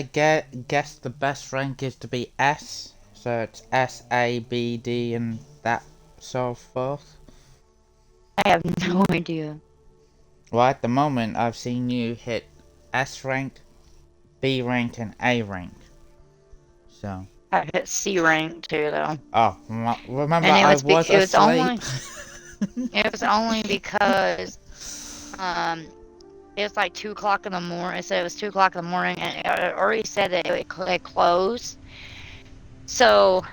guess the best rank is to be S, so it's S, A, B, D, and that so forth. I have no idea. Well, at the moment, I've seen you hit S rank, B rank, and A rank. So. I hit C rank too, though. Oh, remember And I was it was asleep. only because it was like 2 o'clock in the morning. It said it was 2 o'clock in the morning, and it already said that it closed. So,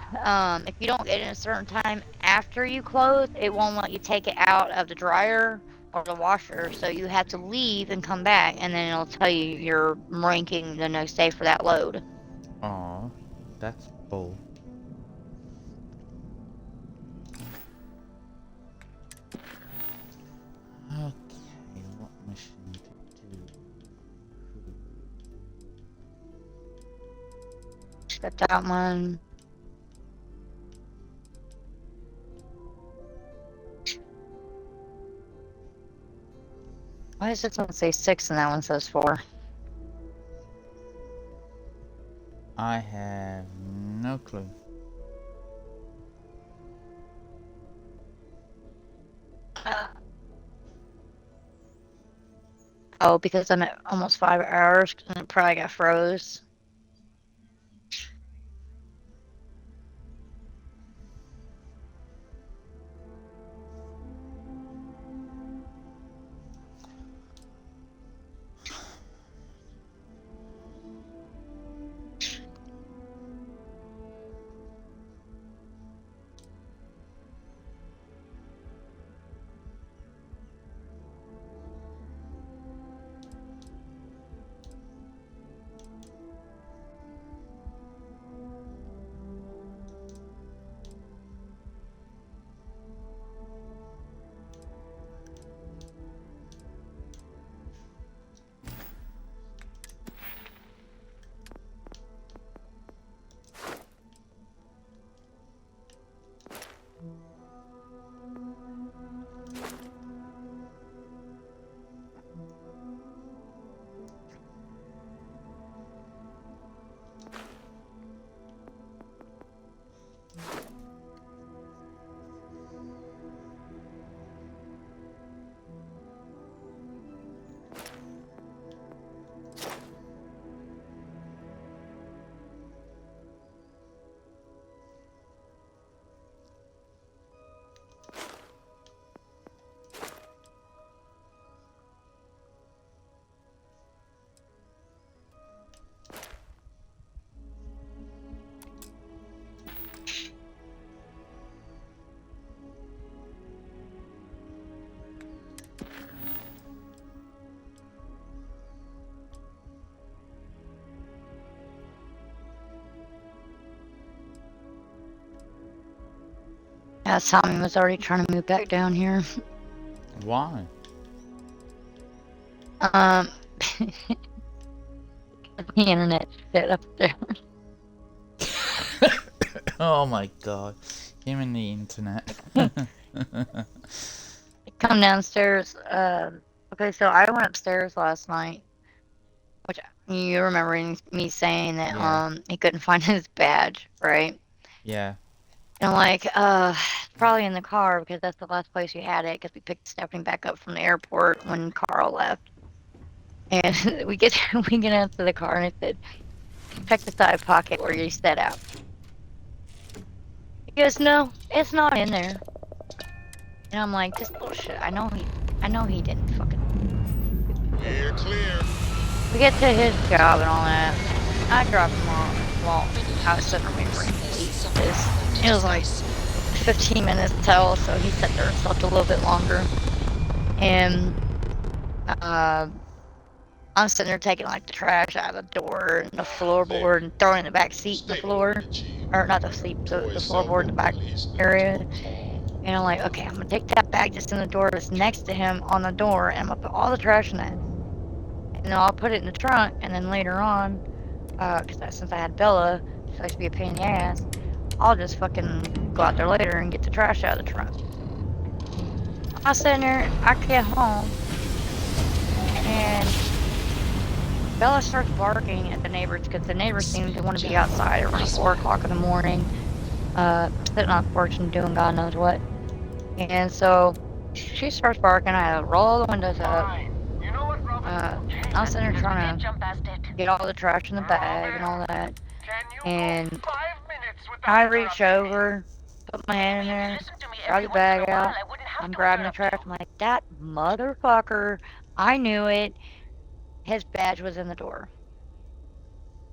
if you don't get it a certain time after you close, it won't let you take it out of the dryer or the washer. So you have to leave and come back, and then it'll tell you your ranking the next day for that load. Aw, that's bull. Okay, what mission to do? Got that one. Why does this one say 6 and that one says 4? I have no clue. Oh, because I'm at almost 5 hours, and it probably got froze. Yeah, Tommy was already trying to move back down here. Why? The internet shit up there. Oh my god. Him and the internet. Come downstairs. Okay, so I went upstairs last night, which you remember me saying that Yeah. he couldn't find his badge, right? Yeah. And I'm like, probably in the car because that's the last place we had it because we picked Stephanie back up from the airport when Carl left. And we get out to the car and it said, check the side pocket where you set out. He goes, no, it's not in there. And I'm like, this bullshit. I know he didn't fucking. We're clear. We get to his job and all that. I dropped him off. Well, I was sitting there waiting for him to leave. It was like 15 minutes till, so he sat there and slept a little bit longer. And I'm sitting there taking like the trash out of the door and the floorboard and throwing it in the back seat in the floor. Or not the seat, the floorboard in the back area. And I'm like, okay, I'm gonna take that bag that's in the door that's next to him on the door, and I'm gonna put all the trash in that. And then I'll put it in the trunk, and then later on, since I had Bella, she likes to be a pain in the ass, I'll just fucking go out there later and get the trash out of the trunk. I was sitting there, I get home, and Bella starts barking at the neighbors because the neighbors seem to want to be outside around 4 o'clock in the morning, sitting on the porch and doing God knows what. And so she starts barking. I roll the windows up. I was sitting there trying to get all the trash in the bag and all that. And I reach over, put my hand in there, grab the bag out. I'm grabbing the trash. I'm like, that motherfucker. I knew it. His badge was in the door.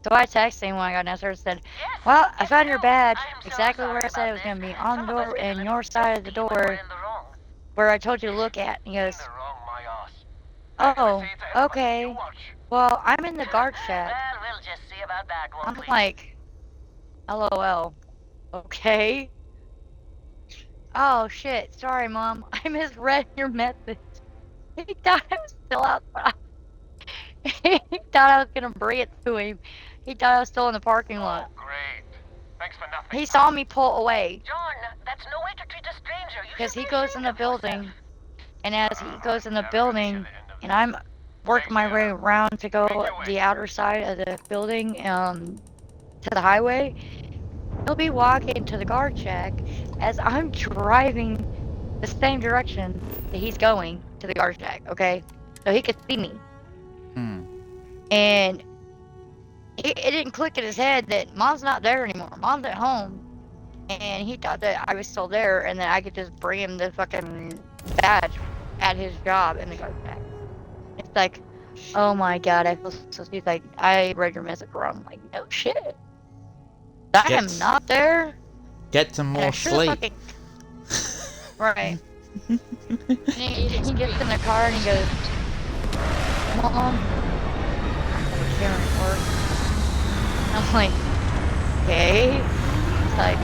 So I texted him when I got downstairs and said, well, I found your badge exactly where I said it was going to be, on the door and your side of the door where I told you to look at. And he goes, oh, okay. Well, I'm in the guard shack. I'm like, LOL. Okay. Oh, shit. Sorry, Mom. I misread your message. He thought I was still outside. He thought I was going to bring it to him. He thought I was still in the parking lot. Oh, great. Thanks for nothing. He saw me pull away. John, that's no way to treat a stranger. Because he goes in the building. And as he goes in the building, and I'm working my way around to go the outer side of the building to the highway, he'll be walking to the guard shack as I'm driving the same direction that he's going to the guard shack, okay? So he could see me. And it didn't click in his head that Mom's not there anymore. Mom's at home. And he thought that I was still there and that I could just bring him the fucking badge at his job in the guard shack. It's like, oh my god, I feel so. He's like, I read your message wrong. I'm like, no shit. I am not there. Get some more sleep. Fucking... Right. he gets in the car and he goes, Mom, Karen at work. I'm like, okay. It's like,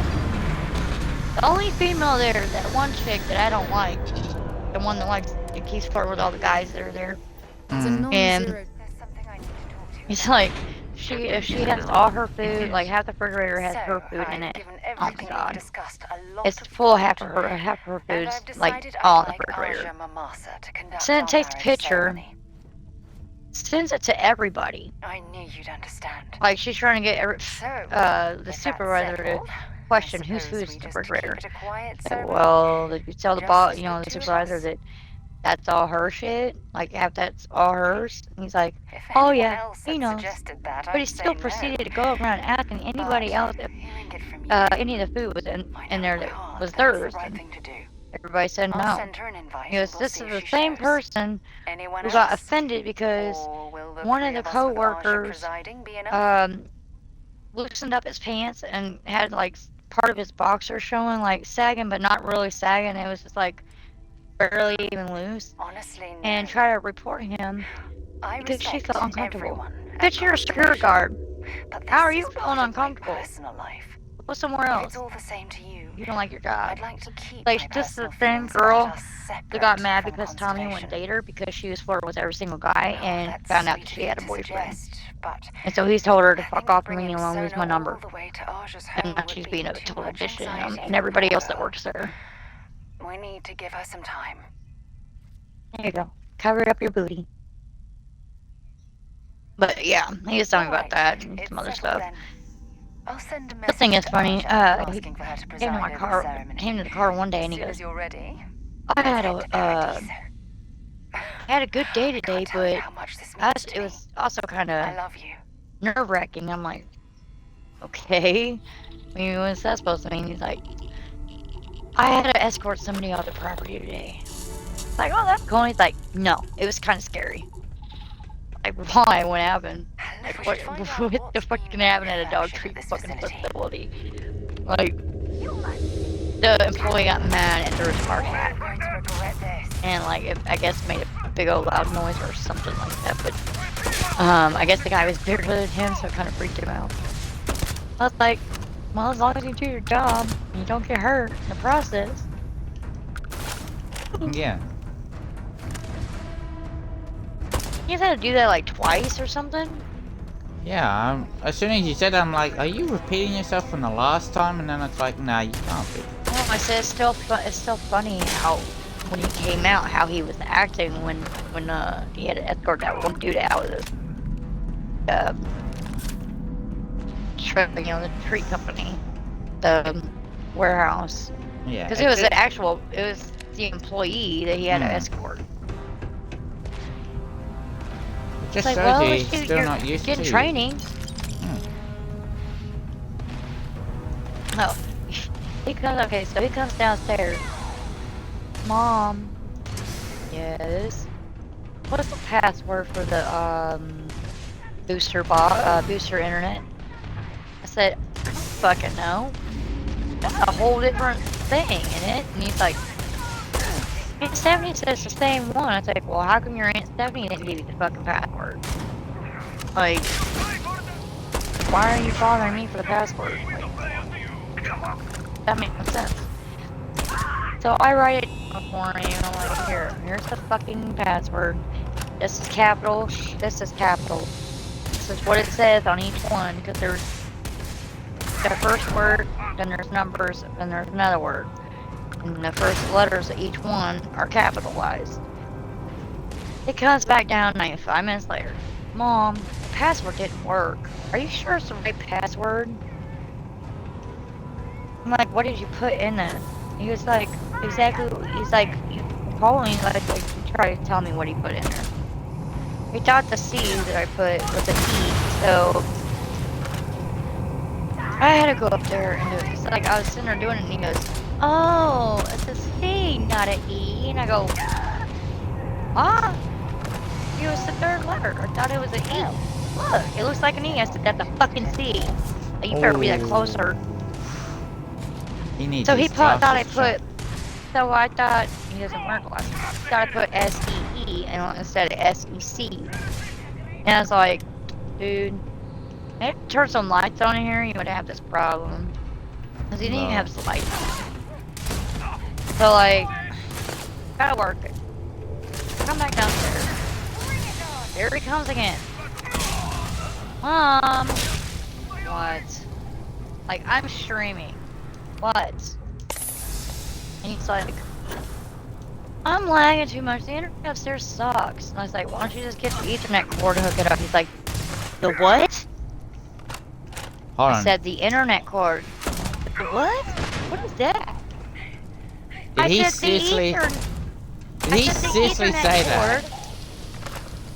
the only female there, that one chick that I don't like, the one that likes that keeps flirting with all the guys that are there. And it's like, if she has all her food, like half the refrigerator has her food in it. Oh my god. It's full half of her food's like all in the refrigerator. Then takes a picture, sends it to everybody. I knew you'd understand. Like she's trying to get the supervisor to question whose food's in the refrigerator. So, well, did you tell the supervisor that that's all her shit? Like, that's all hers? And he's like, oh yeah, he knows. But he still proceeded to go around asking anybody else if any of the food was in there that was theirs. And everybody said no. He goes, this is the same person who got offended because one of the co-workers loosened up his pants and had like part of his boxer showing, like sagging but not really sagging. It was just like barely even loose. Honestly, no. And try to report him because she felt uncomfortable. Bitch, you're a security guard. How are you feeling uncomfortable? Go somewhere else. It's all the same to you. You don't like your job. I'd like to keep like, this is the same girl that got mad because Tommy wouldn't date her because she was flirting with every single guy and found out that she had a boyfriend. And so he's told her to fuck off and leave me alone, lose my number. And now she's being a total bitch to him and everybody else that works there. We need to give her some time. There you go. Cover up your booty. But yeah, he was telling me about that and some other stuff. The thing is funny, he came to the car one day and he goes, I had a good day today, but it was also kind of nerve-wracking. I'm like, okay, I mean, what's that supposed to mean? He's like, I had to escort somebody off the property today. Like, oh, that's cool. He's like, no, it was kind of scary. Like, why? What happened? Like, what the fuck can happen at a dog treatment fucking facility? Like, the employee got mad and threw his hard hat. And, like, it, I guess made a big old loud noise or something like that. But, I guess the guy was bigger than him, so it kind of freaked him out. I was like, well, as long as you do your job and you don't get hurt in the process. Yeah. You guys had to do that like twice or something? Yeah, as soon as you said that, I'm like, are you repeating yourself from the last time? And then it's like, nah, you can't be. Well, I said it's still funny how when he came out, how he was acting when he had to escort that one dude out of the treat company, the warehouse. Yeah. Because it was it was the employee that he had to escort. Just Like, shows well, you shoot, still you're not used getting to training. Oh, he comes downstairs. Mom. Yes. What's the password for the booster internet? I said, I don't fucking know. That's a whole different thing in it. And he's like, Aunt Stephanie says the same one. I was like, well, how come your Aunt Stephanie didn't give you the fucking password? Like, why are you bothering me for the password? Like, that makes no sense. So I write it down for him, and I'm like, here's the fucking password. This is capital, this is capital. This is what it says on each one, because there's the first word, then there's numbers, then there's another word. And the first letters of each one are capitalized. It comes back down 5 minutes later. Mom, the password didn't work. Are you sure it's the right password? I'm like, what did you put in that? He was like, exactly, he's like, calling, like he tried to tell me what he put in there. He thought the C that I put was an E, so I had to go up there and do it. It's like, I was sitting there doing it, and he goes, oh, it's a C, not an E. And I go, huh? It was the third letter. I thought it was an E. Look, it looks like an E. I said, that's a fucking C. Like, you better be that closer. He needs So he his thought I glasses, put, so I thought, he doesn't wear glasses. I thought I put S-E-E instead of S-E-C. And I was like, dude, maybe turn some lights on in here, you would have this problem. Because he didn't even have the lights on. So, like, gotta work it. Come back downstairs. There he comes again. Mom! What? Like, I'm streaming. What? And he's like, I'm lagging too much. The internet upstairs sucks. And I was like, why don't you just get the Ethernet cord and hook it up? He's like, the what? Hold I on. said the internet cord. The what? What is that? Did he said seriously? Did he seriously say that? I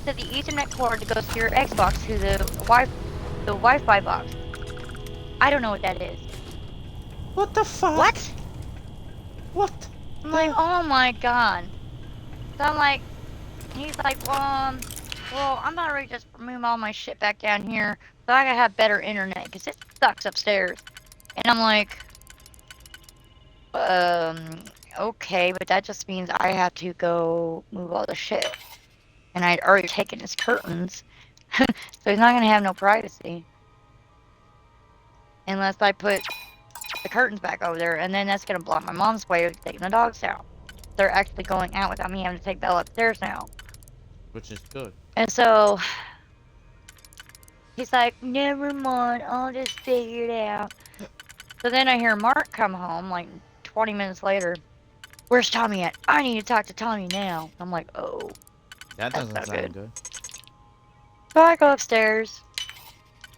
said the Ethernet cord that goes to your Xbox to the Wi-Fi box. I don't know what that is. What the fuck? What? What? I'm like, oh my god. So I'm like, he's like, well, I'm about ready to just move all my shit back down here so I can have better internet because it sucks upstairs. And I'm like, okay, but that just means I have to go move all the shit. And I'd already taken his curtains, so he's not gonna have no privacy unless I put the curtains back over there, and then that's gonna block my mom's way of taking the dogs out. They're actually going out without me having to take Bella upstairs now. Which is good. And so he's like, never mind, I'll just figure it out. So then I hear Mark come home like 20 minutes later. Where's Tommy at? I need to talk to Tommy now. I'm like, oh, That that's doesn't not sound good. good. So I go upstairs,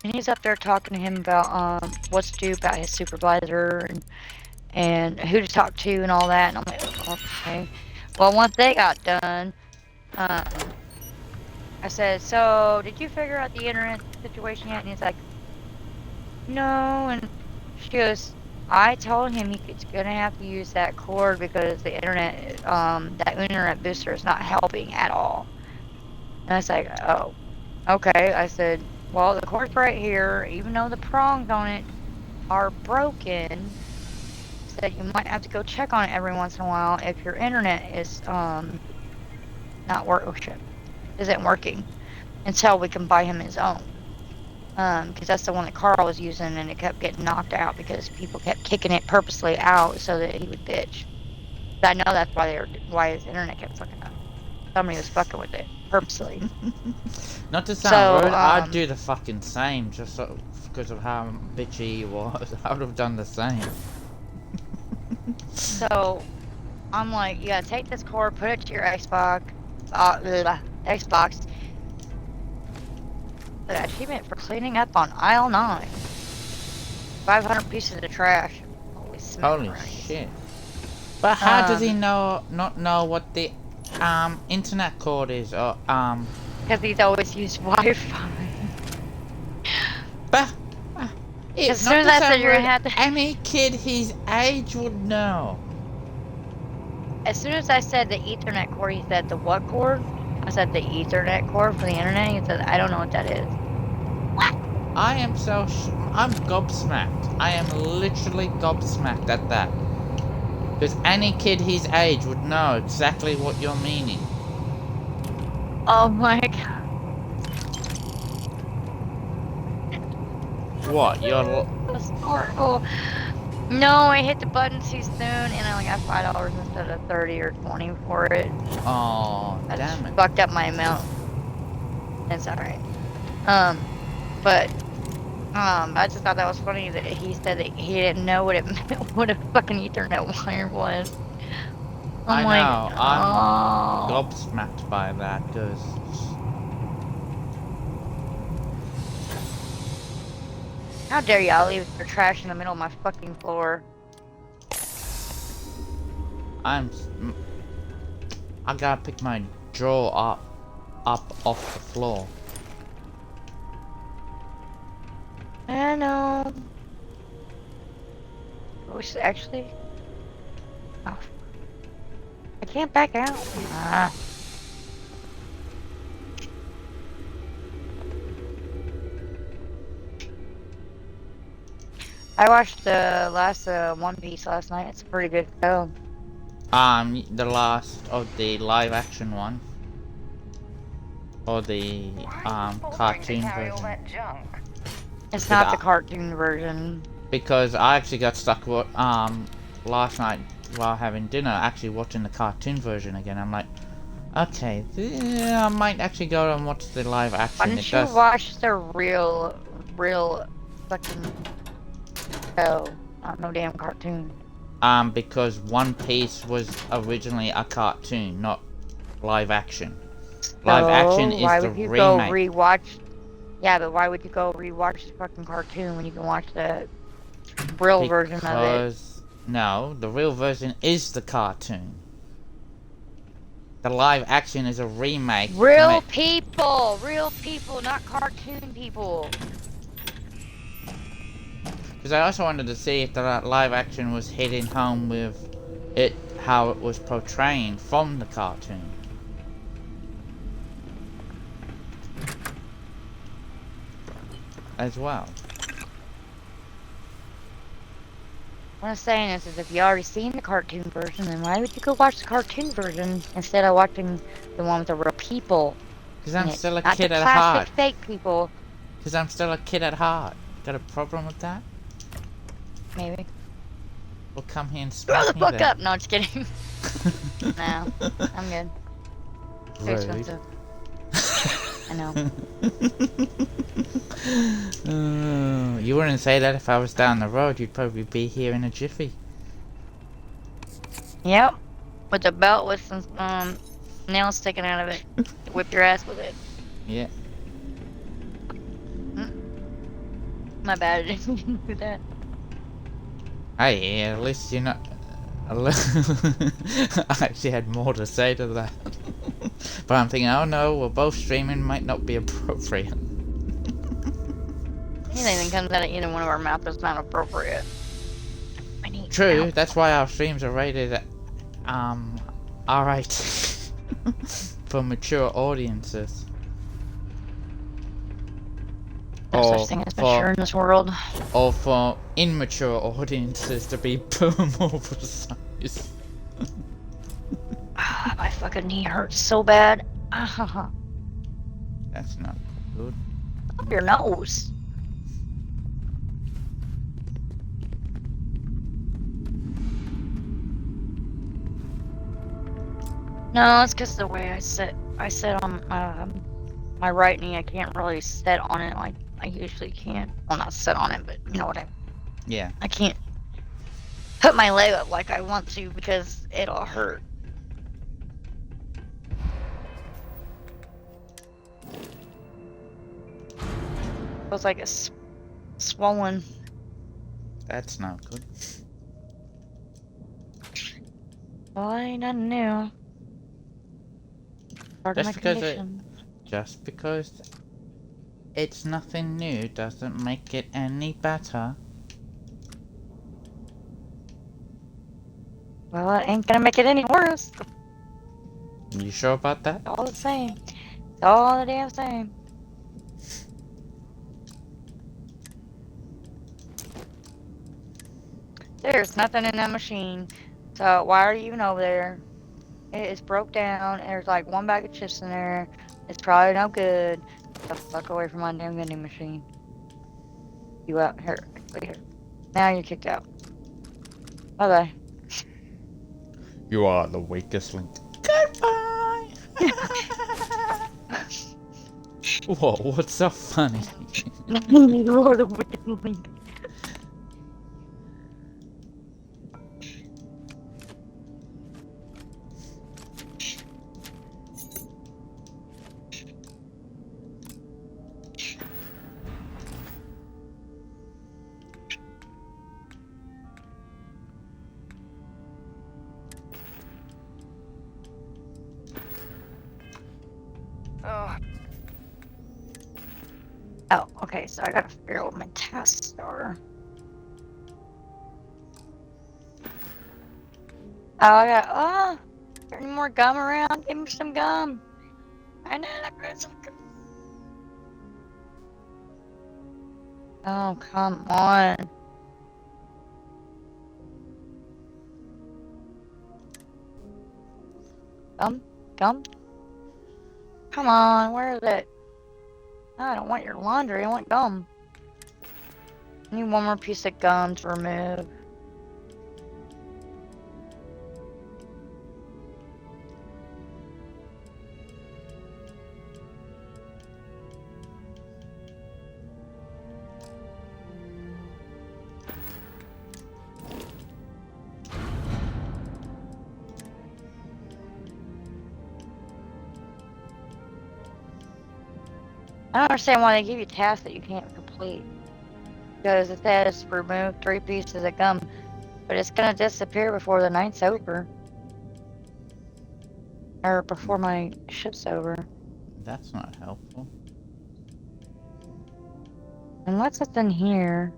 and he's up there talking to him about what to do about his supervisor and who to talk to and all that. And I'm like, oh, okay. Well, once they got done, I said, so did you figure out the internet situation yet? And he's like, no. And she goes, I told him he's gonna have to use that cord because the internet, that internet booster is not helping at all. And I was like, oh, okay. I said, well, the cord's right here, even though the prongs on it are broken. Said you might have to go check on it every once in a while if your internet is isn't working until we can buy him his own. Because that's the one that Carl was using, and it kept getting knocked out because people kept kicking it purposely out so that he would bitch. I know that's why his internet kept fucking up. Somebody was fucking with it purposely. Not to sound rude, I'd um, do the fucking same just because of how bitchy he was. I would have done the same. So I'm like, you gotta take this cord, put it to your Xbox, The achievement for cleaning up on aisle 9. 500 pieces of trash. Holy smell. Holy shit. But how does he not know what the internet code is, or Because he's always used Wi-Fi. But As soon as I said you're gonna have to... any kid his age would know. As soon as I said the Ethernet cord, he said the what cord? I said the Ethernet cord for the internet. He said, I don't know what that is. I am I'm gobsmacked. I am literally gobsmacked at that. Because any kid his age would know exactly what you're meaning. Oh my god. What? You're... That's horrible. No, I hit the button too soon and I only got $5 instead of 30 or 20 for it. Oh, I damn just it. fucked up my amount. It's alright. But I just thought that was funny that he said that he didn't know what it meant, what a fucking Ethernet wire was. I I'm like, know, I'm oh. gobsmacked by that, because... How dare y'all leave your trash in the middle of my fucking floor? I gotta pick my drawer up off the floor. I know. Oh, actually... Oh. I can't back out. Ah. I watched the last One Piece last night. It's a pretty good show. The last of the live action one. Or the cartoon version. It's not the cartoon version. Because I actually got stuck with last night while having dinner, actually watching the cartoon version again. I'm like, okay, I might actually go and watch the live action. Why don't you watch the real fucking show? Not no damn cartoon. Because One Piece was originally a cartoon, not live action. Live action is the remake. Why would you go rewatch? Yeah, but why would you go rewatch the fucking cartoon when you can watch the real version of it? No, the real version is the cartoon. The live action is a remake. Real people, not cartoon people. Because I also wanted to see if the live action was hitting home with it, how it was portraying from the cartoon. As well. What I'm saying is if you already seen the cartoon version, then why would you go watch the cartoon version instead of watching the one with the real people? Because I'm still a Not kid the at plastic heart. fake people. Because I'm still a kid at heart. Got a problem with that? Maybe. Well, come here and Grow smack the me fuck then. up! No, just kidding. No, I'm good. Too Rude. expensive. I know. You wouldn't say that if I was down the road. You'd probably be here in a jiffy. Yep. With a belt with some nails sticking out of it. Whip your ass with it. Yeah. My bad, I didn't do that. Hey, at least you're not... I actually had more to say to that. But I'm thinking, oh no, we're both streaming, might not be appropriate. Anything that comes out of either one of our mouths is not appropriate. True, that's why our streams are rated R8 for mature audiences. No such thing as mature in this world. Or for immature audiences to be more precise. My fucking knee hurts so bad. That's not good. Up your nose. No, it's because the way I sit on my right knee. I can't really sit on it like I usually can. Well, not sit on it, but you know what I mean. Yeah. I can't put my leg up like I want to because it'll hurt. Feels like it's swollen. That's not good. Well, ain't nothing new. Part of my Just because condition. just because it's nothing new doesn't make it any better. Well, it ain't gonna make it any worse. You sure about that? It's all the same. It's all the damn same. There's nothing in that machine. So why are you even over there? It is broke down. And there's like one bag of chips in there. It's probably no good. Get the fuck away from my damn vending machine. You out here. Wait here. Now you're kicked out. Bye bye. You are the weakest link. Goodbye! Whoa, what's so funny? You are the wicked link. Oh, Oh, okay, so I gotta figure out what my tasks are. Oh, I got, any more gum around? Give me some gum. I know I got some gum. Oh, come on. Gum? Gum? Come on, where is it? I don't want your laundry, I want gum. I need one more piece of gum to remove. I don't understand why they give you tasks that you can't complete. Because it says remove 3 pieces of gum, but it's gonna disappear before the night's over. Or before my shift's over. That's not helpful. And what's up in here?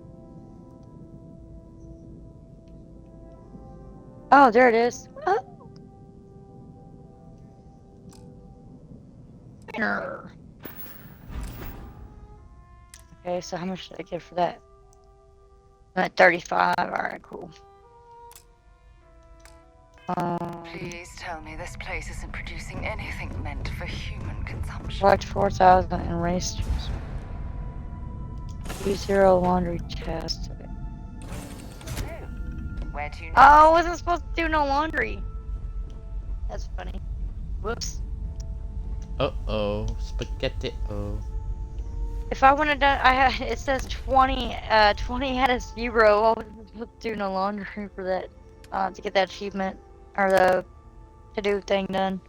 Oh, there it is. Oh. Winner. Okay, so how much should I give for that? I'm at 35. Alright, cool. please tell me this place isn't producing anything meant for human consumption. Collect 4,000 and race. B0 laundry test. Where to next? Oh, I wasn't supposed to do no laundry. That's funny. Whoops. Uh-oh. Spaghetti-o. If I would have done, it says 20, 20 had a 0. I wasn't supposed to do no laundry for that, to get that achievement, or the to-do thing done.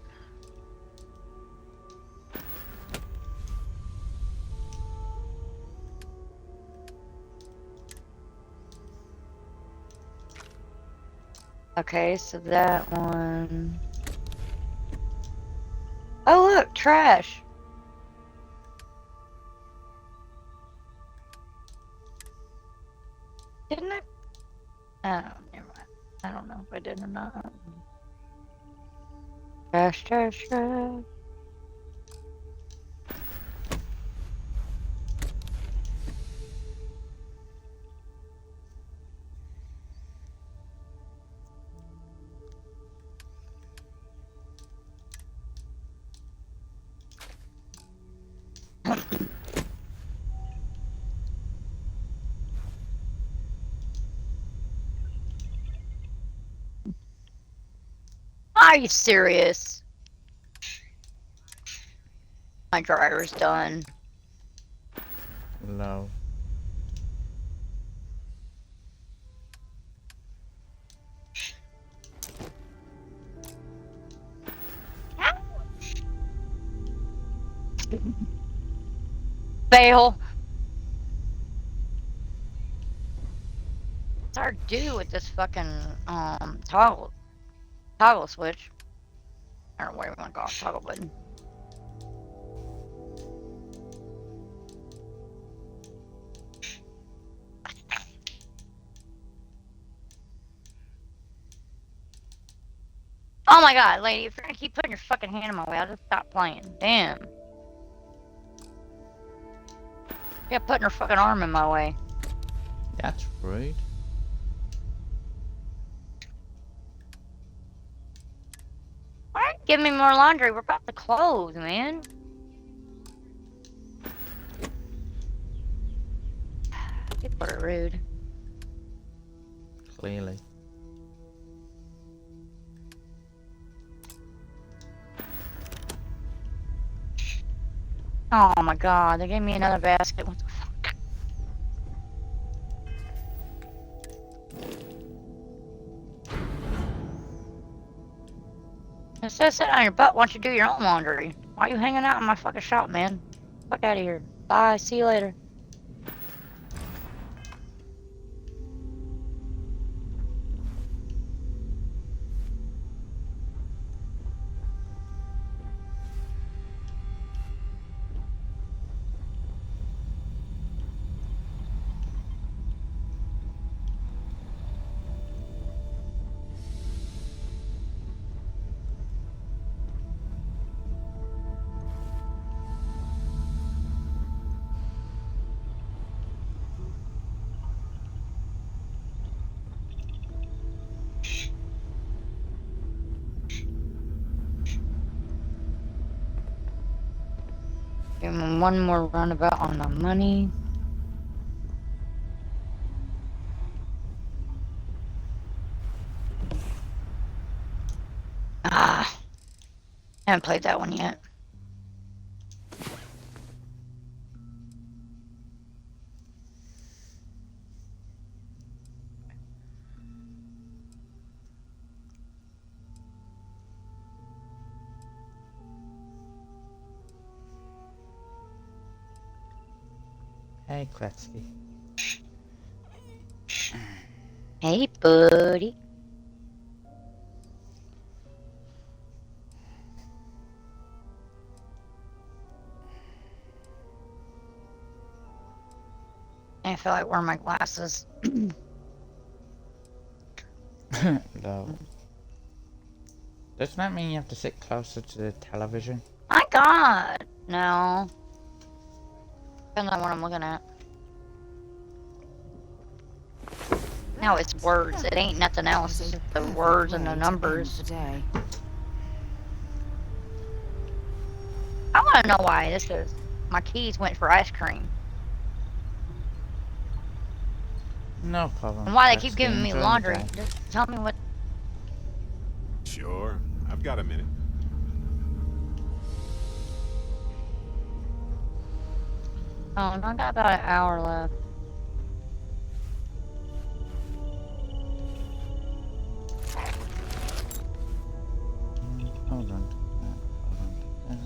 Okay, so that one. Oh look, trash. Didn't I? Oh, never mind. I don't know if I did or not. Trash, trash, trash. Are you serious? My dryer's done. No. Fail. hard to do with this fucking toggle switch. I don't know what you want to call it, toggle button. Oh my god, lady, if you're gonna keep putting your fucking hand in my way, I'll just stop playing. Damn. Kept putting her fucking arm in my way. That's rude. Why aren't you giving me more laundry? We're about to close, man. People are rude. Clearly. Oh my god, they gave me another basket. What the fuck? It says sit on your butt once you do your own laundry. Why are you hanging out in my fucking shop, man? Fuck out of here. Bye, see you later. Give him one more roundabout on the money. Ah, haven't played that one yet. Hey, Kletsky. Hey, buddy. I feel like wearing my glasses. No. Doesn't that mean you have to sit closer to the television? My god, no. Depends on what I'm looking at. No, it's words. It ain't nothing else. It's the words and the numbers. Today. I want to know why this is. My keys went for ice cream. No problem. And why they Kletsky. keep giving me Enjoy the laundry. day. Just tell me what. Sure, I've got a minute. Oh, I got about an hour left. Hold on to that. Hold on to that.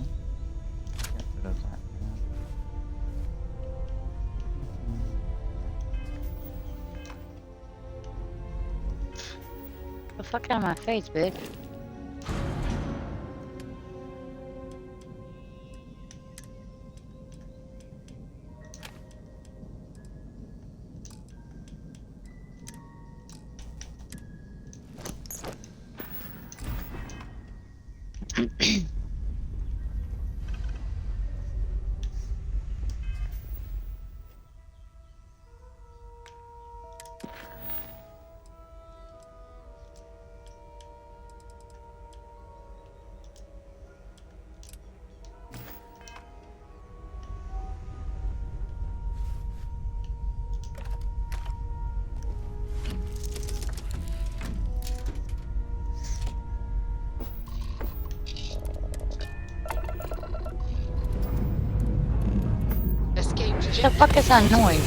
Get rid of that now. The fuck out of my face, bitch. The fuck is that noise?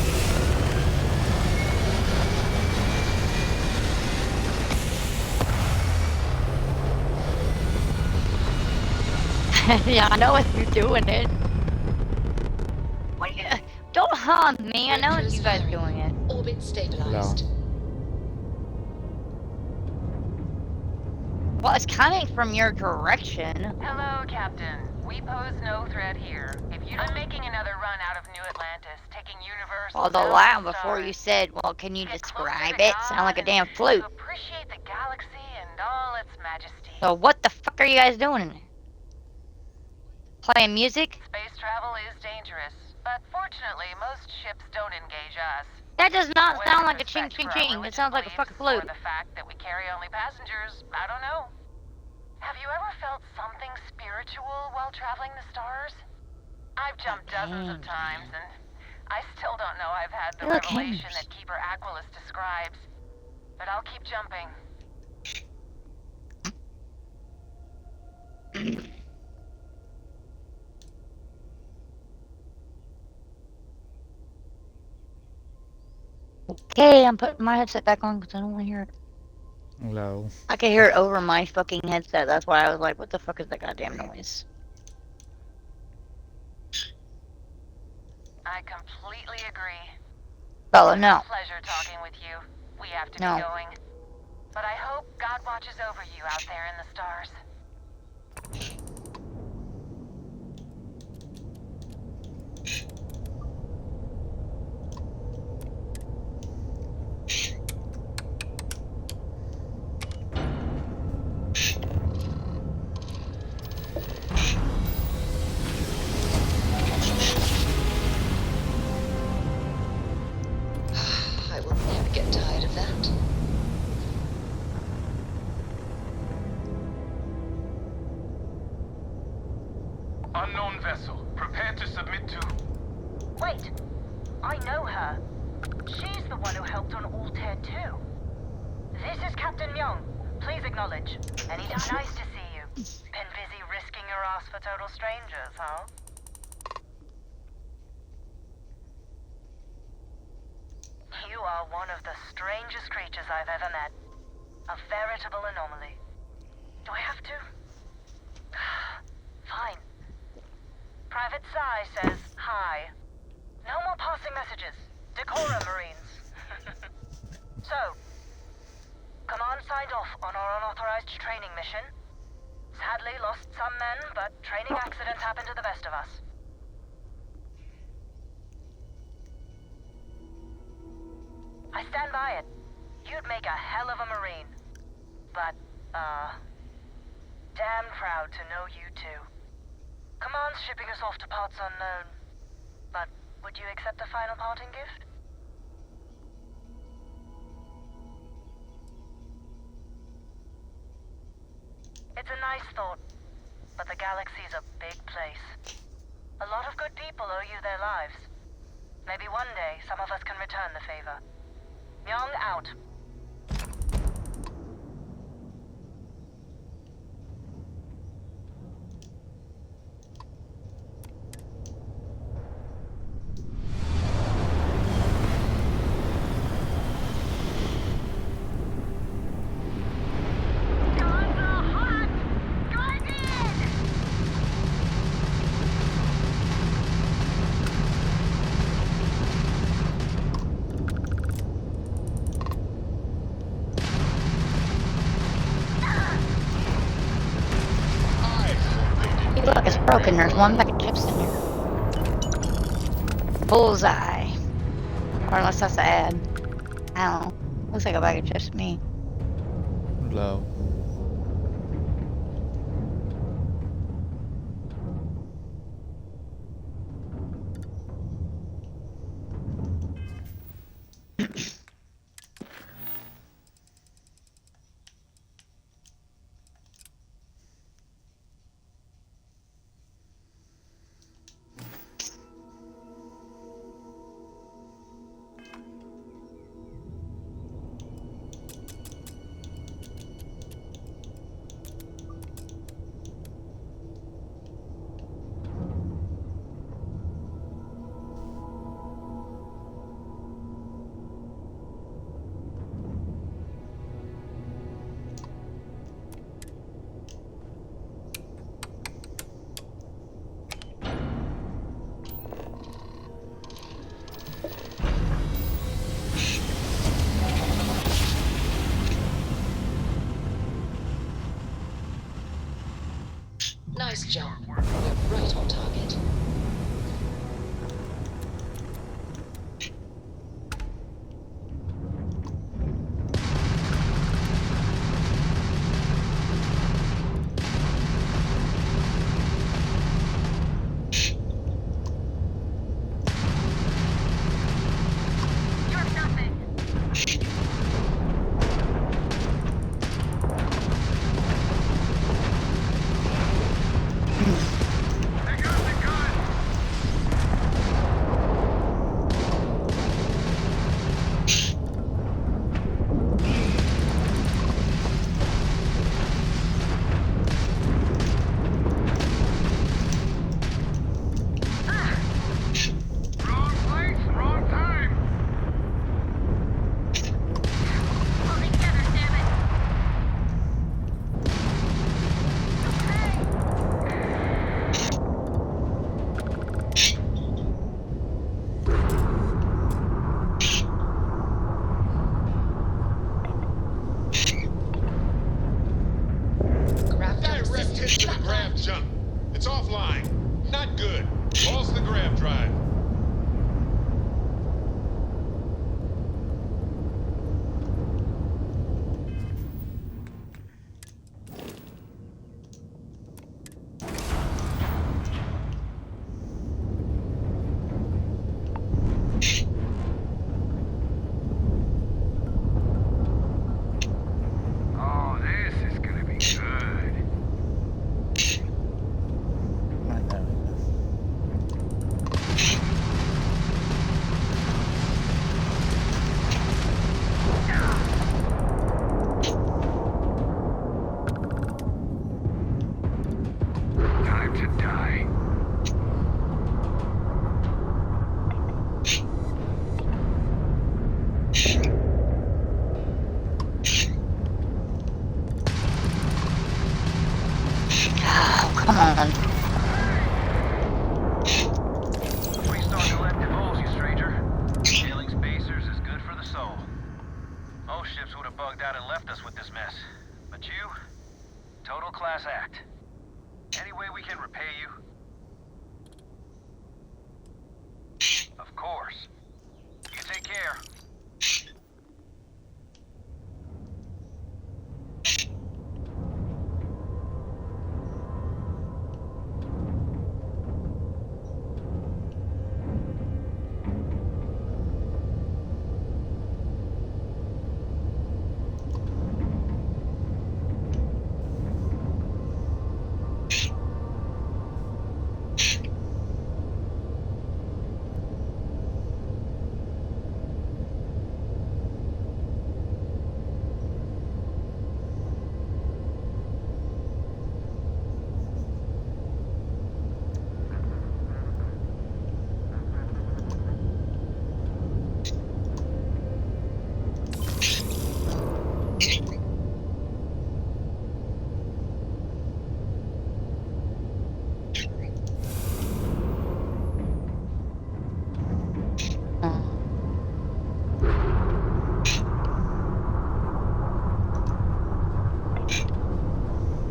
Yeah, I know what you're doing it. What you, don't harm me, I know you guys doing it. Orbit stabilized. Well, it's coming from your direction. Hello, Captain. We pose no threat here. If you I'm making another run out of New Atlantis, taking Universal. Well, the line before you said, well, can you describe it? Sound like a damn flute. To appreciate the galaxy and all its majesty. So what the fuck are you guys doing in there? Playing music? Space travel is dangerous, but fortunately, most ships don't engage us. That does not Whether sound like a it's ching respect ching for our ching. It religious sounds like a fucking beliefs flute. Or the fact that we carry only passengers, I don't know. Have you ever felt something spiritual while traveling the stars? I've jumped dozens of times, and I still don't know I've had the revelation that Keeper Aquilus describes. But I'll keep jumping. Okay, I'm putting my headset back on because I don't want to hear it. Hello. I can hear it over my fucking headset. That's why I was like, what the fuck is that goddamn noise? I completely agree. Bella, It's no. a pleasure talking with you. We have to No. be going. But I hope God watches over you out there in the stars. I will never get tired of that. Unknown vessel. Prepare to submit to... Wait! I know her. She's the one who helped on Altair 2. This is Captain Myung. Please acknowledge. Anytime. Nice to see you. Been busy risking your ass for total strangers, huh? You are one of the strangest creatures I've ever met. A veritable anomaly. Do I have to? Fine. Private Psy says hi. No more passing messages. Decorum, Marines. So, Command signed off on our unauthorized training mission. Sadly lost some men, but training accidents happen to the best of us. I stand by it. You'd make a hell of a Marine. But, damn proud to know you too. Command's shipping us off to parts unknown. But would you accept a final parting gift? It's a nice thought, but the galaxy's a big place. A lot of good people owe you their lives. Maybe one day some of us can return the favor. Myung out. Hey, look, it's broken. There's one bag of chips in there. Bullseye. Or unless that's the ad. I don't know. Looks like a bag of chips to me. Hello. Nice job. We're right on target. It's offline. Not good. Lost the grab drive. Oh, this is gonna be good. I know. Time to die. Oh, come on. Restart elective holes, you stranger. Killing spacers is good for the soul. Most ships would have bugged out and left us with this mess. But you, total class act. Any way we can repay you? Of course. You take care.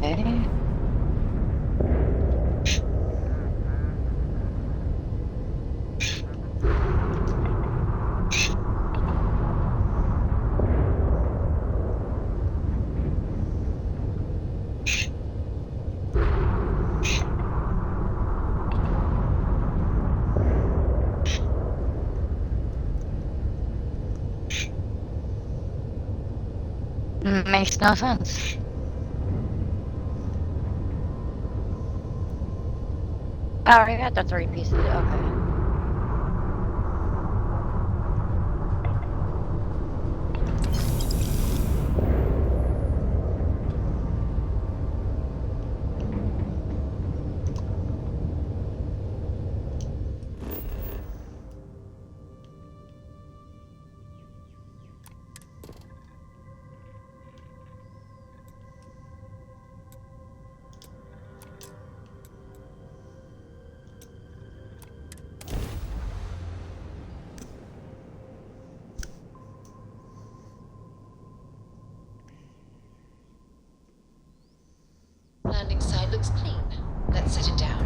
Okay. Makes no sense. I already got the 3 pieces. Okay. set it down.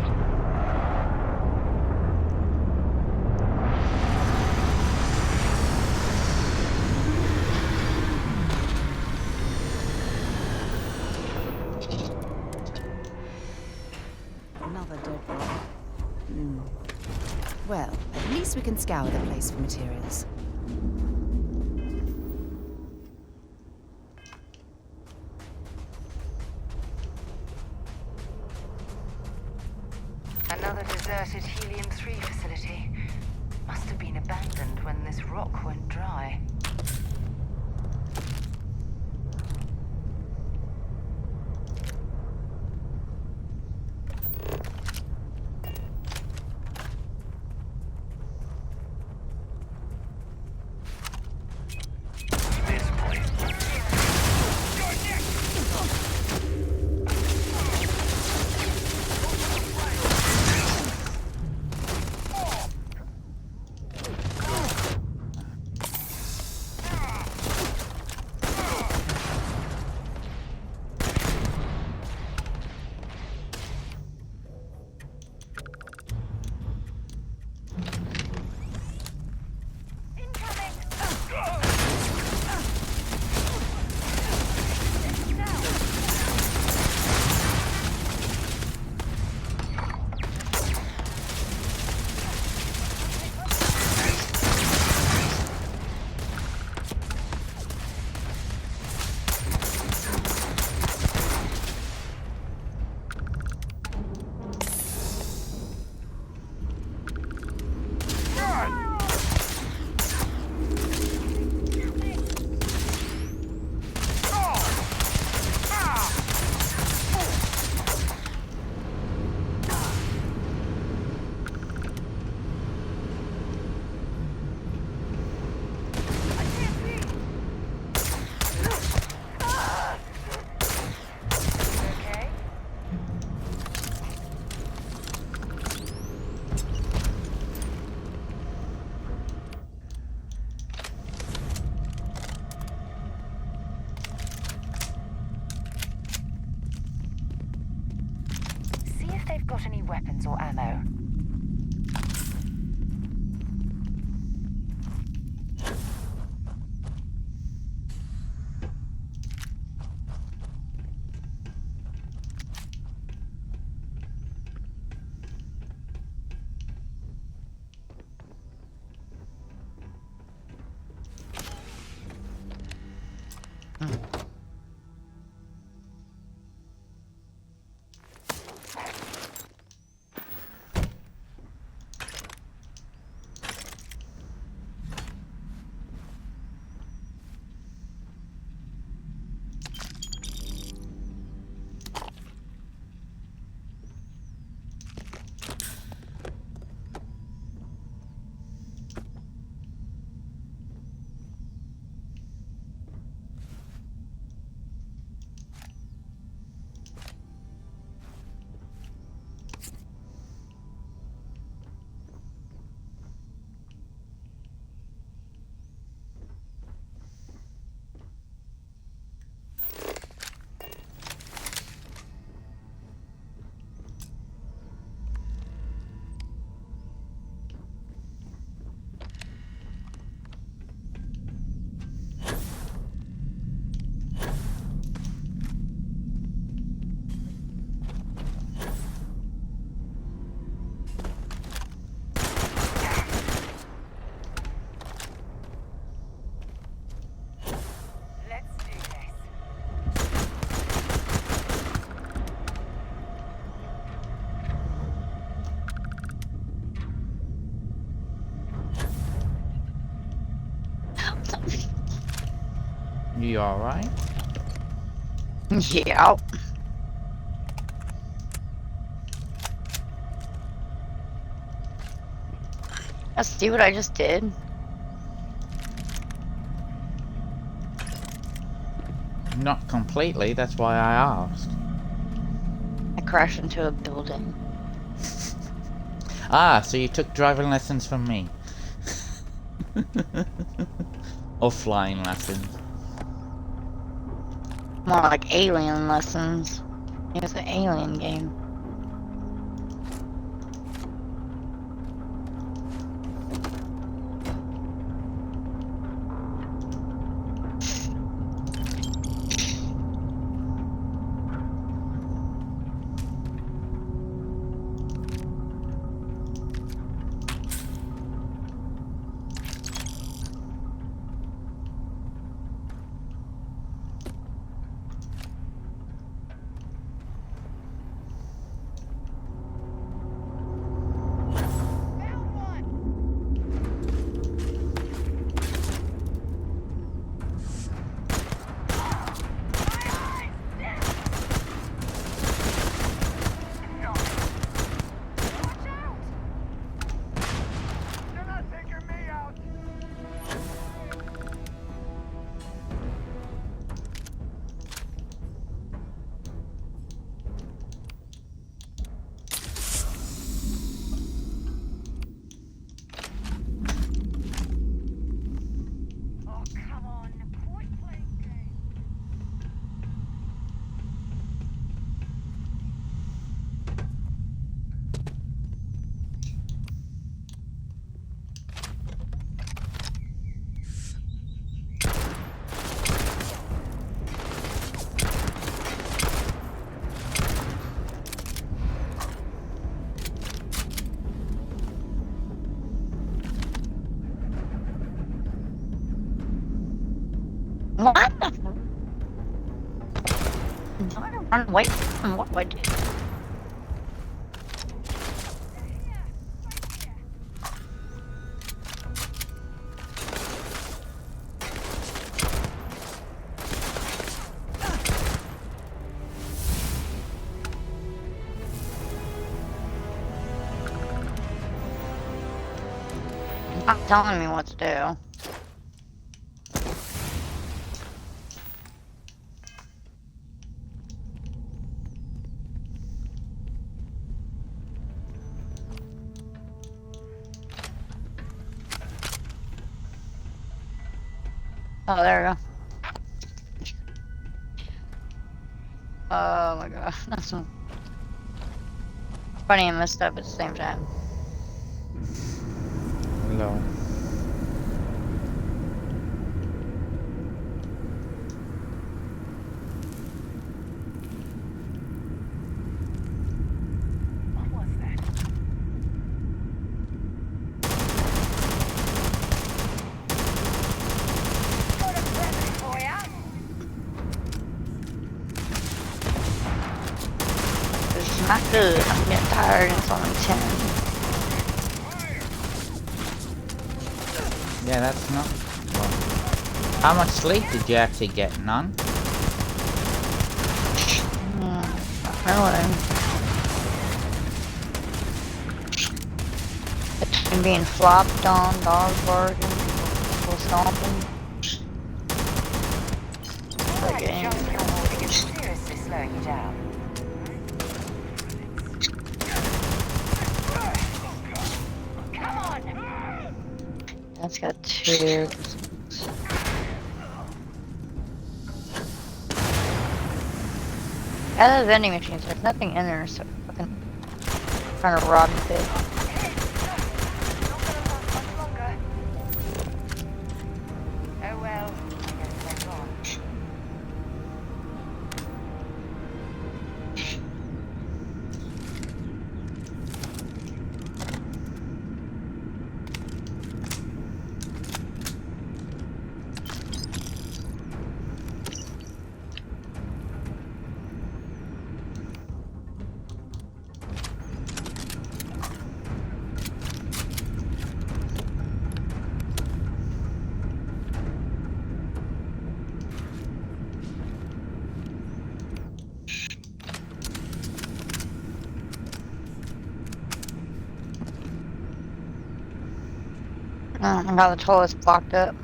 Another dead body. Well, at least we can scour the place for materials. Another deserted Helium-3 facility. Must have been abandoned when this rock went dry. They've got any weapons or ammo. You alright? Yeah. Let's see what I just did. Not completely, that's why I asked. I crashed into a building. Ah, so you took driving lessons from me. Or flying lessons. More like alien lessons. It was an alien game. Run away from what I did. Not telling me what to do. Oh, there we go. Oh my god, that's funny and messed up at the same time. Hello. What was that? Got a present for ya. This is not good. I'm getting tired. It's only 10. Yeah, that's not. Well, how much sleep did you actually get, none? Not really. Between being flopped on, dogs barking, people stomping. Alright, John, you're holding it seriously slowing you down. Come on! That's got 2. At the vending machines, there's nothing in there, so fucking trying to rob me big. Not gonna last much longer. Oh well, I guess they're gone. Oh my god, the toilet's blocked up.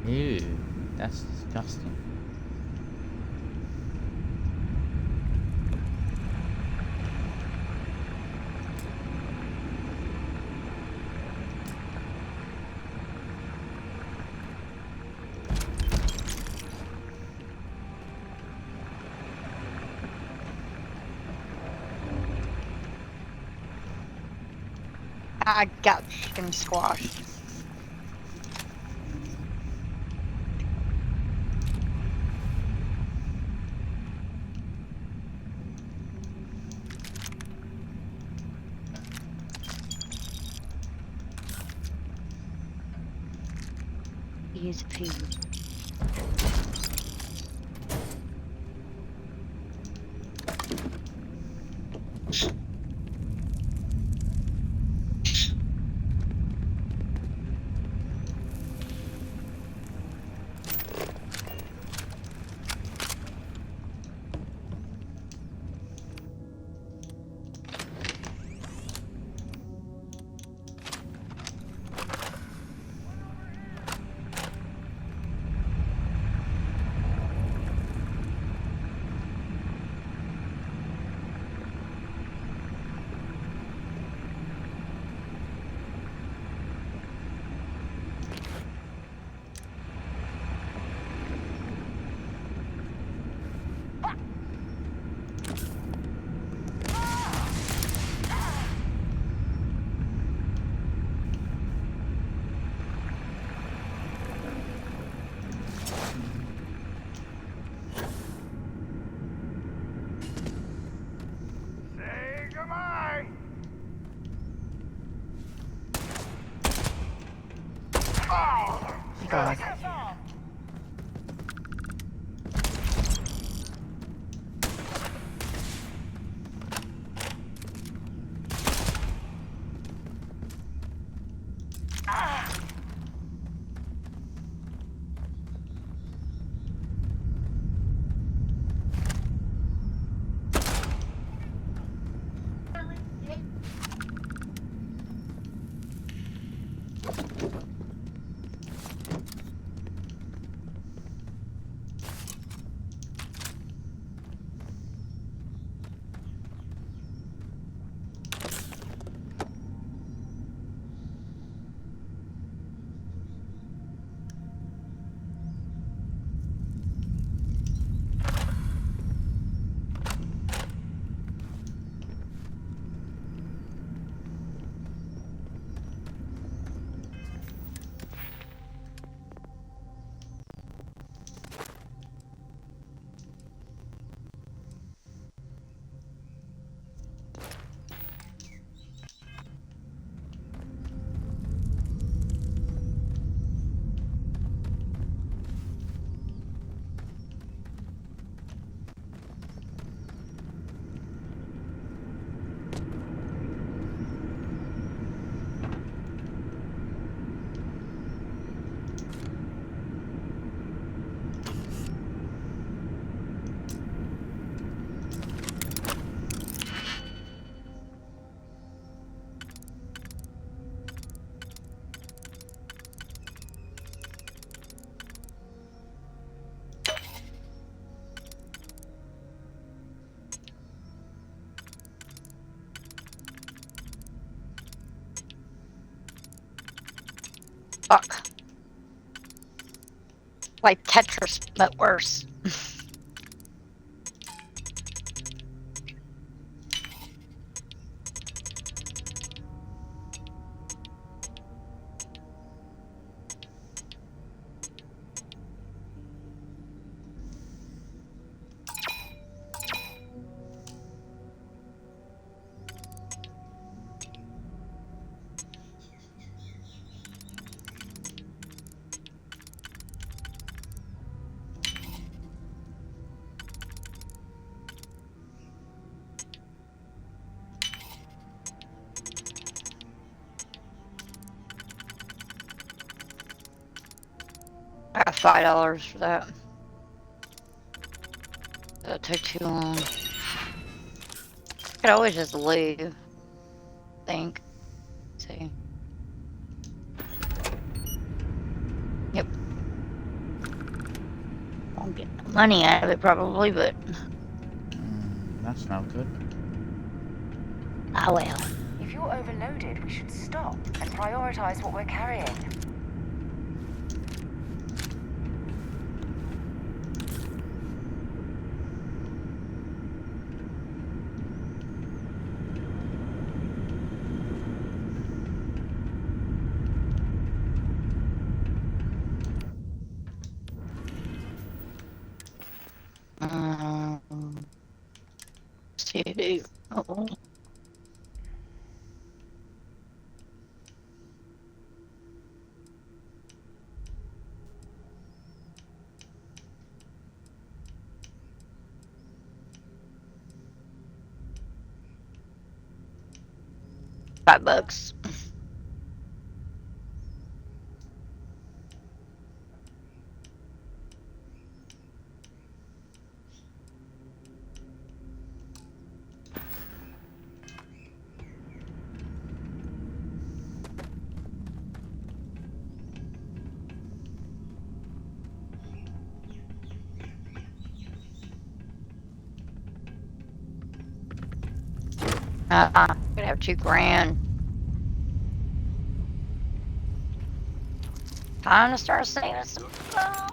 Ew, that's disgusting. I got fucking squashed. Easy peasy. God. Fuck. Like Tetris, but worse. I got $5 for that. That'll take too long. I could always just leave. I think. Let's see. Yep. Won't get no money out of it probably, but That's not good. ah well. If you're overloaded, we should stop and prioritize what we're carrying. See. Oh. $5. Gonna have $2,000. Time to start saving some stuff.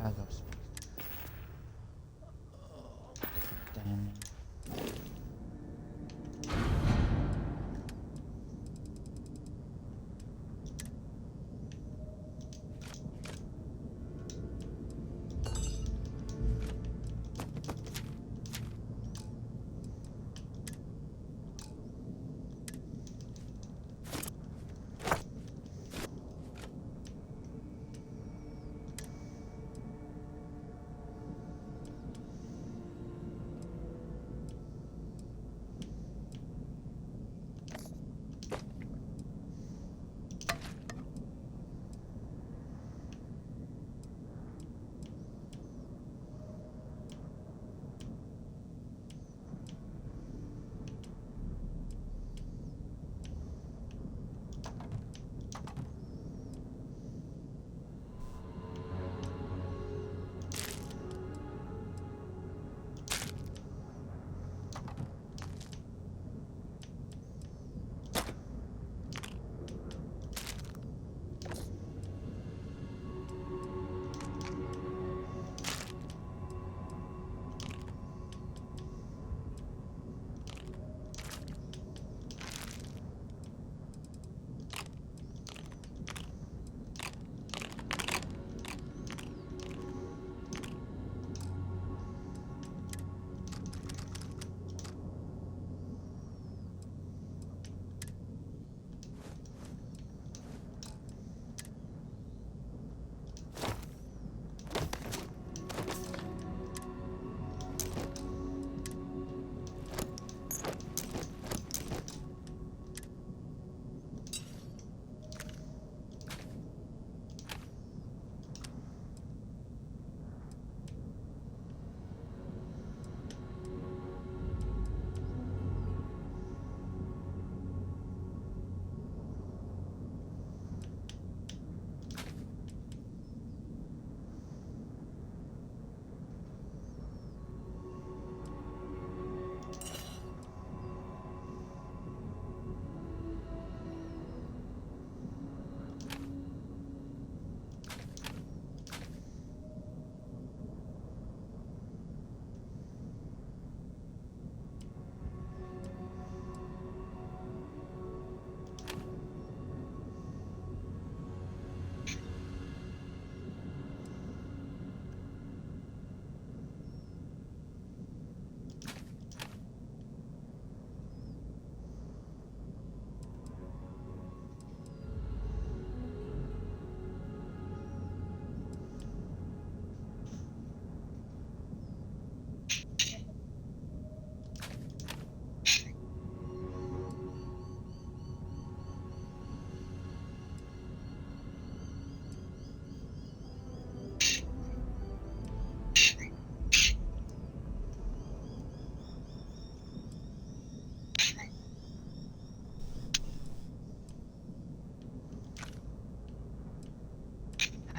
Cargo space. Oh, damn.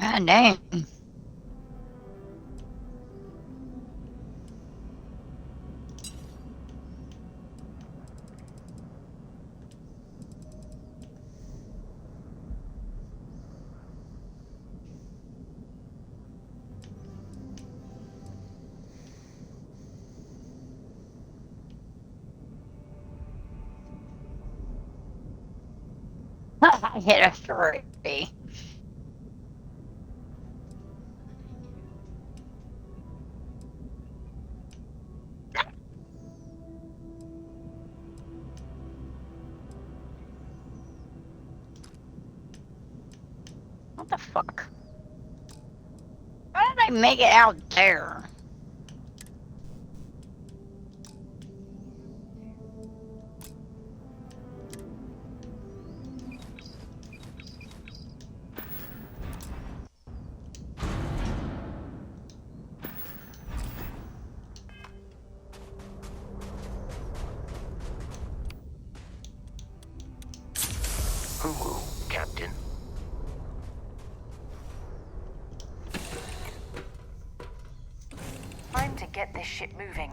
Ah, dang. I hit a 3. What the fuck? How did I make it out there? Captain. Time to get this ship moving.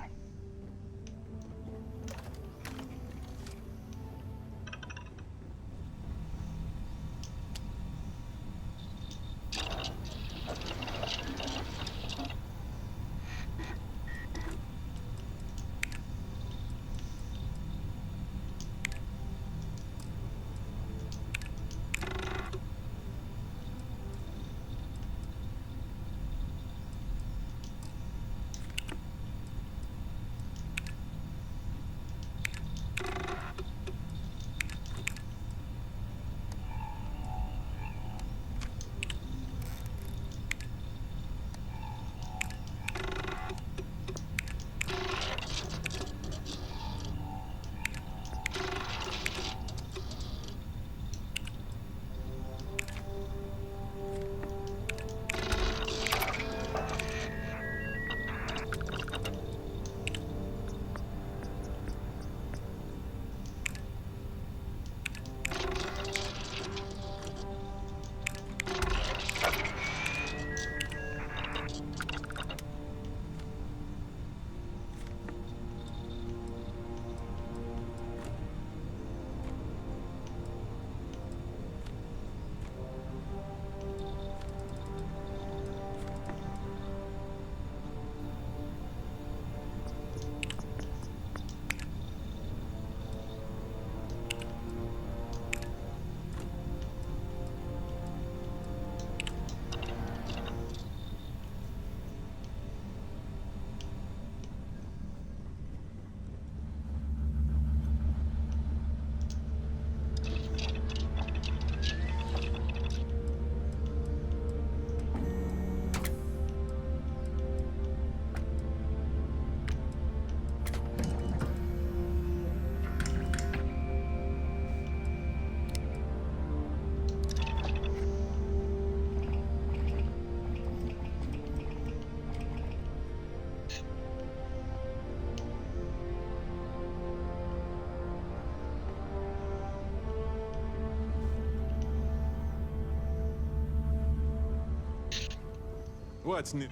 What's new?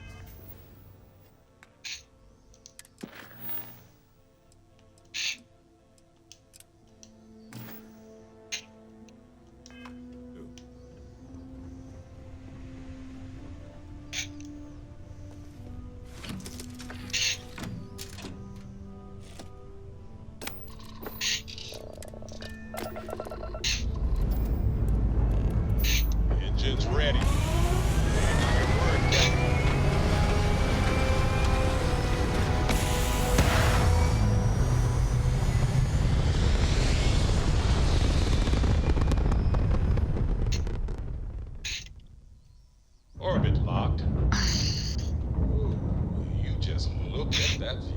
Engine's ready. Your word, Captain. Orbit locked. Ooh, you just look at that view.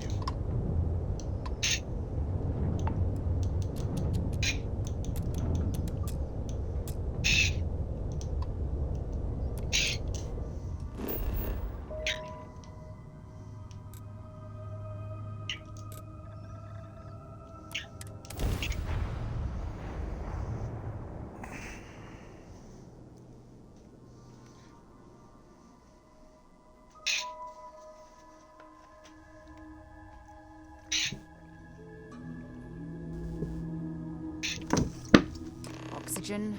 Oxygen,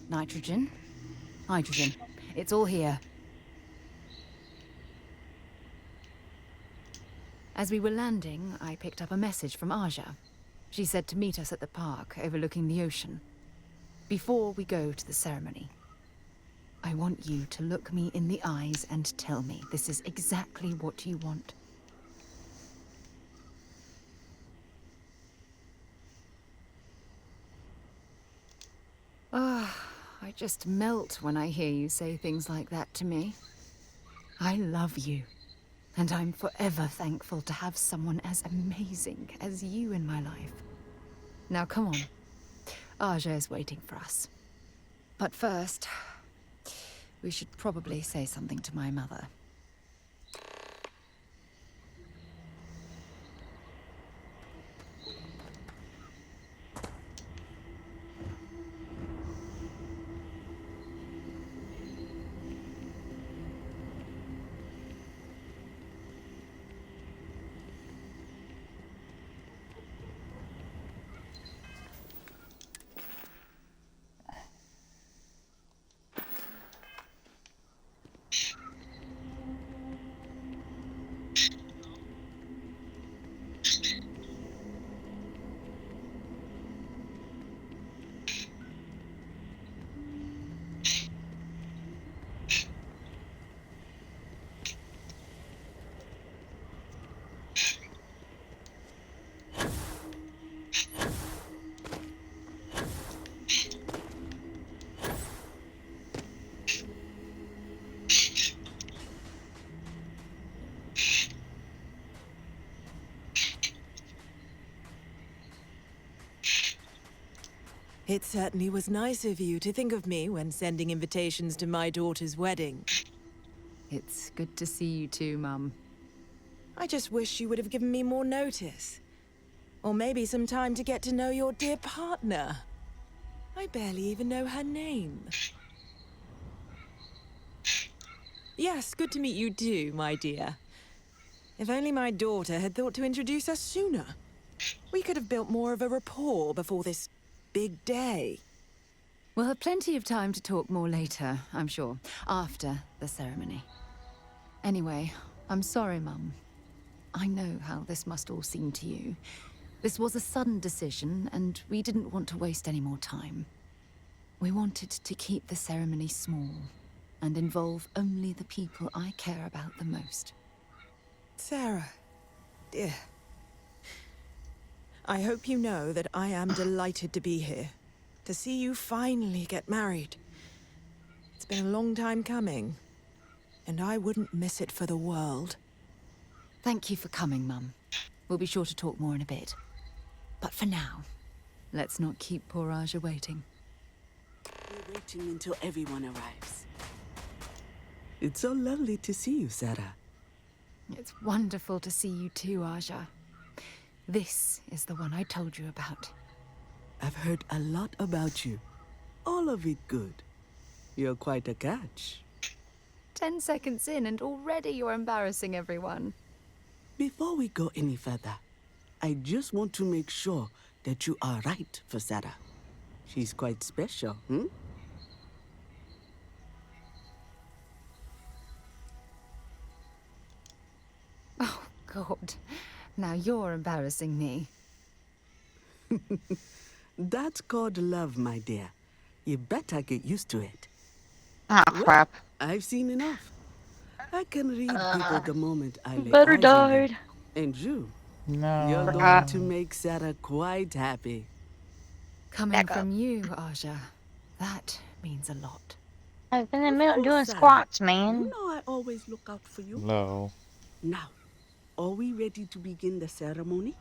nitrogen, hydrogen. It's all here. As we were landing, I picked up a message from Aja. She said to meet us at the park overlooking the ocean. Before we go to the ceremony, I want you to look me in the eyes and tell me this is exactly what you want. I just melt when I hear you say things like that to me. I love you, and I'm forever thankful to have someone as amazing as you in my life. Now come on. Aja is waiting for us. But first, we should probably say something to my mother. It certainly was nice of you to think of me when sending invitations to my daughter's wedding. It's good to see you too, Mum. I just wish you would have given me more notice. Or maybe some time to get to know your dear partner. I barely even know her name. Yes, good to meet you too, my dear. If only my daughter had thought to introduce us sooner. We could have built more of a rapport before this big day. We'll have plenty of time to talk more later, I'm sure, after the ceremony. Anyway, I'm sorry, Mum. I know how this must all seem to you. This was a sudden decision, and we didn't want to waste any more time. We wanted to keep the ceremony small and involve only the people I care about the most. Sarah, dear. I hope you know that I am delighted to be here, to see you finally get married. It's been a long time coming, and I wouldn't miss it for the world. Thank you for coming, Mum. We'll be sure to talk more in a bit. But for now, let's not keep poor Aja waiting. We're waiting until everyone arrives. It's so lovely to see you, Sarah. It's wonderful to see you too, Aja. This is the one I told you about. I've heard a lot about you. All of it good. You're quite a catch. 10 seconds in and already you're embarrassing everyone. Before we go any further, I just want to make sure that you are right for Sarah. She's quite special, hmm? Oh, God. Now you're embarrassing me. That's called love, my dear. You better get used to it. Oh, crap. I've seen enough. I can read people the moment I lay Better eyes on them. died. And you're No. going to make Sarah quite happy. Coming Back up. from you, Aja, that means a lot. I've been in the Of middle course, doing Sarah. squats, You man. know I always look out for you. Low. Now, are we ready to begin the ceremony?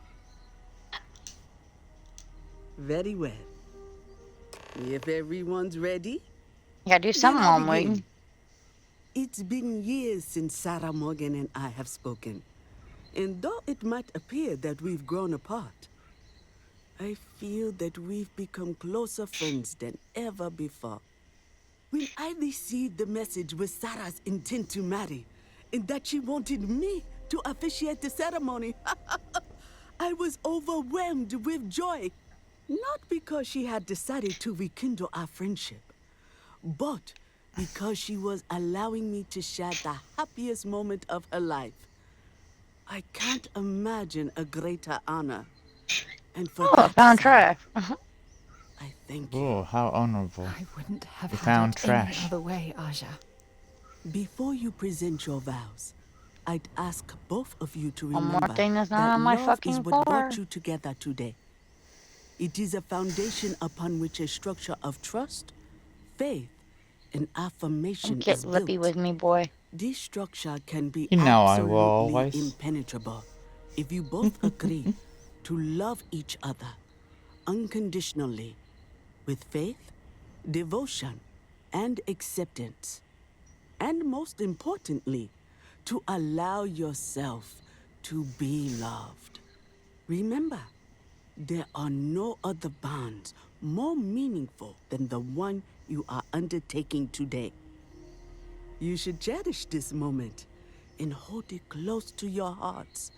Very well. If everyone's ready, You gotta do then something I'll while I'm begin. waiting. It's been years since Sarah Morgan and I have spoken. And though it might appear that we've grown apart, I feel that we've become closer friends than ever before. When I received the message with Sarah's intent to marry, and that she wanted me to officiate the ceremony, I was overwhelmed with joy. Not because she had decided to rekindle our friendship, but because she was allowing me to share the happiest moment of her life. I can't imagine a greater honor. And for Oh, I that, found Sarah, trash. I thank you. Oh, how honorable. I wouldn't have You had found it trash. any other way, Aja. Before you present your vows, I'd ask both of you to One more remember thing that's not that on my love is fucking what floor. brought you together today. It is a foundation upon which a structure of trust, faith, and affirmation Don't get is lippy built. with me, boy. This structure can be You know I will absolutely always. impenetrable if you both agree to love each other unconditionally with faith, devotion, and acceptance. And most importantly, to allow yourself to be loved. Remember, there are no other bonds more meaningful than the one you are undertaking today. You should cherish this moment and hold it close to your hearts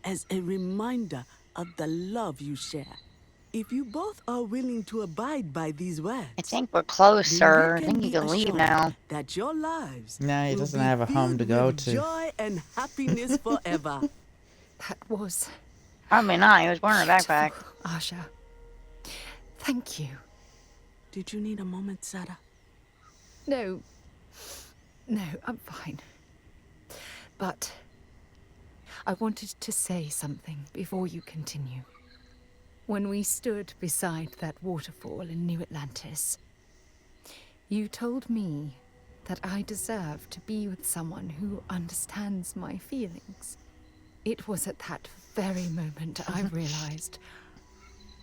as a reminder of the love you share. If you both are willing to abide by these words, I think we're close, then sir. I you think you be can leave assured now. that your lives Nah, he will doesn't be have a home to filled go with to. joy and happiness forever. That was Probably not. He was wearing a backpack. beautiful, Aja. Thank you. Did you need a moment, Sarah? No, I'm fine. But I wanted to say something before you continue. When we stood beside that waterfall in New Atlantis, you told me that I deserve to be with someone who understands my feelings. It was at that very moment I realized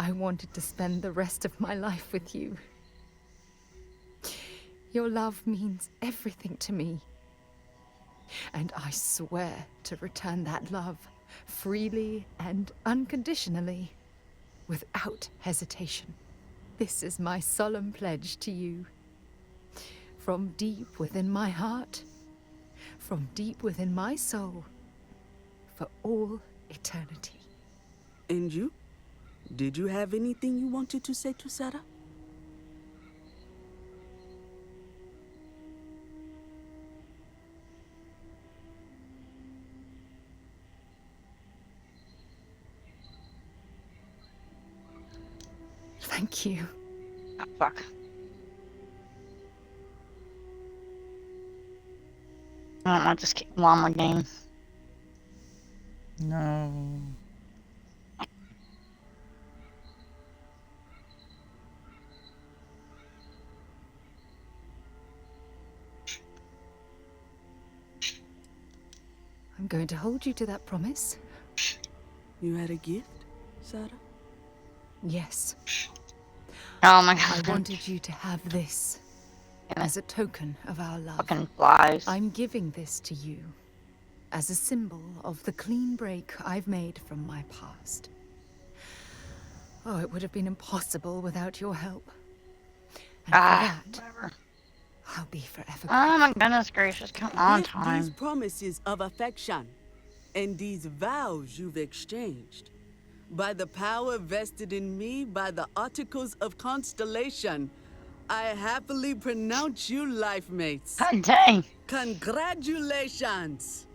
I wanted to spend the rest of my life with you. Your love means everything to me. And I swear to return that love freely and unconditionally, without hesitation. This is my solemn pledge to you. From deep within my heart, from deep within my soul, for all eternity. And you? Did you have anything you wanted to say to Sarah? Thank you. Oh, fuck. I don't want this llama game. No. I'm going to hold you to that promise. You had a gift, Sarah? Yes. Oh my I god. wanted you to have this as a token of our love. Fucking flies. I'm giving this to you as a symbol of the clean break I've made from my past. Oh, it would have been impossible without your help. And for that, Whatever. I'll be forever Oh my grateful. goodness gracious, come on, With these time. promises of affection and these vows you've exchanged, by the power vested in me by the Articles of Constellation, I happily pronounce you life mates. God dang. Congratulations!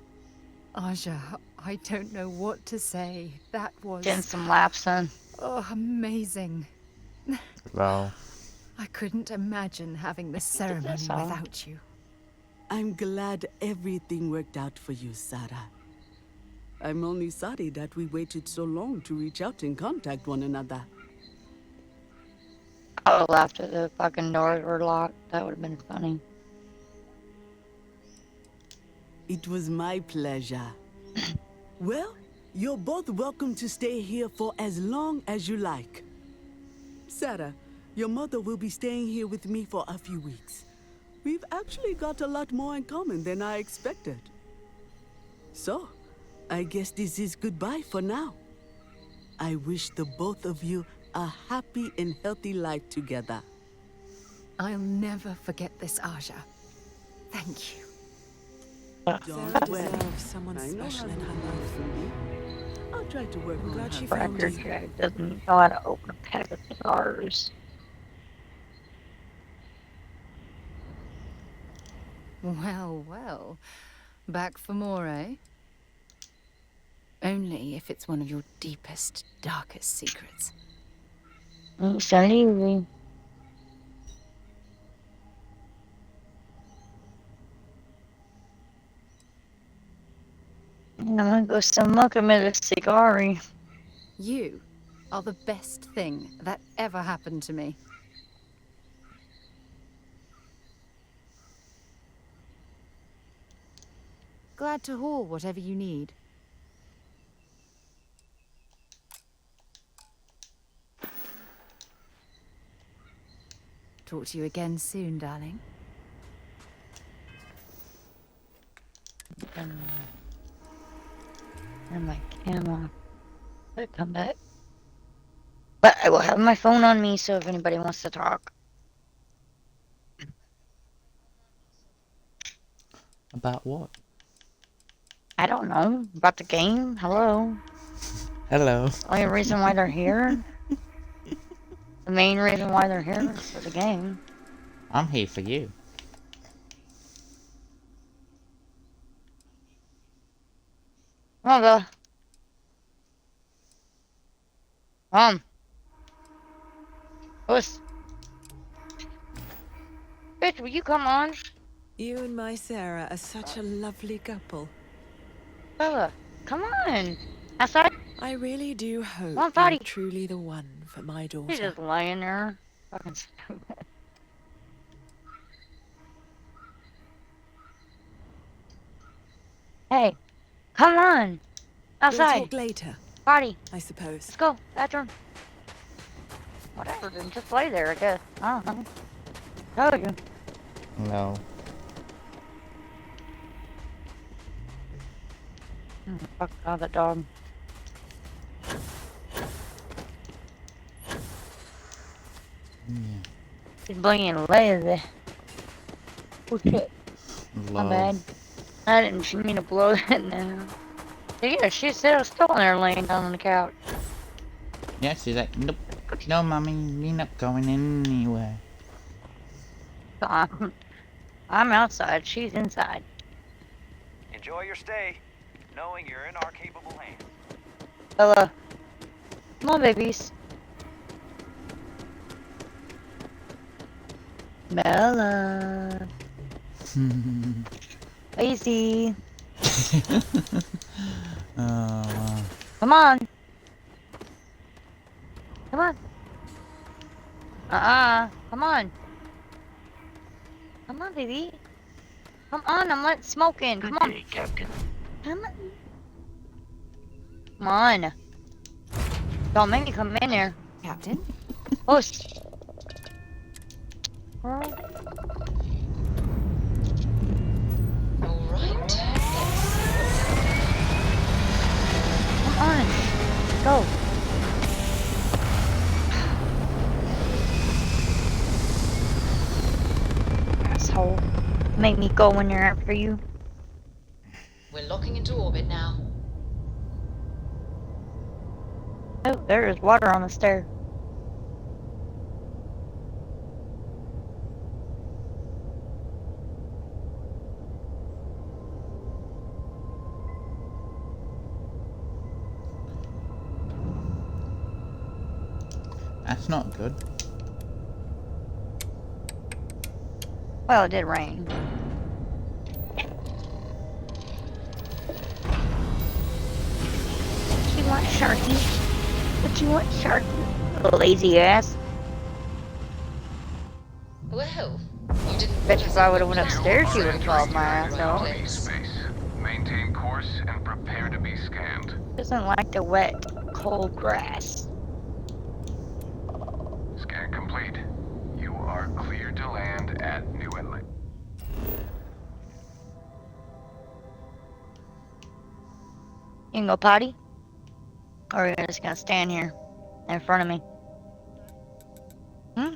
Aja, I don't know what to say. That was... Getting some laps in. Oh, amazing. Well, I couldn't imagine having this ceremony this all. without you. I'm glad everything worked out for you, Sarah. I'm only sorry that we waited so long to reach out and contact one another. I would laughed at the fucking doors were locked. That would have been funny. It was my pleasure. Well, you're both welcome to stay here for as long as you like. Sarah, your mother will be staying here with me for a few weeks. We've actually got a lot more in common than I expected. So, I guess this is goodbye for now. I wish the both of you a happy and healthy life together. I'll never forget this, Aja. Thank you. Sarah worry. deserves someone I know special how in to her work life. for me. I'll try to work I'm on glad her. she found Record you. Jack doesn't know how to open a pack of cigars. Well, well. Back for more, eh? Only if it's one of your deepest, darkest secrets. It's so easy. I'm gonna go smoke him at a cigar. You are the best thing that ever happened to me. Glad to haul whatever you need. Talk to you again soon, darling. And my camera. Let it come back. But I will have my phone on me, so if anybody wants to talk. about what? I don't know. About the game? Hello? Hello. Only reason why they're here? The main reason why they're here is for the game. I'm here for you. Come on, Bella. Puss. Bitch, will you come on? You and my Sarah are such a lovely couple. Bella, come on. Outside? I really do hope Come on, you're Potty. truly the one for my daughter. She's just laying there. Fucking stupid. Hey, come on. We'll Outside. talk later, Potty. I suppose. Let's go. Bathroom. Whatever, then just lay there, I guess. I don't know. Told you. No. Fuck out that dog. Yeah. He's being lazy. Oh shit. My Love. bad. I didn't mean to blow that down. Yeah, she's still in there laying down on the couch. Yeah, she's like, nope. No, mommy, you're not going anywhere. I'm outside. She's inside. Enjoy your stay, knowing you're in our capable hands. Bella. Come on, babies. Bella. Lazy. Come on. Come on. Come on. Come on, baby. Come on, I'm not smoking. Come on. Come on. Come on. Don't make me come in there. Captain? Push. Girl. All right. Come on. Go. Asshole. make me go in there after you. We're locking into orbit now. Oh, there is water on the stair. That's not good. Well, it did rain. What you want, Sharky? What you want, Sharky? Lazy ass. Well, you didn't. Bet you if I would have went upstairs, you would have followed my ass out. Space. Maintain course and prepare to be scanned. Doesn't like the wet, cold grass. Scan complete. You are cleared to land at New Inlet. You can go potty? Or are you just gonna stand here in front of me? Hmm?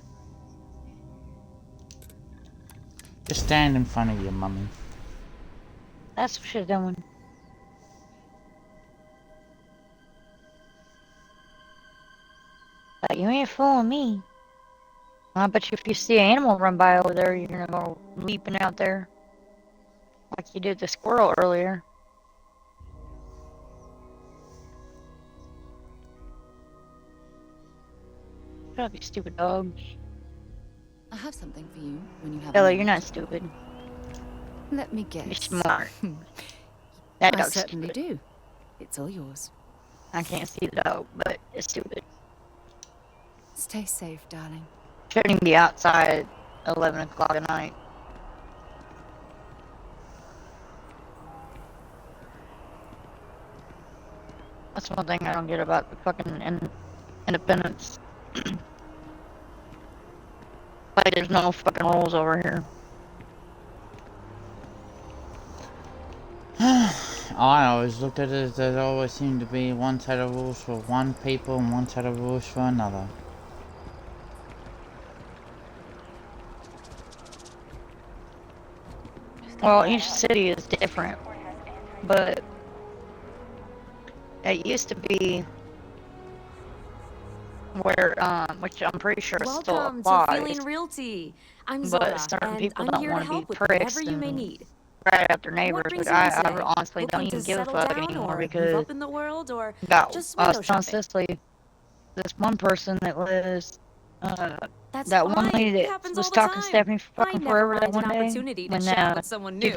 Just stand in front of your mummy. That's what she's doing. But you ain't fooling me. I bet you if you see an animal run by over there, you're gonna go leaping out there. Like you did the squirrel earlier. Shut up, you stupid dog. I have something for you when you have. Bella, you're not stupid. Let me guess. You're smart. That I dog's certainly stupid. do. It's all yours. I can't see the dog, but it's stupid. Stay safe, darling. Shouldn't even be outside at 11 o'clock at night. That's one thing I don't get about the fucking independence. Like, there's no fucking rules over here. I always looked at it as there always seemed to be one set of rules for one people and one set of rules for another. Well, each city is different, but it used to be where, which I'm pretty sure still Welcome applies. to Feeling Realty. I'm But Zora, certain and people I'm don't here to want to help be with pricks whatever you may and need. right after What neighbors, brings which you in I today? honestly don't Looking even to give a settle fuck down anymore or move because up in the world or no, just I window was telling shopping? Cicely, this one person that lives, That's that one fine. lady It that happens was all the talking time. Stephanie I fucking never forever that mind an one day opportunity to when chat with someone new.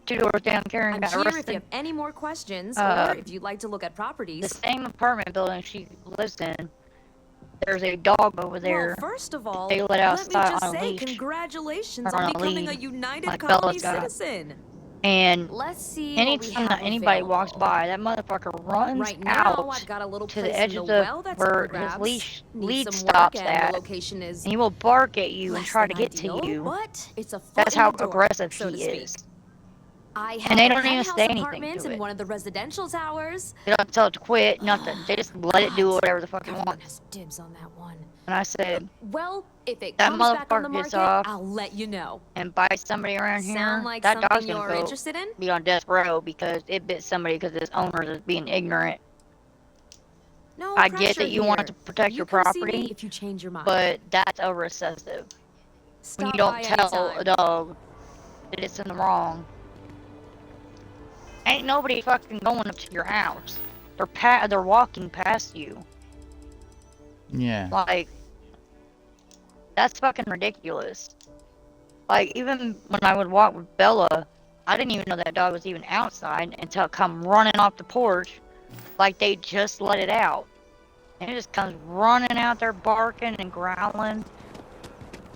two doors down Karen I'm got here if you arrested. have any more questions or Uh, if you'd like to look at The properties. same apartment building she lives in, there's a dog over there. Well, first of all, They let let me outside just on a say leash. congratulations Or on on a becoming a lead, United like Colony Bella's got. citizen. And Let's see what we anytime have that anybody available. walks by, that motherfucker runs Right now, out I've got a little to the place edge in of the the well that's up where for his grabs. Needs lead some work, stops and the at, location is and he will bark at you and less try to than get to ideal, you. but it's a foot That's in how the door, aggressive so to he speak. is. I And have they a don't even penthouse say anything apartment to in it. one of the residential towers. They don't tell it to quit, nothing. They just let it do But whatever the fuck it government wants. has dibs on that one. And I said, Well, if it that comes back on the motherfucker gets market, off I'll let you know. and bites somebody around Sound here, like that dog's something gonna you're go interested in? be on death row because it bit somebody because its owner is being ignorant. No I get pressure that you want here. to protect You your come see me property, if you change your mind. but that's over excessive. When Stop you don't by tell anytime. a dog that it's in the wrong. Ain't nobody fucking going up to your house. They're walking past you. Yeah. Like, that's fucking ridiculous. Like, even when I would walk with Bella, I didn't even know that dog was even outside until it come running off the porch like they just let it out. And it just comes running out there barking and growling.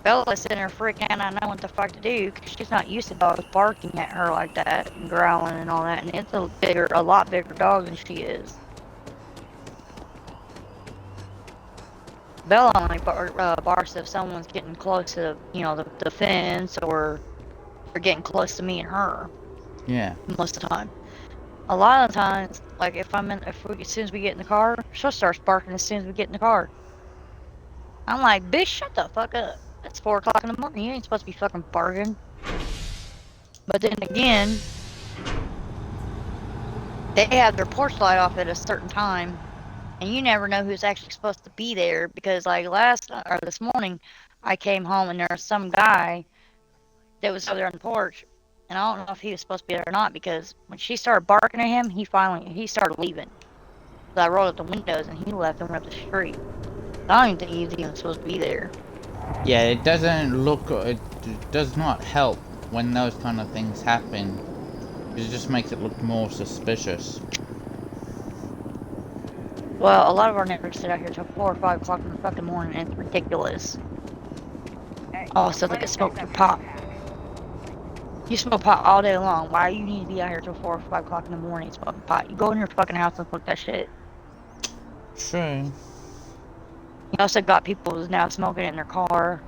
Bella's sitting there freaking out, not knowing what the fuck to do because she's not used to dogs barking at her like that and growling and all that. And it's a lot bigger dog than she is. Bella only barks if someone's getting close to, the fence or getting close to me and her. Yeah. Most of the time. A lot of the times, like as soon as we get in the car, she starts barking as soon as we get in the car. I'm like, bitch, shut the fuck up. It's 4 o'clock in the morning. You ain't supposed to be fucking barking. But then again, they have their porch light off at a certain time, and you never know who's actually supposed to be there. Because like this morning, I came home and there was some guy that was over there on the porch, and I don't know if he was supposed to be there or not. Because when she started barking at him, he started leaving. So I rolled up the windows and he left and went up the street. I don't even think he was even supposed to be there. Yeah, it doesn't look. It does not help when those kind of things happen. It just makes it look more suspicious. Well, a lot of our neighbors sit out here till 4 or 5 o'clock in the fucking morning, and it's ridiculous. Oh, so they can smoke your pot. You smoke pot all day long. Why do you need to be out here till 4 or 5 o'clock in the morning smoking pot? You go in your fucking house and smoke that shit. True. You also got people who's now smoking in their car.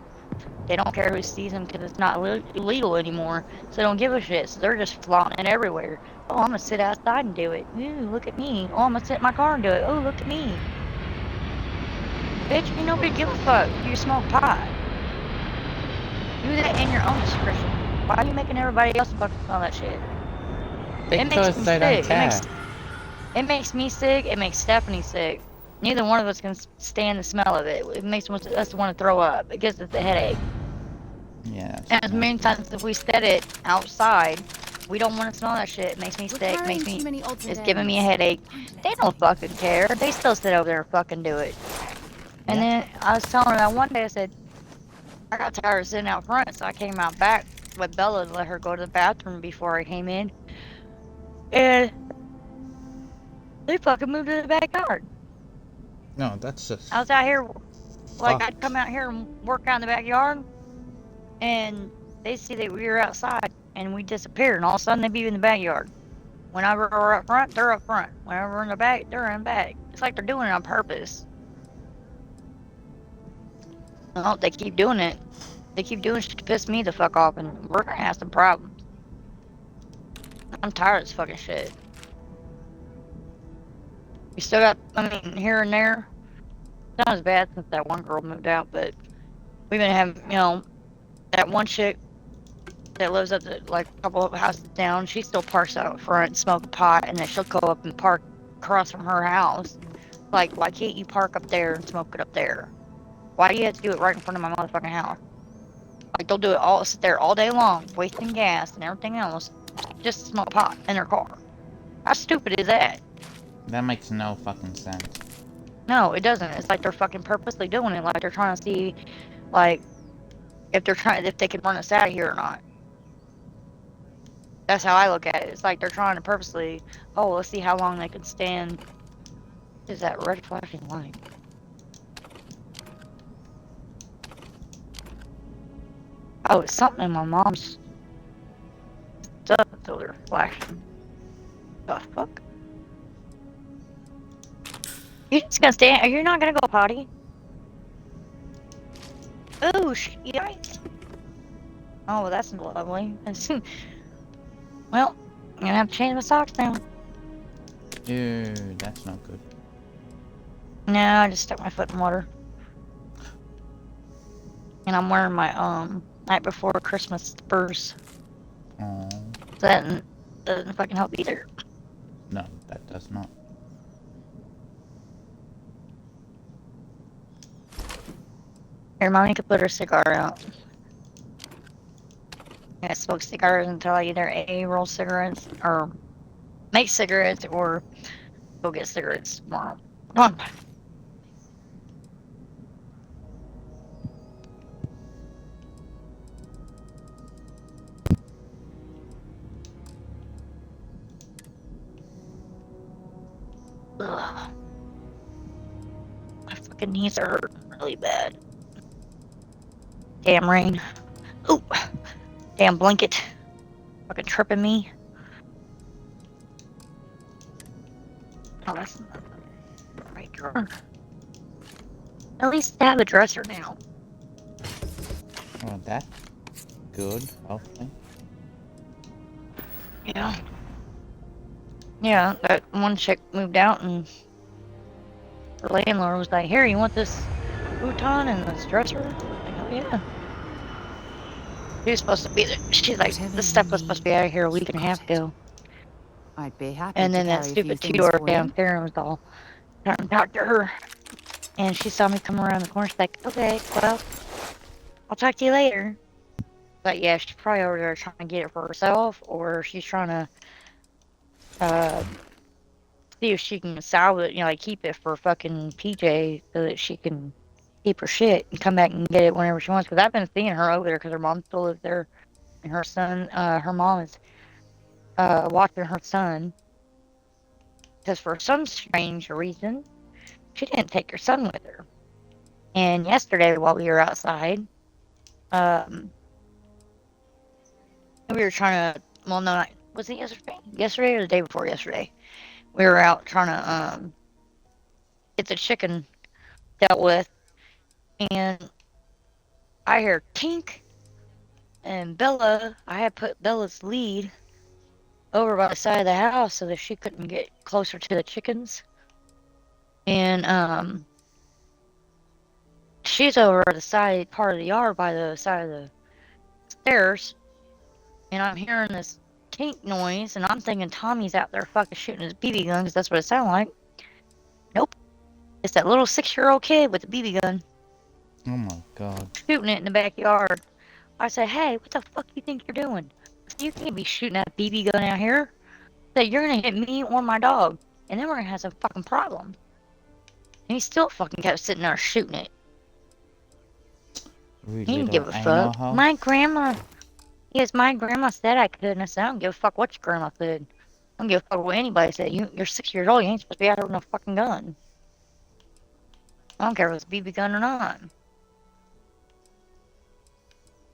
They don't care who sees them because it's not illegal anymore. So they don't give a shit. So they're just flaunting it everywhere. Oh, I'm gonna sit outside and do it. Ooh, look at me. Oh, I'm gonna sit in my car and do it. Oh, look at me. Bitch, you nobody give a fuck. You smoke pot. Do that in your own discretion. Why are you making everybody else fucking smell that shit? Because they don't care. It makes me sick. It makes Stephanie sick. Neither one of us can stand the smell of it. It makes us want to throw up. It gives us a headache. Yeah. And as many times as we set it outside, we don't want to smell that shit. It makes me sick. It's giving me a headache. They don't fucking care. They still sit over there and fucking do it. And then I was telling her that one day, I said, I got tired of sitting out front, so I came out back with Bella to let her go to the bathroom before I came in. And they fucking moved to the backyard. No, that's just... I was out here, like, I'd come out here and work out in the backyard, and they see that we were outside, and we disappeared, and all of a sudden they'd be in the backyard. Whenever we're up front, they're up front. Whenever we're in the back, they're in the back. It's like they're doing it on purpose. Well, they keep doing it. They keep doing shit to piss me the fuck off, and we're gonna have some problems. I'm tired of this fucking shit. We still got, here and there. It's not as bad since that one girl moved out, but we've been having, that one chick that lives up the, like, a couple of houses down, she still parks out front, smoke a pot, and then she'll go up and park across from her house. Like, why can't you park up there and smoke it up there? Why do you have to do it right in front of my motherfucking house? Like, they'll do it sit there all day long, wasting gas and everything else, just to smoke pot in their car. How stupid is that? That makes no fucking sense. No, it doesn't. It's like they're fucking purposely doing it. Like they're trying to see, like, if they can run us out of here or not. That's how I look at it. It's like they're trying to purposely, let's see how long they can stand. What is that red flashing light? Oh, it's something in my mom's stuff until they're flashing. The fuck? You just gonna stand? Are you not gonna go potty? Oh, yikes. Oh, well, that's lovely. Well, I'm gonna have to change my socks now. Ew, that's not good. No, I just stuck my foot in water. And I'm wearing my, night before Christmas Spurs. Aww. So that doesn't fucking help either. No, that does not. Here, Mommy could put her cigar out. I smoke cigars until I either A, roll cigarettes, or make cigarettes, or go get cigarettes tomorrow. Come on. Ugh. My fucking knees are hurting really bad. Damn rain. Ooh. Damn blanket. Fucking tripping me. Oh, that's not the right drawer. At least I have a dresser now. Oh, that's good, hopefully. Yeah. Yeah, that one chick moved out and the landlord was like, here, you want this futon and this dresser? I'm like, oh, yeah. He was supposed to be there. She's like, Whatever this you stuff was supposed to be need, out of here a week you've and a got half it. ago. I'd be happy And to then that carry a few stupid things two-door for you. downstairs was all trying to talk to her. And she saw me come around the corner. She's like, okay, well, I'll talk to you later. But yeah, she's probably over there trying to get it for herself, or she's trying to see if she can salvage it, you know, like keep it for fucking PJ so that she can keep her shit and come back and get it whenever she wants. Because I've been seeing her over there because her mom still lives there, and her son, her mom is watching her son. Because for some strange reason, she didn't take her son with her. And yesterday, while we were outside, we were trying to, well, no, was it yesterday? Yesterday or the day before yesterday? We were out trying to get the chicken dealt with, and I hear tink, and Bella, I had put Bella's lead over by the side of the house so that she couldn't get closer to the chickens. And she's over the side part of the yard by the side of the stairs, and I'm hearing this tink noise, and I'm thinking Tommy's out there fucking shooting his BB gun because that's what it sounded like. Nope. It's that little 6-year-old kid with the BB gun. Oh my god. Shooting it in the backyard. I said, hey, what the fuck you think you're doing? You can't be shooting that BB gun out here. I said, you're gonna hit me or my dog, and then we're gonna have some fucking problem. And he still fucking kept sitting there shooting it. Really He didn't give a anal fuck. hoe. My grandma, yes, my grandma said I could, and I said, I don't give a fuck what your grandma said. I don't give a fuck what anybody said. You're 6 years old, you ain't supposed to be out here with no fucking gun. I don't care if it's a BB gun or not.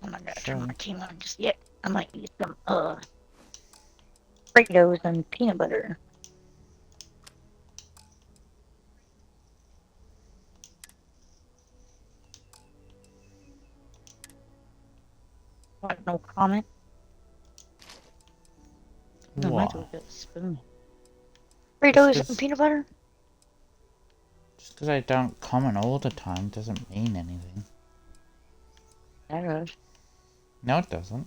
Oh my god, turn my team on just yet. I might eat some Fritos and peanut butter. No comment. No, might as well get a spoon. Fritos and peanut butter? Just because I don't comment all the time doesn't mean anything. That does. No, it doesn't.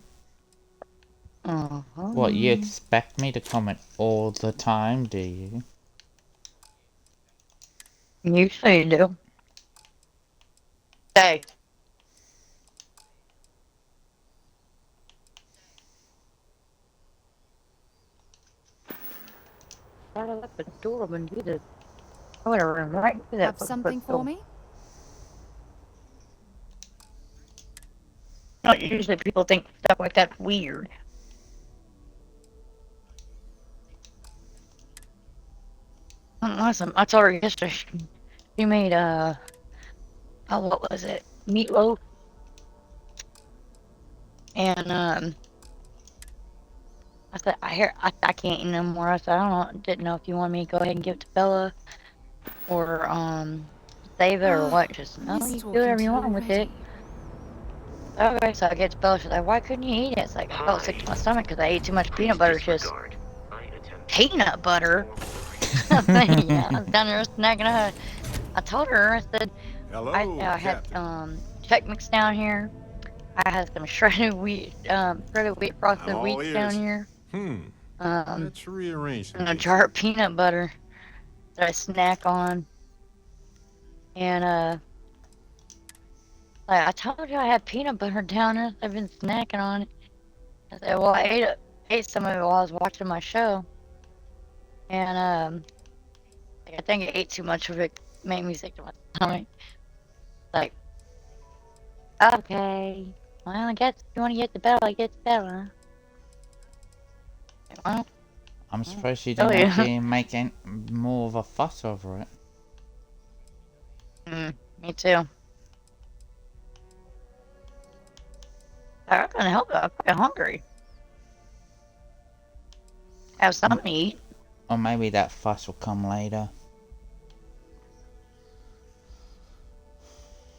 Uh-huh. What, you expect me to comment all the time, do you? You say you do. Hey. Start up the door and do this. I would have run right through that. Have something for me? Not usually people think stuff like that's weird. Awesome. I told her yesterday she made oh, what was it? Meatloaf. And I said I can't eat no more. I said didn't know if you want me to go ahead and give it to Bella or save it or what. Just no, you do whatever you want with it. Okay, so I get to Bella. She's like, why couldn't you eat it? It's like I felt sick to my stomach because I ate too much peanut butter. Just peanut butter. Yeah, I was down there snacking. I told her, I said, Hello, I had Chex Mix down here. I had some shredded wheat frosted wheat down here. Let's rearrange And a jar of peanut butter that I snack on. And like I told you I had peanut butter down there. I've been snacking on it. I said, well, I ate some of it while I was watching my show. And I think I ate too much of it. Made me sick to my stomach. Like, okay. Well, I guess if you want to get the Bella, get the Bella. Well, I'm surprised you didn't actually make more of a fuss over it. Me too. I'm gonna help. I'm fucking hungry. Have something to eat. Or maybe that fuss will come later.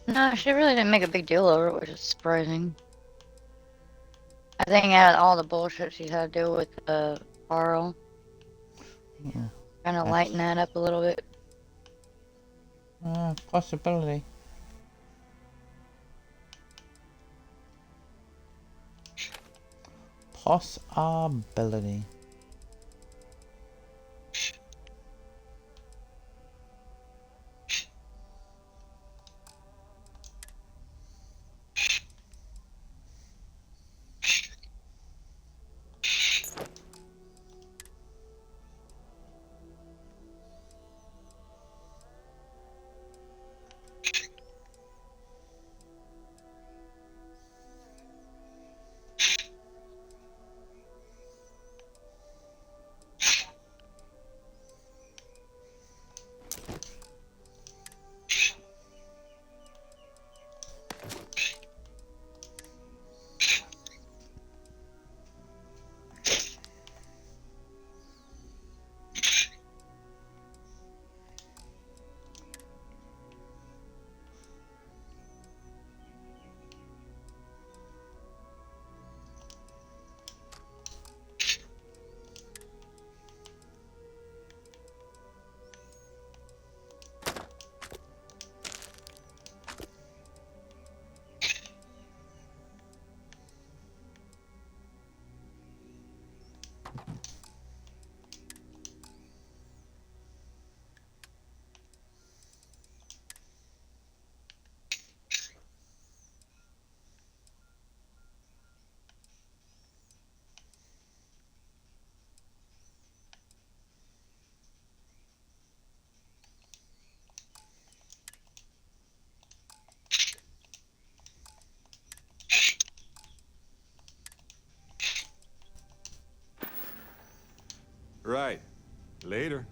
No, she really didn't make a big deal over it, which is surprising. I think out of all the bullshit she's had to deal with Carl, kind of lighten that up a little bit. Possibility. OS ability. Right. Later.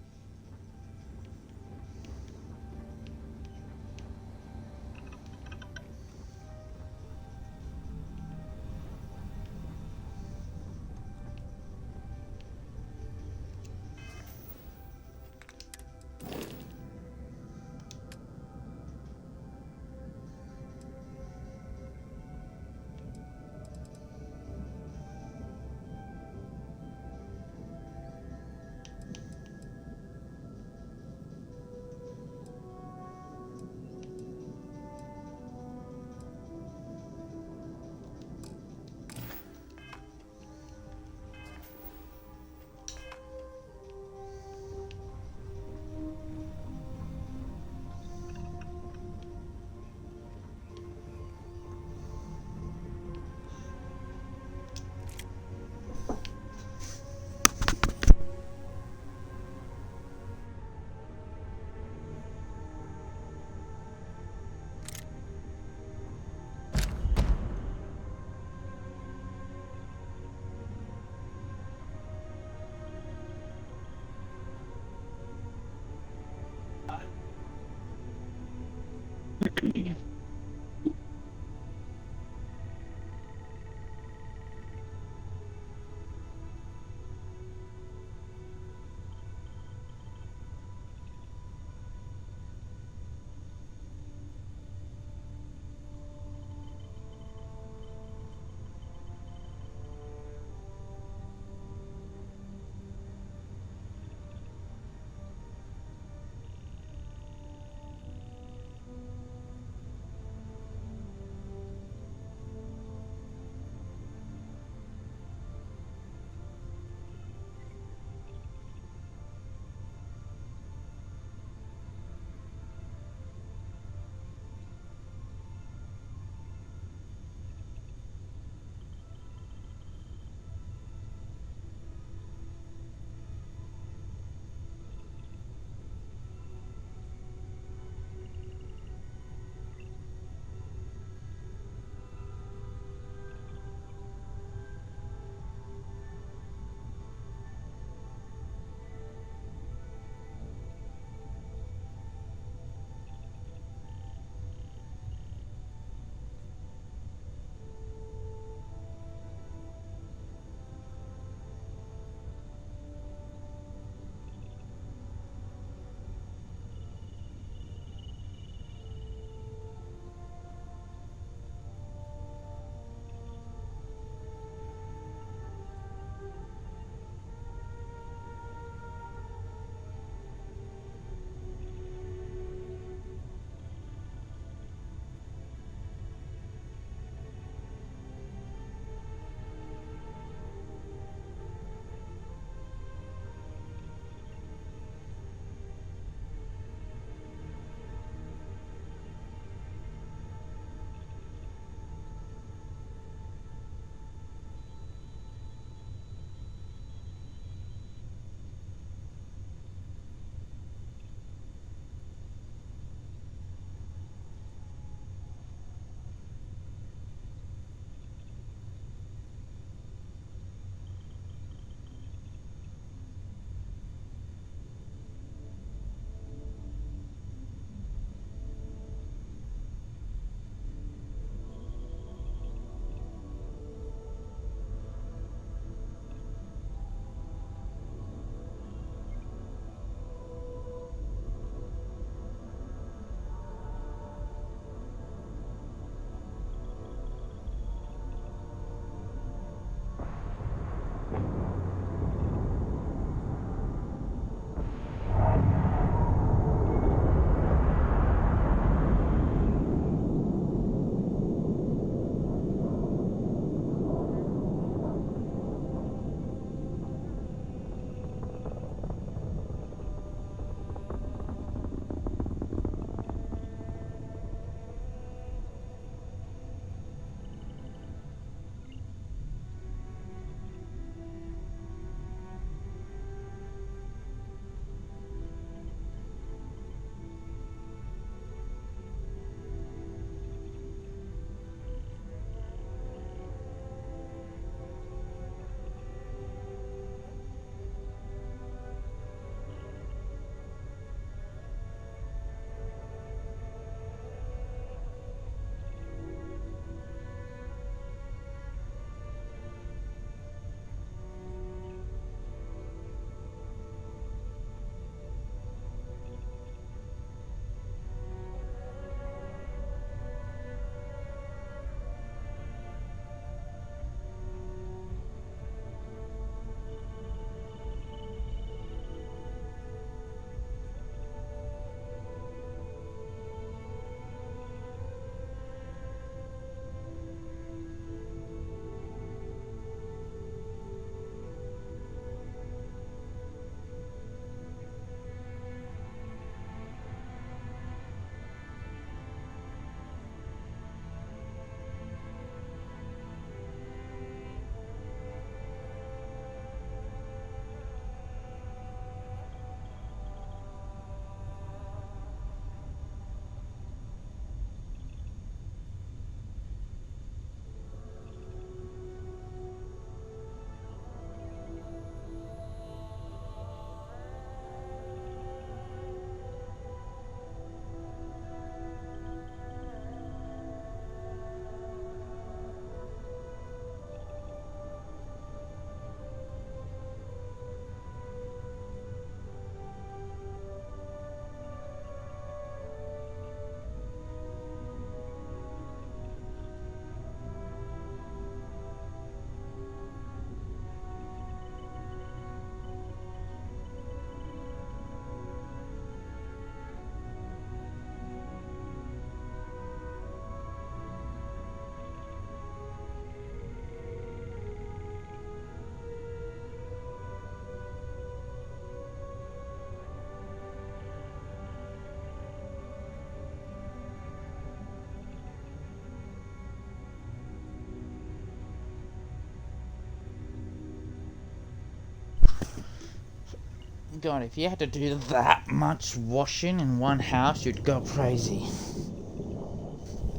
God, if you had to do that much washing in one house, you'd go crazy.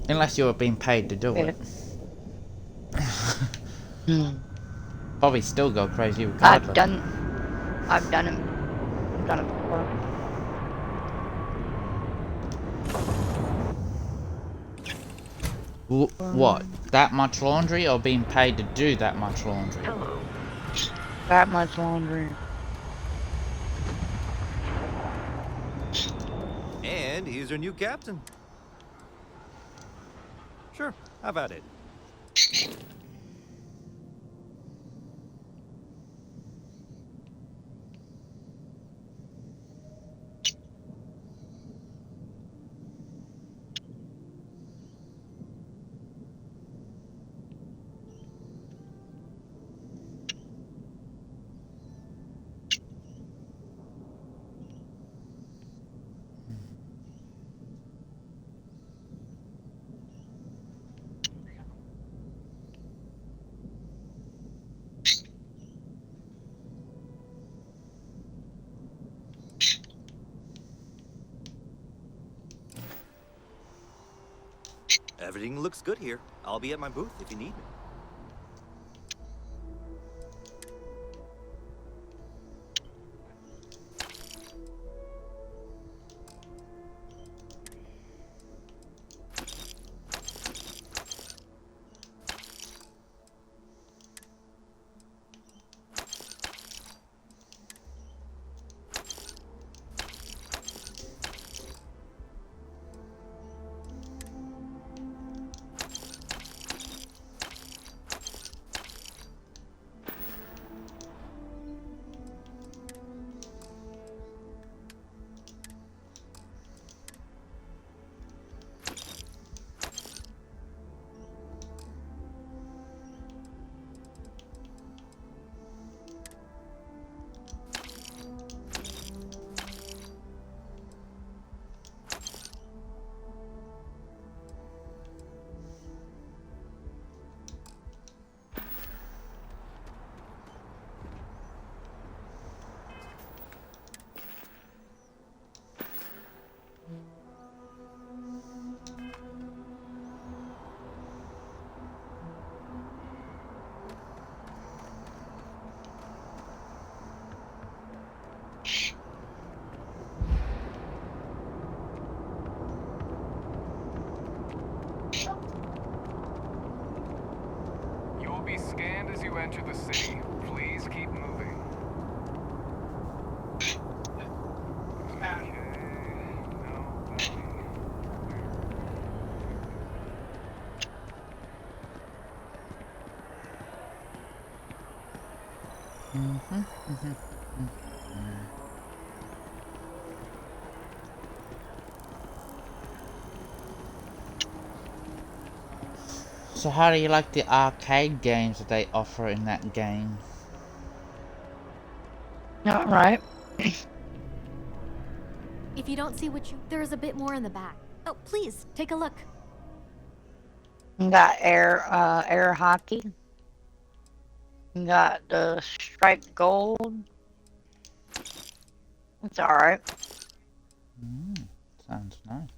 Unless you were being paid to do it. Probably still go crazy regardless. I've done it before. What? That much laundry or being paid to do that much laundry? That much laundry. And he's our new captain. Sure, how about it? Everything looks good here. I'll be at my booth if you need me. You will be scanned as you enter the city. Please keep moving. Okay. So how do you like the arcade games that they offer in that game? All right. If you don't see what you... There's a bit more in the back. Oh, please, take a look. Got air hockey. Got the striped gold. It's all right. Sounds nice.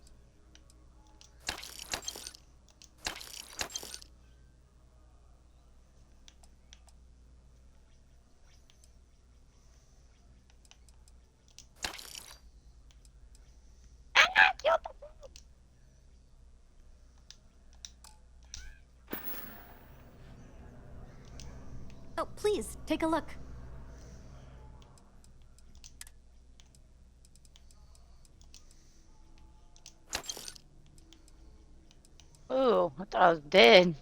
Oh, please, take a look. Ooh, I thought I was dead.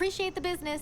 Appreciate the business.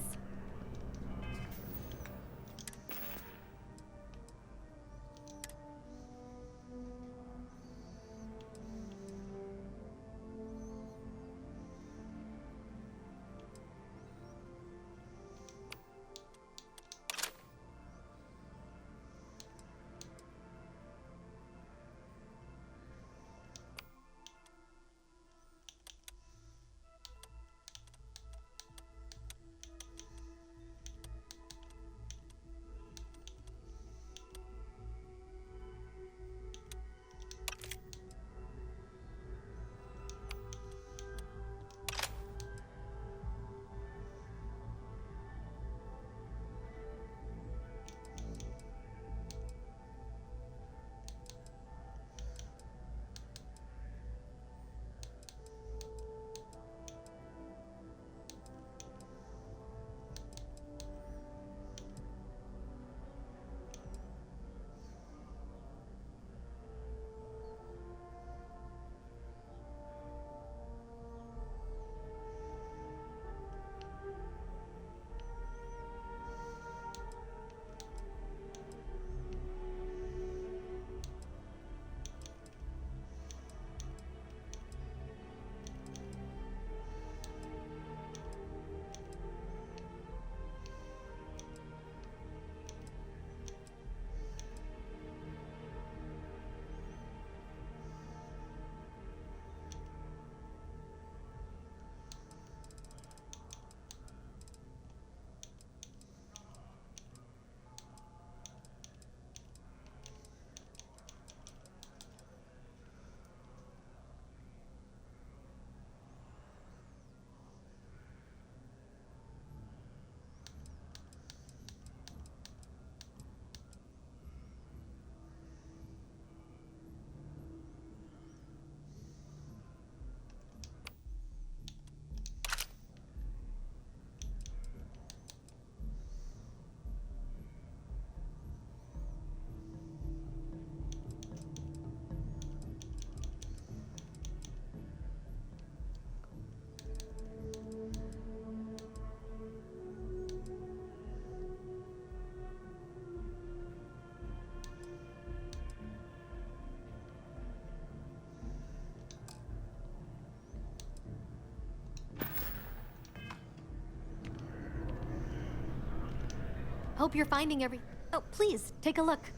Hope you're finding every... Oh, please, take a look.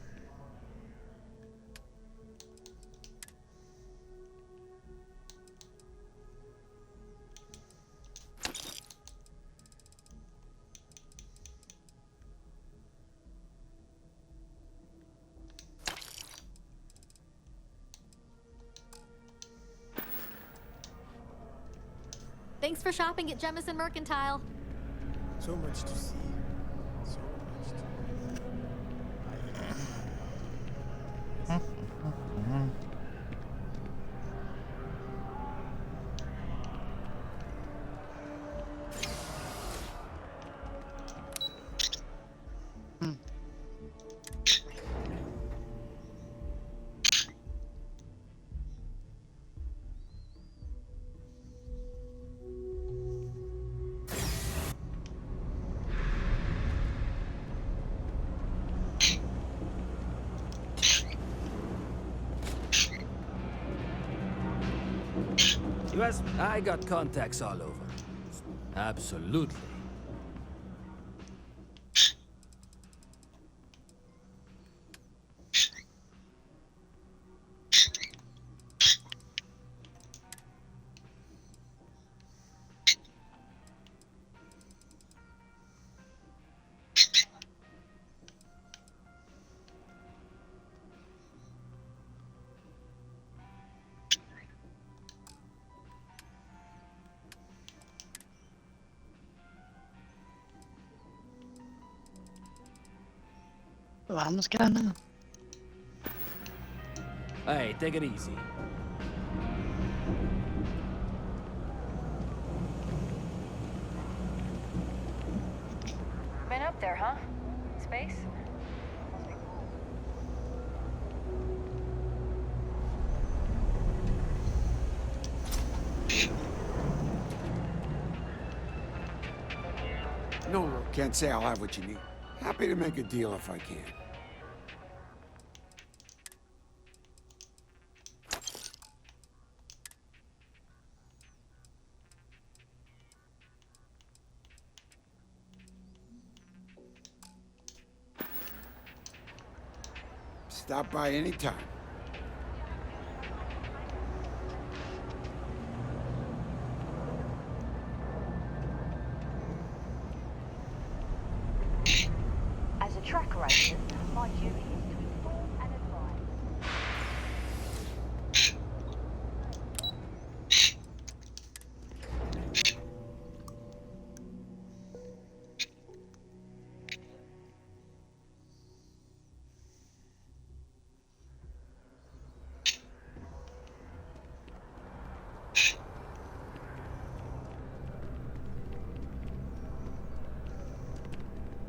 Thanks for shopping at Jemison Mercantile. So much to see. So much to US, I got contacts all over. Absolutely. Vamos, cara. Hey, take it easy. Been up there, huh? Space? Can't say I'll have what you need. Happy to make a deal if I can. Stop by anytime. As a tracker agent, my duty is to inform and advise.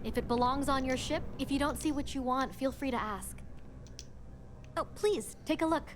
If it belongs on your ship, if you don't see what you want, feel free to ask. Oh, please, take a look.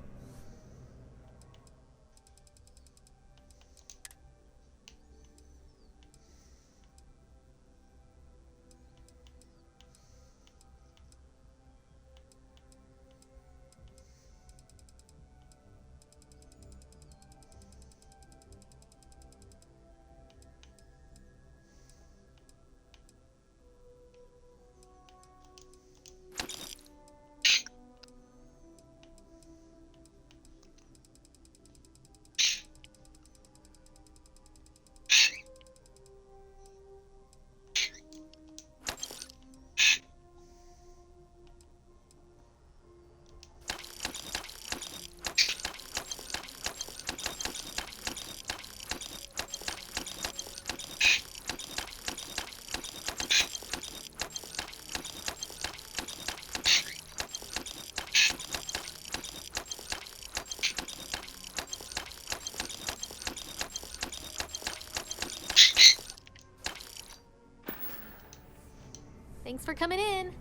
Thanks for coming in.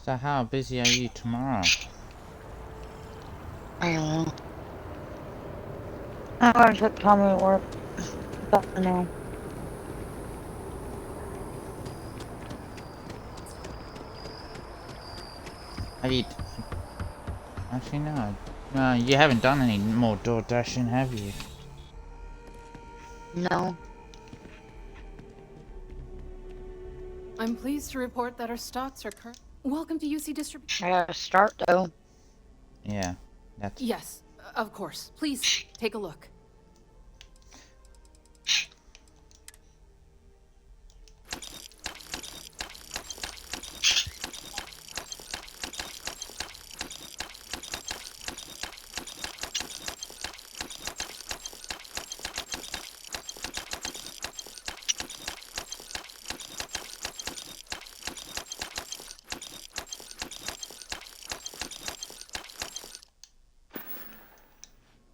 So how busy are you tomorrow? I don't know. I'm gonna take Tommy at work. But no. Have you... Actually, no. No, you haven't done any more door dashing, have you? No. I'm pleased to report that our stocks are current. Welcome to UC Distribution. I gotta start though. Yeah, that's... Yes, of course. Please take a look.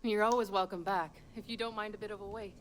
You're always welcome back, if you don't mind a bit of a wait.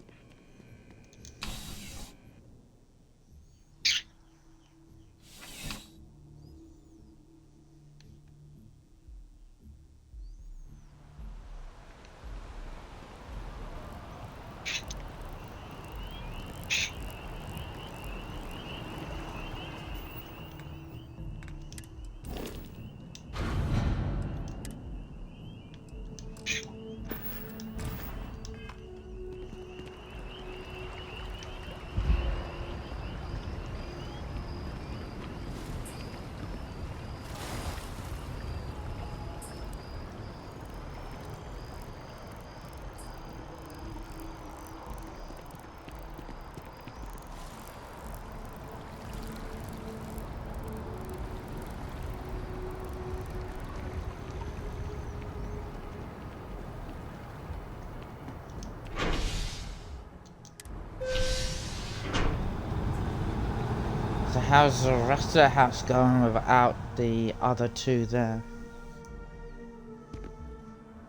how's the rest of the house going without the other two there?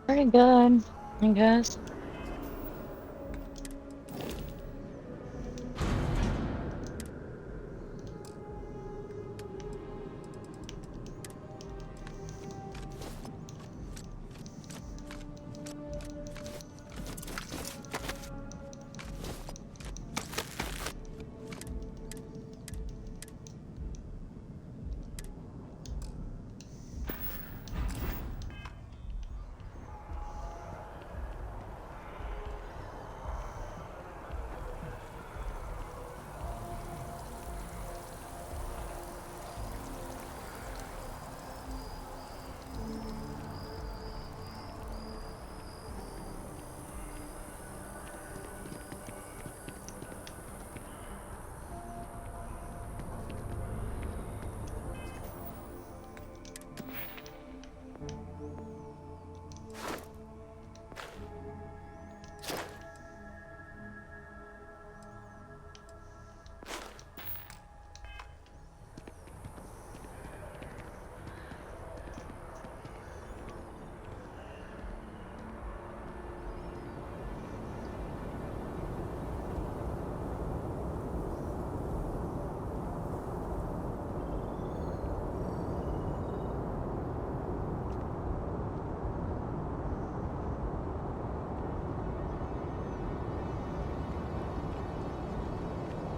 Pretty good, I guess.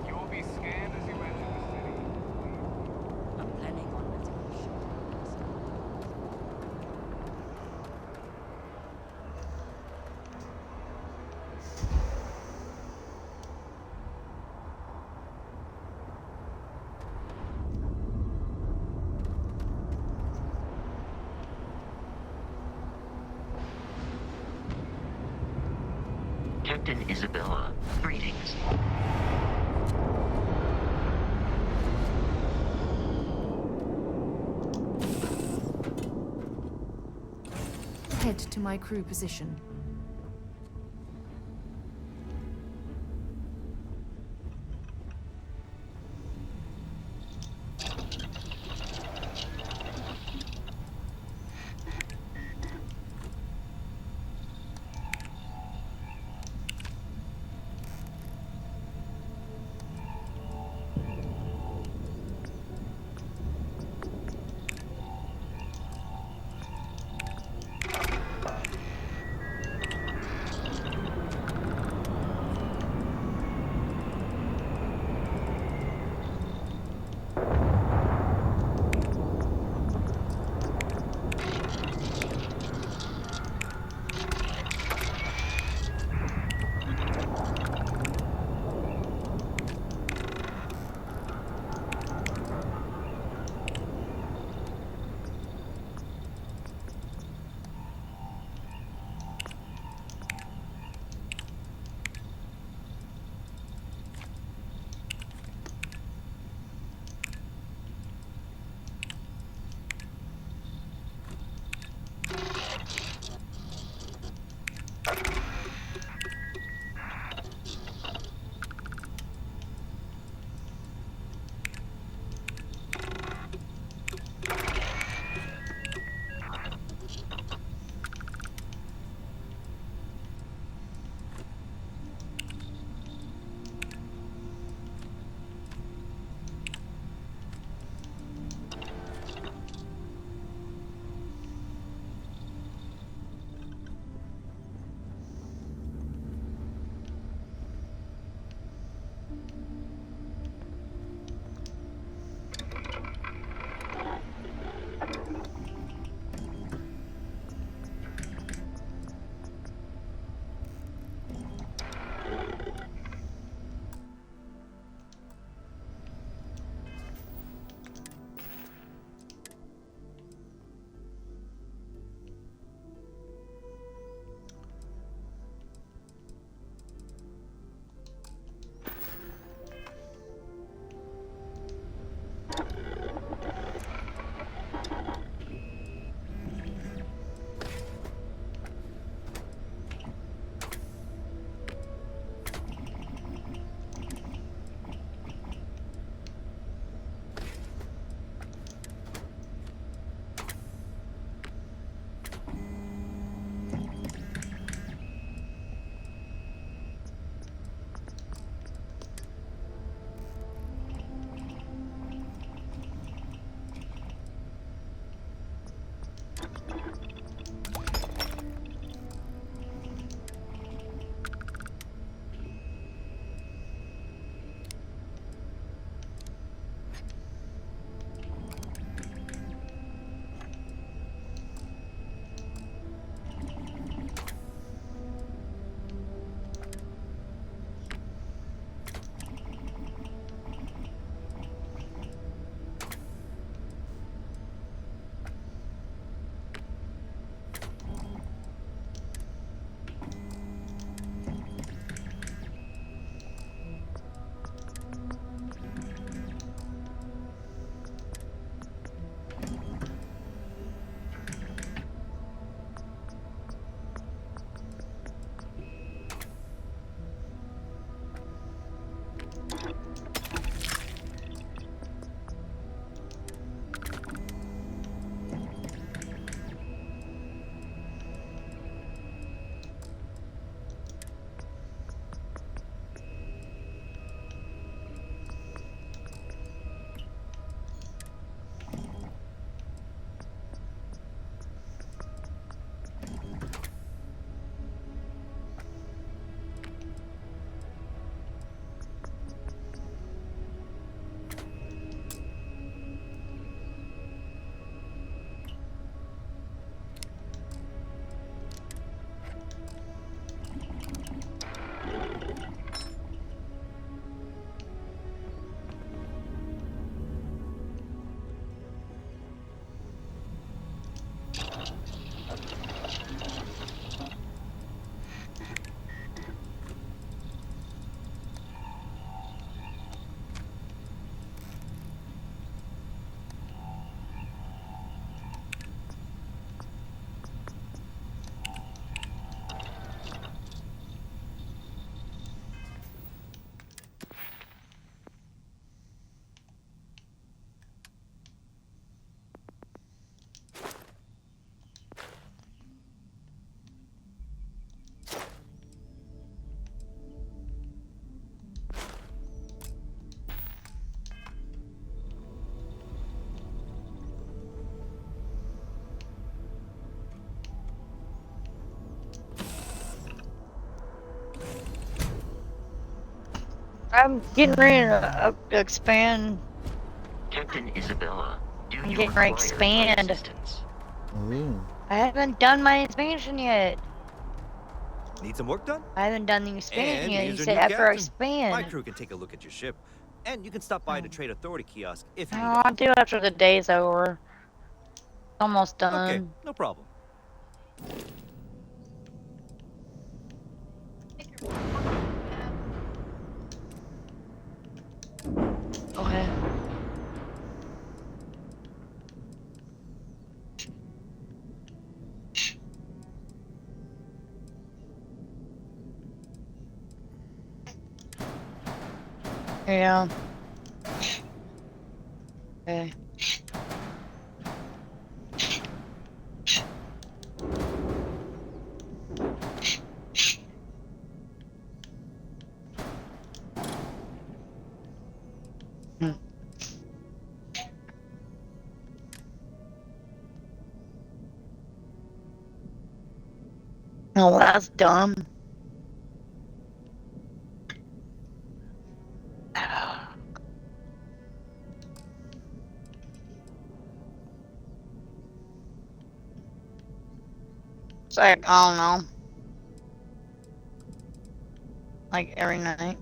You'll be scanned as you enter the city. I'm planning on letting you shoot. Captain Isabella, greetings. Head to my crew position. I'm getting ready to expand. Captain Isabella, do I'm you getting ready to require my expand. assistance? Ooh. I haven't done my expansion yet. Need some work done? I haven't done the expansion And yet. You here's your said new after I captain. expand. My crew can take a look at your ship. And you can stop by the Trade Authority kiosk if you need Oh, I'll do it after the day's over. Almost done. Okay, no problem. Okay. Yeah. Okay. Oh, that's dumb. It's like, I don't know. Like every night.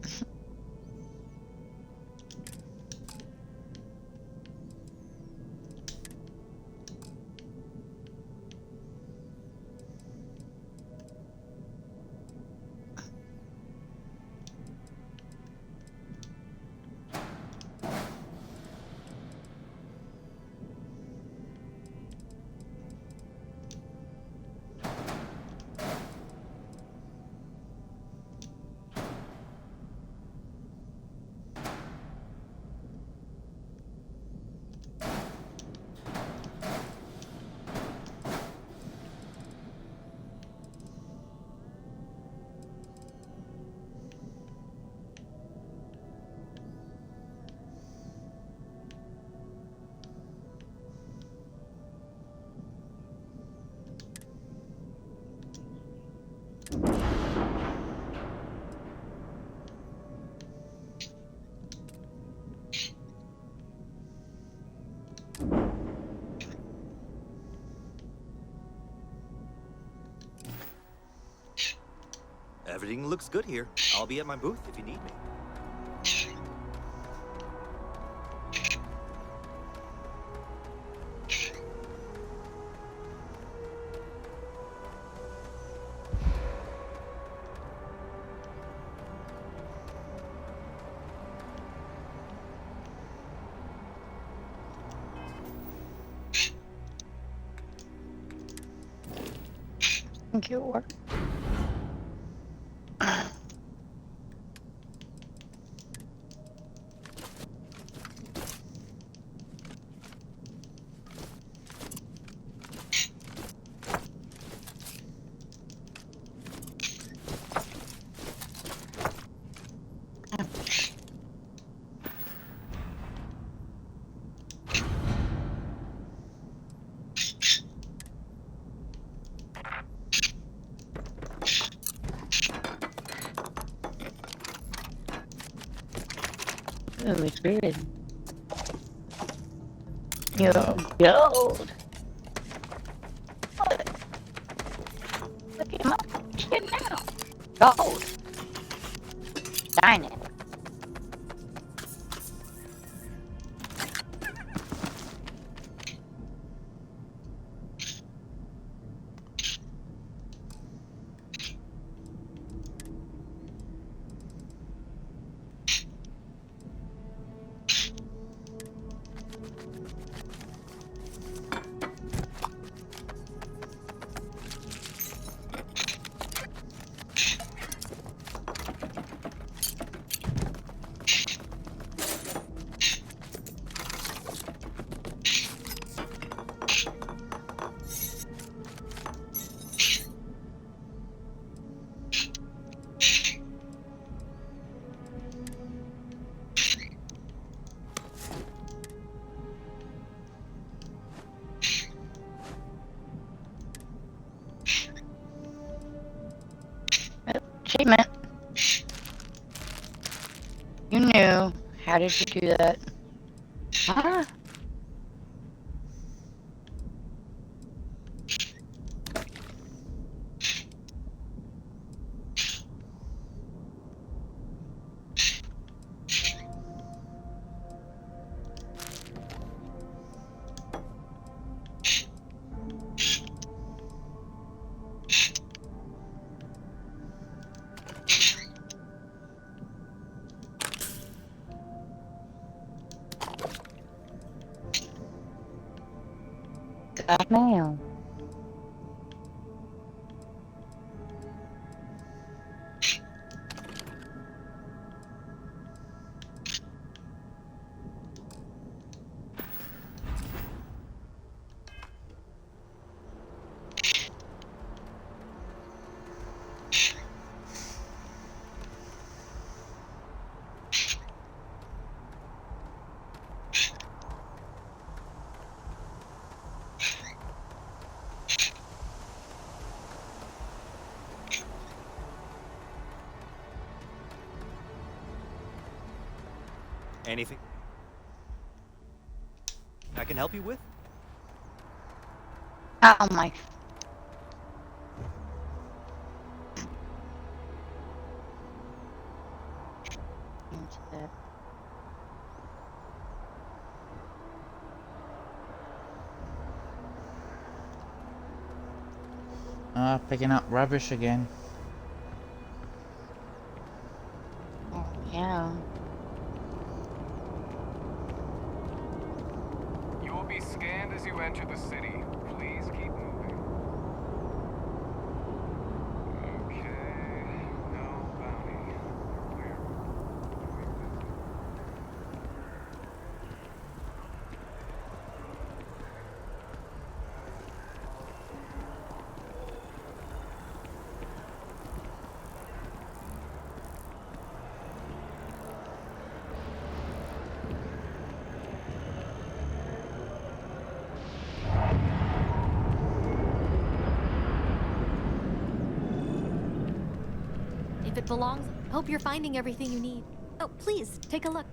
Everything looks good here. I'll be at my booth if you need me. Thank you, work. Oh, it's good. Yo, gold. Look at my shit now. Gold. Diamond. Achievement. How did you do that? Huh? God, ma'am. Anything I can help you with? Oh my. Into that. Picking up rubbish again. Oh, yeah. You will be scanned as you enter the city. Please keep moving. Okay. No bounty. Clear. If it belongs, hope you're finding everything you need. Oh, please, take a look.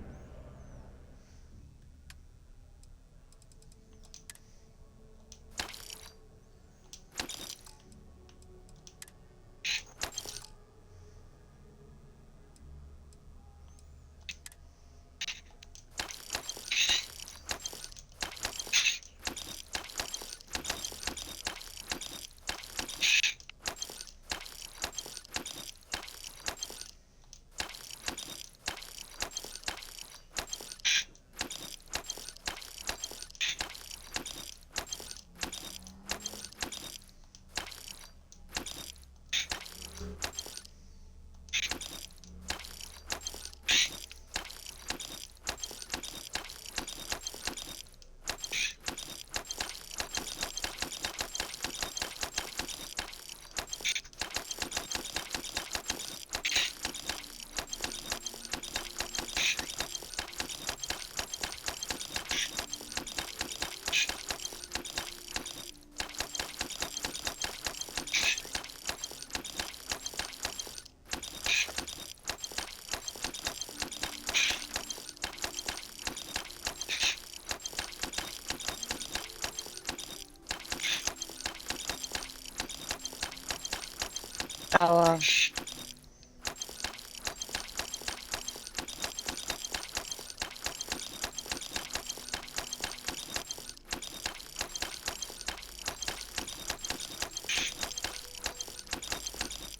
Oh,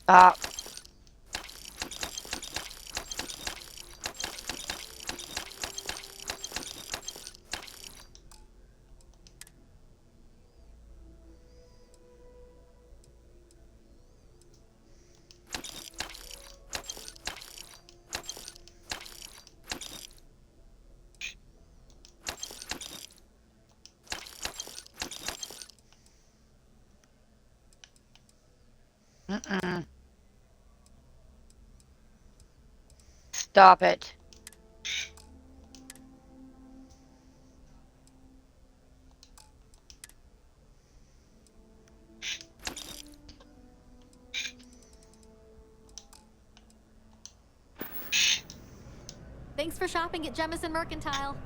stop. Mm-mm. Stop it. Thanks for shopping at Jemison Mercantile.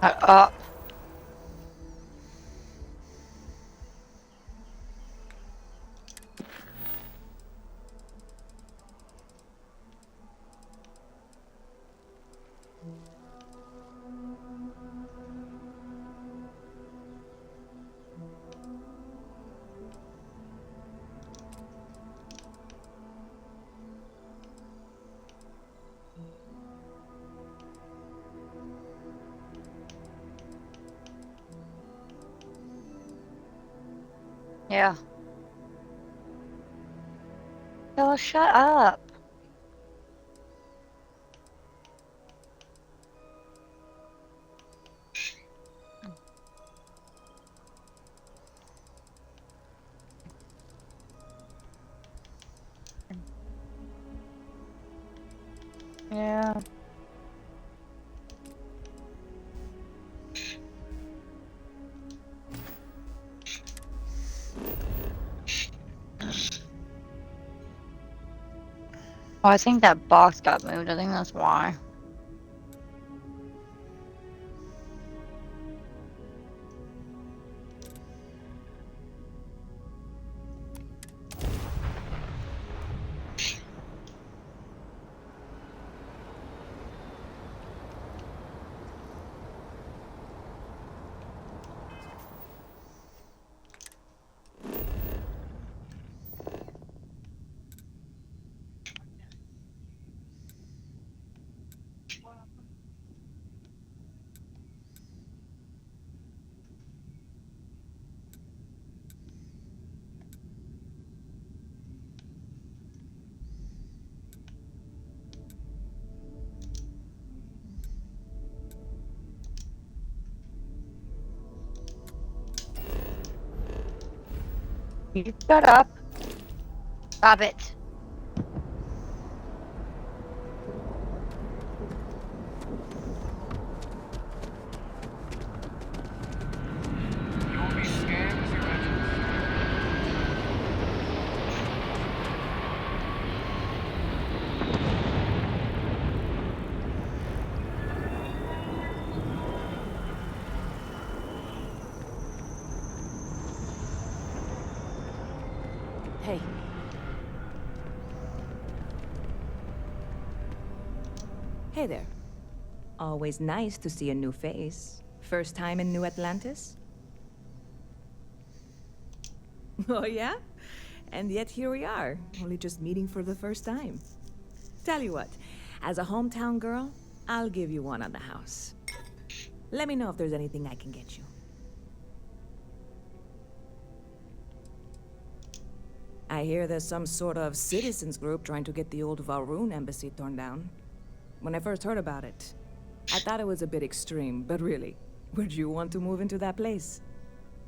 Up. Yeah. Oh, shut up. Yeah. Oh, I think that box got moved. I think that's why. You shut up. Stop it. You will be scanned as you enter the city. Hey. Hey there. Always nice to see a new face. First time in New Atlantis? Oh, yeah? And yet here we are, only just meeting for the first time. Tell you what, as a hometown girl, I'll give you one on the house. Let me know if there's anything I can get you. I hear there's some sort of citizens group trying to get the old Valroon embassy torn down. When I first heard about it, I thought it was a bit extreme, but really, would you want to move into that place?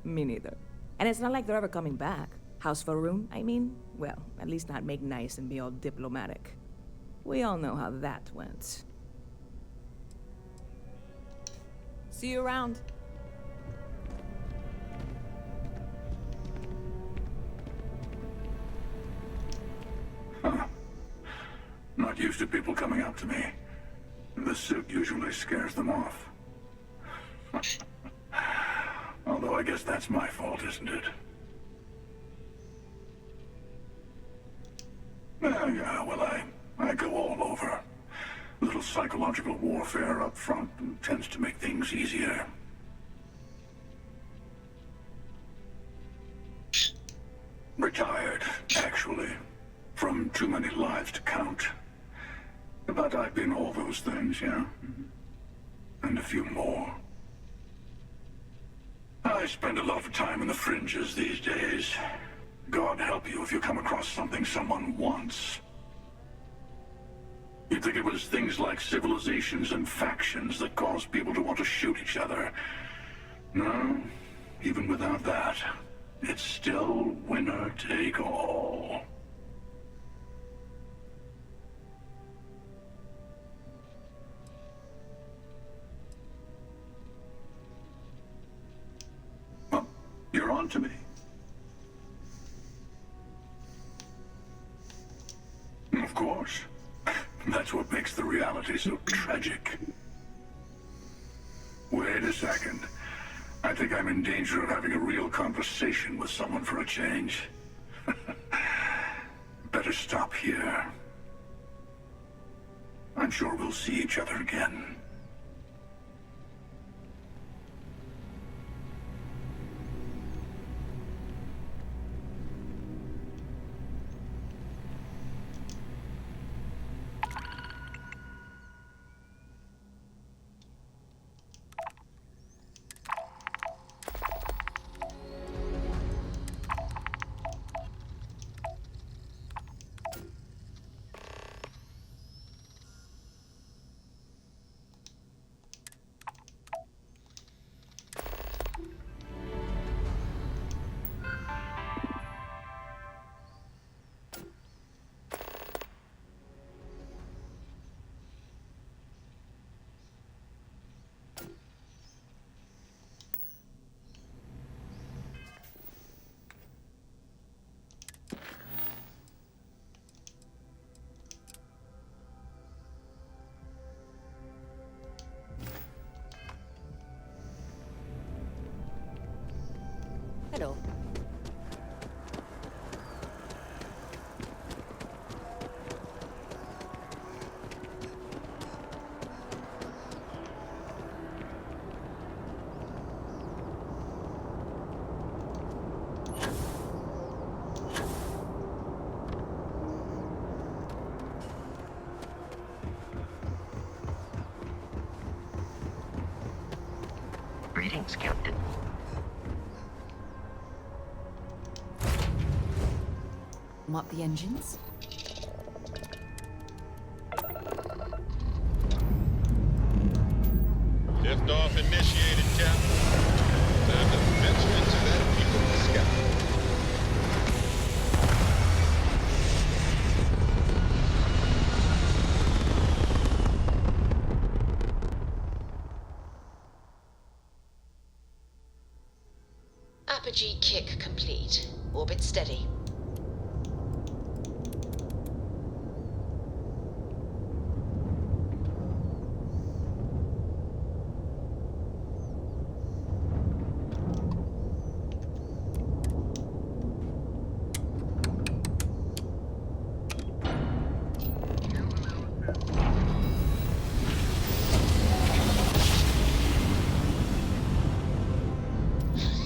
Me neither. And it's not like they're ever coming back. House Valroon, I mean? Well, at least not make nice and be all diplomatic. We all know how that went. See you around. Not used to people coming up to me. The suit usually scares them off. Although I guess that's my fault, isn't it? Yeah, well, I go all over. A little psychological warfare up front tends to make things easier. Retired, actually. From too many lives to count. But I've been all those things, yeah? And a few more. I spend a lot of time in the fringes these days. God help you if you come across something someone wants. You'd think it was things like civilizations and factions that cause people to want to shoot each other. No, even without that, it's still winner take all. on to me. Of course. That's what makes the reality so tragic. Wait a second. I think I'm in danger of having a real conversation with someone for a change. Better stop here. I'm sure we'll see each other again. Hello. Greetings, Captain. Mop the engines? Liftoff initiated, Captain. Time to venture into that beautiful sky. Apogee kick complete. Orbit steady.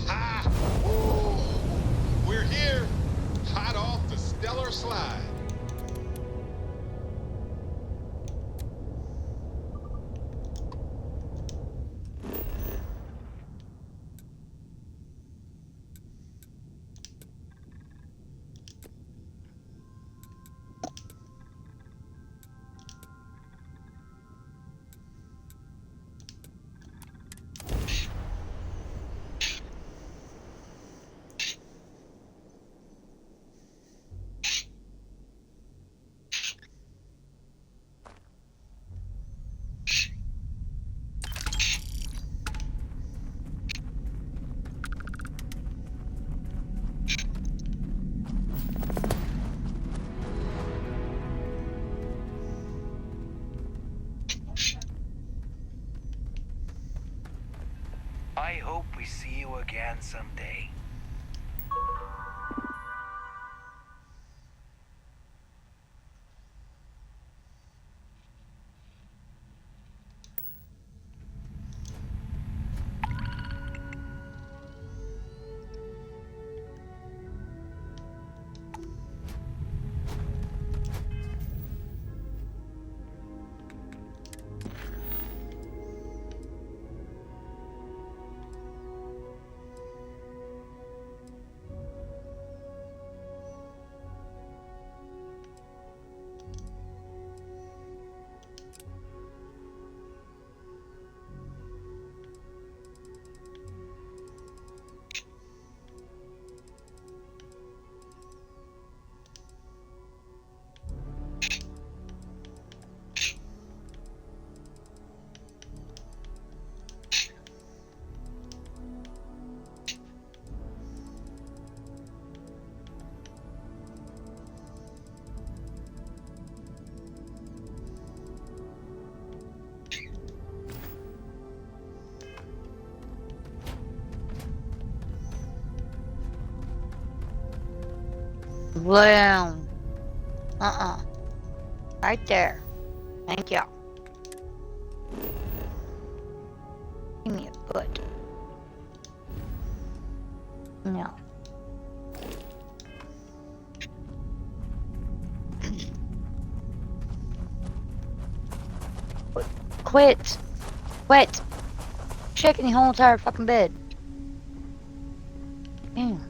Ha! Ooh, we're here, hot off the stellar slide. I hope we see you again someday. Lay down. Right there. Thank you. Give me a foot. No. Quit. Quit. Shaking the whole entire fucking bed. Damn.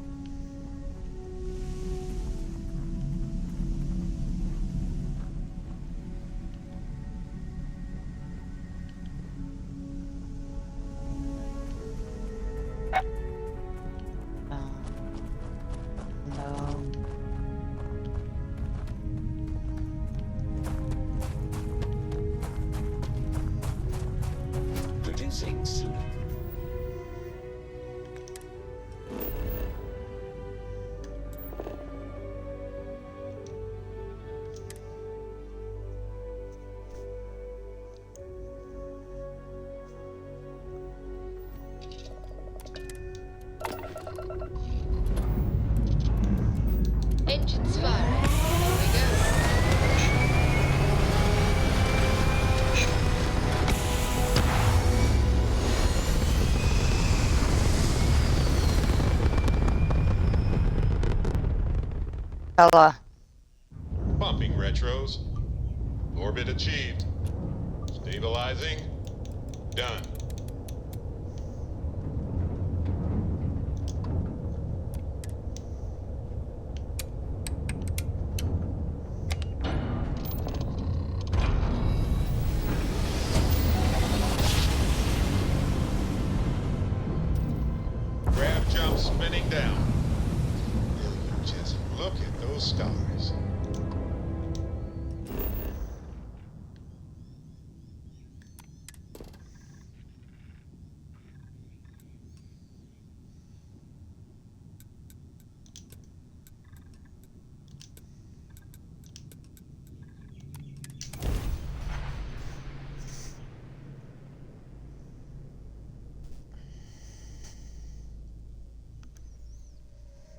Producing soon. Engines firing. Here we go. Fella. Pumping retros. Orbit achieved. Stabilizing. Done. Grav jump spinning down. Will you just look at those stars?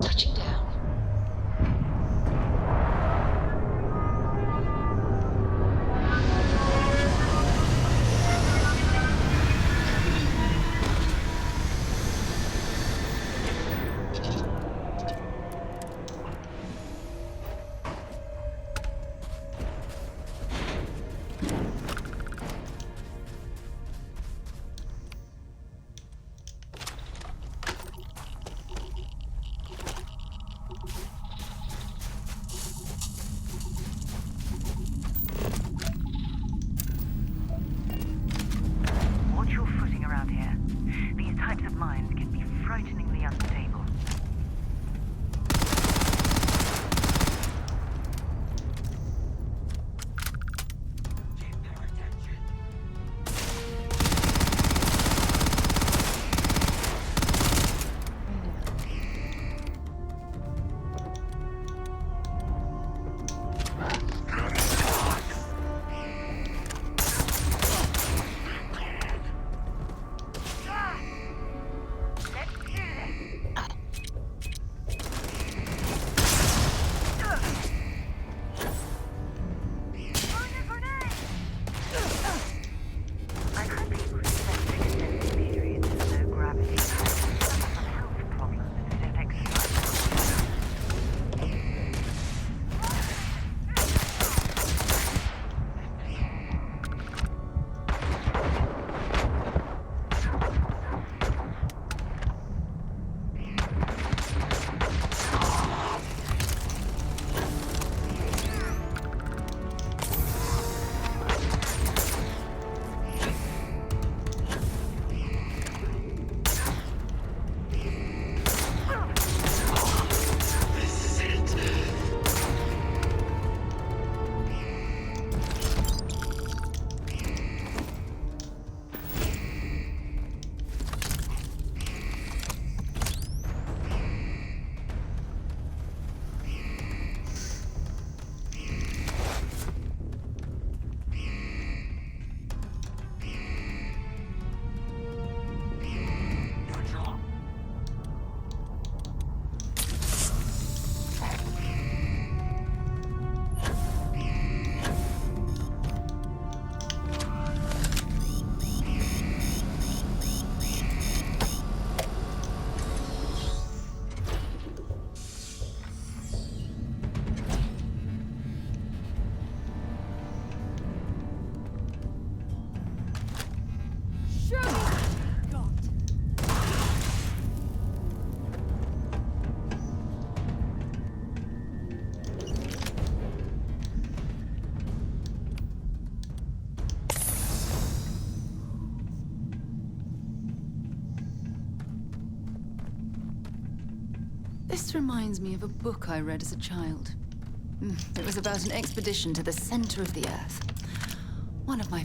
Touching down. This reminds me of a book I read as a child. It was about an expedition to the center of the Earth. One of my...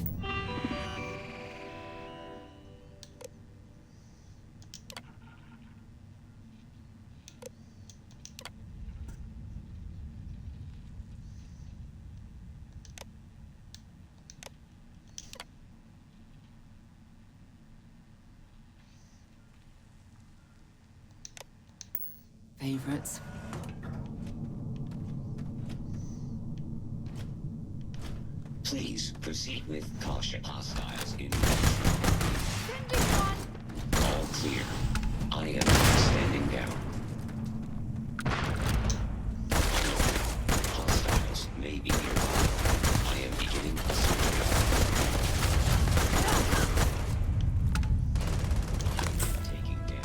favorites. Please proceed with caution. Hostiles in. All clear. I am standing down. Hostiles may be nearby. I am beginning a taking damage.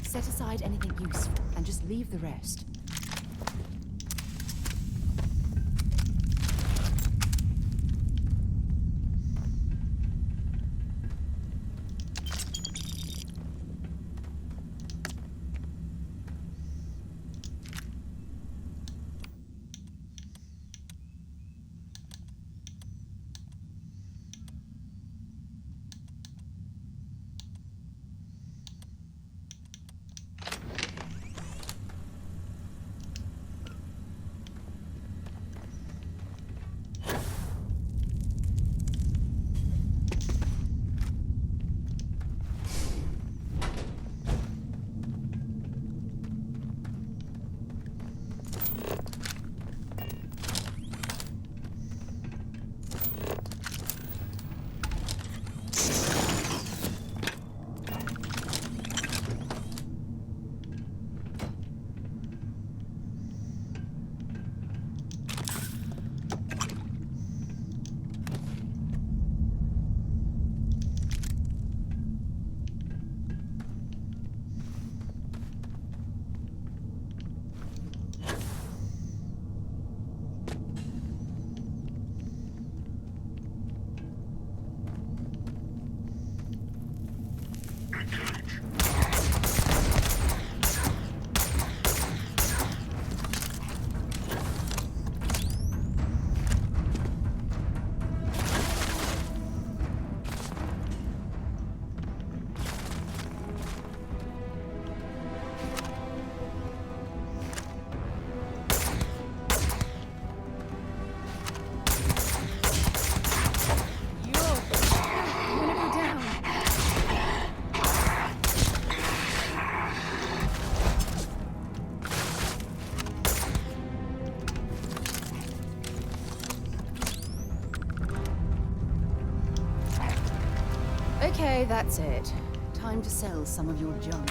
Set aside anything useful and just leave the rest. Okay, that's it. Time to sell some of your junk.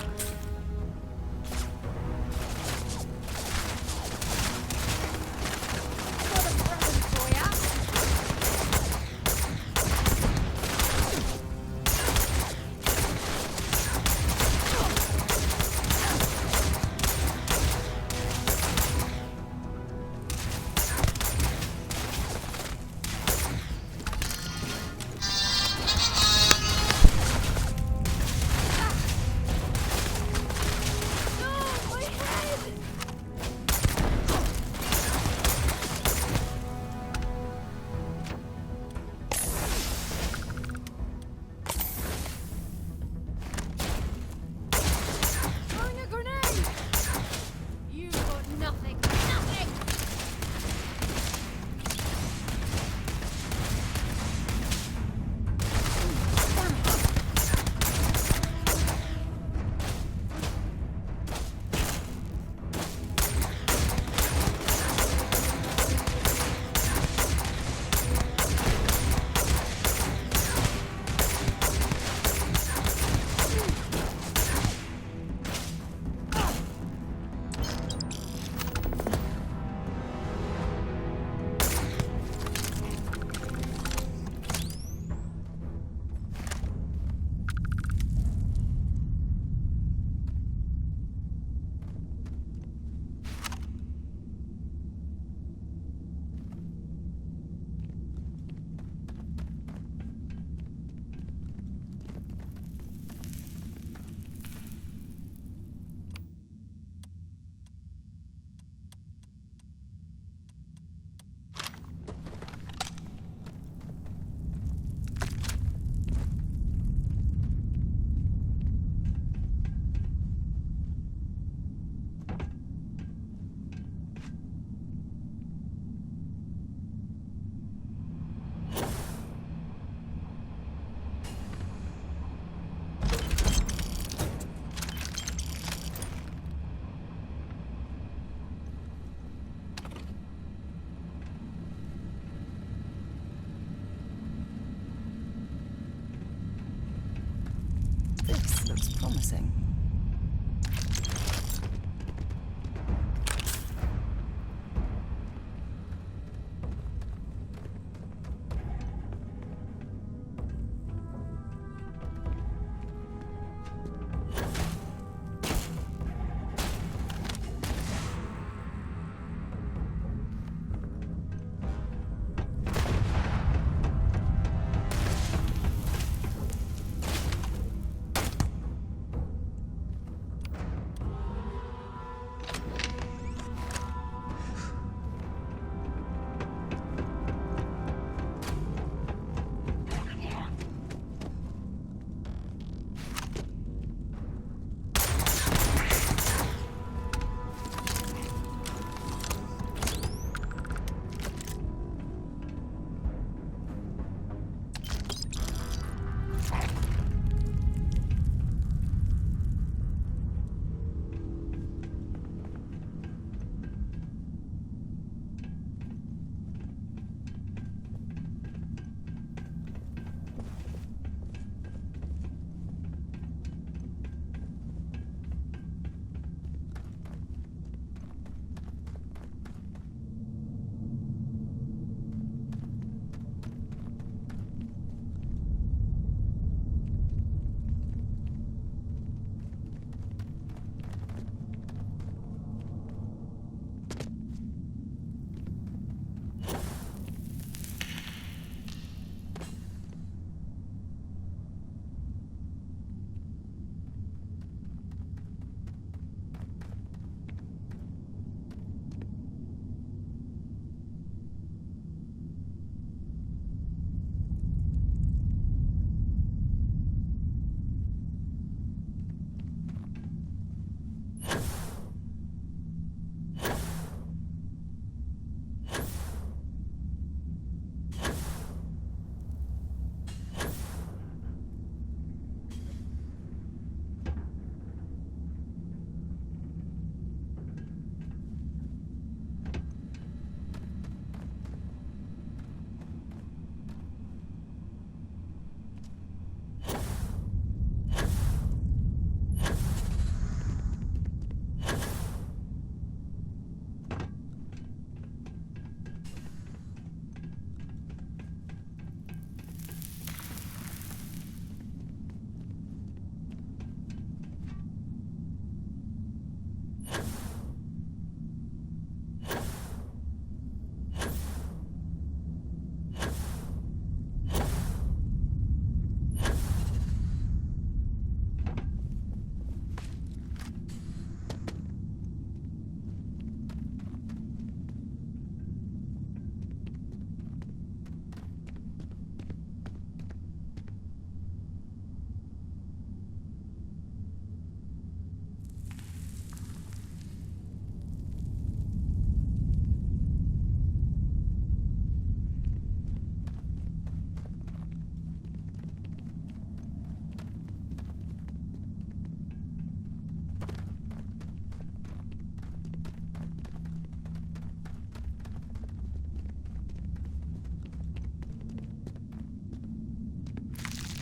Sounds promising.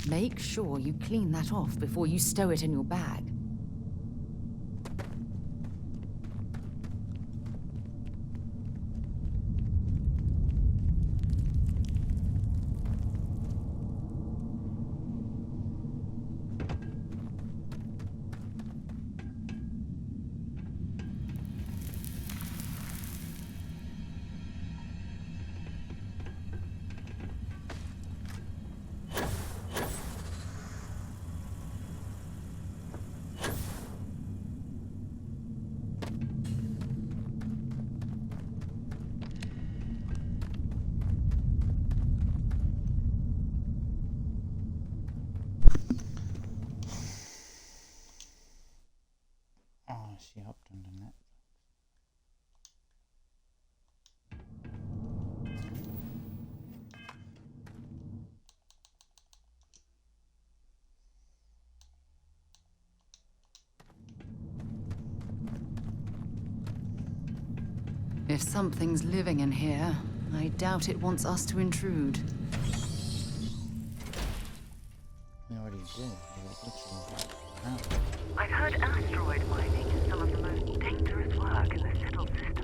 Make sure you clean that off before you stow it in your bag. She hopped on the net. If something's living in here, I doubt it wants us to intrude. We already did. We were literally out. But asteroid mining is some of the most dangerous work in the settled systems.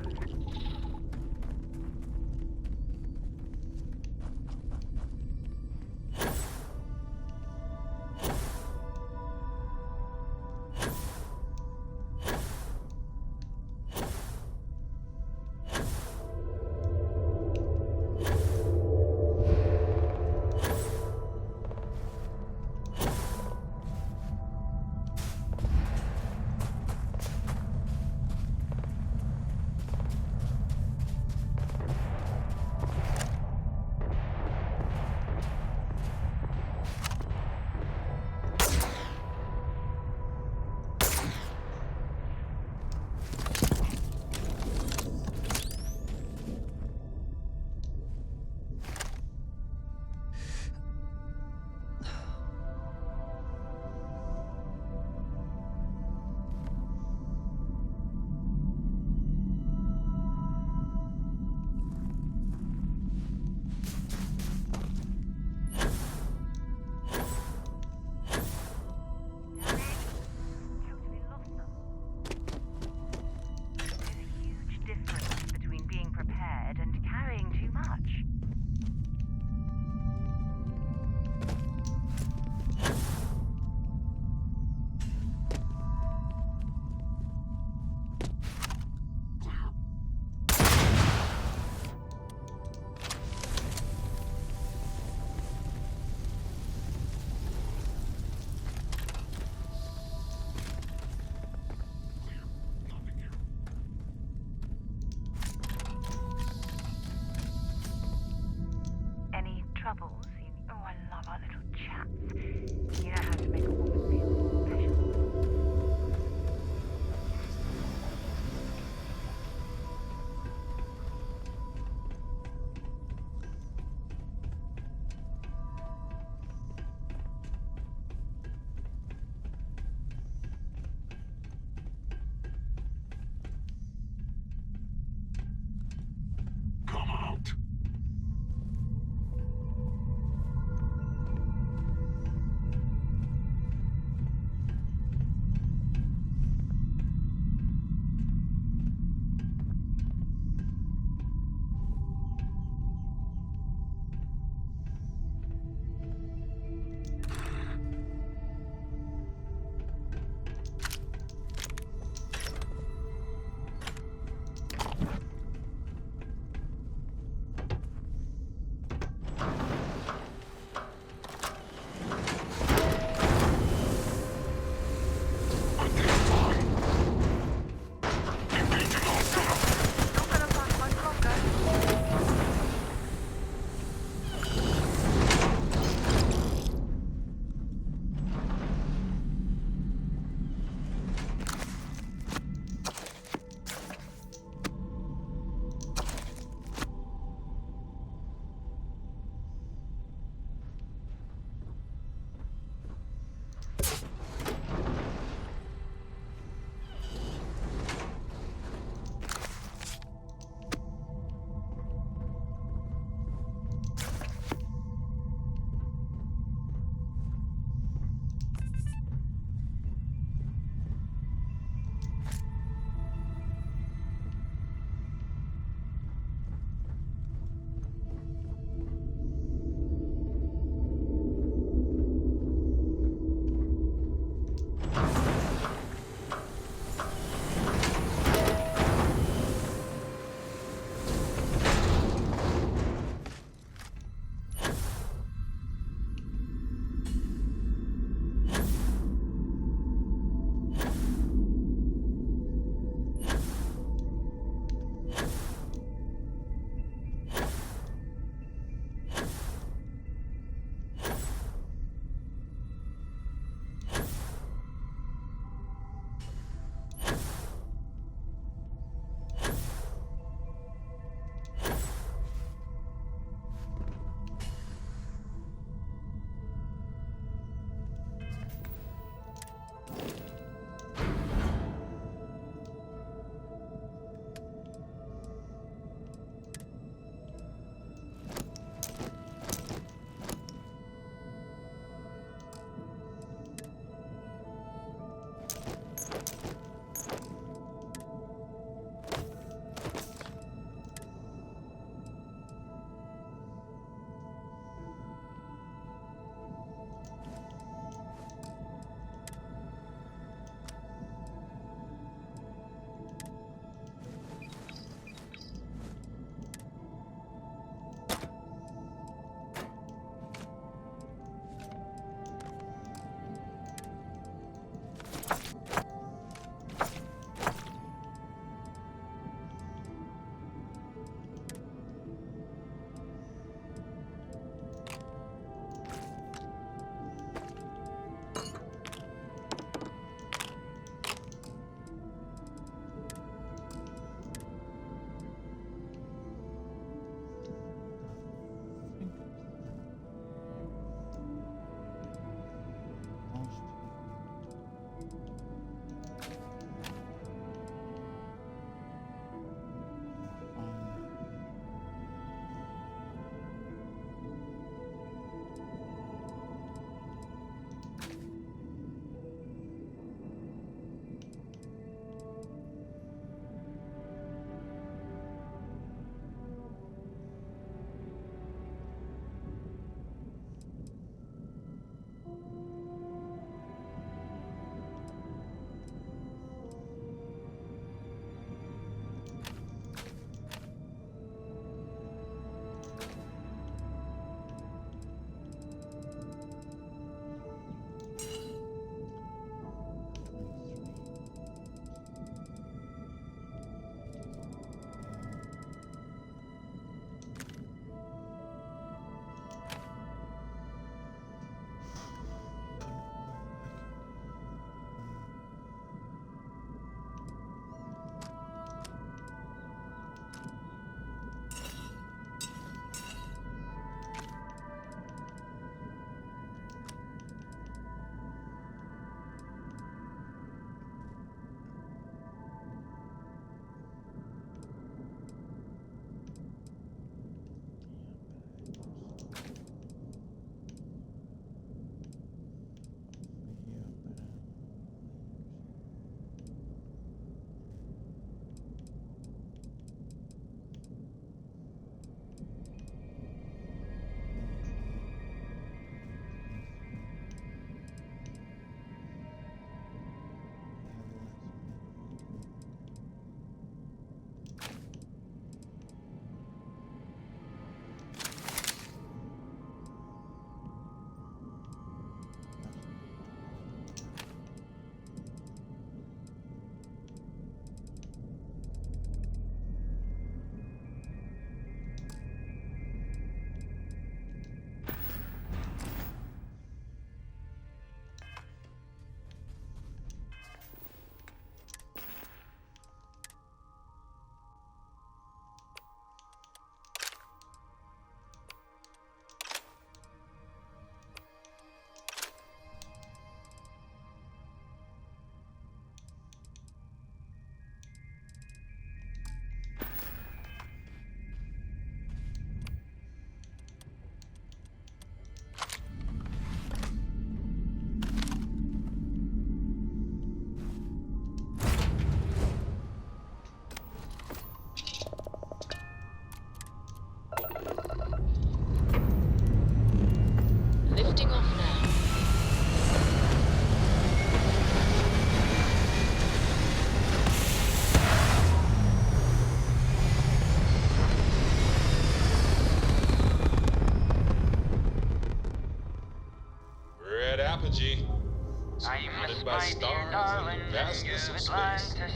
vastness of space. Atlantis.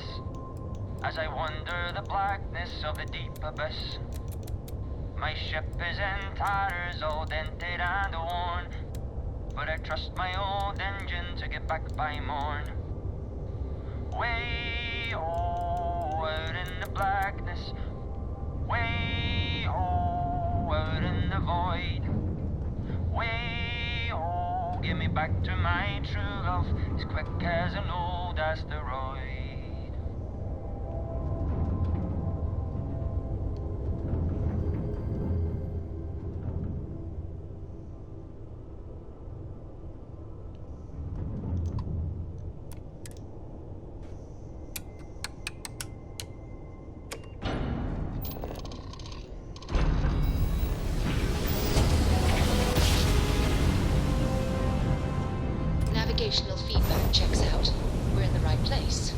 As I wander the blackness of the deep abyss, my ship is in tatters, all dented and worn, but I trust my old engine to get back by morn. Way out in the blackness, way out in the void, way give me back to my true love, as quick as an old asteroid. Navigational feedback checks out. We're in the right place.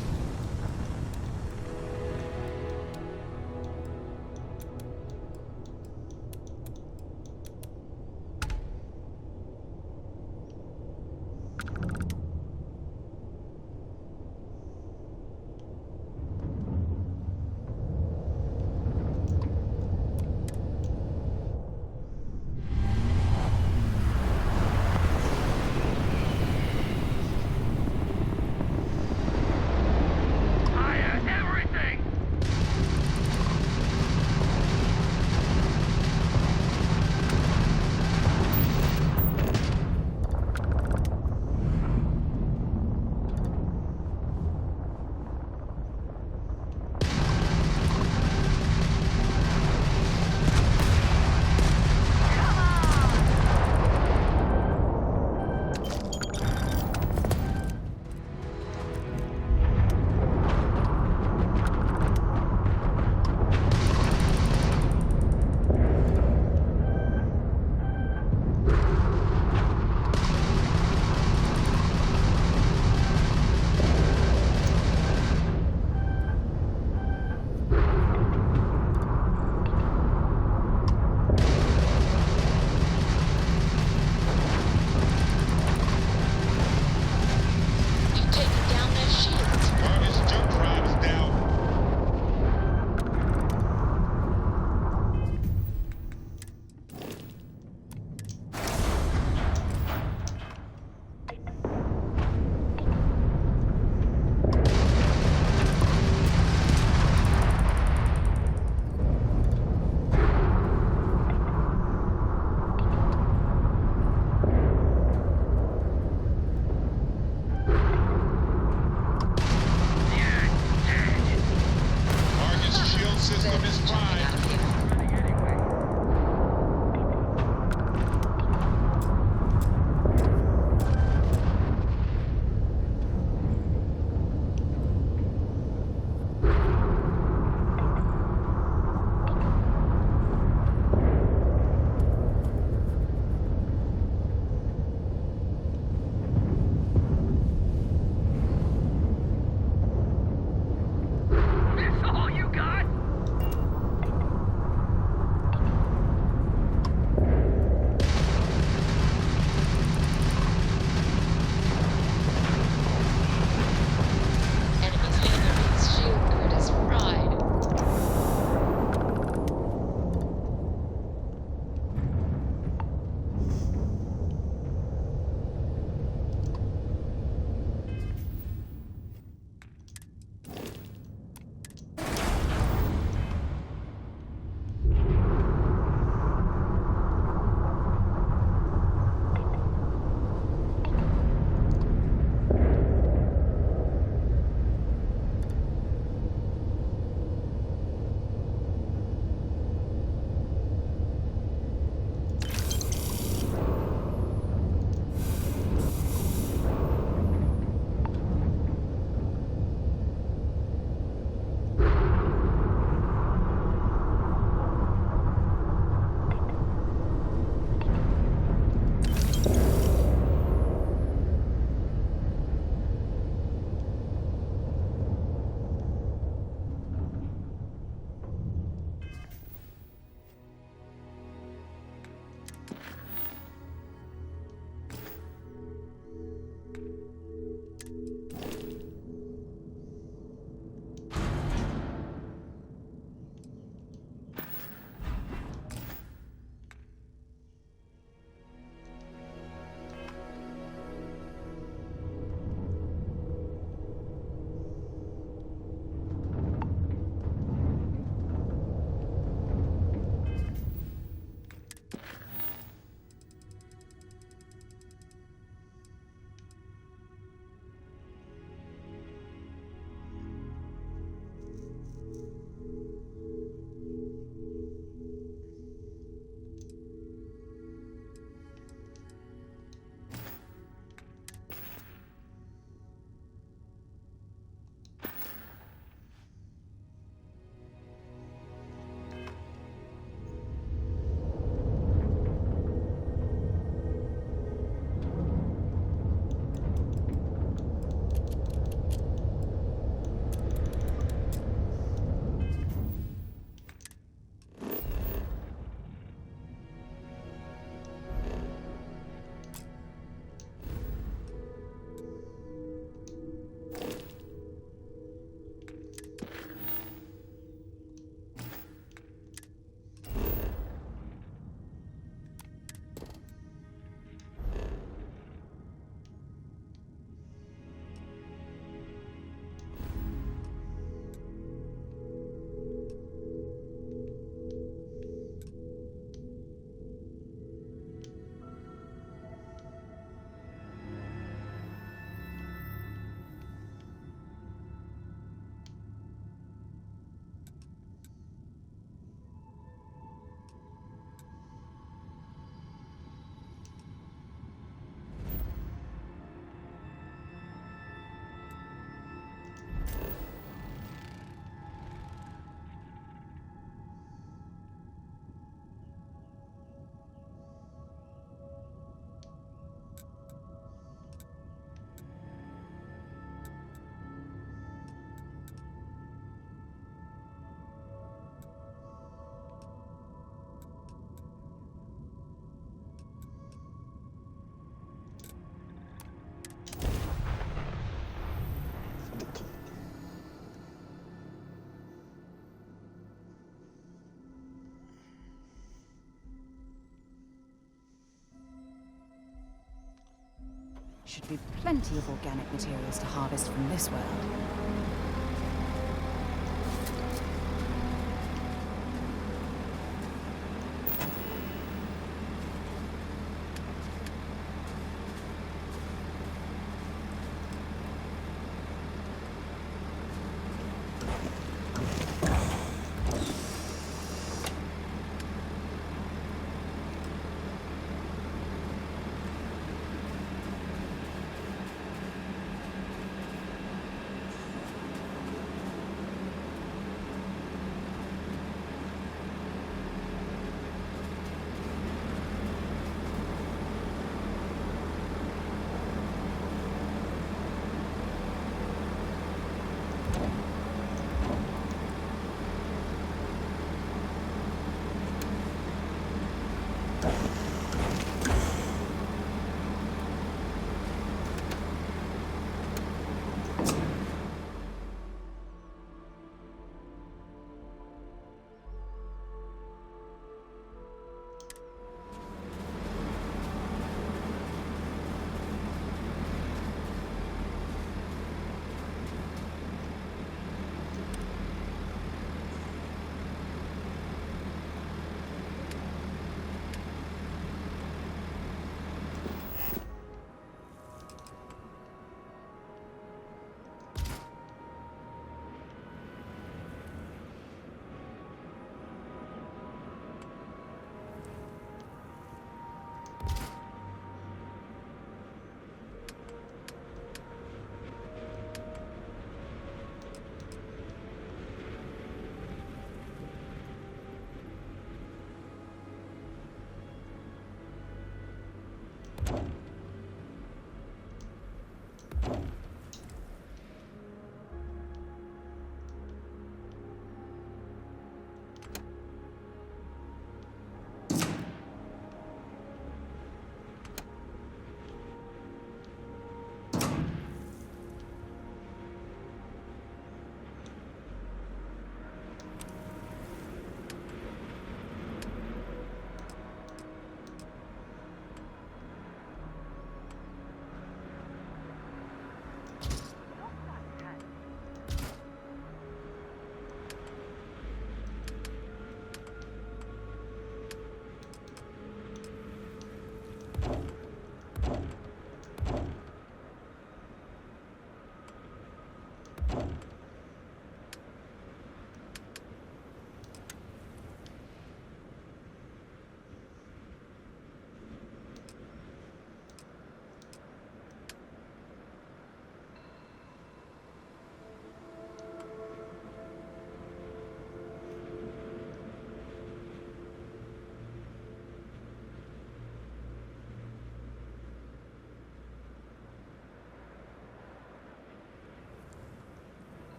should be plenty of organic materials to harvest from this world.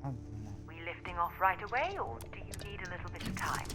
We lifting off right away, or do you need a little bit of time?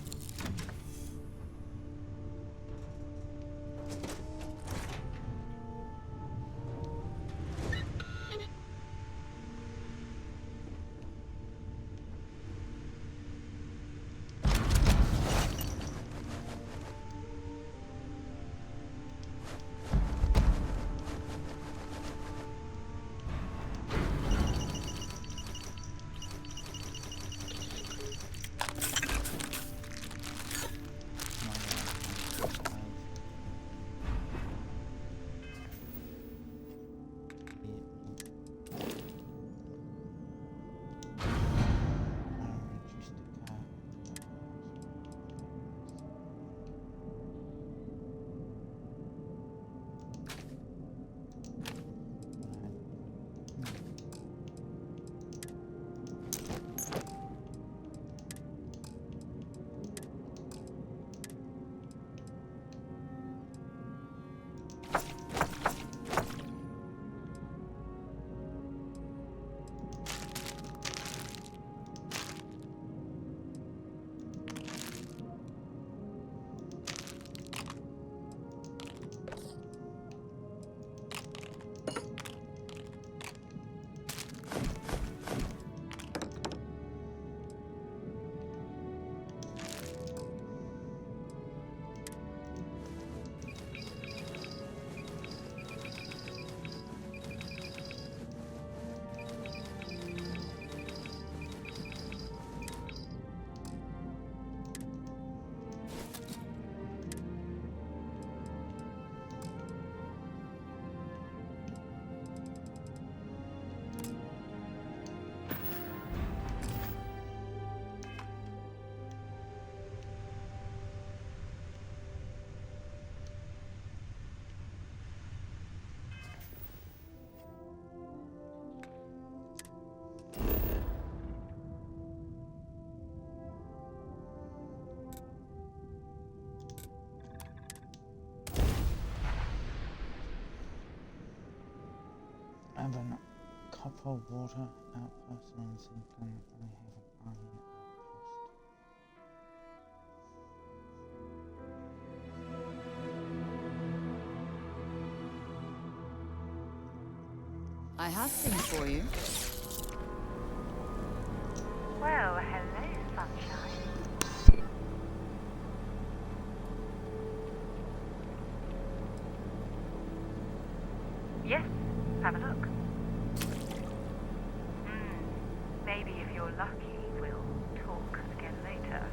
I have a copper water outpost on the same planet. I have an army outpost. I have things for you. Well, hello, sunshine. Yes, have a look. Maybe if you're lucky, we'll talk again later.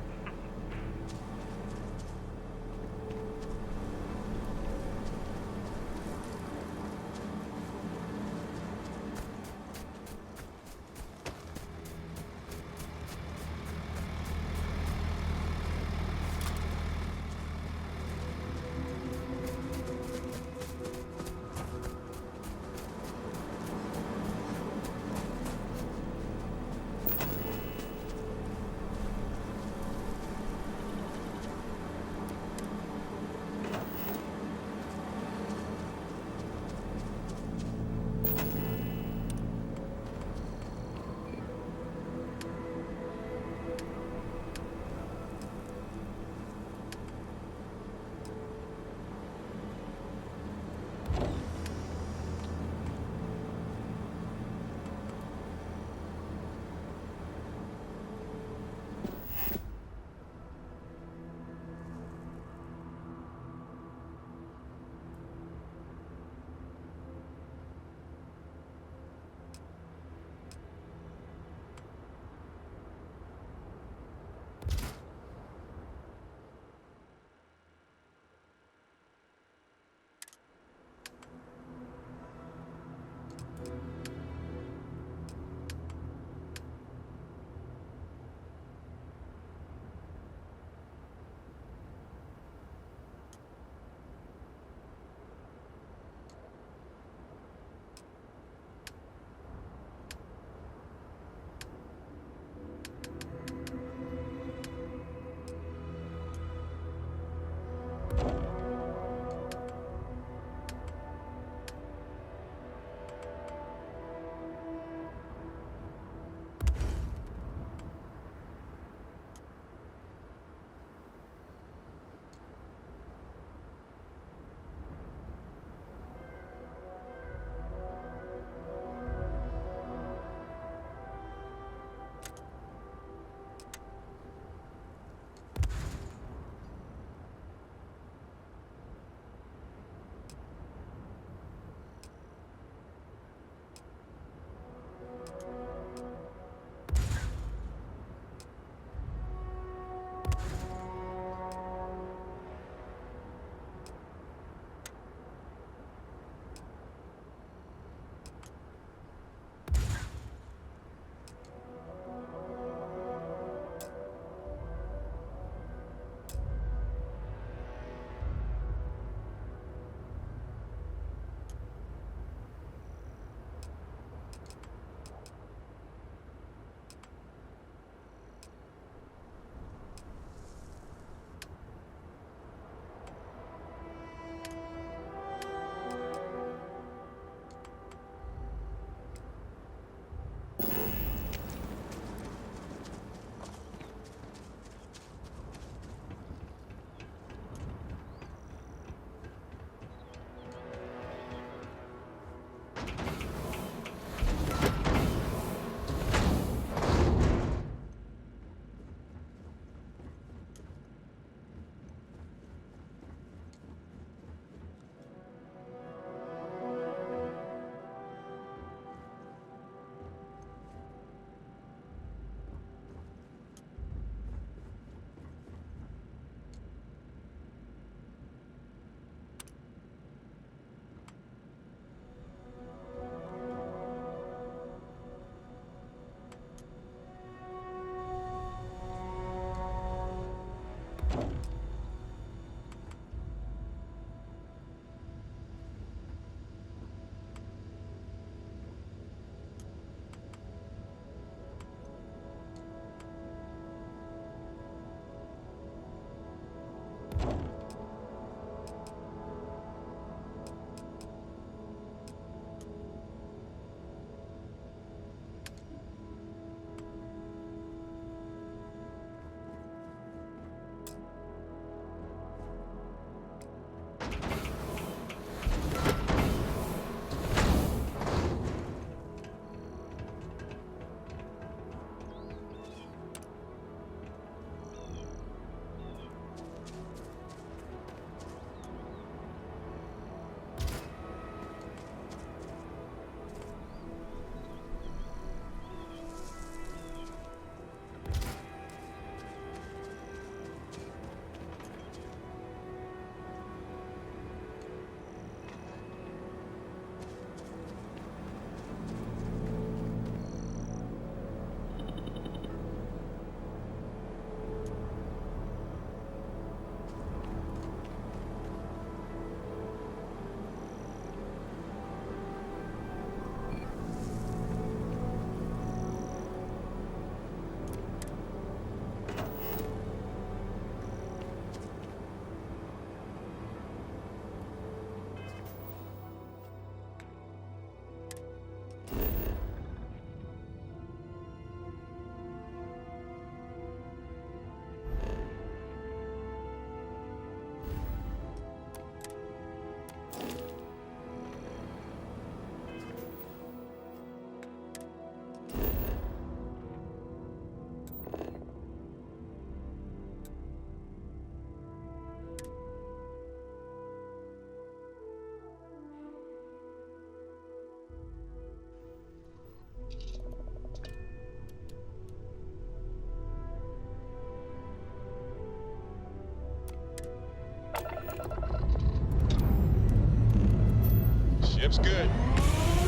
Ship's good.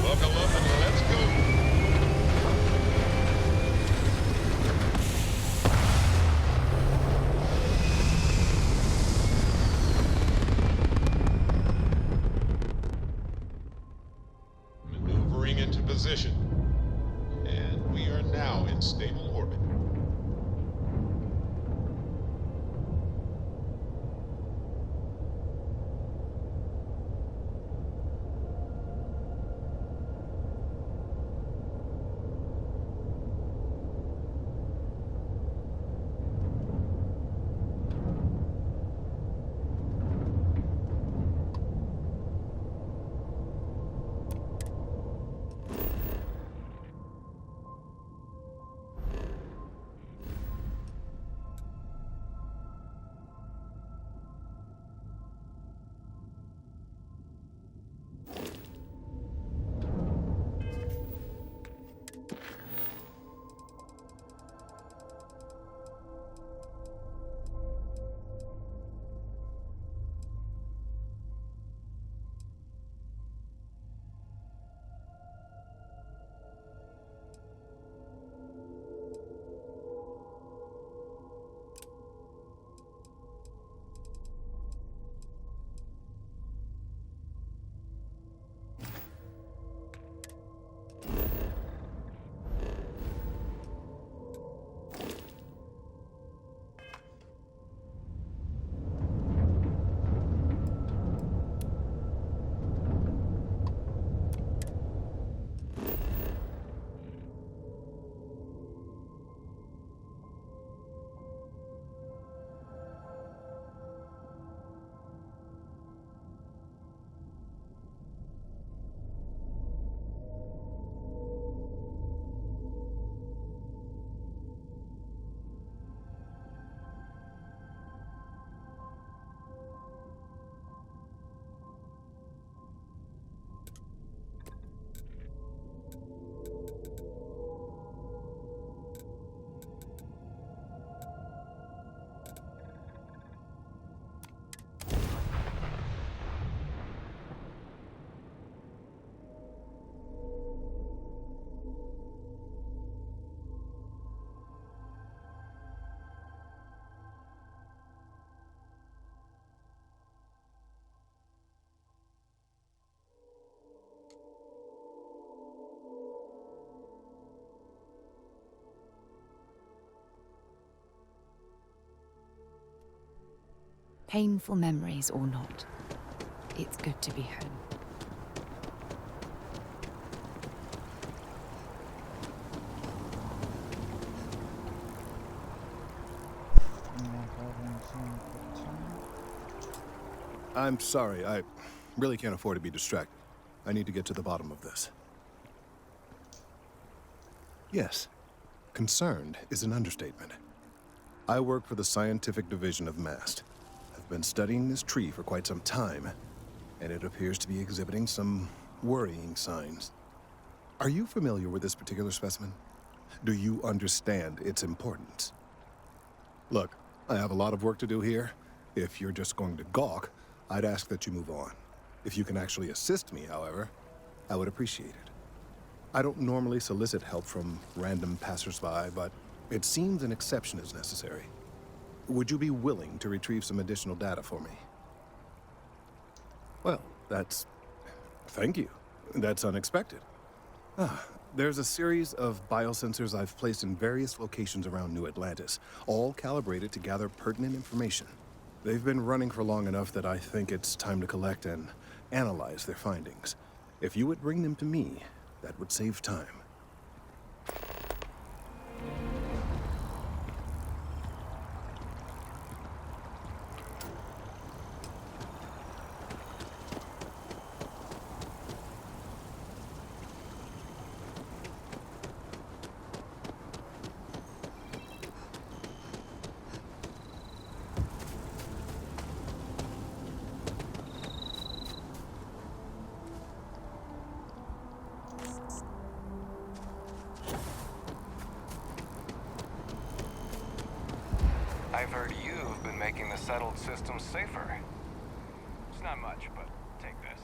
Buckle up and let's go. Maneuvering into position. And we are now in stable orbit. Painful memories or not, it's good to be home. I'm sorry, I really can't afford to be distracted. I need to get to the bottom of this. Yes, concerned is an understatement. I work for the scientific division of MAST. I've been studying this tree for quite some time, and it appears to be exhibiting some worrying signs. Are you familiar with this particular specimen? Do you understand its importance? Look, I have a lot of work to do here. If you're just going to gawk, I'd ask that you move on. If you can actually assist me, however, I would appreciate it. I don't normally solicit help from random passersby, but it seems an exception is necessary. Would you be willing to retrieve some additional data for me? Well, thank you. That's unexpected. There's a series of biosensors I've placed in various locations around New Atlantis, all calibrated to gather pertinent information. They've been running for long enough that I think it's time to collect and analyze their findings. If you would bring them to me, that would save time. I've heard you've been making the settled system safer. It's not much, but take this.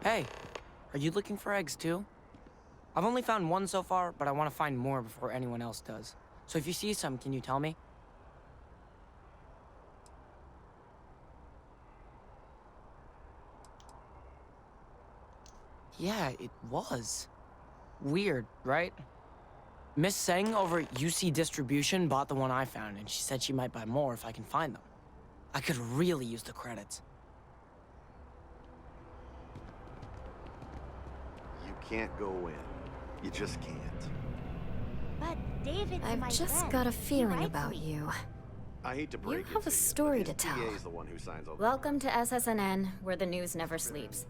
Hey, are you looking for eggs too? I've only found one so far, but I want to find more before anyone else does. So if you see some, can you tell me? Yeah, it was. Weird, right? Miss Seng over at UC Distribution bought the one I found, and she said she might buy more if I can find them. I could really use the credits. You can't go in. You just can't. But David's my I've just friend. got a He feeling writes about me. you. I hate to You break have it a to you, story but to his tell. PA is the one who signs all the Welcome to SSNN, where the news never sleeps.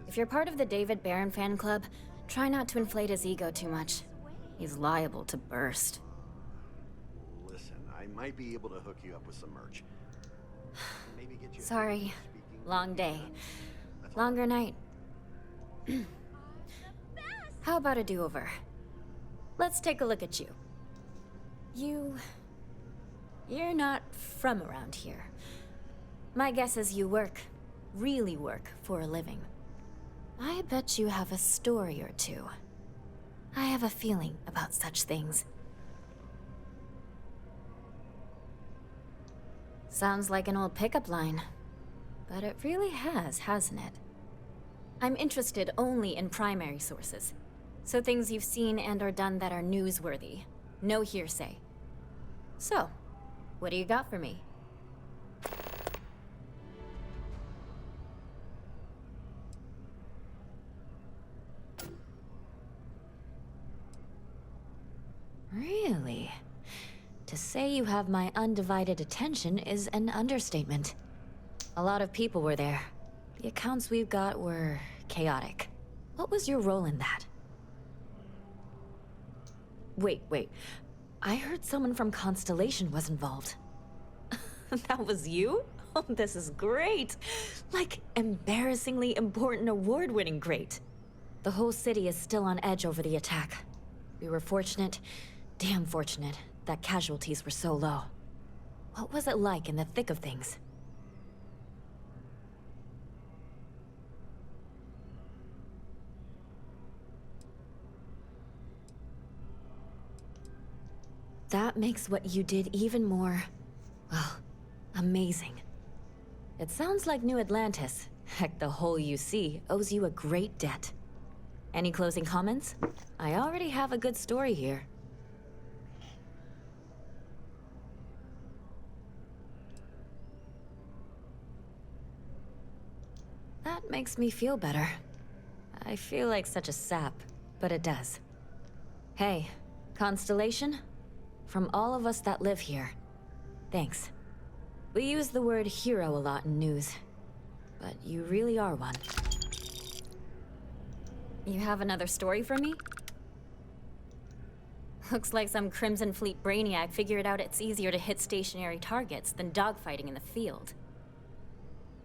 If you're part of the David Barron fan club, try not to inflate his ego too much. He's liable to burst. Listen, I might be able to hook you up with some merch. Maybe get you. Sorry. Long day. Longer night. How about a do-over? Let's take a look at you. You're not from around here. My guess is you work, really work, for a living. I bet you have a story or two. I have a feeling about such things. Sounds like an old pickup line. But it really has, hasn't it? I'm interested only in primary sources. So things you've seen and or done that are newsworthy. No hearsay. So, what do you got for me? Really? To say you have my undivided attention is an understatement. A lot of people were there. The accounts we've got were chaotic. What was your role in that? Wait. I heard someone from Constellation was involved. That was you? Oh, this is great. Like, embarrassingly important award-winning great. The whole city is still on edge over the attack. We were fortunate, damn fortunate, that casualties were so low. What was it like in the thick of things? That makes what you did even more, well, amazing. It sounds like New Atlantis, heck, the whole UC, owes you a great debt. Any closing comments? I already have a good story here. That makes me feel better. I feel like such a sap, but it does. Hey, Constellation? From all of us that live here, thanks. We use the word hero a lot in news, but you really are one. You have another story for me? Looks like some Crimson Fleet brainiac figured out it's easier to hit stationary targets than dogfighting in the field.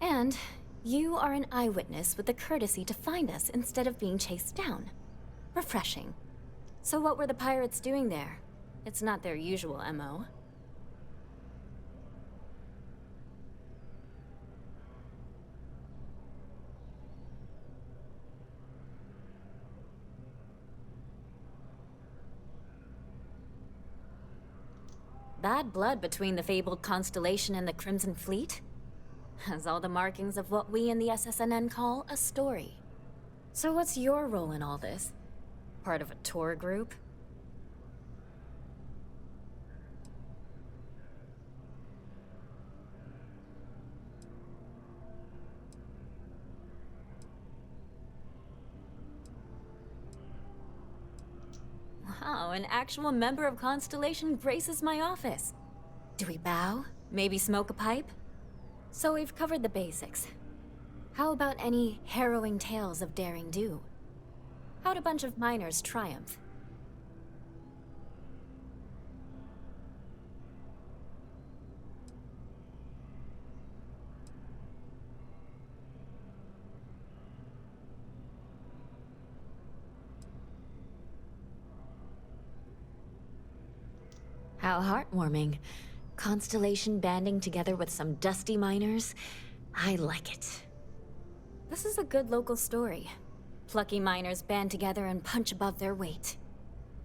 And you are an eyewitness with the courtesy to find us instead of being chased down. Refreshing. So what were the pirates doing there? It's not their usual MO. Bad blood between the fabled Constellation and the Crimson Fleet? Has all the markings of what we in the SSNN call a story. So what's your role in all this? Part of a tour group? Wow, an actual member of Constellation graces my office. Do we bow? Maybe smoke a pipe? So we've covered the basics. How about any harrowing tales of daring do? How'd a bunch of miners triumph? How heartwarming. Constellation banding together with some dusty miners. I like it. This is a good local story. Plucky miners band together and punch above their weight.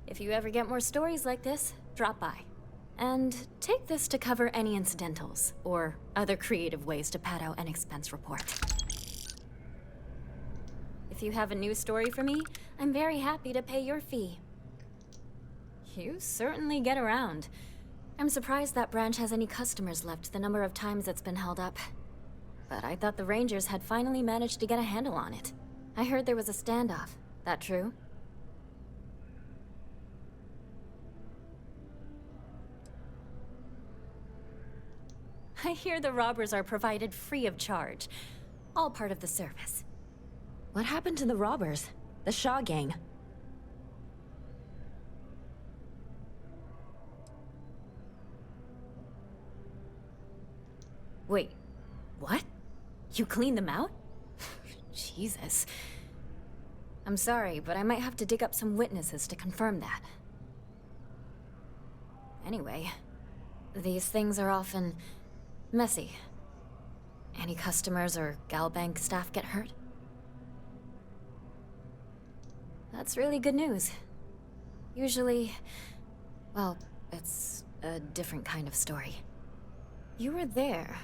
If you ever get more stories like this, drop by. And take this to cover any incidentals, or other creative ways to pad out an expense report. If you have a new story for me, I'm very happy to pay your fee. You certainly get around. I'm surprised that branch has any customers left, the number of times it's been held up. But I thought the Rangers had finally managed to get a handle on it. I heard there was a standoff. That true? I hear the robbers are provided free of charge. All part of the service. What happened to the robbers? The Shaw gang? Wait, what? You cleaned them out? Jesus. I'm sorry, but I might have to dig up some witnesses to confirm that. Anyway, these things are often messy. Any customers or Galbank staff get hurt? That's really good news. Usually, well, it's a different kind of story. You were there.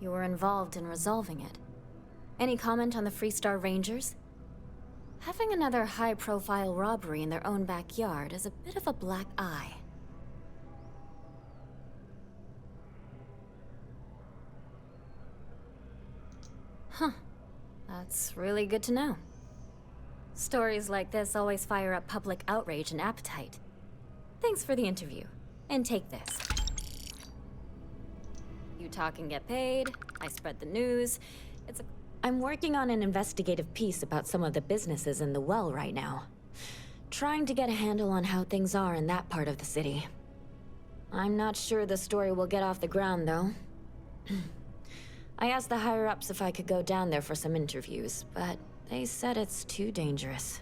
You were involved in resolving it. Any comment on the Freestar Rangers? Having another high-profile robbery in their own backyard is a bit of a black eye. Huh. That's really good to know. Stories like this always fire up public outrage and appetite. Thanks for the interview. And take this. You talk and get paid. I spread the news. I'm working on an investigative piece about some of the businesses in the well right now. Trying to get a handle on how things are in that part of the city. I'm not sure the story will get off the ground, though. I asked the higher-ups if I could go down there for some interviews, but they said it's too dangerous.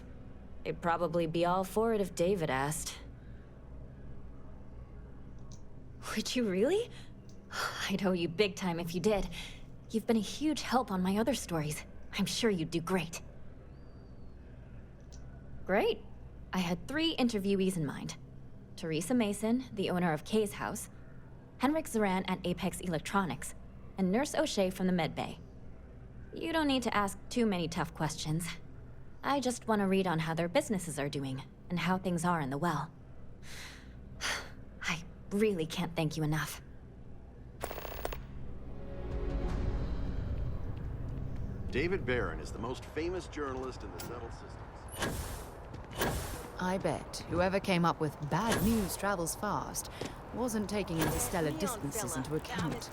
They'd probably be all for it if David asked. Would you really? I'd owe you big time if you did. You've been a huge help on my other stories. I'm sure you'd do great. Great. I had 3 interviewees in mind. Teresa Mason, the owner of Kay's house, Henrik Zaran at Apex Electronics, and Nurse O'Shea from the Med Bay. You don't need to ask too many tough questions. I just want to read on how their businesses are doing, and how things are in the well. I really can't thank you enough. David Barron is the most famous journalist in the settled systems. I bet whoever came up with bad news travels fast wasn't taking interstellar distances into account.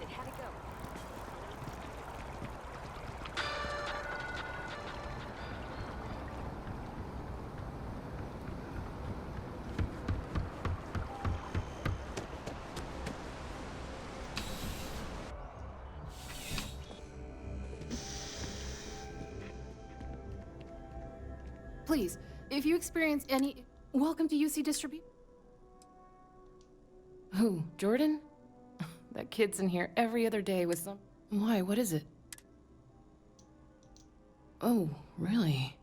Please, if you experience any... Welcome to UC Distribution. Who, Jordan? That kid's in here every other day with some... Why, what is it? Oh, really?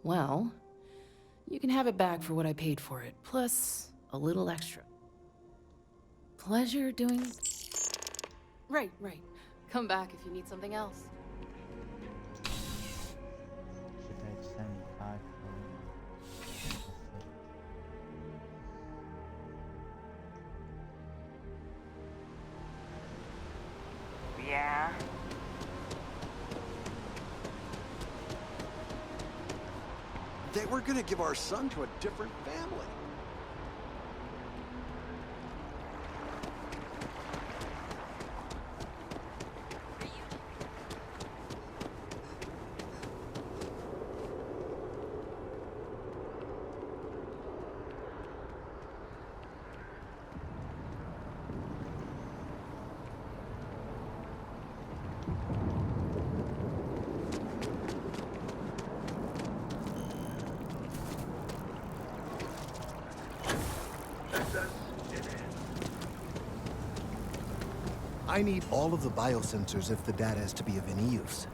Well, you can have it back for what I paid for it, plus a little extra. Pleasure doing... Right. Come back if you need something else. Yeah. They were gonna give our son to a different family. I need all of the biosensors if the data is to be of any use.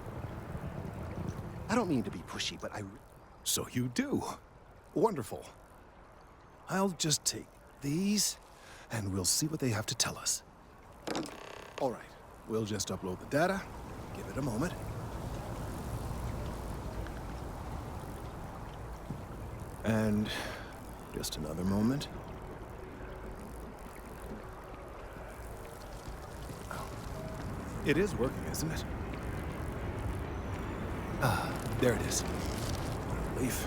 I don't mean to be pushy, but So you do. Wonderful. I'll just take these, and we'll see what they have to tell us. All right, we'll just upload the data. Give it a moment. And just another moment. Oh. It is working, isn't it? Ah, there it is. What a relief.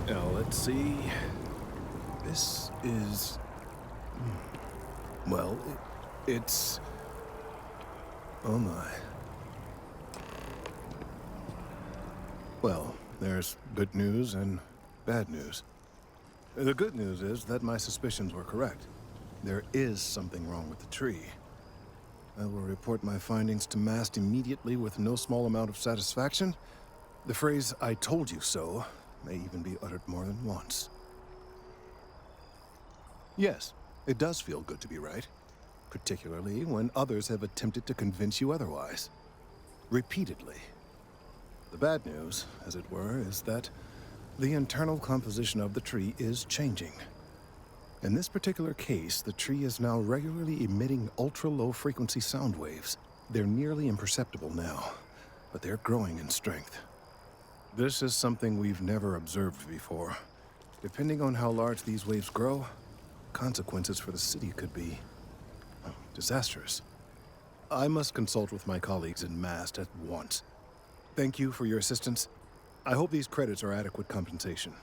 Now, let's see. This is... Well, it's... Oh my. Well, there's good news and bad news. The good news is that my suspicions were correct. There is something wrong with the tree. I will report my findings to MAST immediately with no small amount of satisfaction. The phrase, "I told you so," may even be uttered more than once. Yes, it does feel good to be right, particularly when others have attempted to convince you otherwise. Repeatedly. The bad news, as it were, is that the internal composition of the tree is changing. In this particular case, the tree is now regularly emitting ultra-low frequency sound waves. They're nearly imperceptible now, but they're growing in strength. This is something we've never observed before. Depending on how large these waves grow, consequences for the city could be disastrous. I must consult with my colleagues in MAST at once. Thank you for your assistance. I hope these credits are adequate compensation.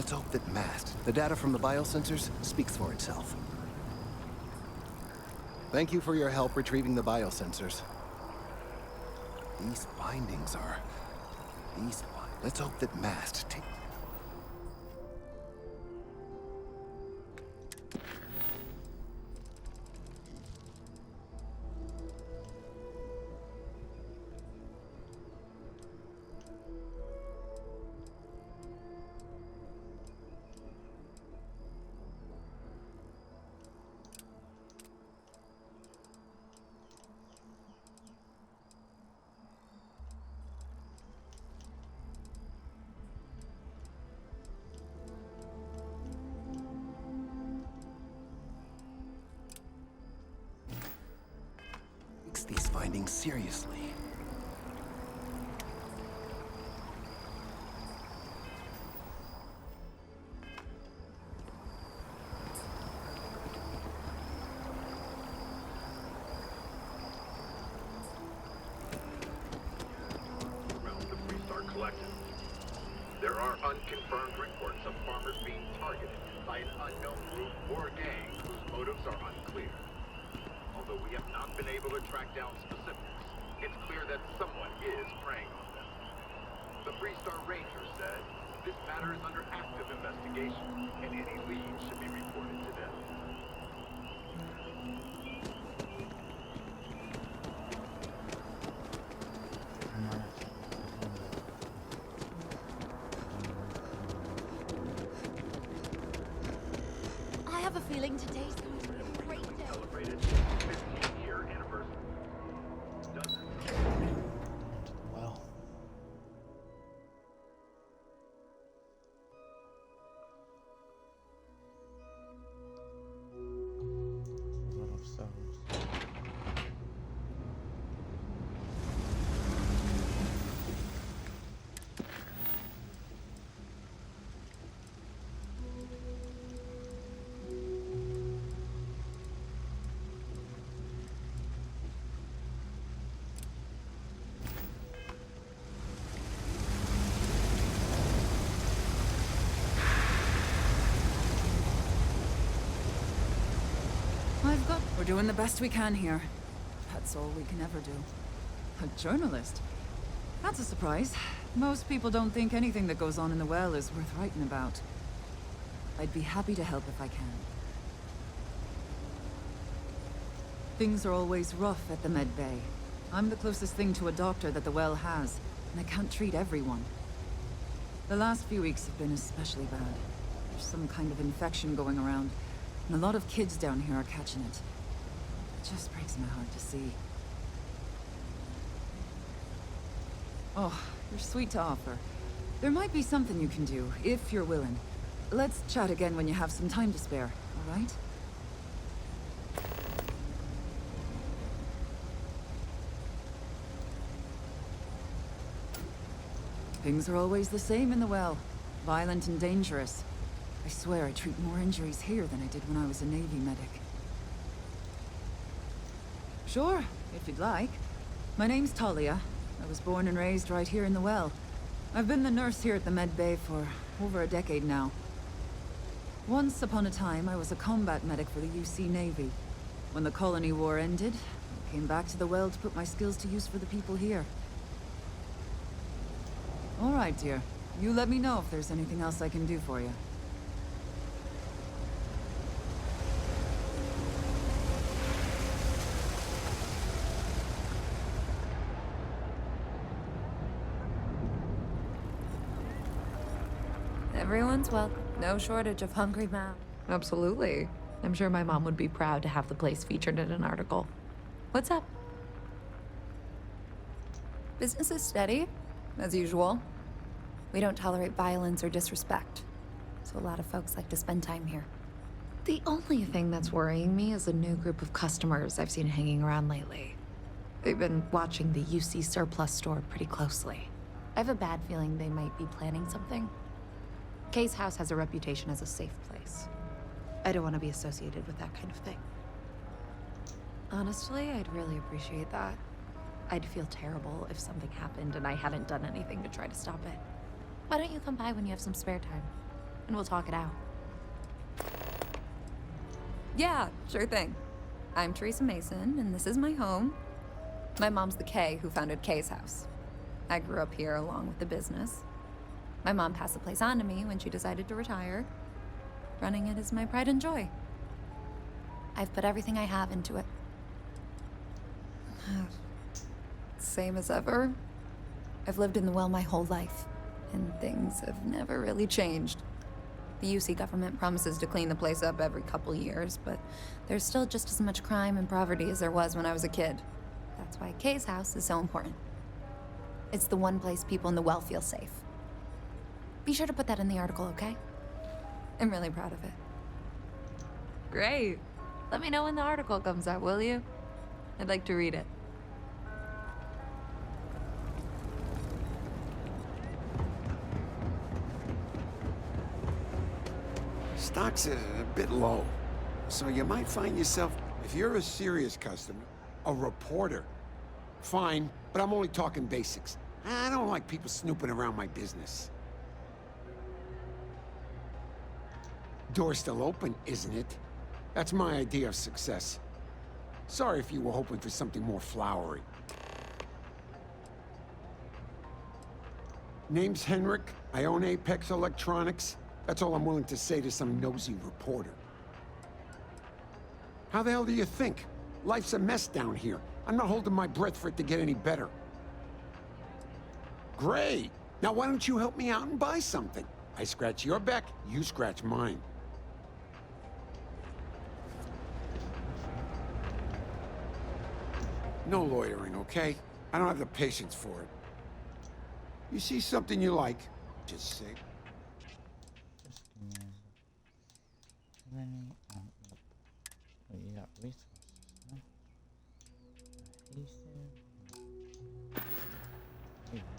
let's hope that MAST, the data from the biosensors, speaks for itself. Thank you for your help retrieving the biosensors. These findings are... Let's hope that MAST takes these findings seriously. Around the Freestar Collective, there are unconfirmed reports of farmers being targeted by an unknown group or gang whose motives are unclear. Although we have not been able to track down specifics, it's clear that someone is preying on them. The Freestar Ranger said this matter is under active investigation, and any leads should be reported to them. I have a feeling today's going to be a great day. Celebrated 15-year anniversary. Well. A lot of souls. We're doing the best we can here. That's all we can ever do. A journalist? That's a surprise. Most people don't think anything that goes on in the well is worth writing about. I'd be happy to help if I can. Things are always rough at the med bay. I'm the closest thing to a doctor that the well has, and I can't treat everyone. The last few weeks have been especially bad. There's some kind of infection going around, and a lot of kids down here are catching it. It just breaks my heart to see. Oh, you're sweet to offer. There might be something you can do, if you're willing. Let's chat again when you have some time to spare, all right? Things are always the same in the well. Violent and dangerous. I swear I treat more injuries here than I did when I was a Navy medic. Sure, if you'd like. My name's Talia. I was born and raised right here in the well. I've been the nurse here at the med bay for over a decade now. Once upon a time, I was a combat medic for the UC Navy. When the colony war ended, I came back to the well to put my skills to use for the people here. All right, dear. You let me know if there's anything else I can do for you. Everyone's welcome. No shortage of hungry mouths. Absolutely. I'm sure my mom would be proud to have the place featured in an article. What's up? Business is steady, as usual. We don't tolerate violence or disrespect, so a lot of folks like to spend time here. The only thing that's worrying me is a new group of customers I've seen hanging around lately. They've been watching the UC surplus store pretty closely. I have a bad feeling they might be planning something. Kay's house has a reputation as a safe place. I don't want to be associated with that kind of thing. Honestly, I'd really appreciate that. I'd feel terrible if something happened and I hadn't done anything to try to stop it. Why don't you come by when you have some spare time? And we'll talk it out. Yeah, sure thing. I'm Teresa Mason, and this is my home. My mom's the Kay who founded Kay's house. I grew up here along with the business. My mom passed the place on to me when she decided to retire. Running it is my pride and joy. I've put everything I have into it. Same as ever. I've lived in the well my whole life, and things have never really changed. The UC government promises to clean the place up every couple years, but there's still just as much crime and poverty as there was when I was a kid. That's why Kay's house is so important. It's the one place people in the well feel safe. Be sure to put that in the article, okay? I'm really proud of it. Great. Let me know when the article comes out, will you? I'd like to read it. Stock's a bit low, so you might find yourself, if you're a serious customer, a reporter. Fine, but I'm only talking basics. I don't like people snooping around my business. Door's still open, isn't it? That's my idea of success. Sorry if you were hoping for something more flowery. Name's Henrik. I own Apex Electronics. That's all I'm willing to say to some nosy reporter. How the hell do you think? Life's a mess down here. I'm not holding my breath for it to get any better. Great! Now why don't you help me out and buy something? I scratch your back, you scratch mine. No loitering, okay? I don't have the patience for it. You see something you like, just say. You got resources, huh?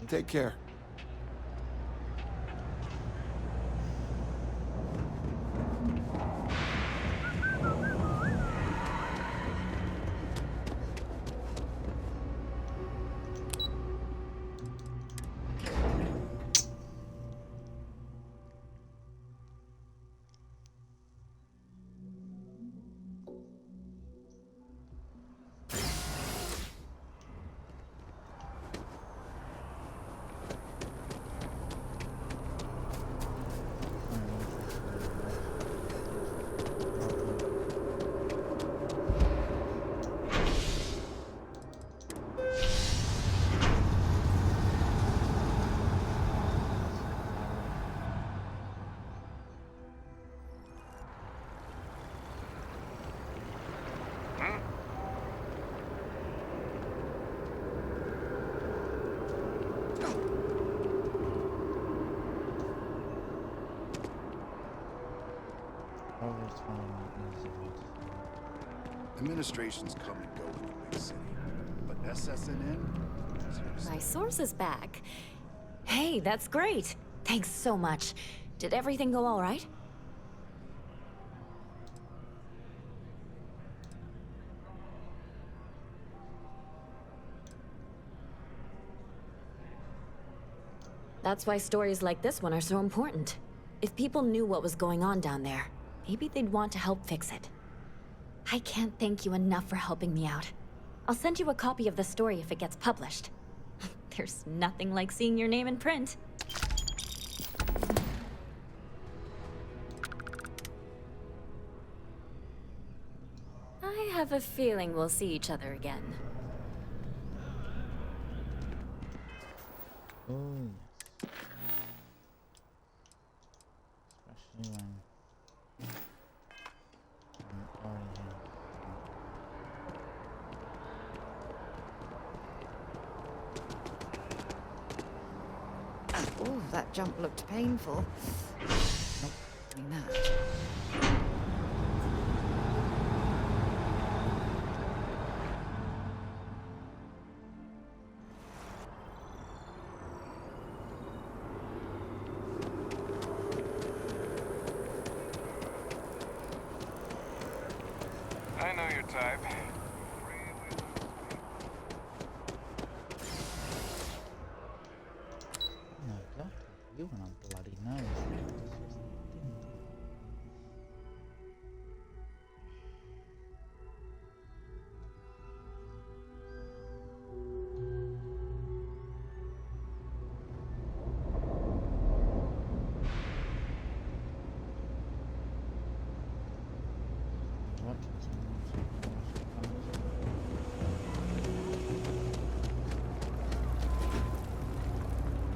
Take care. always find it easy. Administrations come and go in the big city, but SSNN? My source is back. Hey, that's great. Thanks so much. Did everything go all right? That's why stories like this one are so important. If people knew what was going on down there, maybe they'd want to help fix it. I can't thank you enough for helping me out. I'll send you a copy of the story if it gets published. There's nothing like seeing your name in print. I have a feeling we'll see each other again. Oh, yes. Especially when I'm already here. Oh, that jump looked painful. Nope, doing that. I know your type. No, God, you went on bloody nose.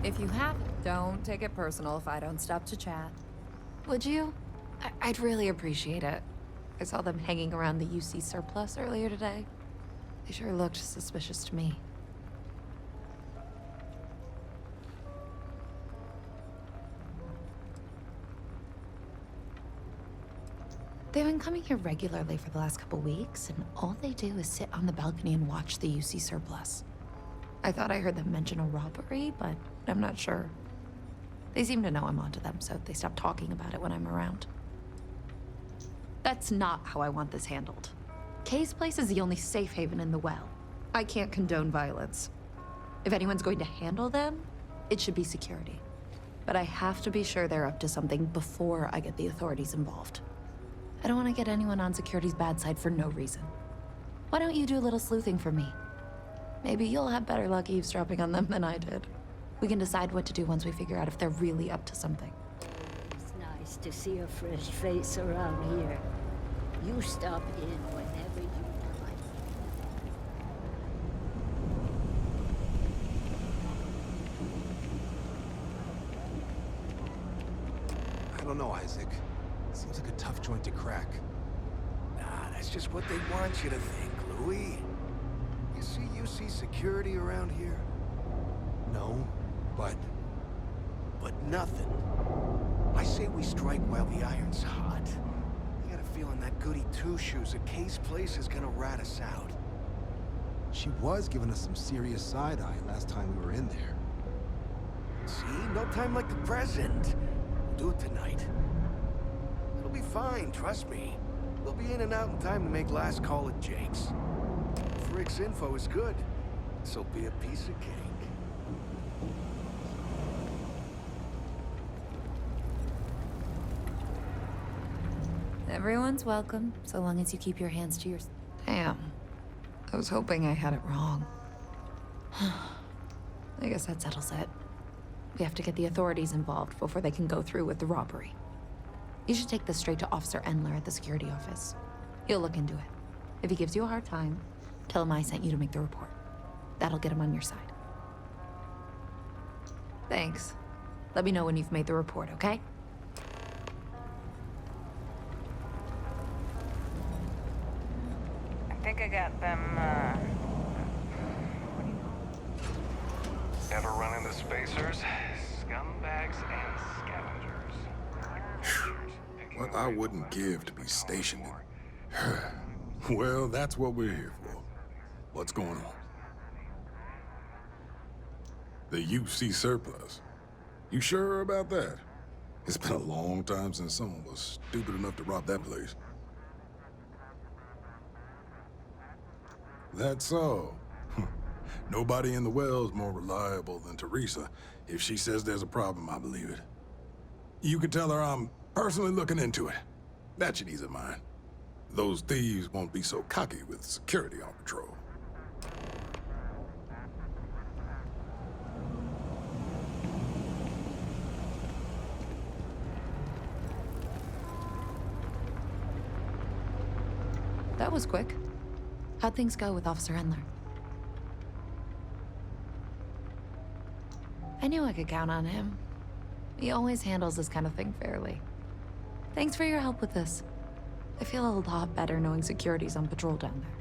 If you have, don't take it personal if I don't stop to chat. Would you? I'd really appreciate it. I saw them hanging around the UC surplus earlier today. They sure looked suspicious to me. They've been coming here regularly for the last couple weeks, and all they do is sit on the balcony and watch the UC surplus. I thought I heard them mention a robbery, but I'm not sure. They seem to know I'm onto them, so they stop talking about it when I'm around. That's not how I want this handled. Kay's place is the only safe haven in the well. I can't condone violence. If anyone's going to handle them, it should be security. But I have to be sure they're up to something before I get the authorities involved. I don't want to get anyone on security's bad side for no reason. Why don't you do a little sleuthing for me? Maybe you'll have better luck eavesdropping on them than I did. We can decide what to do once we figure out if they're really up to something. It's nice to see a fresh face around here. You stop in whenever you like. I don't know, Isaac. Seems like a tough joint to crack. Nah, that's just what they want you to think, Louis. You see security around here? No, but nothing. I say we strike while the iron's hot. I got a feeling that goody two-shoes at Kay's place is gonna rat us out. she was giving us some serious side-eye last time we were in there. See? No time like the present. We'll do it tonight. It'll be fine, trust me. We'll be in and out in time to make last call at Jake's. Frick's info is good. This'll be a piece of cake. Everyone's welcome, so long as you keep your hands to yours. Damn. I was hoping I had it wrong. I guess that settles it. We have to get the authorities involved before they can go through with the robbery. You should take this straight to Officer Endler at the security office. He'll look into it. If he gives you a hard time, tell him I sent you to make the report. That'll get him on your side. Thanks. Let me know when you've made the report, okay? I think I got them, Ever run into spacers? Scumbags and scavengers. Picky What I wouldn't give to be stationed in... Well, that's what we're here for. What's going on? The UC surplus. You sure about that? It's been a long time since someone was stupid enough to rob that place. That's all. Nobody in the well's more reliable than Teresa. If she says there's a problem, I believe it. You can tell her I'm personally looking into it. That should ease her mind. Those thieves won't be so cocky with security on patrol. That was quick. How'd things go with Officer Endler? I knew I could count on him. He always handles this kind of thing fairly. Thanks for your help with this. I feel a lot better knowing security's on patrol down there.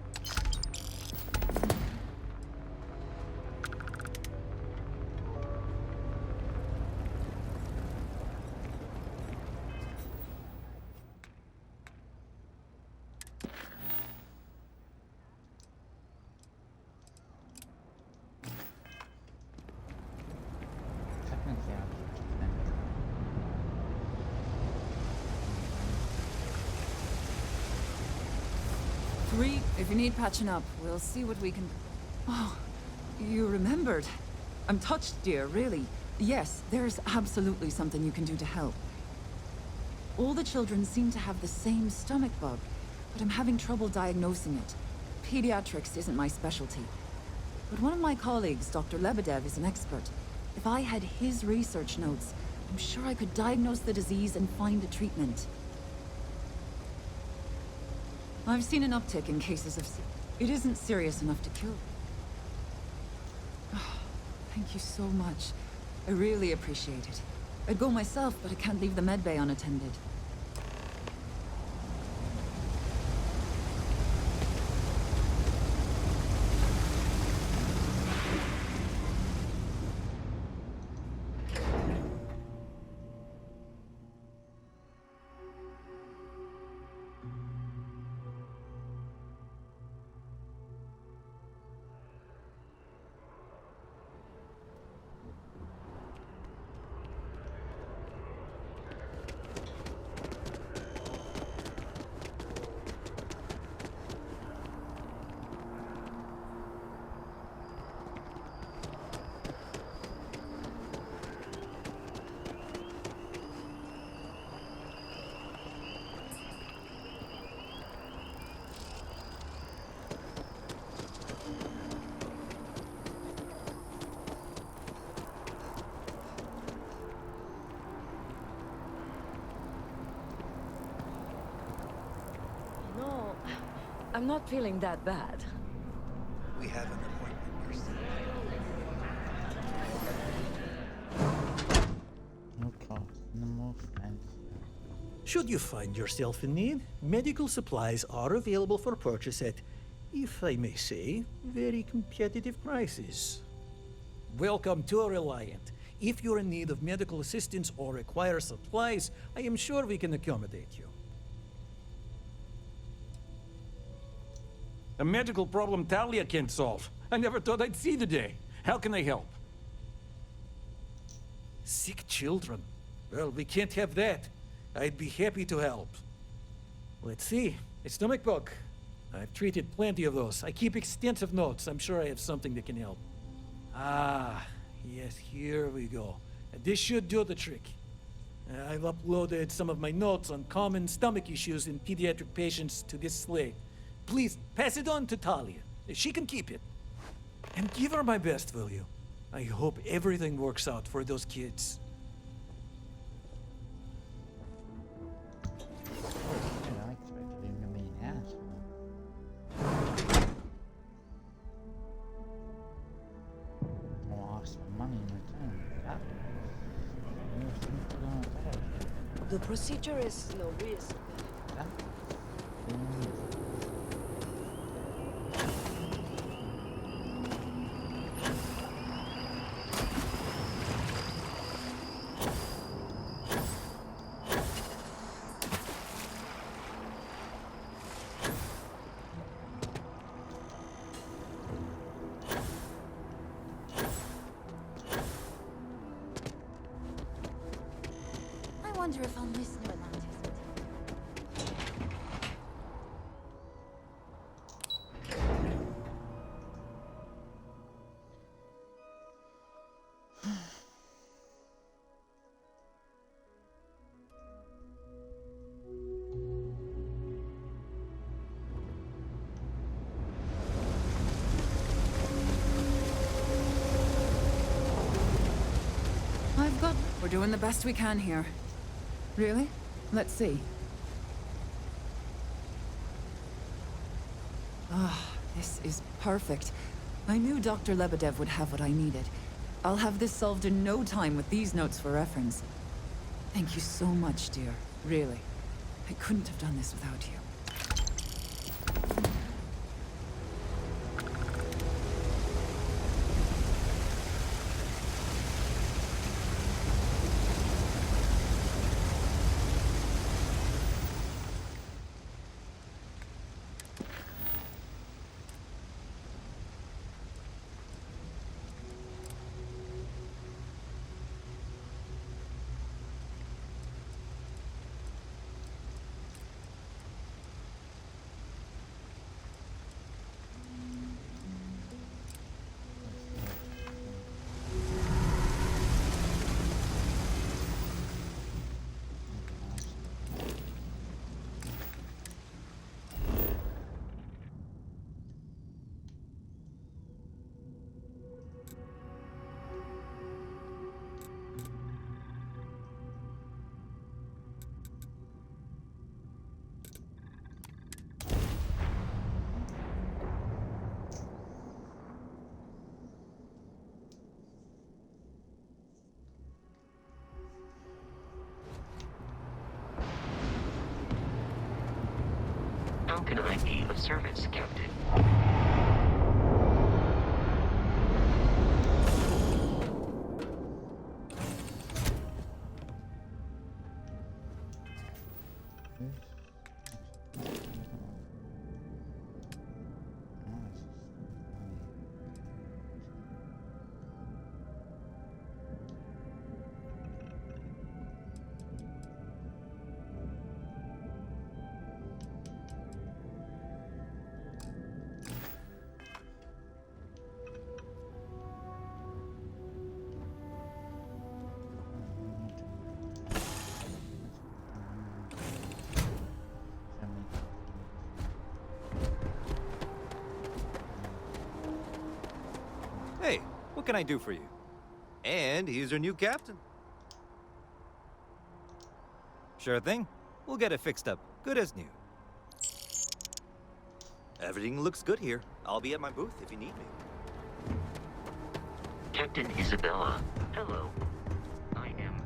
If you need patching up, we'll see what we can... Oh, you remembered. I'm touched, dear, really. Yes, there's absolutely something you can do to help. All the children seem to have the same stomach bug, but I'm having trouble diagnosing it. Pediatrics isn't my specialty. But one of my colleagues, Dr. Lebedev, is an expert. If I had his research notes, I'm sure I could diagnose the disease and find a treatment. I've seen an uptick in cases of... It isn't serious enough to kill. Oh, thank you so much. I really appreciate it. I'd go myself, but I can't leave the medbay unattended. I'm not feeling that bad. We have an appointment. Okay, no more friends. Should you find yourself in need, medical supplies are available for purchase at, if I may say, very competitive prices. Welcome to Reliant. If you're in need of medical assistance or require supplies, I am sure we can accommodate you. A medical problem Talia can't solve. I never thought I'd see the day. How can I help? Sick children. Well, we can't have that. I'd be happy to help. Let's see. A stomach bug. I've treated plenty of those. I keep extensive notes. I'm sure I have something that can help. Ah, yes, here we go. This should do the trick. I've uploaded some of my notes on common stomach issues in pediatric patients to this slate. Please, pass it on to Talia. She can keep it. And give her my best, will you? I hope everything works out for those kids. I expected him to be an asshole. I'll ask for money in return. The procedure is low risk. wonder if I'll miss New Atlantis. We're doing the best we can here. Really? Let's see. Ah, this is perfect. I knew Dr. Lebedev would have what I needed. I'll have this solved in no time with these notes for reference. Thank you so much, dear. Really. I couldn't have done this without you. How can I be of service, Captain? Hey, what can I do for you? And he's your new captain. Sure thing. We'll get it fixed up. Good as new. Everything looks good here. I'll be at my booth if you need me. Captain Isabella, hello. I am...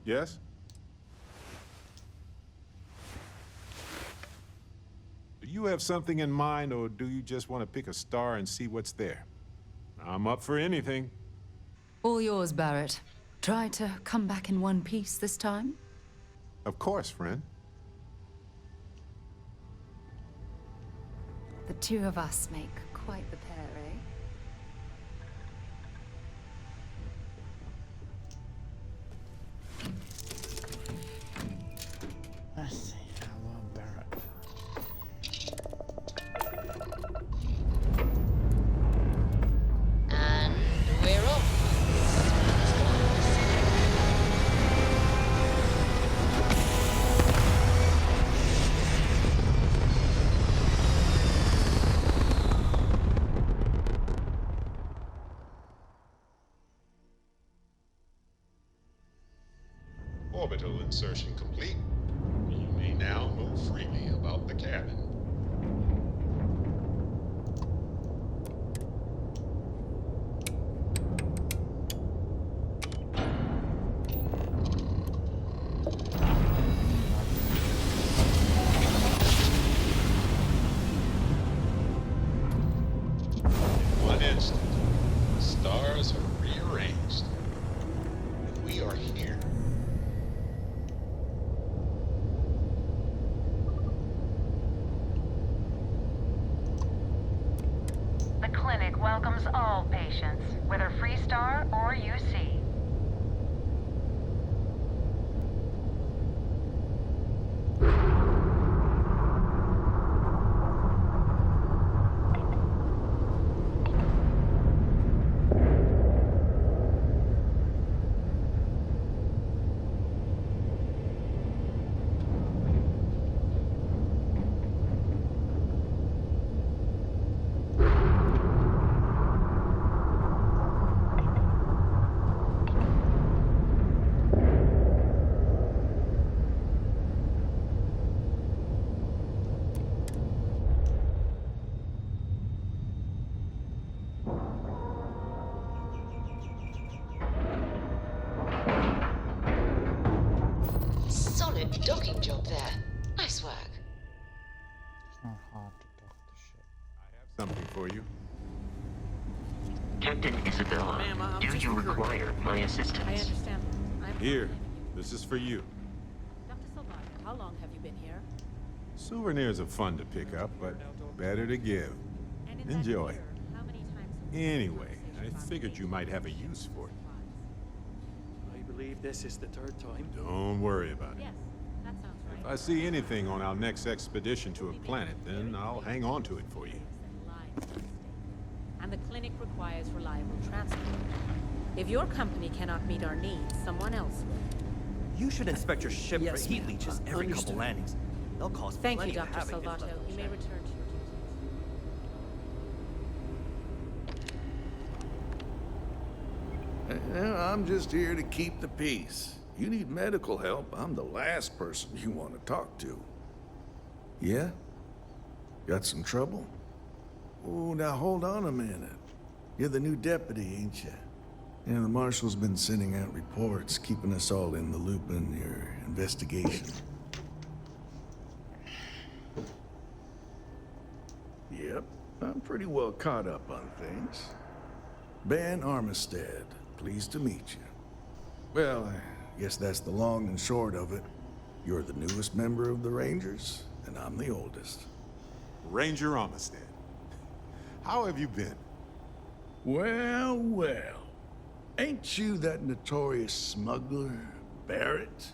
Yes? Do you have something in mind, or do you just want to pick a star and see what's there? I'm up for anything. All yours, Barrett. Try to come back in one piece this time? Of course, friend. The two of us make quite the pair, eh? Let's see, hello, Barrett. And we're off. orbital insertion complete. You may now move freely about the cabin. In one instant, the stars are rearranged. And we are here. The clinic welcomes all patients, whether Freestar or UC. Solid docking job there. Nice work. It's not hard to dock the ship. Something for you. Captain Isabella, do you require my assistance? I understand. Here, this is for you. Dr. Salvato, how long have you been here? Souvenirs are fun to pick up, but better to give. Enjoy. Anyway, I figured you might have a use for it. I believe this is the third time. Don't worry about it. Yes, that sounds right. If I see anything on our next expedition to a planet, then I'll hang on to it for you. And the clinic requires reliable transport. If your company cannot meet our needs, someone else will. You should inspect your ship Yes, for heat ma'am. leeches every couple landings. They'll cause Thank you, plenty of Dr. havoc if Salvato. left You may unchecked. return to your duties. I'm just here to keep the peace. You need medical help, I'm the last person you want to talk to. Yeah? Got some trouble? Oh, now hold on a minute. You're the new deputy, ain't you? Yeah, the marshal's been sending out reports, keeping us all in the loop in your investigation. Yep, I'm pretty well caught up on things. Ben Armistead, pleased to meet you. Well, I guess that's the long and short of it. You're the newest member of the Rangers, and I'm the oldest. Ranger Armistead. How have you been? Well, well. Ain't you that notorious smuggler, Barrett?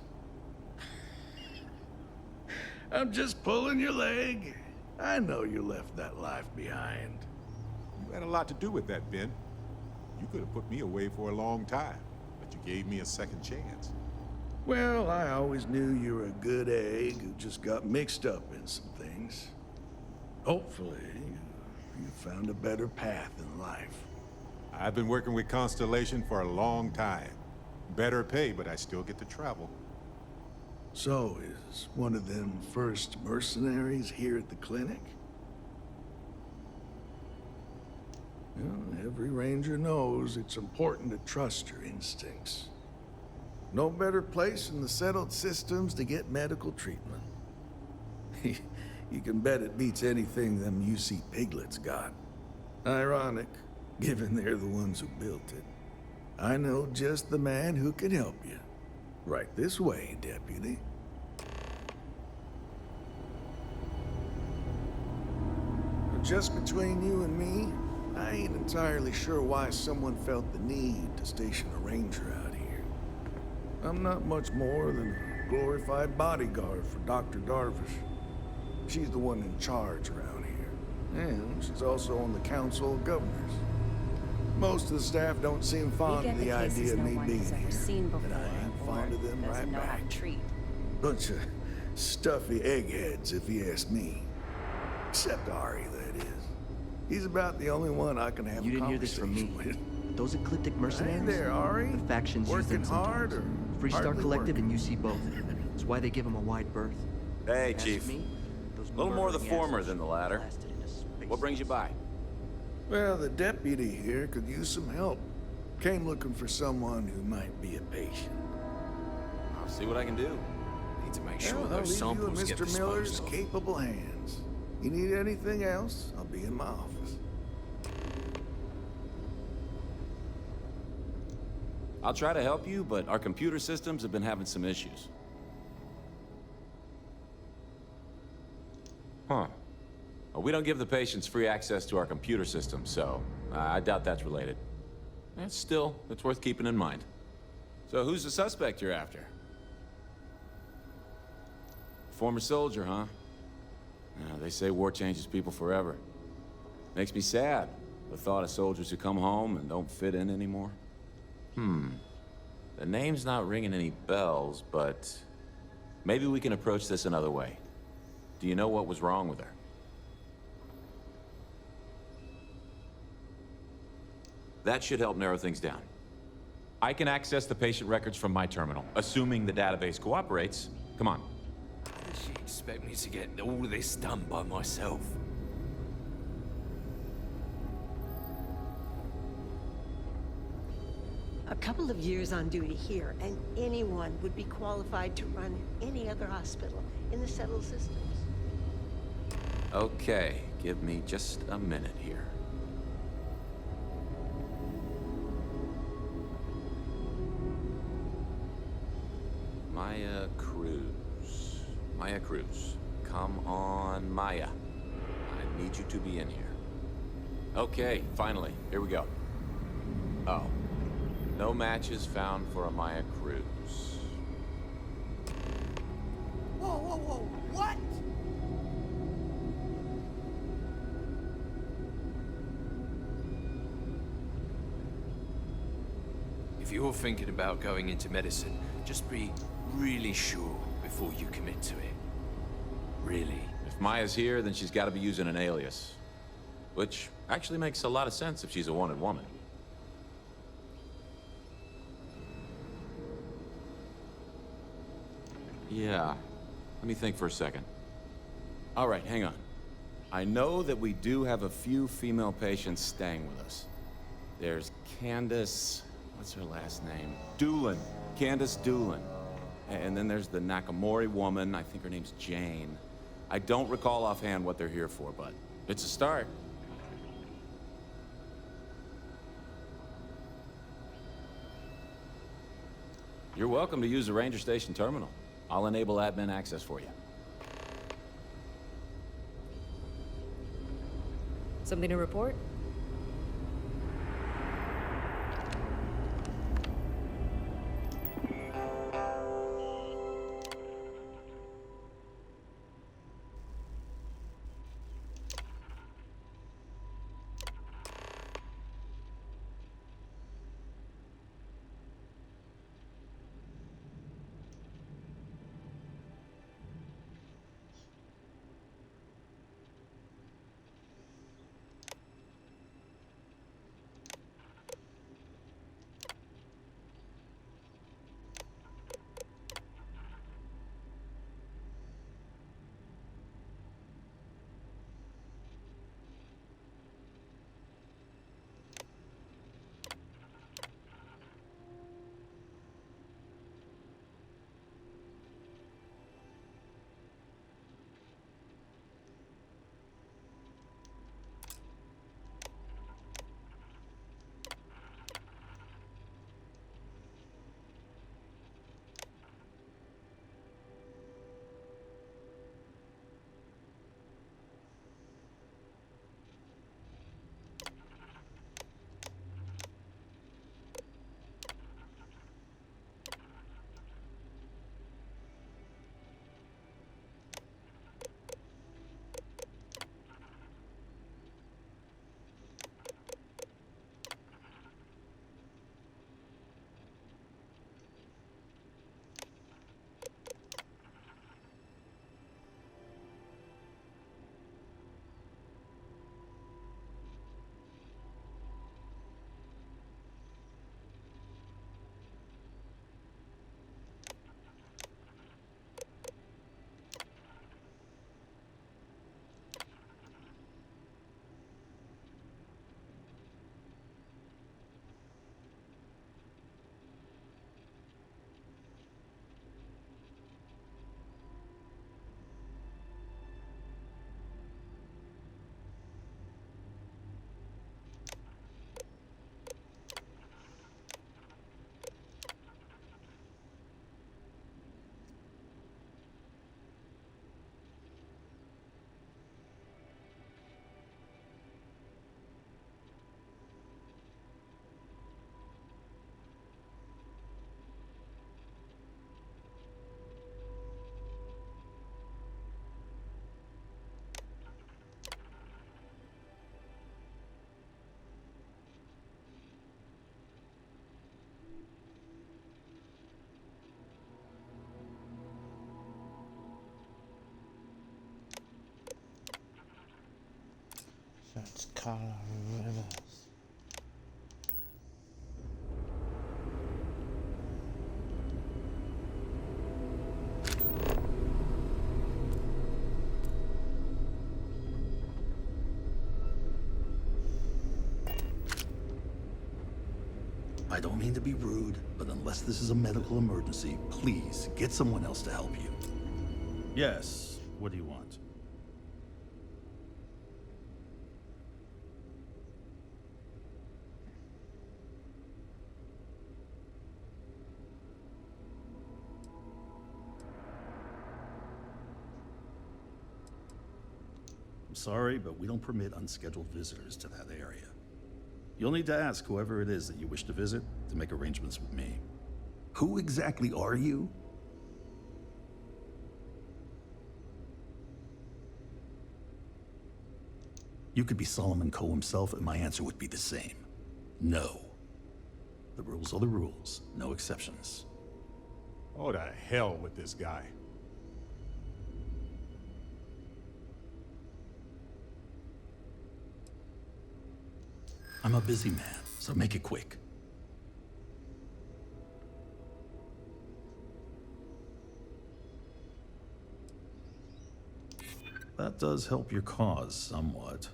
I'm just pulling your leg. I know you left that life behind. You had a lot to do with that, Ben. You could have put me away for a long time, but you gave me a second chance. Well, I always knew you were a good egg who just got mixed up in some things. Hopefully, you found a better path in life. I've been working with Constellation for a long time. Better pay, but I still get to travel. So, is one of them first mercenaries here at the clinic? Well, every ranger knows it's important to trust your instincts. No better place in the settled systems to get medical treatment. You can bet it beats anything them UC piglets got. Ironic, given they're the ones who built it. I know just the man who can help you. Right this way, Deputy. Just between you and me, I ain't entirely sure why someone felt the need to station a ranger out here. I'm not much more than a glorified bodyguard for Dr. Darvish. She's the one in charge around here. And she's also on the Council of Governors. Most of the staff don't seem fond of the idea of me being here. And I ain't fond of them right back. Bunch of stuffy eggheads, if you ask me. Except Ari, that is. He's about the only one I can have a conversation with. Those ecliptic mercenaries? Hey there, Ari. The factions use Working them hard sometimes. or Freestar hardly Collective working? and UC both. That's why they give them a wide berth. Hey, Ask Chief. me, those A little more the murdering former assholes than the latter. blasted into space. What brings you by? Well, the deputy here could use some help. Came looking for someone who might be a patient. I'll see what I can do. Need to make sure Well, I'll those leave samples you get in Mr. Miller's disposed of. capable hands. You need anything else, I'll be in my office. I'll try to help you, but our computer systems have been having some issues. Huh. Well, we don't give the patients free access to our computer system, so I doubt that's related. Still, it's worth keeping in mind. So who's the suspect you're after? Former soldier, huh? They say war changes people forever. Makes me sad, the thought of soldiers who come home and don't fit in anymore. The name's not ringing any bells, but maybe we can approach this another way. Do you know what was wrong with her? That should help narrow things down. I can access the patient records from my terminal, assuming the database cooperates. Come on. How does she expect me to get all of this done by myself? A couple of years on duty here, and anyone would be qualified to run any other hospital in the settled systems. Okay, give me just a minute here. Maya Cruz. Maya Cruz. Come on, Maya. I need you to be in here. Okay, finally. Here we go. Oh. No matches found for a Maya Cruz. Whoa, whoa, whoa, what? If you're thinking about going into medicine, just be really sure before you commit to it. Really. If Maya's here, then she's got to be using an alias. Which actually makes a lot of sense if she's a wanted woman. Yeah. Let me think for a second. All right, hang on. I know that we do have a few female patients staying with us. There's Candace... what's her last name? Doolin. Candace Doolin. And then there's the Nakamori woman. I think her name's Jane. I don't recall offhand what they're here for, but it's a start. You're welcome to use the Ranger Station terminal. I'll enable admin access for you. Something to report? Let's call her Rivers. I don't mean to be rude, but unless this is a medical emergency, please get someone else to help you. Yes. What do you want? I'm sorry, but we don't permit unscheduled visitors to that area. You'll need to ask whoever it is that you wish to visit to make arrangements with me. Who exactly are you? You could be Solomon Coe himself, and my answer would be the same. No. The rules are the rules, no exceptions. Oh, to hell with this guy. I'm a busy man, so make it quick. That does help your cause somewhat.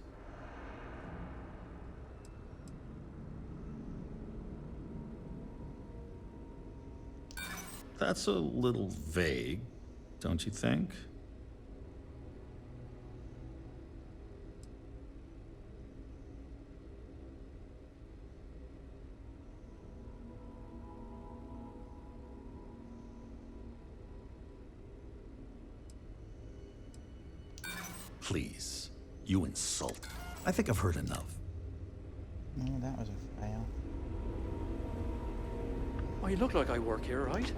That's a little vague, don't you think? Please, you insult. I think I've heard enough. No, that was a fail. Oh, you look like I work here, right?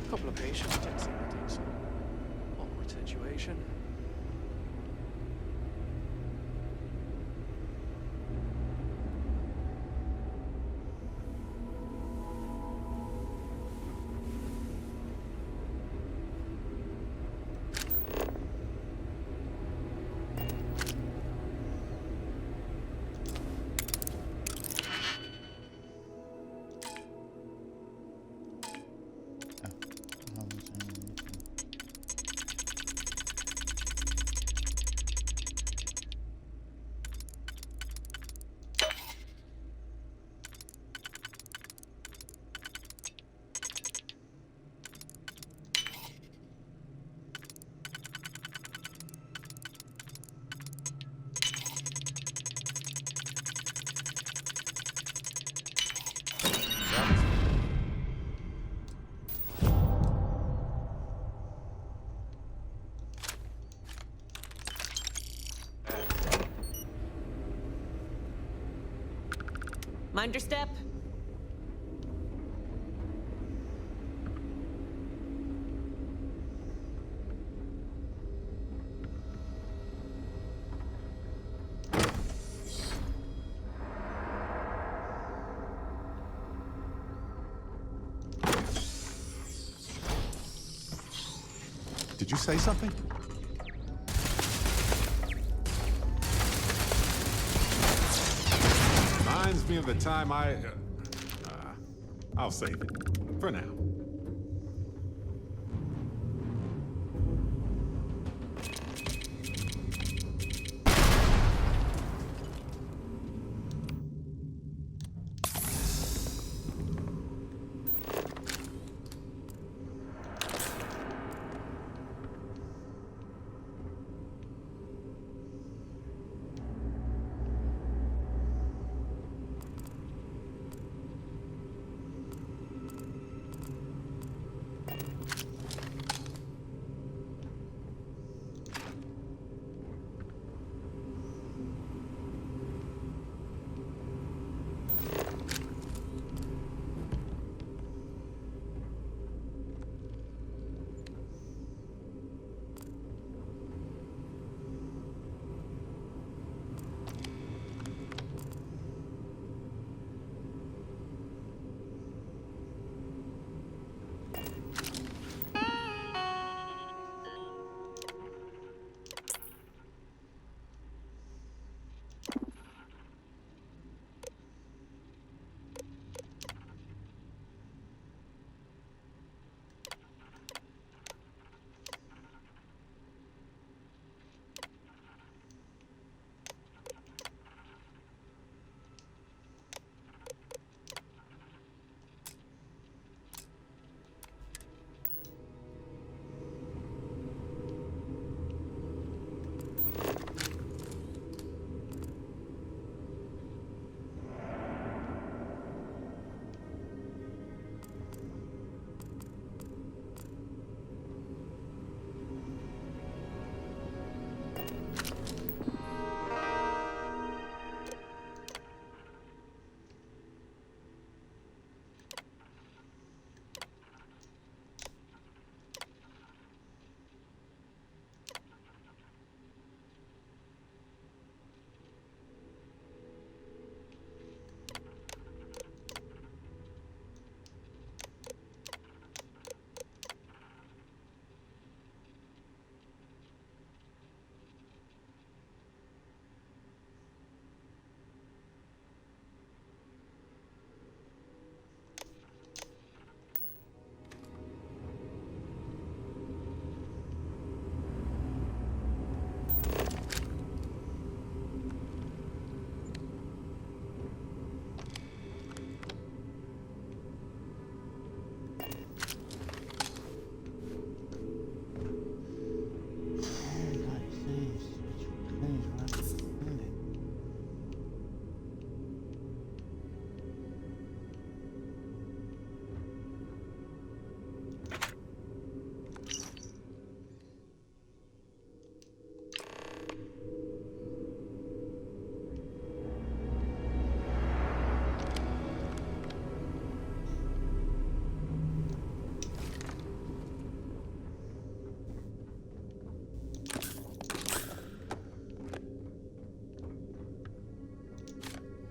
A couple of patients didn't seem to think so. Awkward situation. Mind your step. Did you say something? Reminds me of the time I'll save it. For now.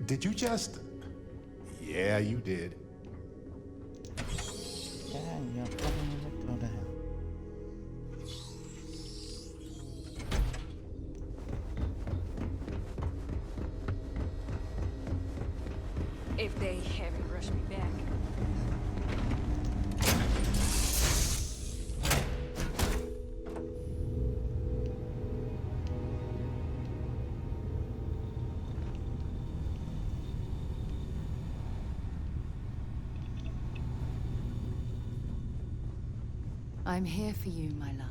Did you just... Yeah, you did. Yeah, you're probably gonna go to hell. If they haven't rushed me back. I'm here for you, my love.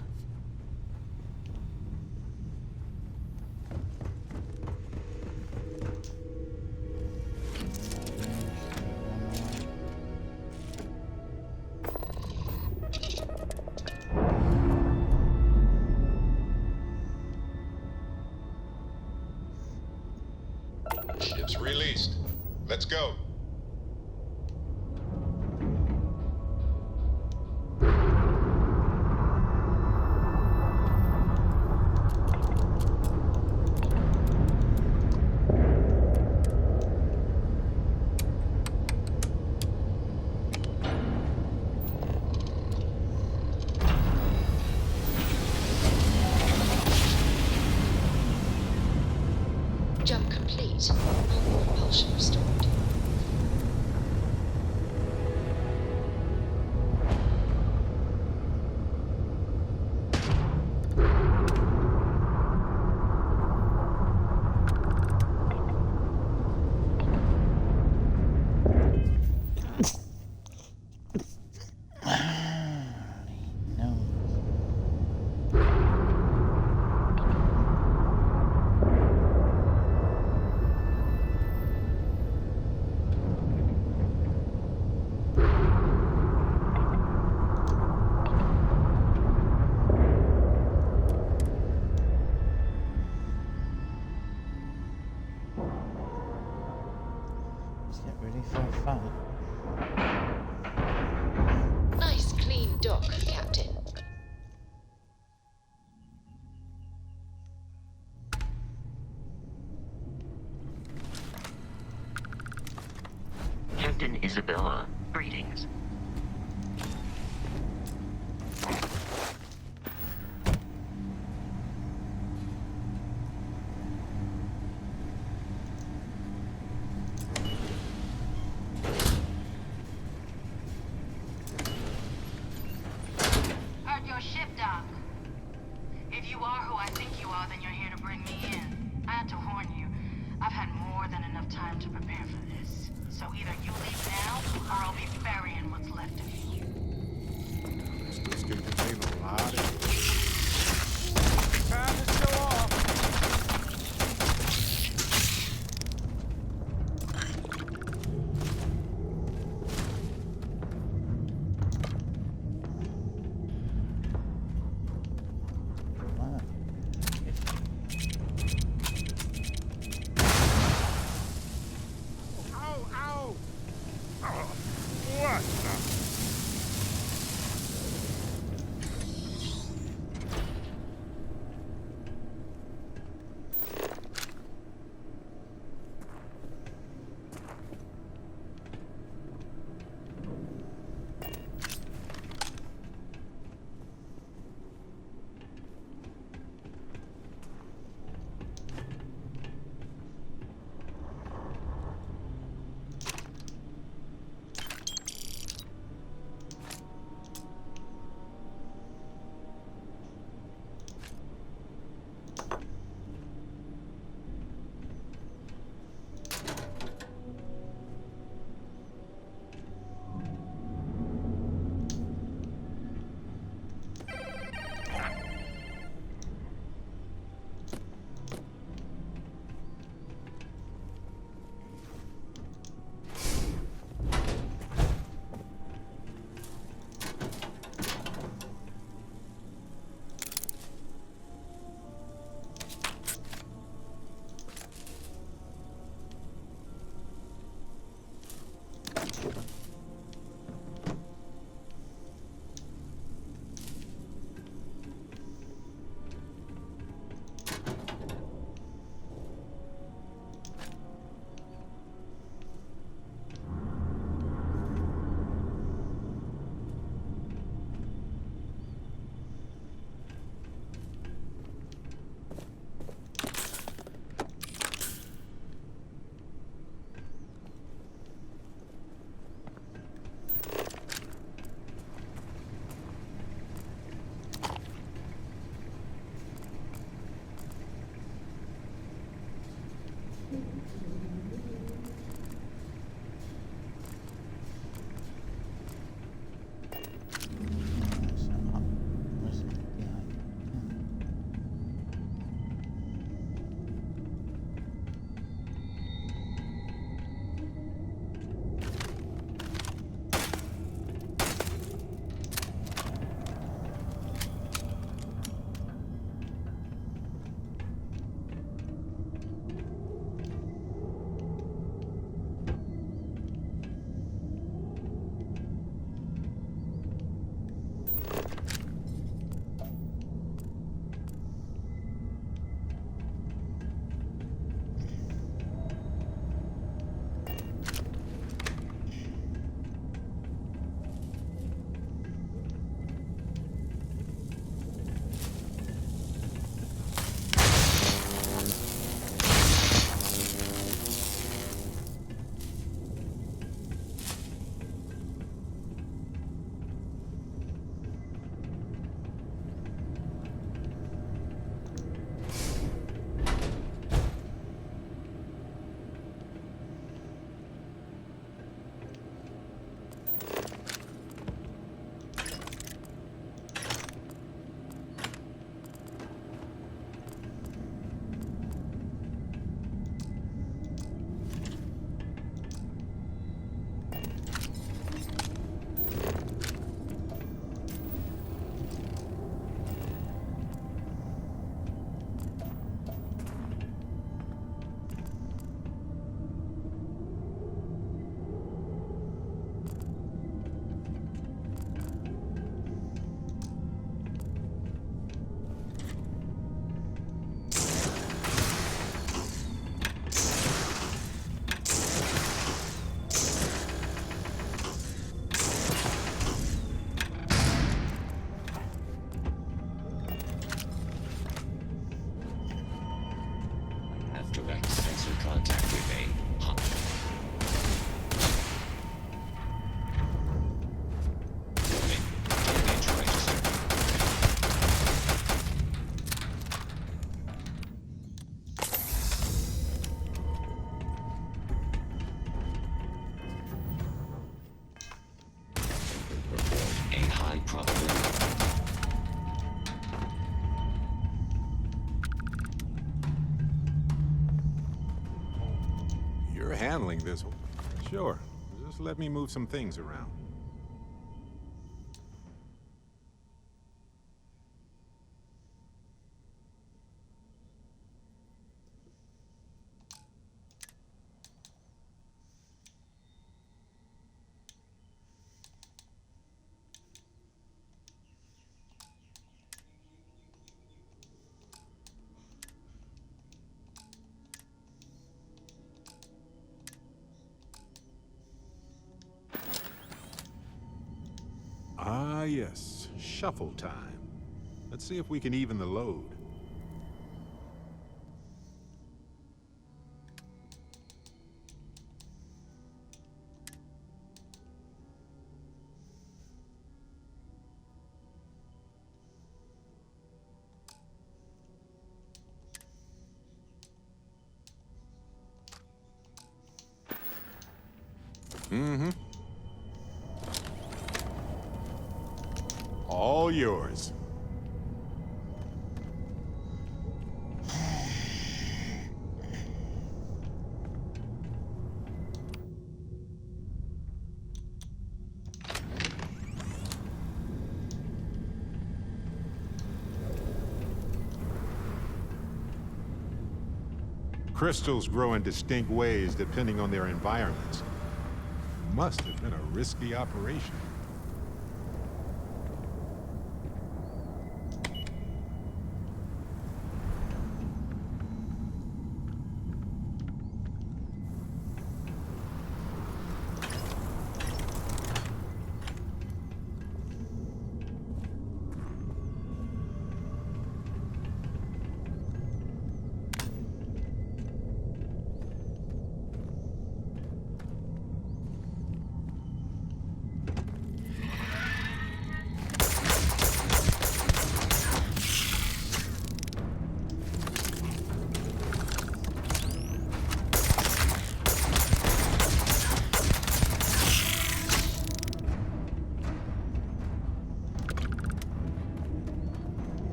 Ship's released. Let's go. Jump complete. All propulsion restored. Nice clean dock, Captain. Captain Isabella, greetings. Heard your ship, Doc. If you are who I think you are, then you're here to bring me in. I had to warn you. I've had more than enough time to prepare for this. So either you leave now, or I'll be burying what's left of you. This could contain a lot of... Time to show off. high probability. You're handling this. Sure. Just let me move some things around. Ah, yes. Shuffle time. Let's see if we can even the load. Mm-hmm. All yours. Crystals grow in distinct ways depending on their environments. Must have been a risky operation.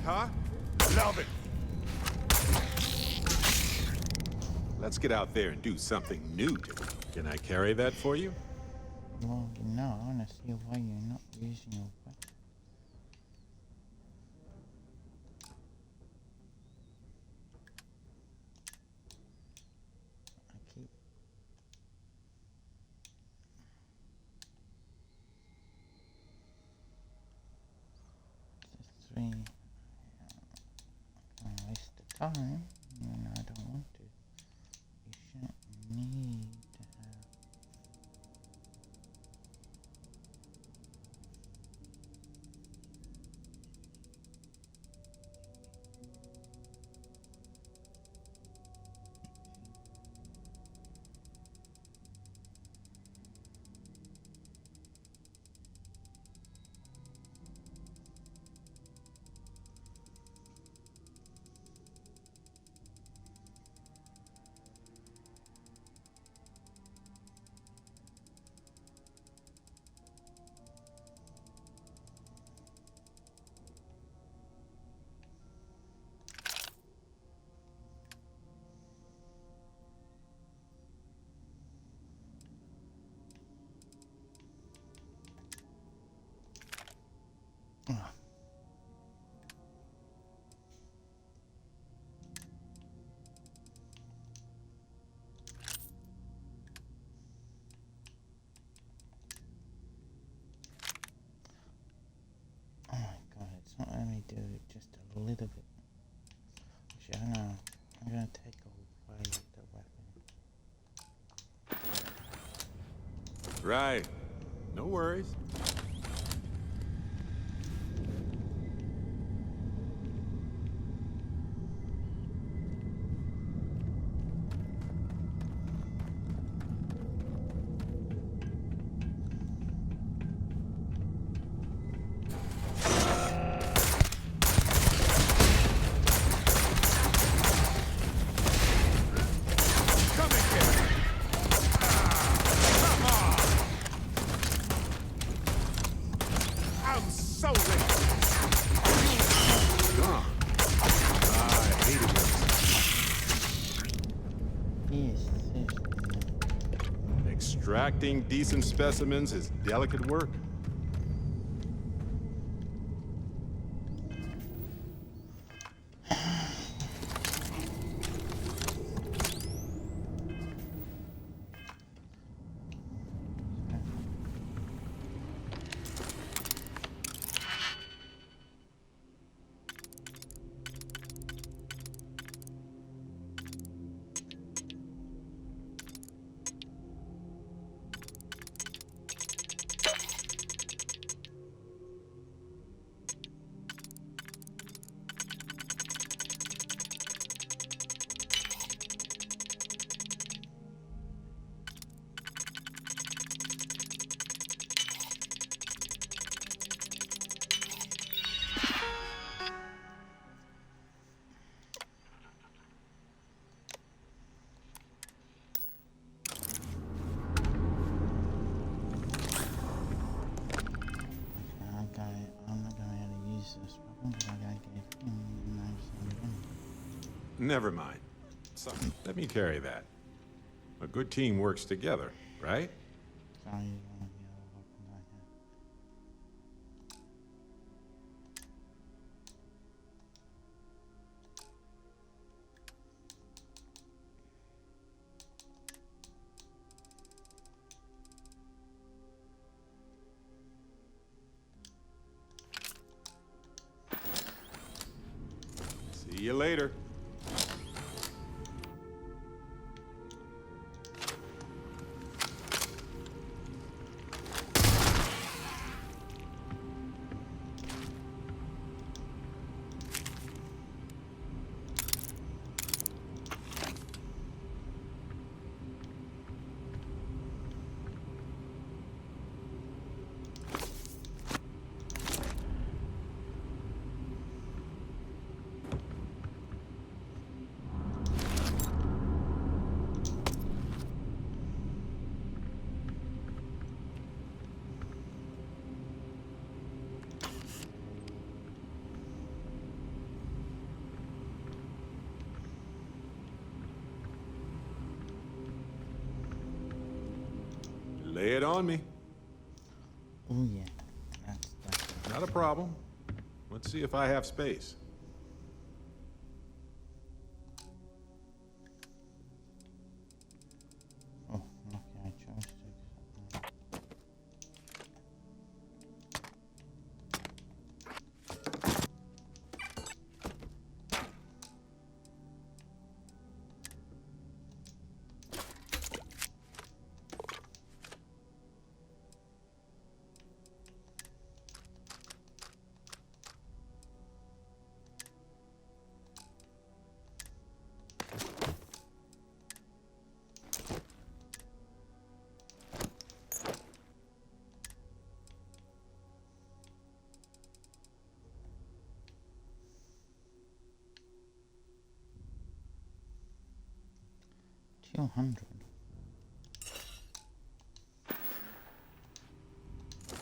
Huh? Love it. Let's get out there and do something new. Can I carry that for you? Well, no, I want to see why you're not using your weapon. I keep... It's 3... Don't waste the time. And I don't want to. You shouldn't need to have... Oh my god, it's not only do it just a little bit. Actually, I know. I'm gonna take away the weapon. Right. No worries. Extracting decent specimens is delicate work. Never mind. So, let me carry that. A good team works together, right? See you later. Lay it on me. Oh yeah. Not a problem. Let's see if I have space. Oh, lucky I chose to.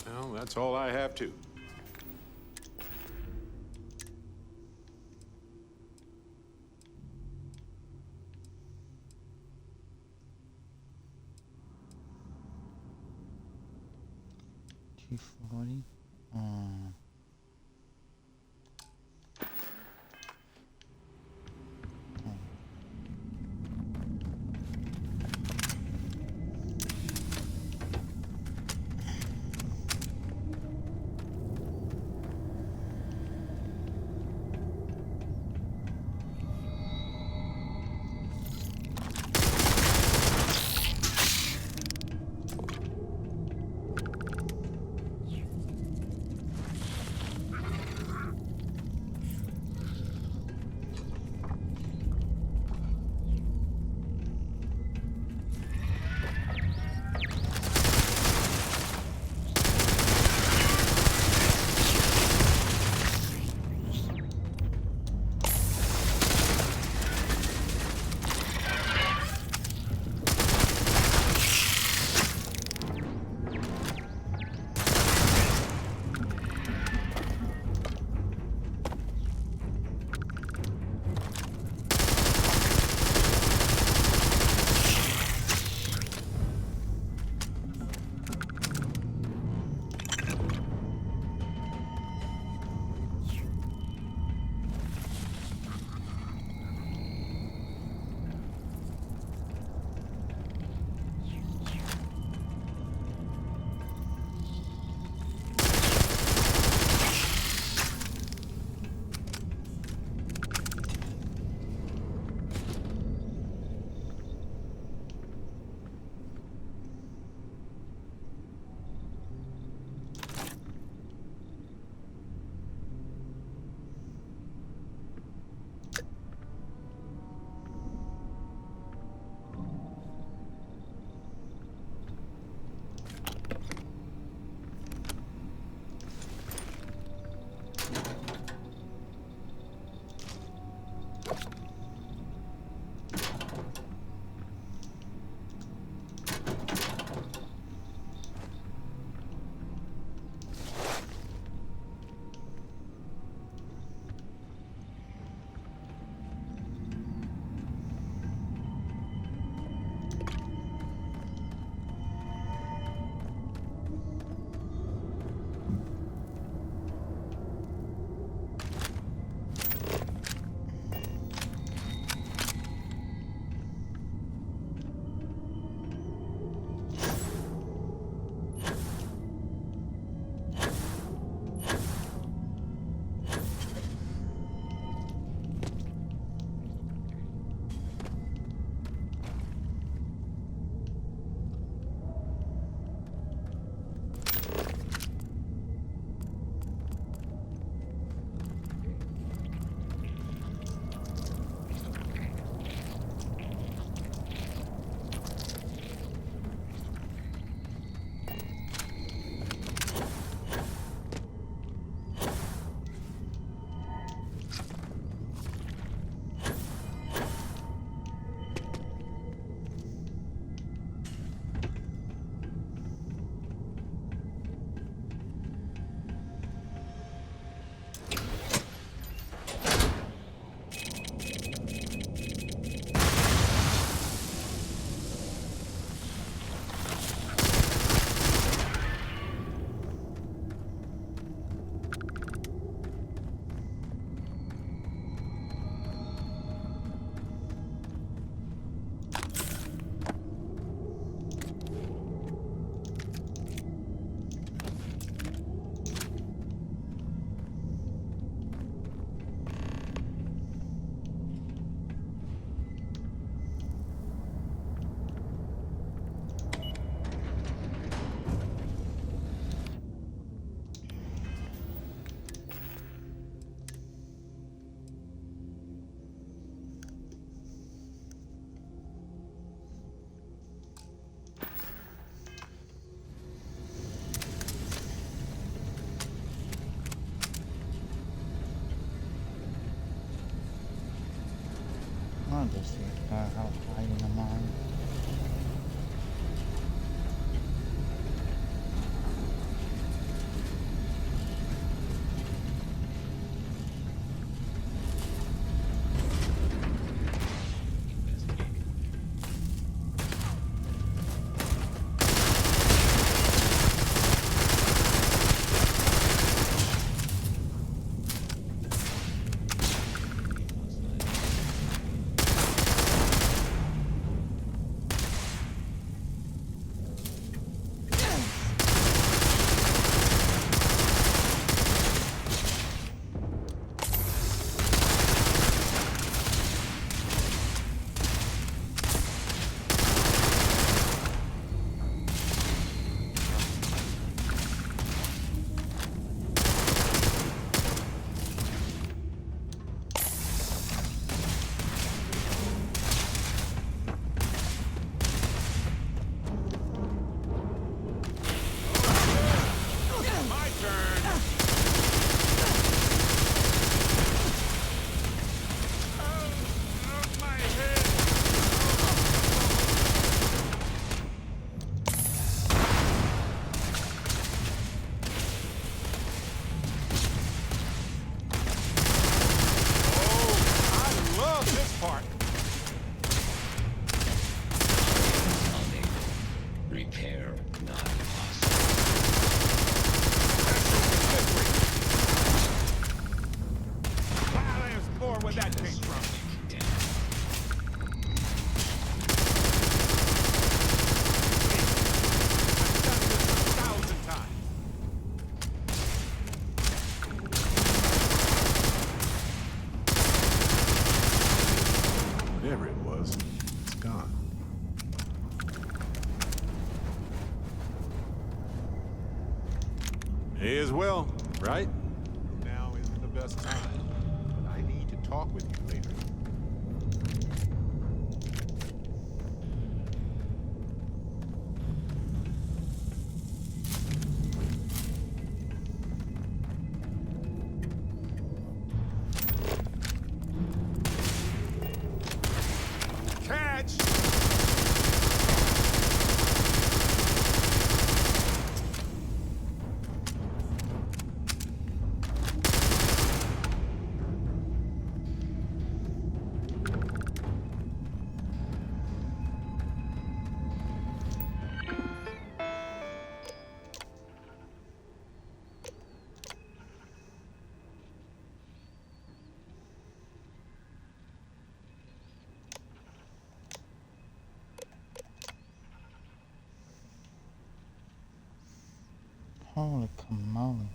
Well, that's all I have too. $240. just out high in the mine. Whatever it was, it's gone. May as well, right? Now isn't the best time, but I need to talk with you later. Catch! Holy moly.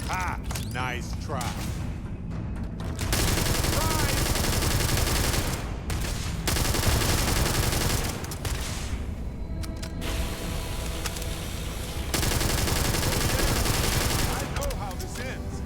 Ha! Nice try. I know how this ends.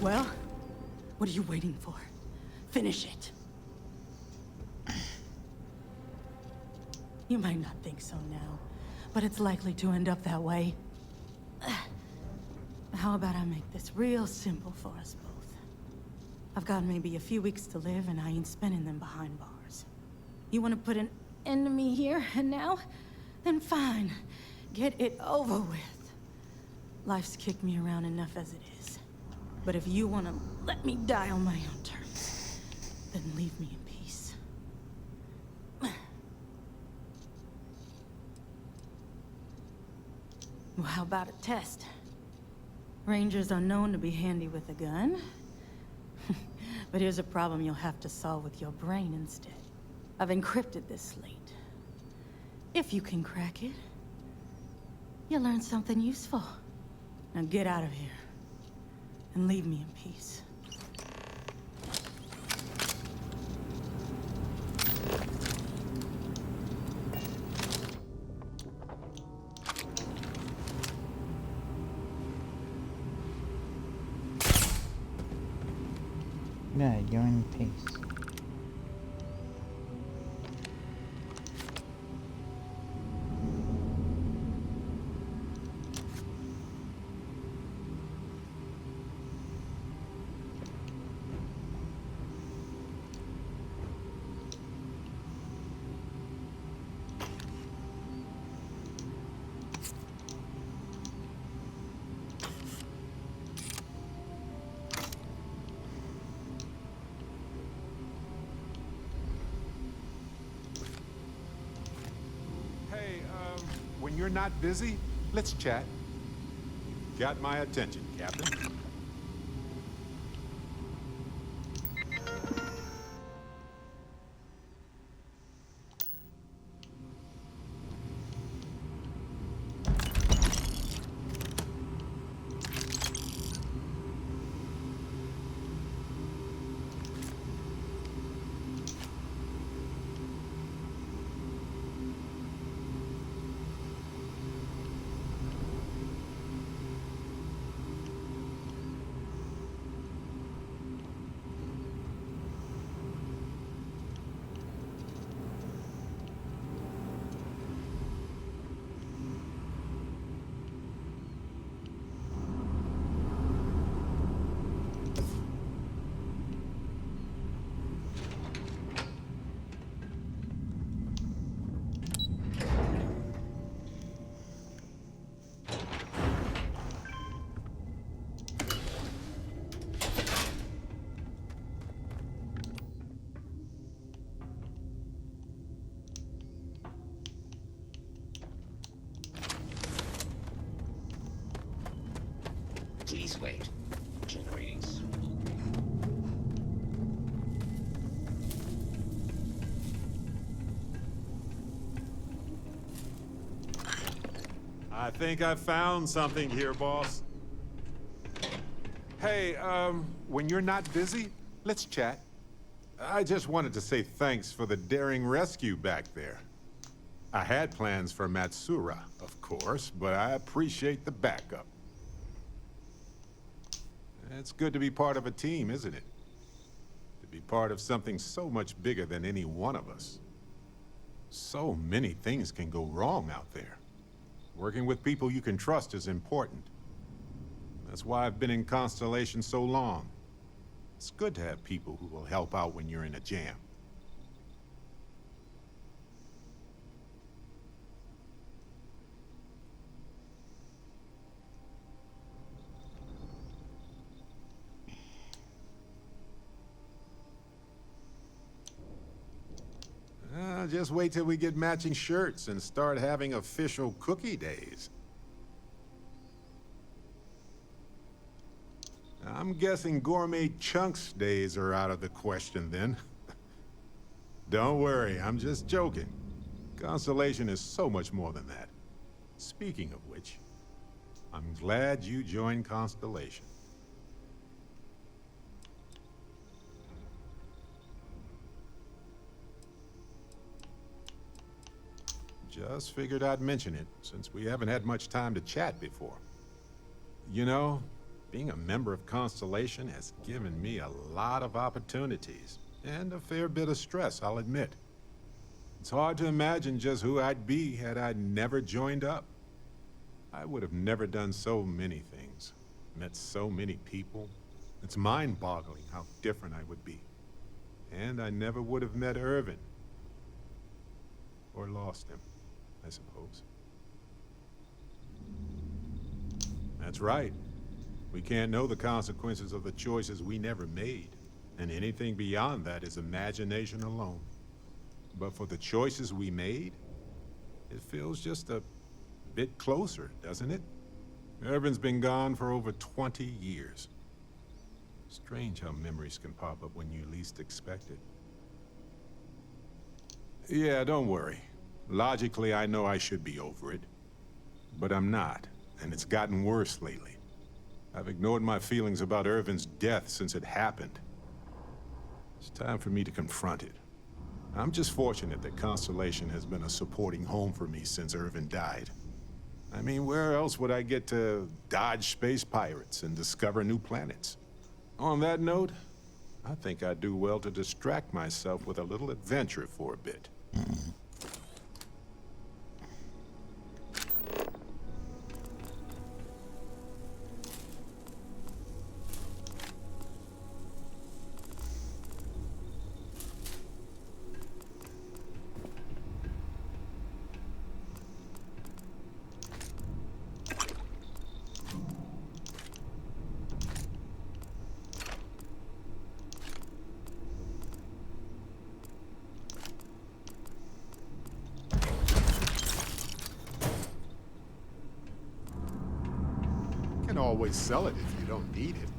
Well, what are you waiting for? Finish it. You might not think so now, but it's likely to end up that way. How about I make this real simple for us both? I've got maybe a few weeks to live, and I ain't spending them behind bars. You want to put an end to me here and now? Then fine. Get it over with. Life's kicked me around enough as it is. But if you want to let me die on my own terms, then leave me in peace. Well, how about a test? Rangers are known to be handy with a gun. But here's a problem you'll have to solve with your brain instead. I've encrypted this slate. If you can crack it, you'll learn something useful. Now get out of here, and leave me in peace. Yeah, you're in peace. When you're not busy, let's chat. Got my attention, Captain. Please wait. Generating. I think I found something here, boss. Hey, when you're not busy, let's chat. I just wanted to say thanks for the daring rescue back there. I had plans for Matsura, of course, but I appreciate the backup. It's good to be part of a team, isn't it? To be part of something so much bigger than any one of us. So many things can go wrong out there. Working with people you can trust is important. That's why I've been in Constellation so long. It's good to have people who will help out when you're in a jam. Just wait till we get matching shirts and start having official cookie days. I'm guessing gourmet chunks days are out of the question then. Don't worry, I'm just joking. Constellation is so much more than that. Speaking of which, I'm glad you joined Constellation. Just figured I'd mention it, since we haven't had much time to chat before. You know, Being a member of Constellation has given me a lot of opportunities, and a fair bit of stress, I'll admit. It's hard to imagine just who I'd be had I never joined up. I would have never done so many things, met so many people. It's mind-boggling how different I would be. And I never would have met Irvin. Or lost him, I suppose. That's right. We can't know the consequences of the choices we never made, and anything beyond that is imagination alone. But for the choices we made, it feels just a bit closer, doesn't it? Irvin's been gone for over 20 years. Strange how memories can pop up when you least expect it. Yeah, don't worry. Logically, I know I should be over it. But I'm not, and it's gotten worse lately. I've ignored my feelings about Irvin's death since it happened. It's time for me to confront it. I'm just fortunate that Constellation has been a supporting home for me since Irvin died. I mean, where else would I get to dodge space pirates and discover new planets? On that note, I think I'd do well to distract myself with a little adventure for a bit. You can always sell it if you don't need it.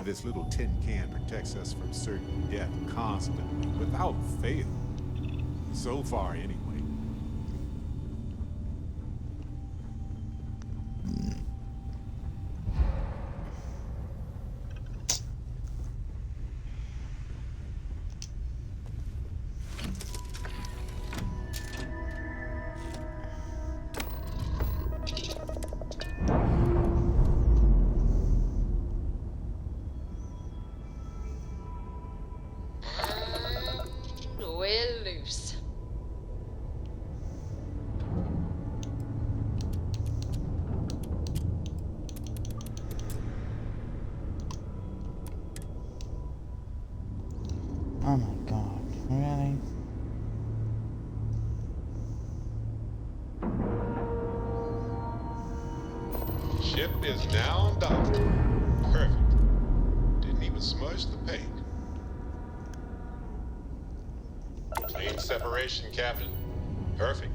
This little tin can protects us from certain death constantly, without fail. So far, anyway. We're loose. Oh my god, really? Ship is now docked. Perfect. Didn't even smudge the paint. Clean separation, Captain. Perfect.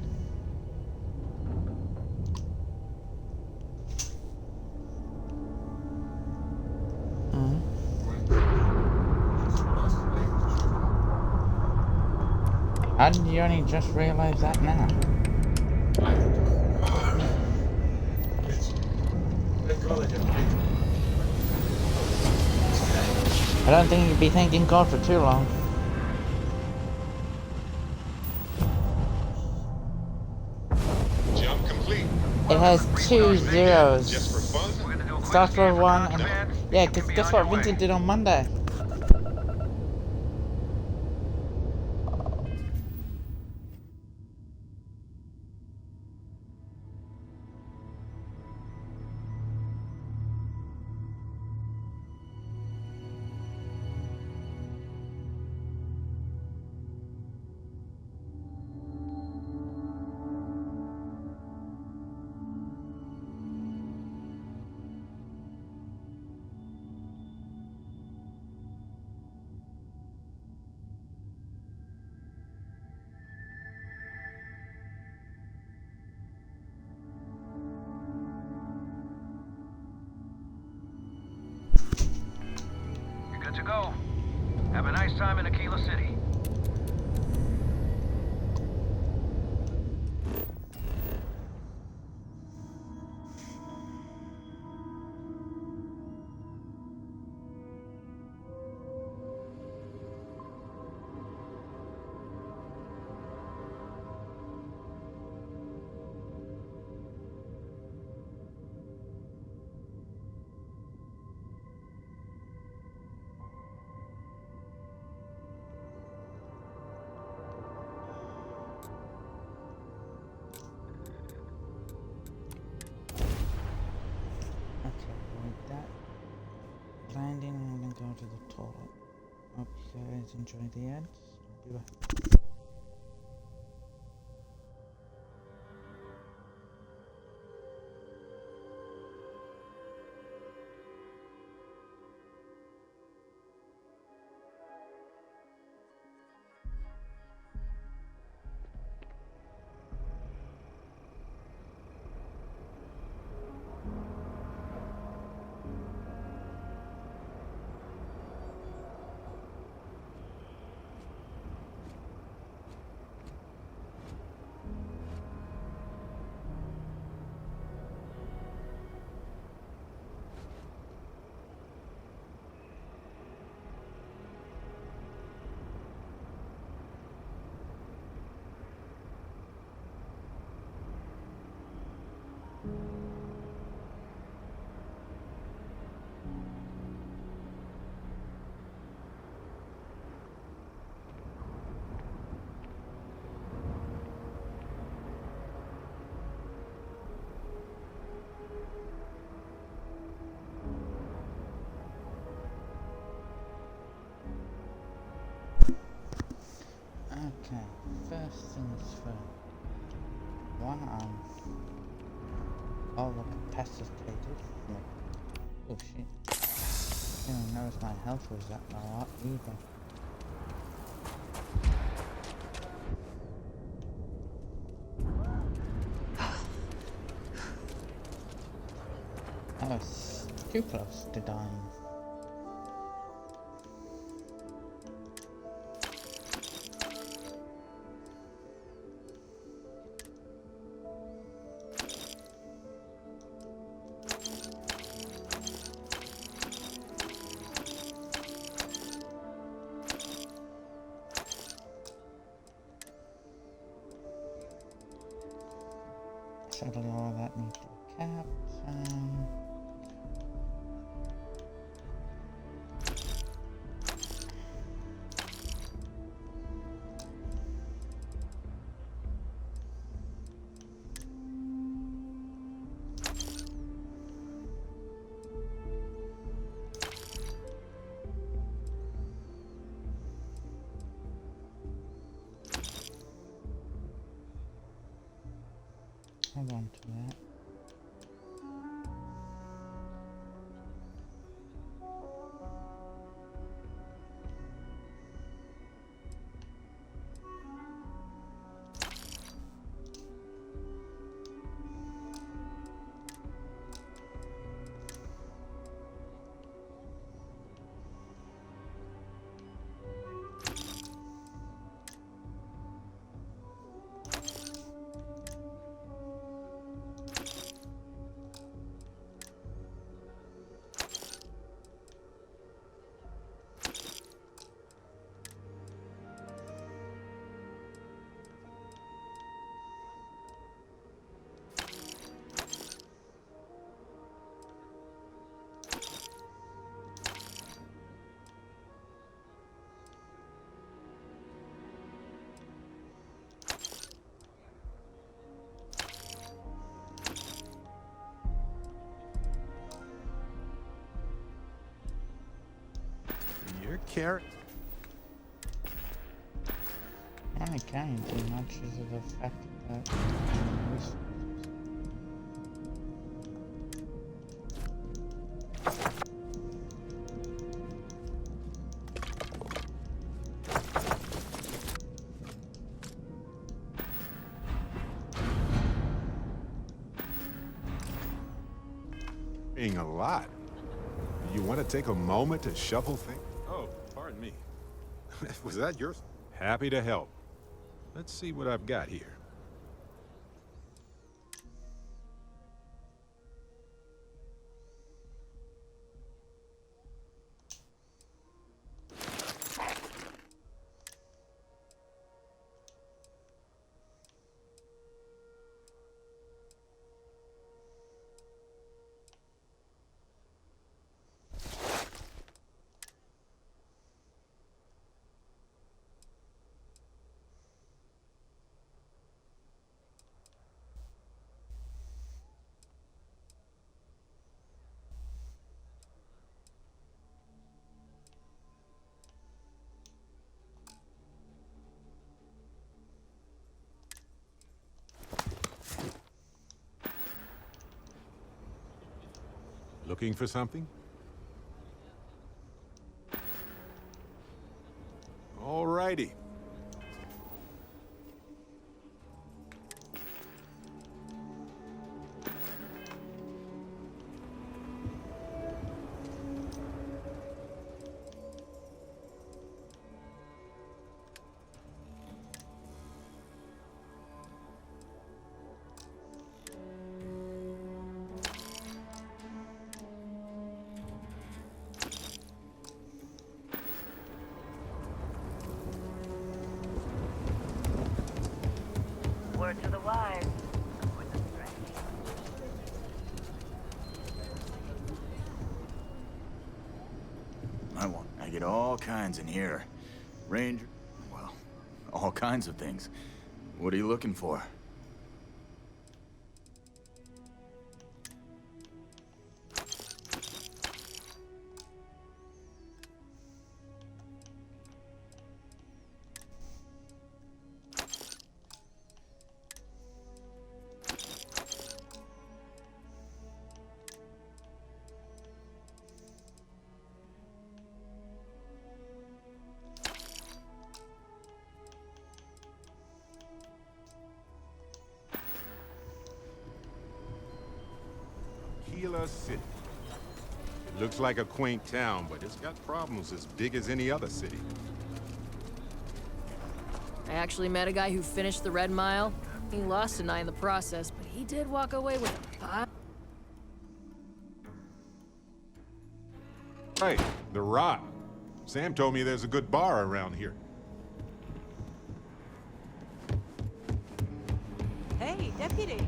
How did you only just realize that now? I don't think you'd be thanking God for too long. Jump complete. It has 2 zeros. Just for fun? Starts with 1 and... Yeah, because guess what Vincent did on Monday? Good to go. Have a nice time in Aquila City. Landing, I'm gonna go to the toilet. Hope you guys enjoy the ads. I'll be back. Okay, first things first. One arm. All capacitated. Oh shit. I didn't notice my health was that low either. I was too close to dying. Settle all that needs to be capped. Hold on to that. care. I can't too much as of the fact that a lot. You want to take a moment to shuffle things? Oh, pardon me. Was that yours? Happy to help. Let's see what I've got here. Looking for something? All righty. Word to the wise. I get all kinds in here. Ranger, well, all kinds of things. What are you looking for? City. It looks like a quaint town, but it's got problems as big as any other city. I actually met a guy who finished the Red Mile. He lost an eye in the process, but he did walk away with a pot. Hey, the Rock. Sam told me there's a good bar around here. Hey, deputy.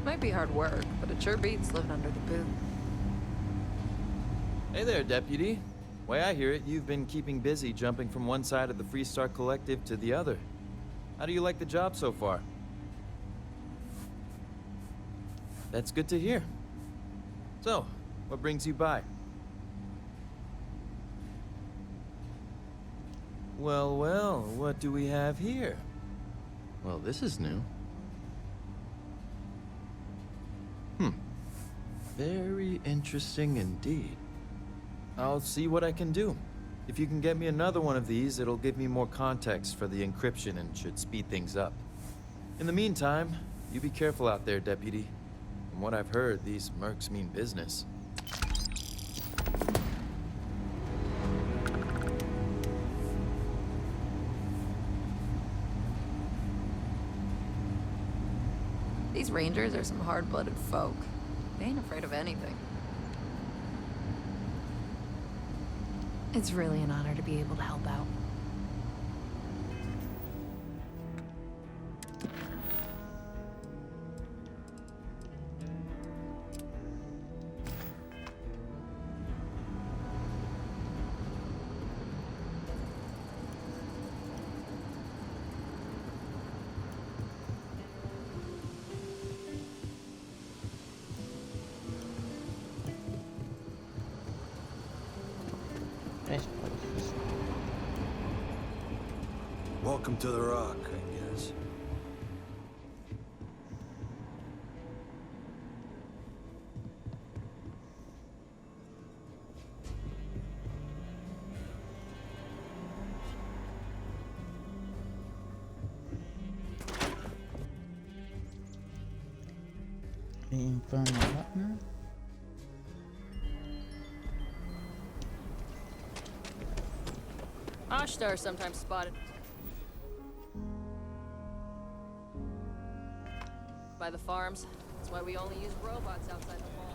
Might be hard work, but it sure beats living under the boot. Hey there, Deputy. Way I hear it, you've been keeping busy jumping from one side of the Freestar Collective to the other. How do you like the job so far? That's good to hear. So, what brings you by? Well, well, what do we have here? Well, this is new. Very interesting indeed. I'll see what I can do. If you can get me another one of these, it'll give me more context for the encryption and should speed things up. In the meantime, you be careful out there, Deputy. From what I've heard, these mercs mean business. These Rangers are some hard-blooded folk. They ain't afraid of anything. It's really an honor to be able to help out. Welcome to the Rock, I guess. The infernal what now? Ashtar sometimes spotted by the farms. That's why we only use robots outside the wall.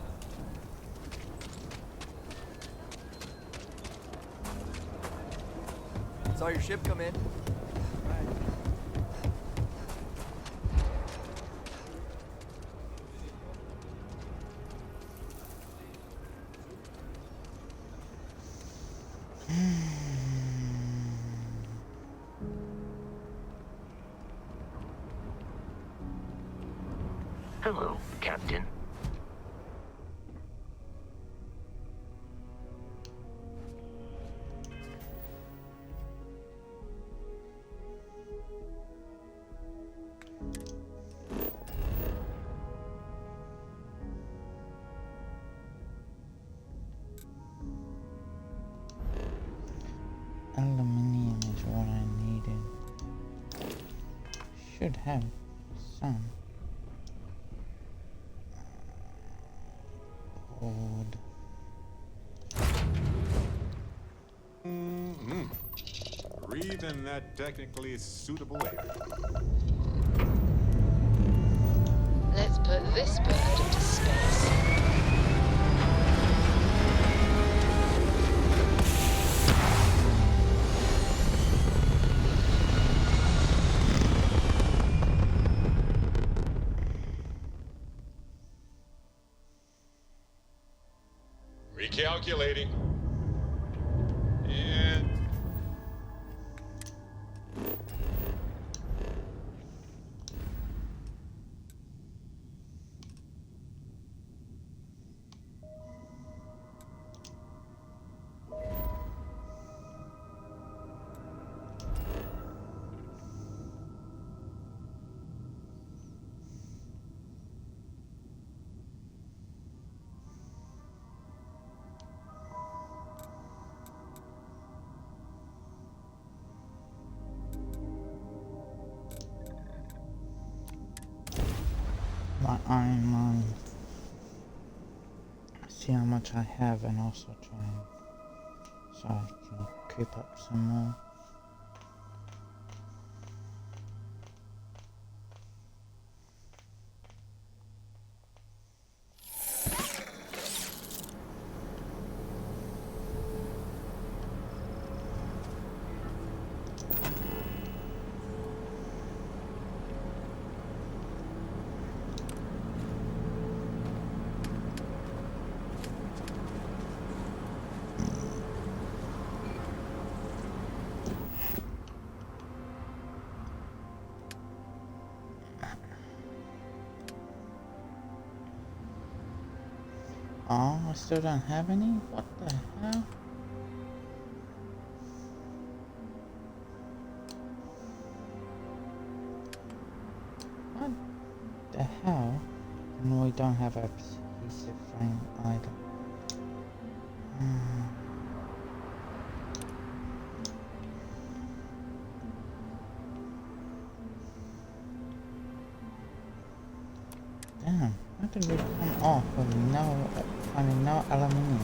Saw your ship come in. Hello, Captain. Aluminium is what I needed. Should have some. Gold. Breathe in that technically suitable air. Let's put this bird into space. Recalculating. And My iron mine. See how much I have and also try and so I can creep up some more. Oh, I still don't have any? What the hell? What the hell? And we don't have a piece of frame either. Damn, how did we come off with no aluminium?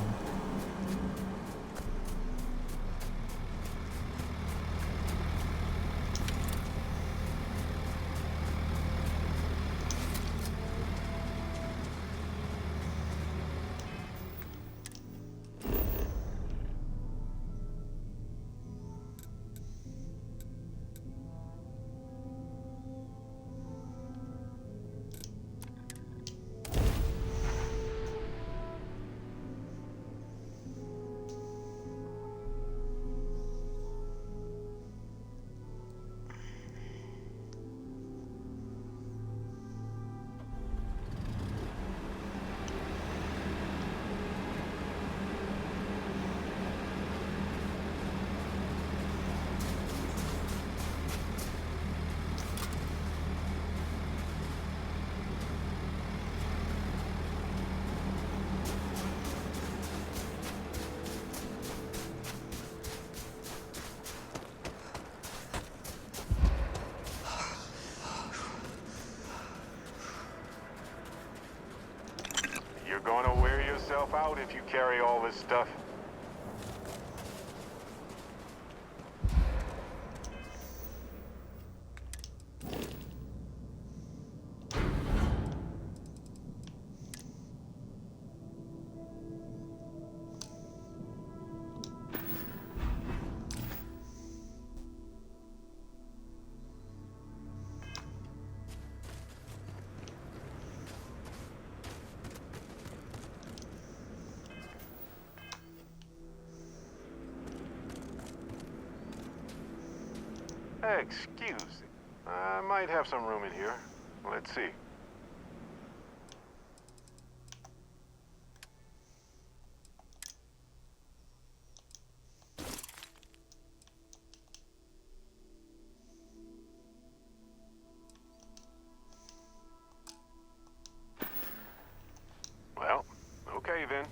gonna wear yourself out if you carry all this stuff. Excuse me. I might have some room in here. Let's see. Well, okay then.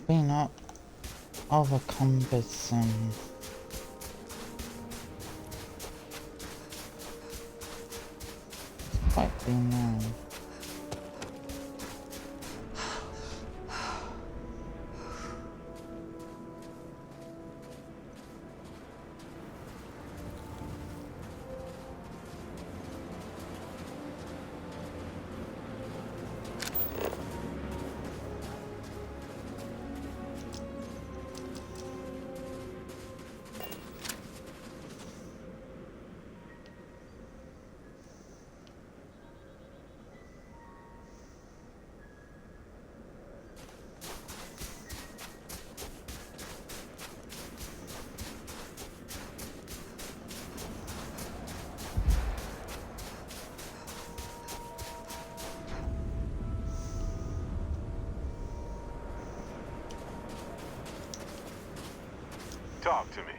Be not overcumbersome. It's quite the annoying. Talk to me.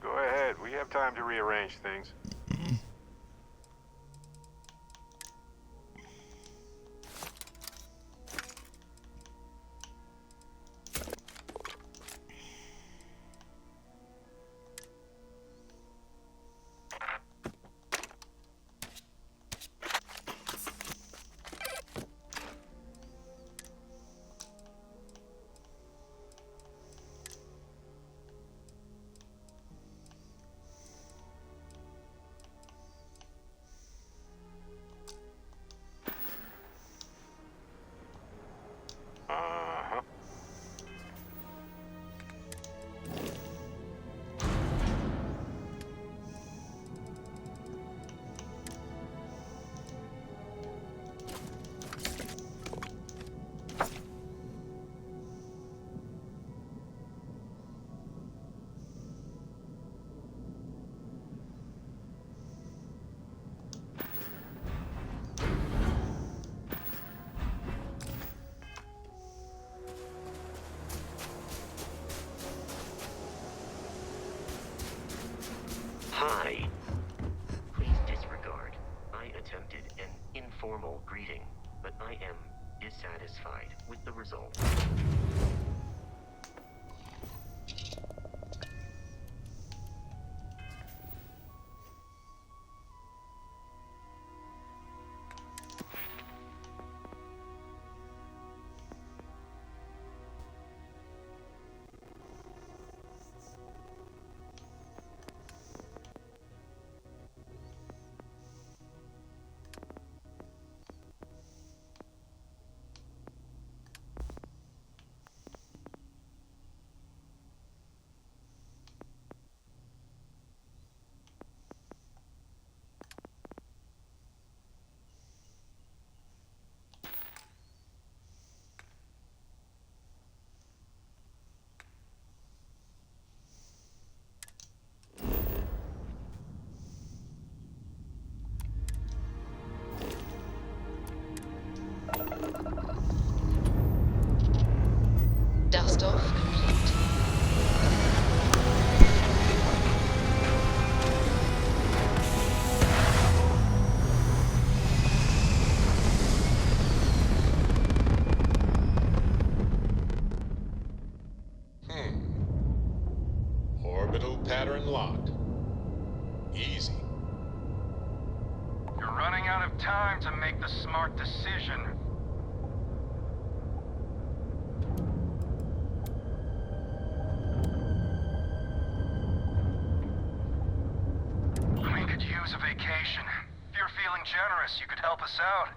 Go ahead. We have time to rearrange things. Hi. Please disregard. I attempted an informal greeting, but I am dissatisfied with the result. Dust off complete. Orbital pattern locked. Easy. You're running out of time to make the smart decision. We could use a vacation. If you're feeling generous, you could help us out.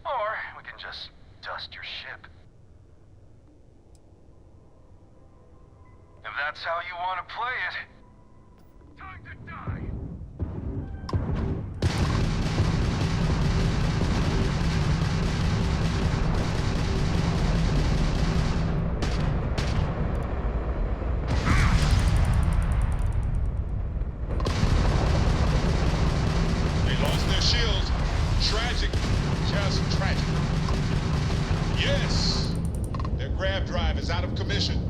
Or we can just dust your ship. If that's how you want to play it. Time to die. They lost their shield. Tragic. Just tragic. Yes! Their grab drive is out of commission.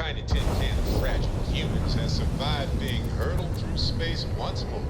tiny tin can of fragile humans has survived being hurtled through space once more.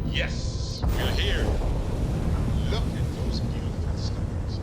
Yes, we're here. Look at those beautiful stars.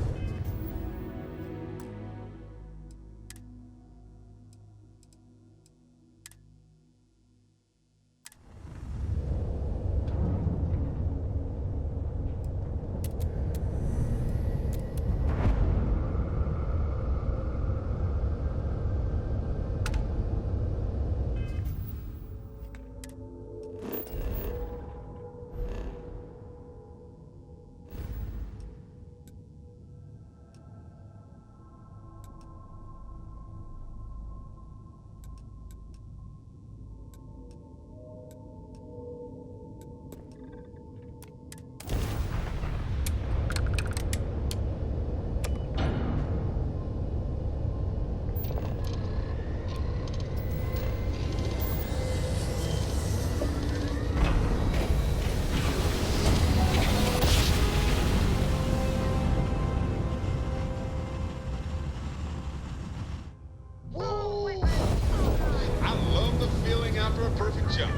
I love the feeling after a perfect jump.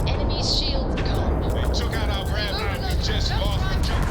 Enemy shields gone. They took out our gravity and we just lost the jump.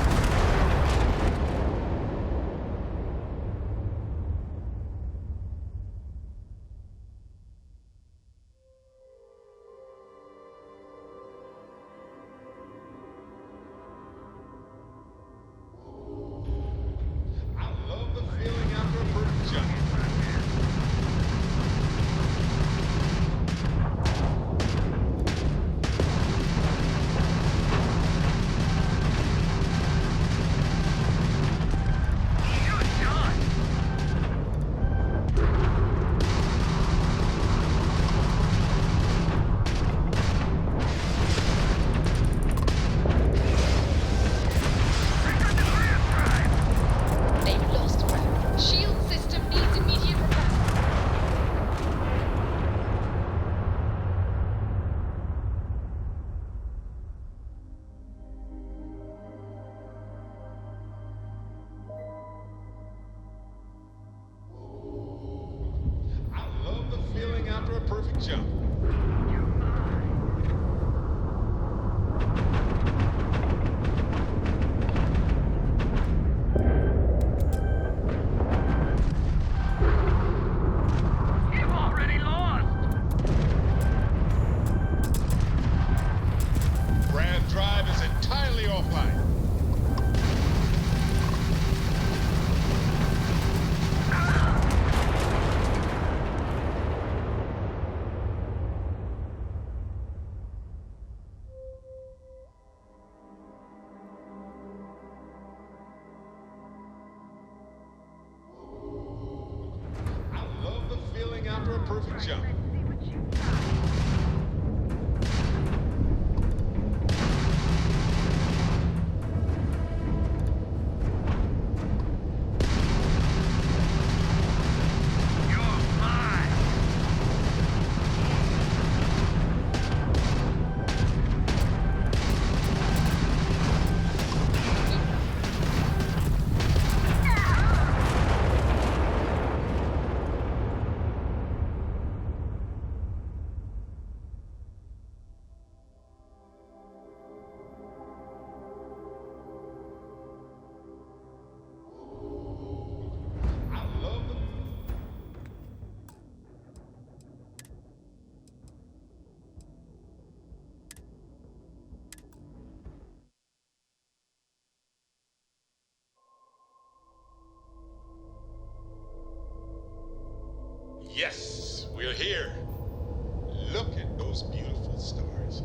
perfect jump. Yes, we're here. Look at those beautiful stars.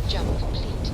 Jump complete.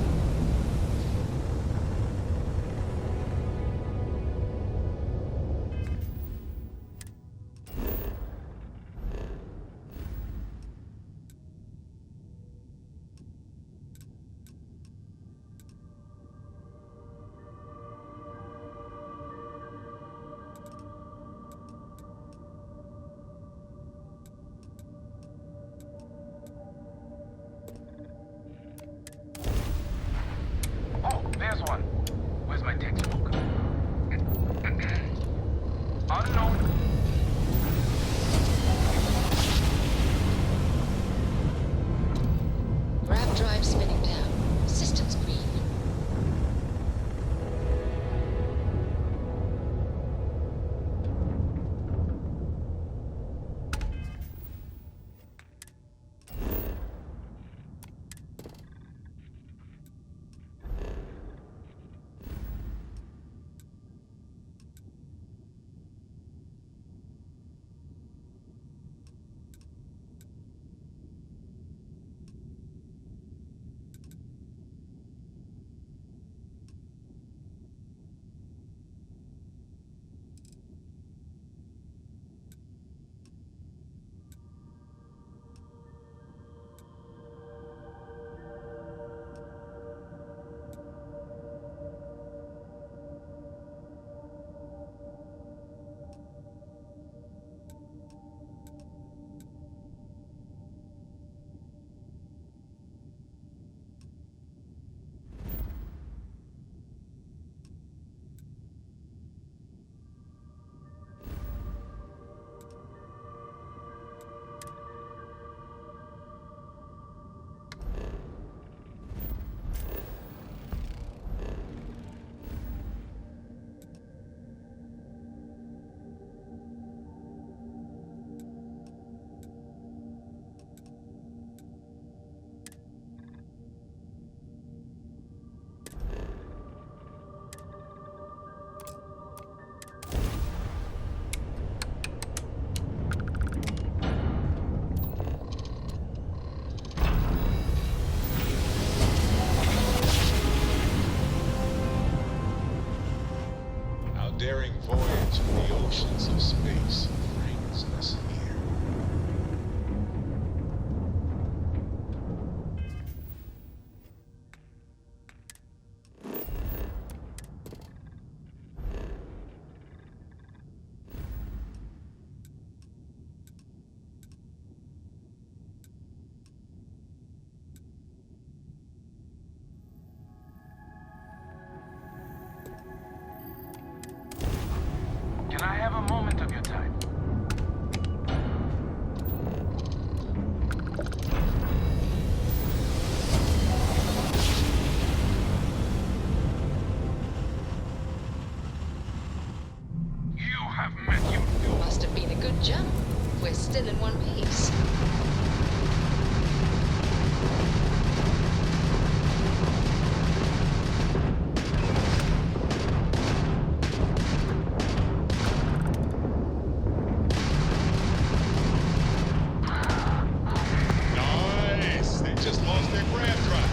lost their grab drive.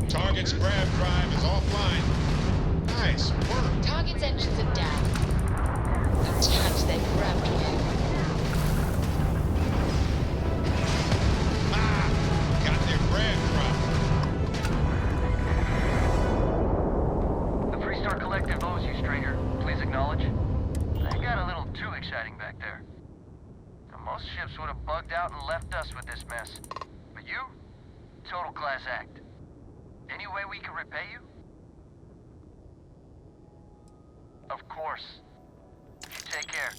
Target's grab drive is offline. Nice work. Target's engines are down. Attacked their grab drive. Got their grab drive. The Freestar Collective owes you, Stringer. Please acknowledge. That got a little too exciting back there. Now, most ships would have bugged out and left us with this mess. But you? Total class act. Any way we can repay you? Of course. You take care.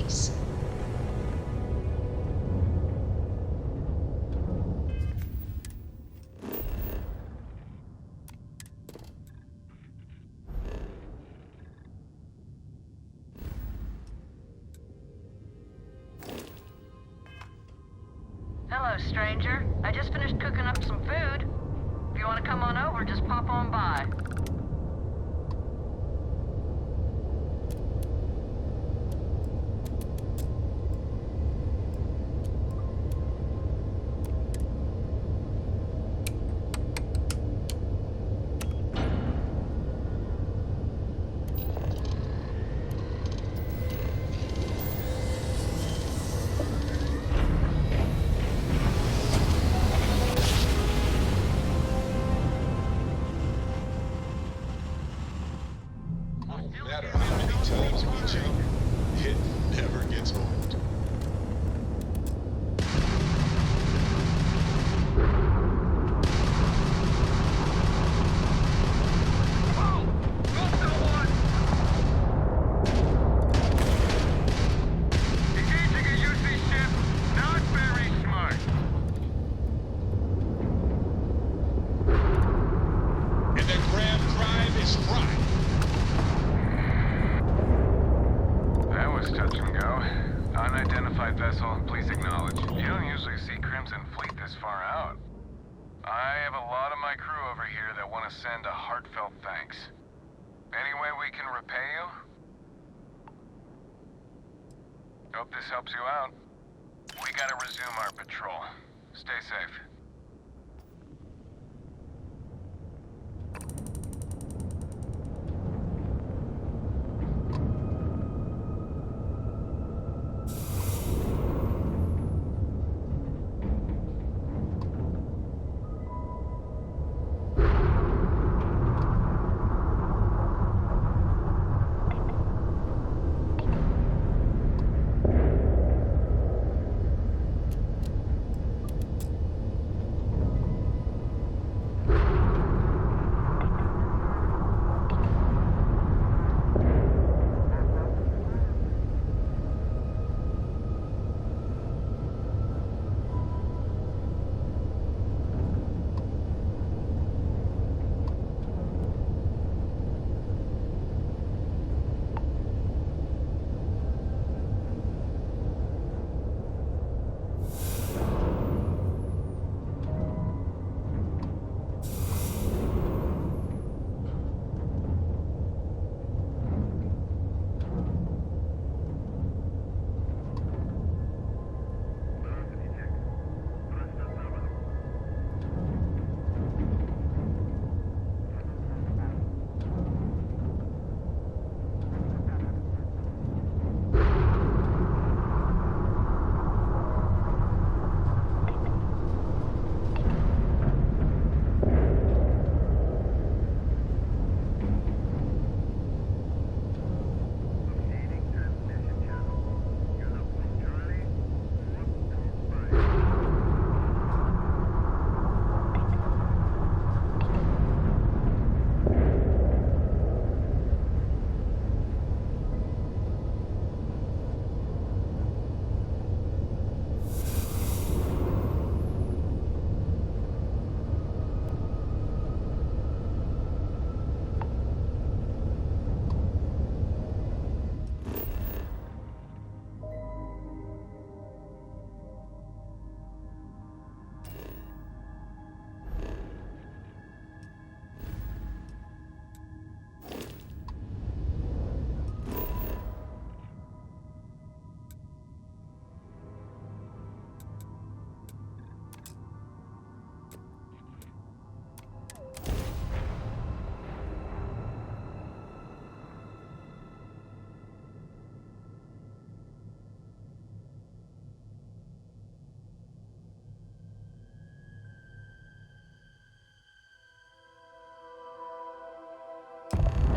space. Hello, stranger. I just finished cooking up some food. If you want to come on over, just pop on by. No matter how many times we jump, it never gets old. And the grab drive is fried. That was touch and go. Unidentified vessel, please acknowledge. You don't usually see Crimson Fleet this far out. I have a lot of my crew over here that want to send a heartfelt thanks. Any way we can repay you? Hope this helps you out. We gotta resume our patrol. Stay safe.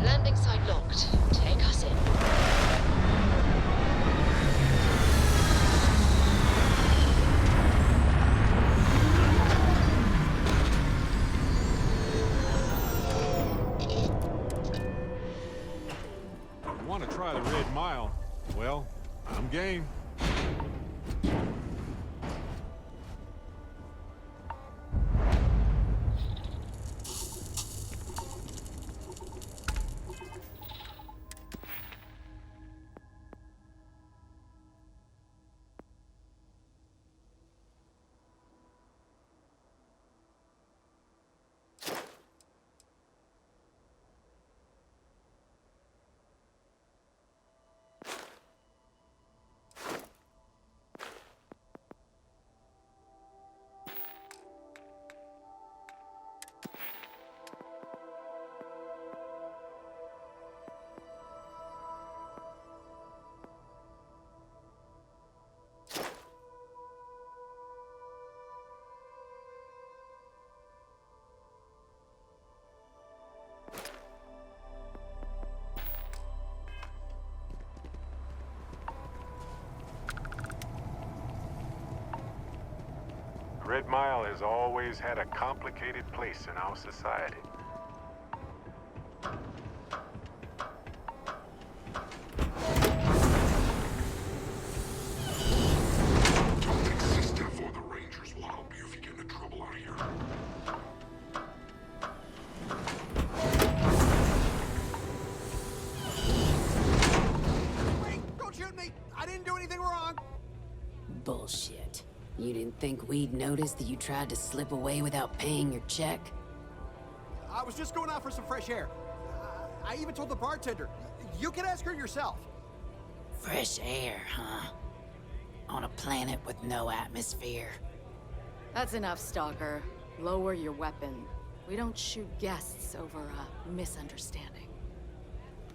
Landing site locked. Take us in. Want to try the Red Mile? Well, I'm game. Red Mile has always had a complicated place in our society. Don't exist for the Rangers will help you if you get into trouble out here. Wait, don't shoot me! I didn't do anything wrong! Bullshit. You didn't think we'd notice that you tried to slip away without paying your check? I was just going out for some fresh air. I even told the bartender. You can ask her yourself. Fresh air, huh? On a planet with no atmosphere. That's enough, Stalker. Lower your weapon. We don't shoot guests over a misunderstanding.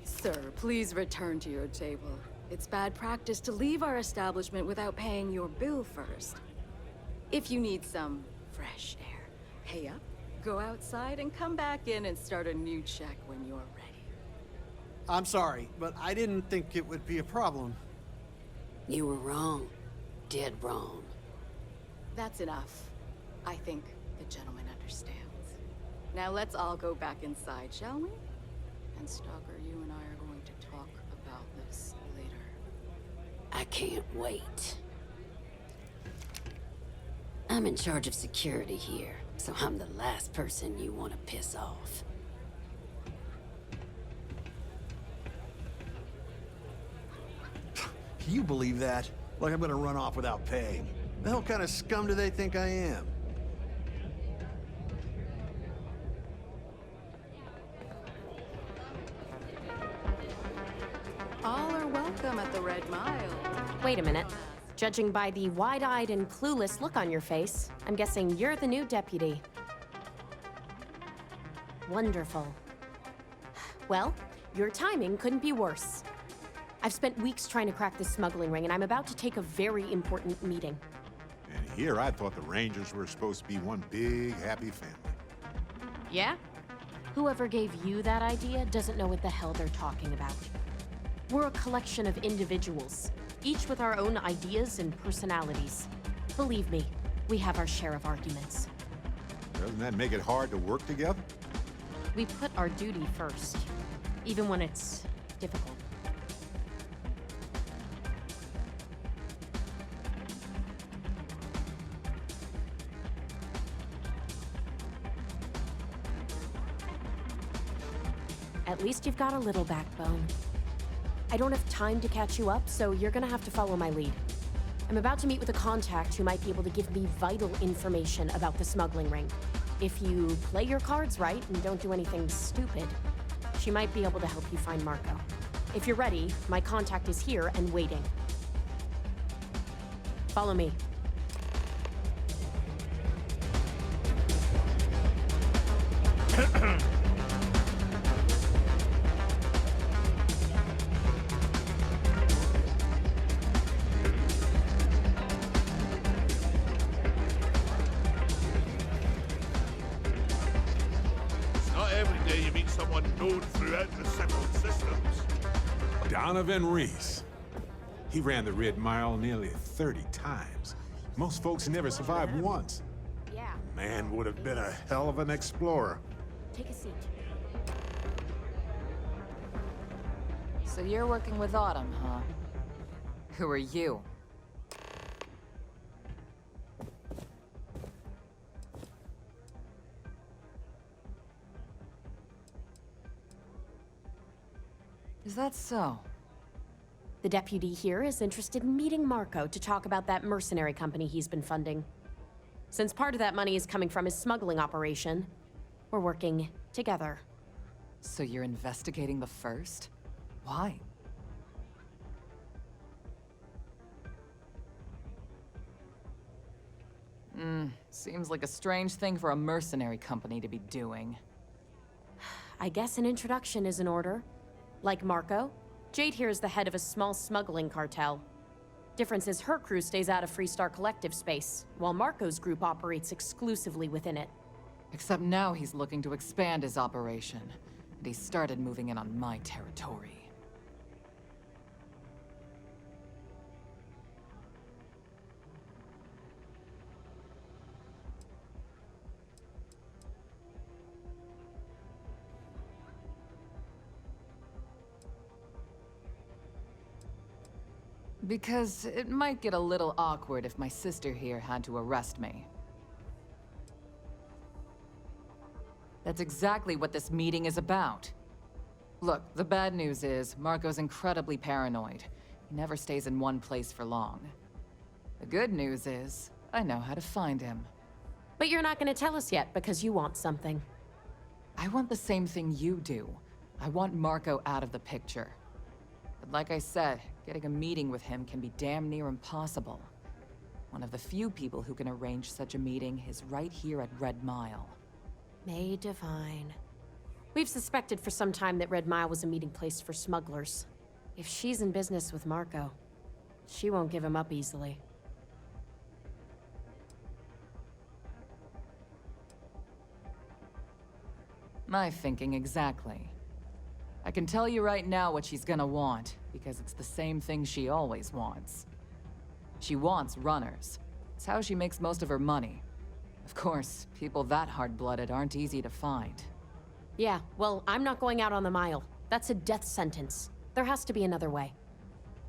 Sir, please return to your table. It's bad practice to leave our establishment without paying your bill first. If you need some fresh air, pay up, go outside, and come back in and start a new check when you're ready. I'm sorry, but I didn't think it would be a problem. You were wrong. Dead wrong. That's enough. I think the gentleman understands. Now let's all go back inside, shall we? And Stalker, you and I are going to talk about this later. I can't wait. I'm in charge of security here, so I'm the last person you want to piss off. Can you believe that? Like I'm gonna run off without paying. The hell kind of scum do they think I am? All are welcome at the Red Mile. Wait a minute. Judging by the wide-eyed and clueless look on your face, I'm guessing you're the new deputy. Wonderful. Well, your timing couldn't be worse. I've spent weeks trying to crack this smuggling ring, and I'm about to take a very important meeting. And here I thought the Rangers were supposed to be one big, happy family. Yeah? Whoever gave you that idea doesn't know what the hell they're talking about. We're a collection of individuals, each with our own ideas and personalities. Believe me, we have our share of arguments. Doesn't that make it hard to work together? We put our duty first, even when it's difficult. At least you've got a little backbone. I don't have time to catch you up, so you're gonna have to follow my lead. I'm about to meet with a contact who might be able to give me vital information about the smuggling ring. If you play your cards right and don't do anything stupid, she might be able to help you find Marco. If you're ready, my contact is here and waiting. Follow me. Donovan Reese. He ran the Red Mile nearly 30 times. Most folks never survived once. Yeah. Man would have been a hell of an explorer. Take a seat. So you're working with Autumn, huh? Who are you? Is that so? The deputy here is interested in meeting Marco to talk about that mercenary company he's been funding. Since part of that money is coming from his smuggling operation, we're working together. So you're investigating the first? Why? Seems like a strange thing for a mercenary company to be doing. I guess an introduction is in order. Like Marco, Jade here is the head of a small smuggling cartel. Difference is her crew stays out of Freestar Collective space, while Marco's group operates exclusively within it. Except now he's looking to expand his operation, and he started moving in on my territory. Because it might get a little awkward if my sister here had to arrest me. That's exactly what this meeting is about. Look, the bad news is, Marco's incredibly paranoid. He never stays in one place for long. The good news is, I know how to find him. But you're not gonna tell us yet because you want something. I want the same thing you do. I want Marco out of the picture. But like I said, getting a meeting with him can be damn near impossible. One of the few people who can arrange such a meeting is right here at Red Mile. May Divine. We've suspected for some time that Red Mile was a meeting place for smugglers. If she's in business with Marco, she won't give him up easily. My thinking exactly. I can tell you right now what she's gonna want, because it's the same thing she always wants. She wants runners. It's how she makes most of her money. Of course, people that hard-blooded aren't easy to find. Yeah, well, I'm not going out on the mile. That's a death sentence. There has to be another way.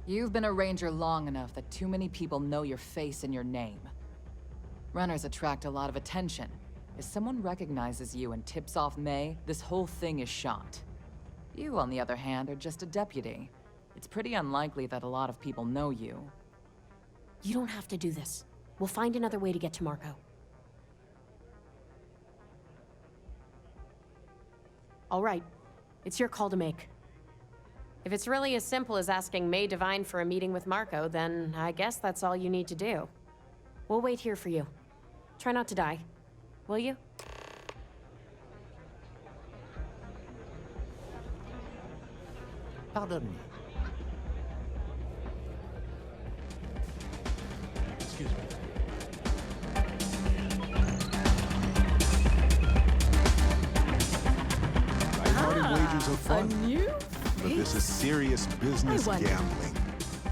You've been a ranger long enough that too many people know your face and your name. Runners attract a lot of attention. If someone recognizes you and tips off May, this whole thing is shot. You, on the other hand, are just a deputy. It's pretty unlikely that a lot of people know you. You don't have to do this. We'll find another way to get to Marco. All right. It's your call to make. If it's really as simple as asking May Divine for a meeting with Marco, then I guess that's all you need to do. We'll wait here for you. Try not to die. Will you? Pardon me. Excuse me. Lighthearted wagers are fun, A new but this is serious business I wonder, gambling.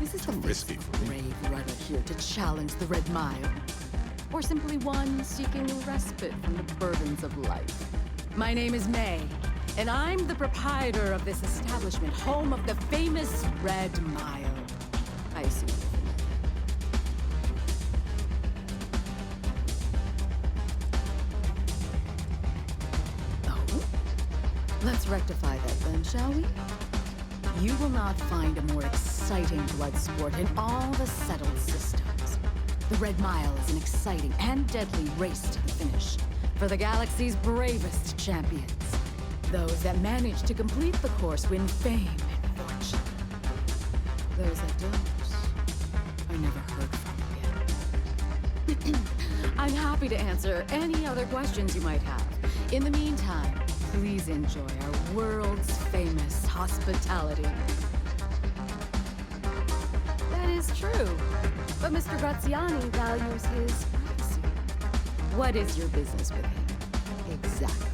Is this the Risky for me. brave runner here to challenge the Red Mile? Or simply one seeking a respite from the burdens of life? My name is May, and I'm the proprietor of this establishment, home of the famous Red Mile. I assume. Oh? Let's rectify that then, shall we? You will not find a more exciting blood sport in all the settled systems. The Red Mile is an exciting and deadly race to the finish for the galaxy's bravest champions. Those that manage to complete the course win fame and fortune. Those that don't, I never heard from again. I'm happy to answer any other questions you might have. In the meantime, please enjoy our world's famous hospitality. That is true, but Mr. Graziani values his privacy. What is your business with him? Exactly.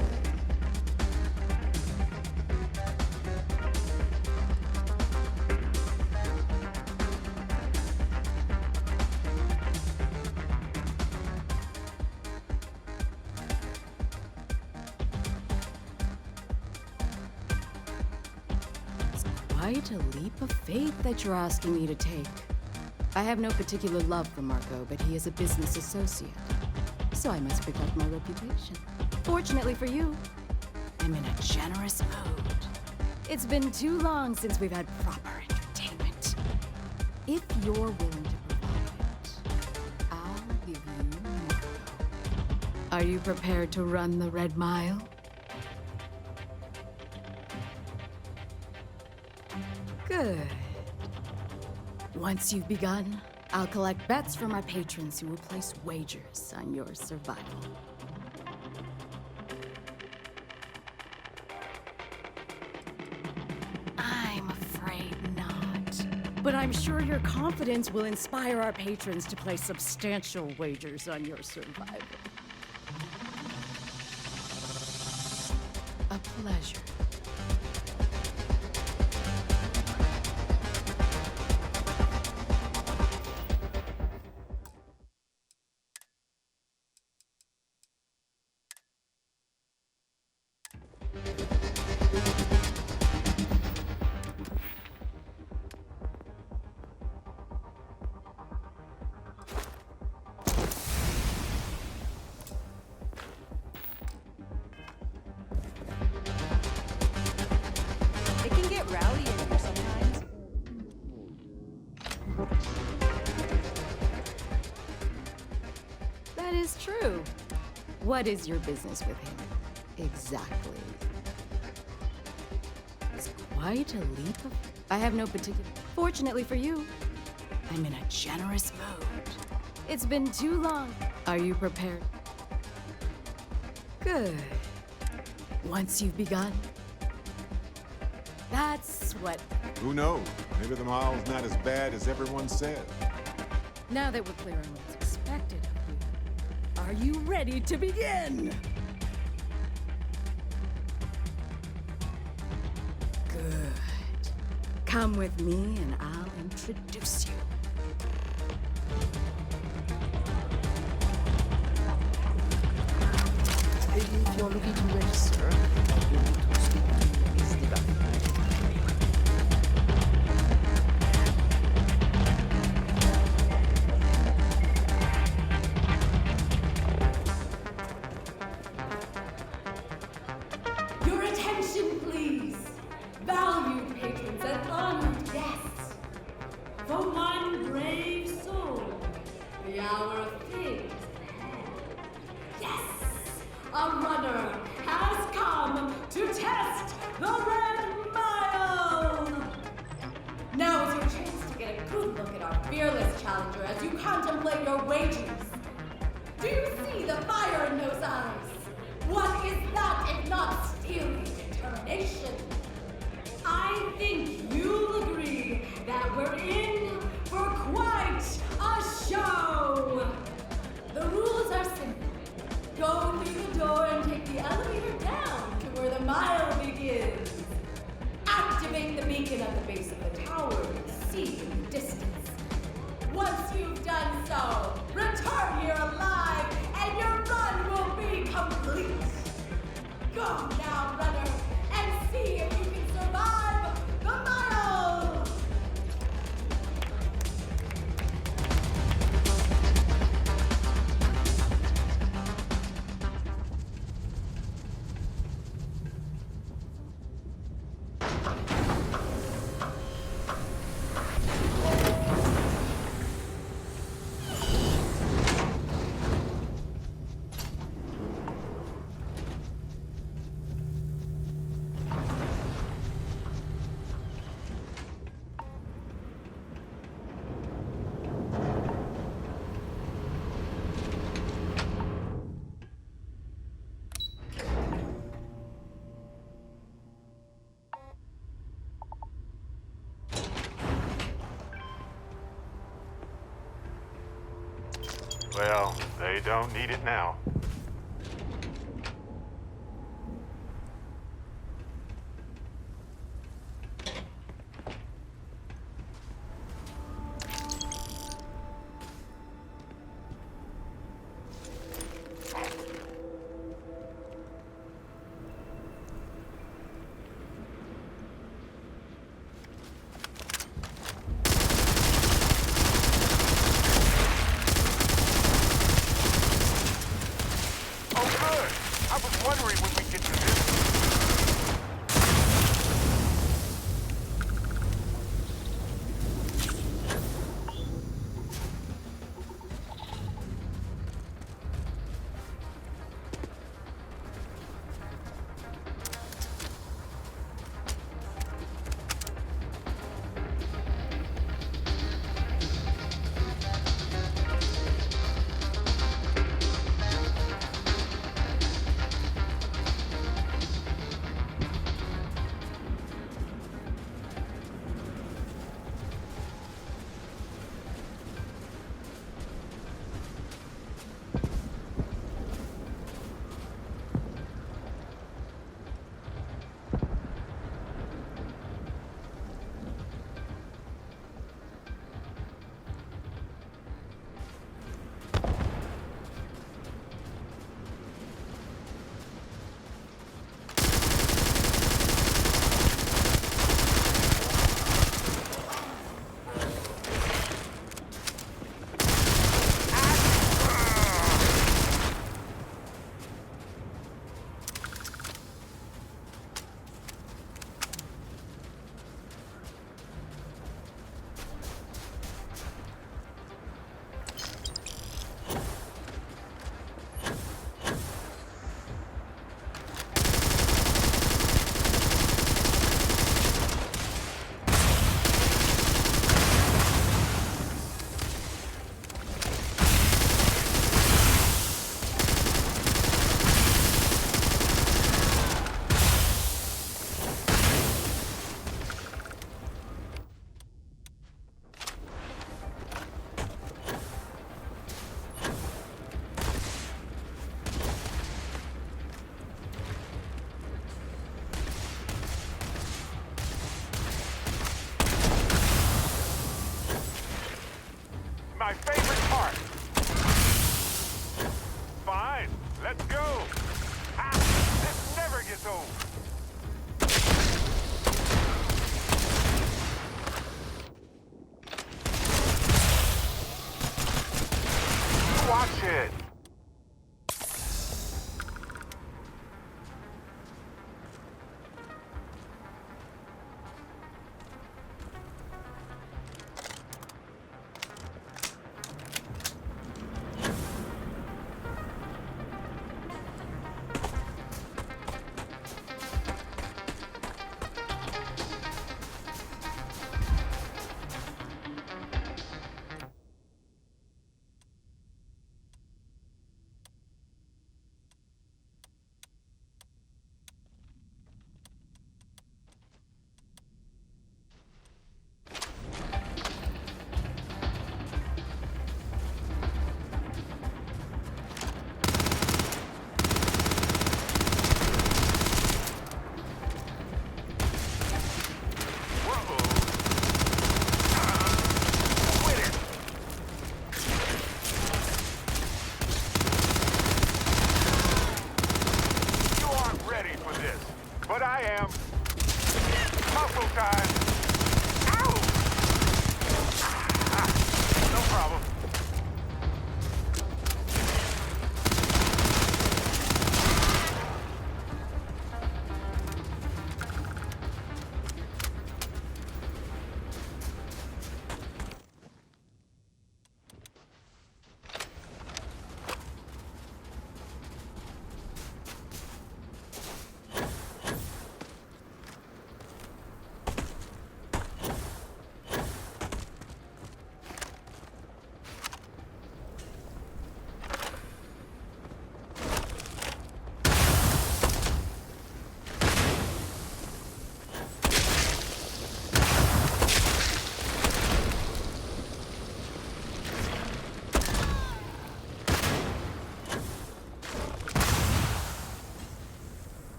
Quite a leap of faith that you're asking me to take. I have no particular love for Marco, but he is a business associate. So I must protect my reputation. Fortunately for you, I'm in a generous mood. It's been too long since we've had proper entertainment. If you're willing to provide it, I'll give you Marco. Are you prepared to run the Red Mile? Good. Once you've begun, I'll collect bets from our patrons who will place wagers on your survival. I'm afraid not. But I'm sure your confidence will inspire our patrons to place substantial wagers on your survival. A pleasure. It can get rowdy in here sometimes. That is true. What is your business with him? Exactly. It's quite a leap of... I have no particular... Fortunately for you, I'm in a generous mood. It's been too long. Are you prepared? Good. Once you've begun, that's what... Who knows? Maybe the mile's not as bad as everyone said. Now that we're clear on what's expected of you, are you ready to begin? Good. Come with me and I'll introduce you. If you're looking to register, you need to speak to Miss Diva. Your attention, please. Valued patrons and honored guests. For one brave soul, the hour of things ahead. Yes! A runner has come to test the Red Mile! Now is your chance to get a good look at our fearless challenger as you contemplate your wagers. Do you see the fire in those eyes? What is that if not steely determination? I think you'll agree that we're in for quite a show! The rules are simple. Go through the door and take the elevator down to where the mile begins. Activate the beacon at the base of the tower you see in the distance. Once you've done so, return here alive and your run will be complete. Go now, runner, and see if you can survive the mile! Well, they don't need it now. my favorite part. Fine, let's go. Ah, this never gets old. Watch it. But I am. Muscle time. Ow! No problem.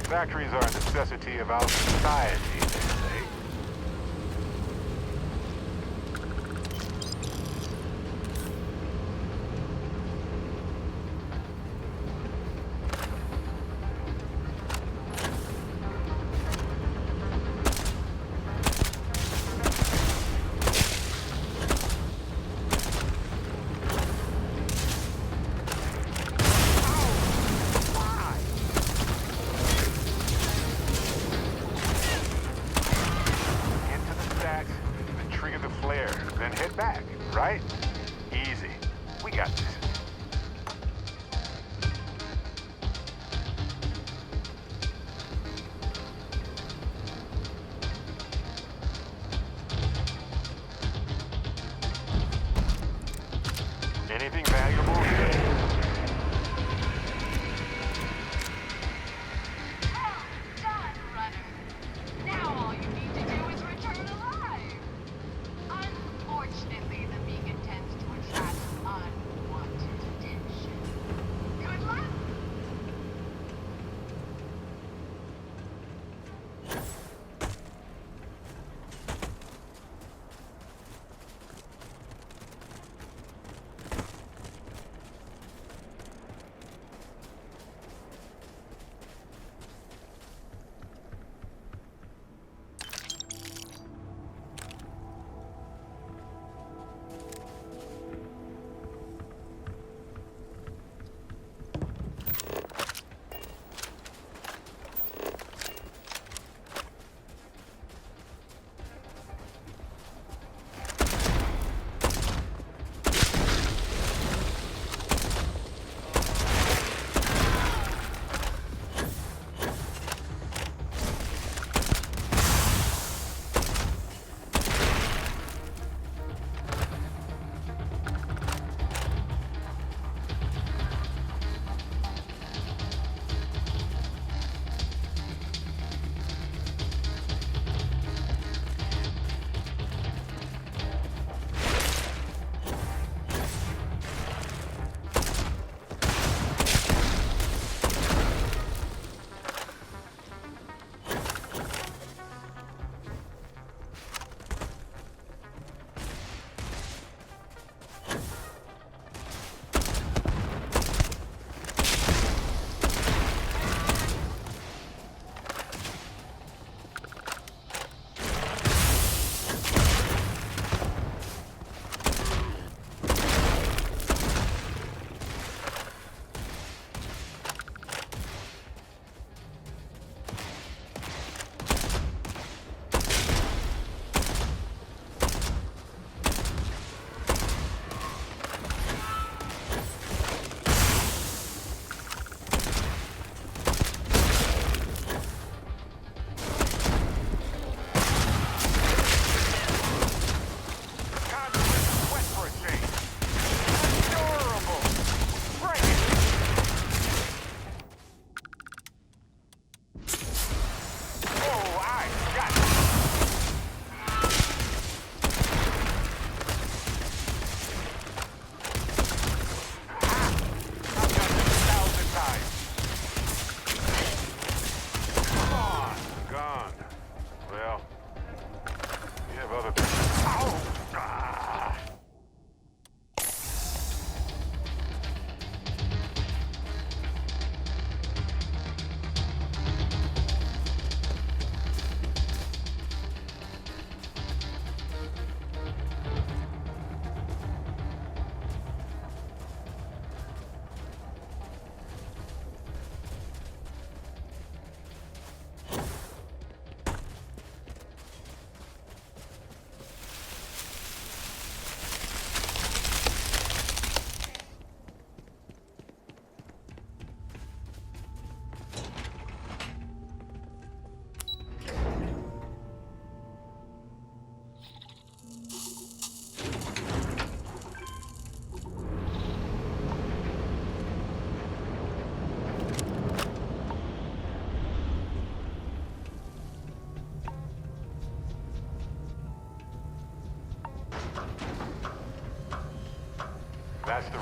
Factories are a necessity of our society, they say. Then head back, right? Easy. We got this. Anything valuable?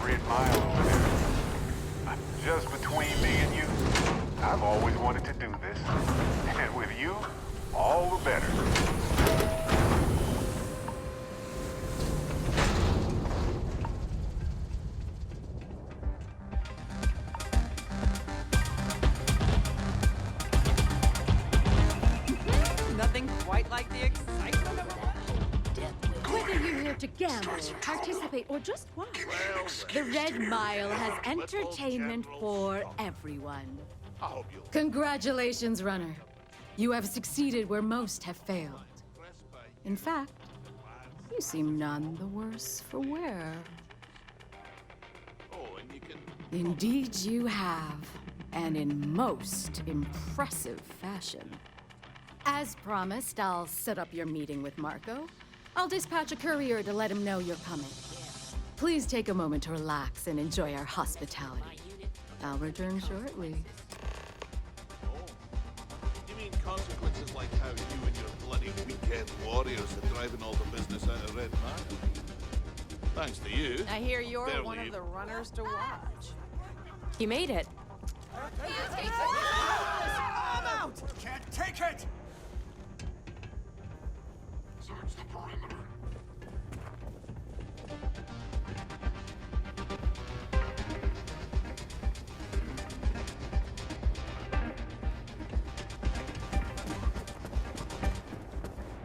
Red Mile over there. Just between me and you, I've always wanted to do this. And with you, all the better. Nothing quite like the excitement of Whether you're here to gamble, participate, or just watch, the Red Mile has entertainment for everyone. Congratulations, runner. You have succeeded where most have failed. In fact, you seem none the worse for wear. Indeed you have, and in most impressive fashion. As promised, I'll set up your meeting with Marco. I'll dispatch a courier to let him know you're coming. Please take a moment to relax and enjoy our hospitality. I'll return shortly. You mean consequences like how you and your bloody weekend warriors are driving all the business out of Red Mile? Thanks to you. I hear you're Barely one of the runners to watch. You made it. I'm out! Can't take it! Search the perimeter.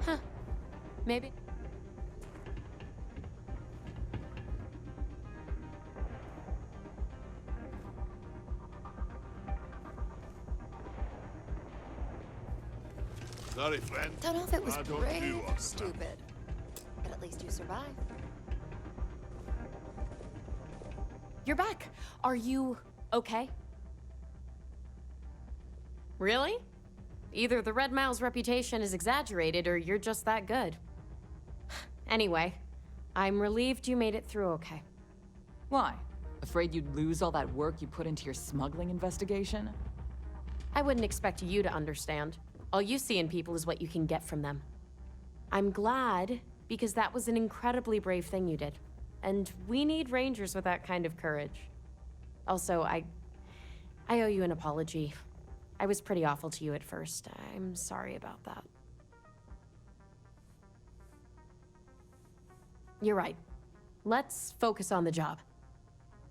Huh. Maybe. Sorry, friend. Don't know if it was I don't brave do or on that. stupid, but at least you survived. You're back. Are you okay? Really? Either the Red Mile's reputation is exaggerated or you're just that good. Anyway, I'm relieved you made it through okay. Why? Afraid you'd lose all that work you put into your smuggling investigation? I wouldn't expect you to understand. All you see in people is what you can get from them. I'm glad, because that was an incredibly brave thing you did. And we need rangers with that kind of courage. Also, I owe you an apology. I was pretty awful to you at first. I'm sorry about that. You're right. Let's focus on the job.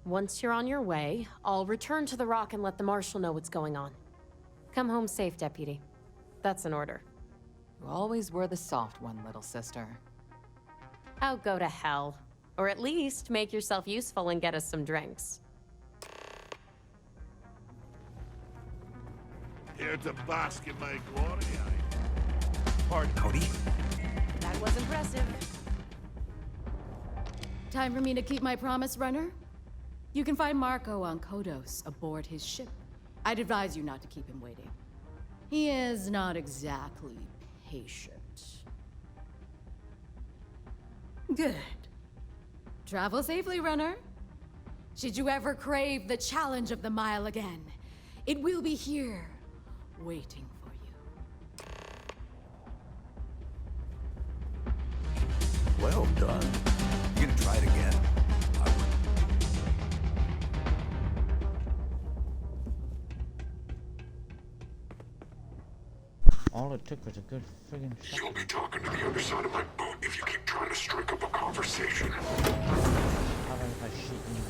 Once you're on your way, I'll return to the Rock and let the Marshal know what's going on. Come home safe, Deputy. That's an order. You always were the soft one, little sister. Oh, go to hell. Or at least make yourself useful and get us some drinks. Here to bask in my glory, Pardon, Cody. That was impressive. Time for me to keep my promise, runner? You can find Marco on Kodos aboard his ship. I'd advise you not to keep him waiting. He is not exactly patient. Good. Travel safely, runner. Should you ever crave the challenge of the mile again, it will be here, waiting for you. Well done. You gonna try it again? I would. All it took was a good friggin' shot. You'll be talking to the other side of my boat if you keep trying to strike up a conversation. How about if I shoot you?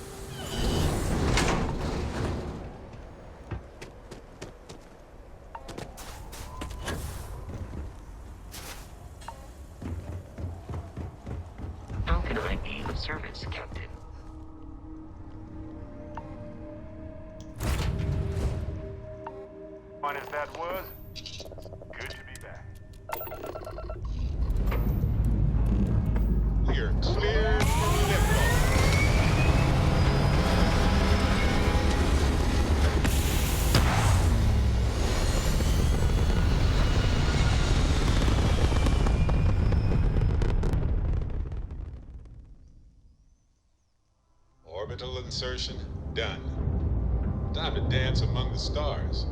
How can I be of service, Captain? Fun as that was, good to be back. Clear for liftoff. Orbital insertion done. Time to dance among the stars.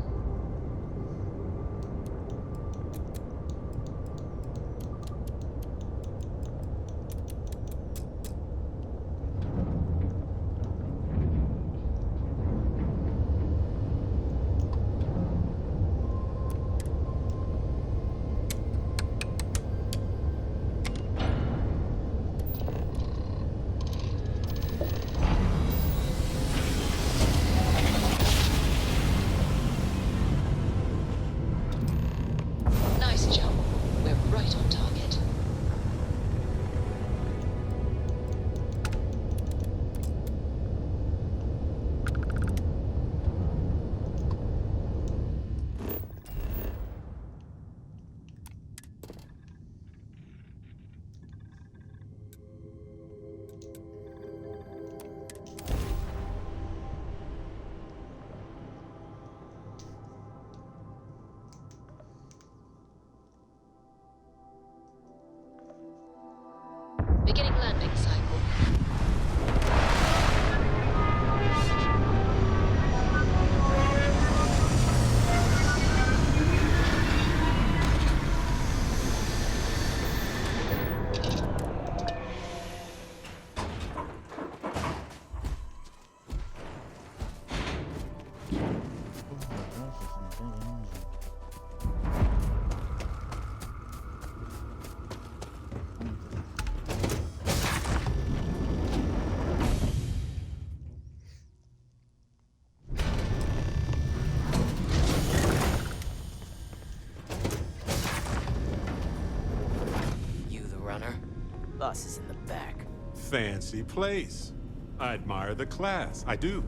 boss is in the back. Fancy place. I admire the class. I do.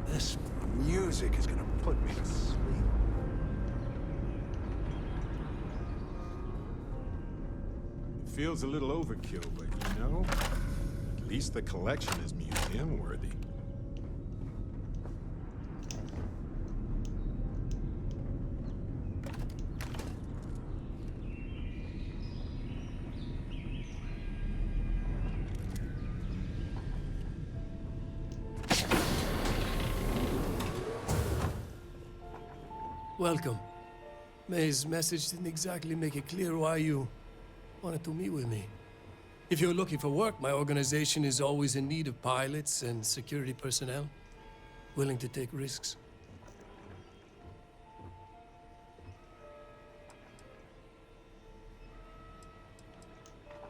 This music is gonna put me to sleep. Feels a little overkill, but you know, at least the collection is museum-worthy. Welcome. May's message didn't exactly make it clear why you wanted to meet with me. If you're looking for work, my organization is always in need of pilots and security personnel, willing to take risks.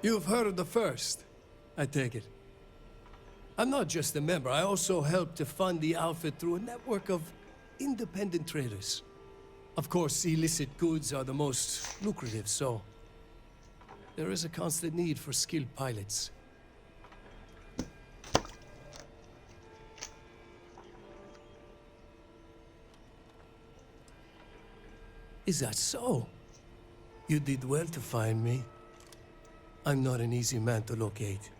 You've heard of the First, I take it. I'm not just a member, I also help to fund the outfit through a network of independent traders. Of course, illicit goods are the most lucrative, so there is a constant need for skilled pilots. Is that so? You did well to find me. I'm not an easy man to locate.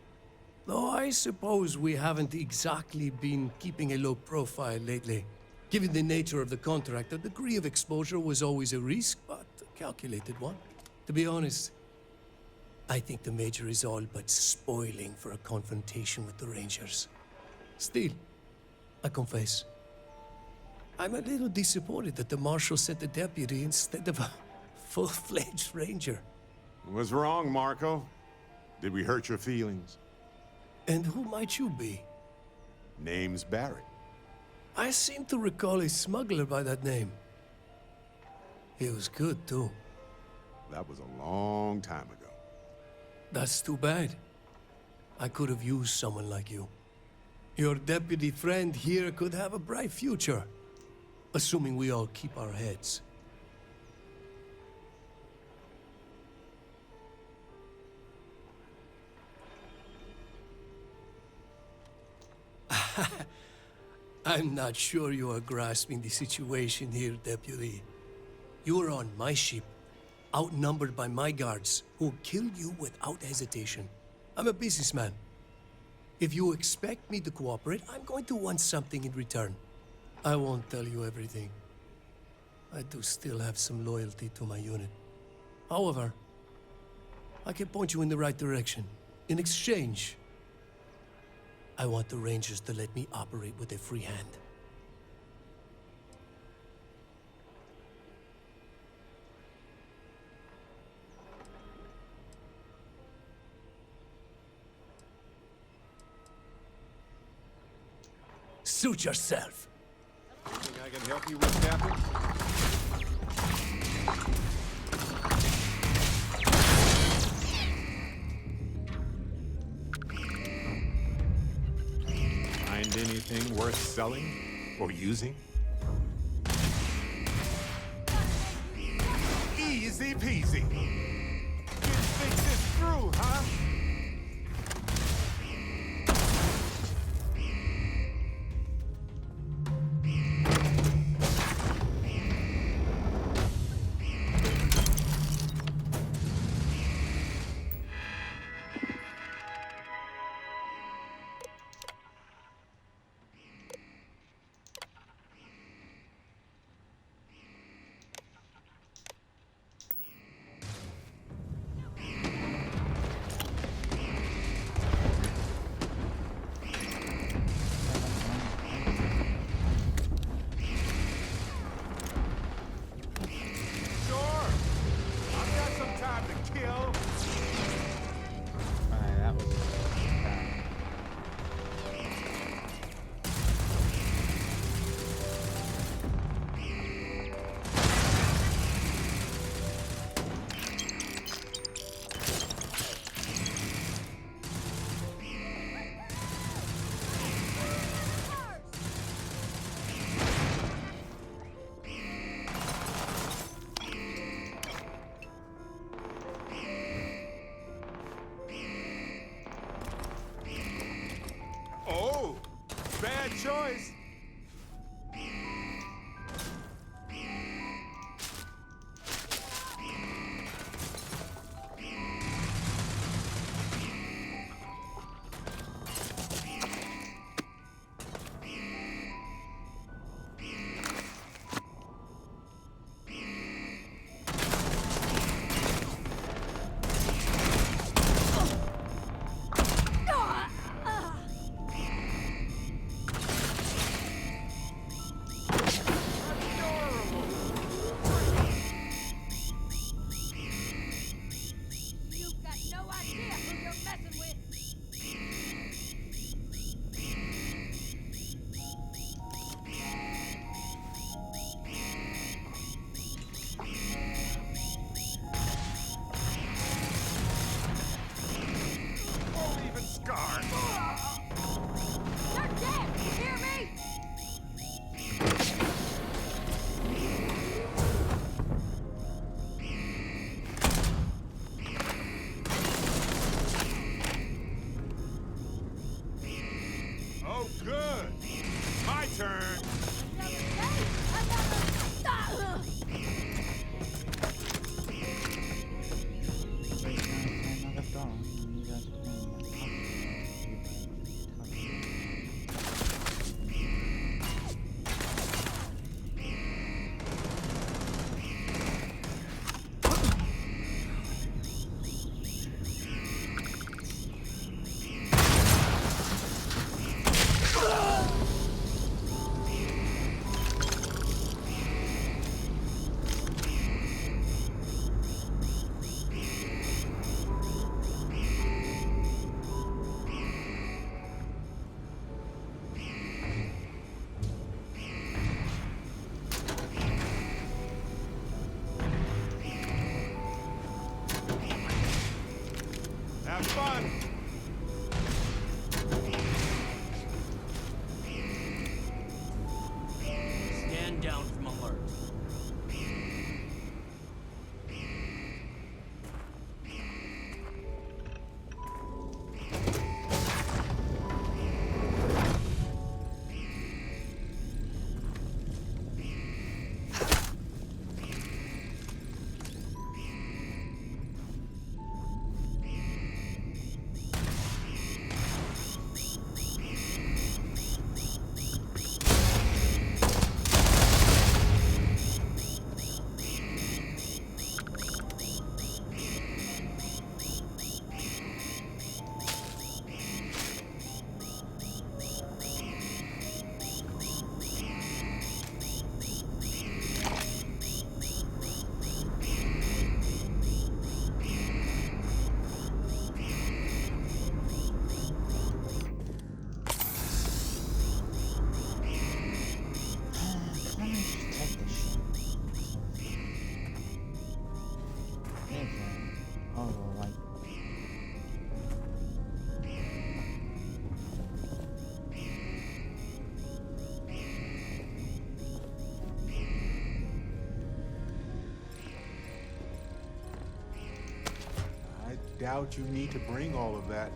Though I suppose we haven't exactly been keeping a low profile lately. Given the nature of the contract, a degree of exposure was always a risk, but a calculated one. To be honest, I think the Major is all but spoiling for a confrontation with the Rangers. Still, I confess, I'm a little disappointed that the Marshal sent a deputy instead of a full-fledged Ranger. What's wrong, Marco? Did we hurt your feelings? And who might you be? Name's Barrett. I seem to recall a smuggler by that name. He was good, too. That was a long time ago. That's too bad. I could have used someone like you. Your deputy friend here could have a bright future. Assuming we all keep our heads. I'm not sure you are grasping the situation here, Deputy. You are on my ship, outnumbered by my guards, who'll kill you without hesitation. I'm a businessman. If you expect me to cooperate, I'm going to want something in return. I won't tell you everything. I do still have some loyalty to my unit. However, I can point you in the right direction. In exchange, I want the Rangers to let me operate with a free hand. Suit yourself. Think I can help you with, Captain? Find anything worth selling or using? Easy peasy. Didn't think this through, huh? bad choice. Oh, good. My turn. Have fun. Stand down from alert. I doubt you need to bring all of that.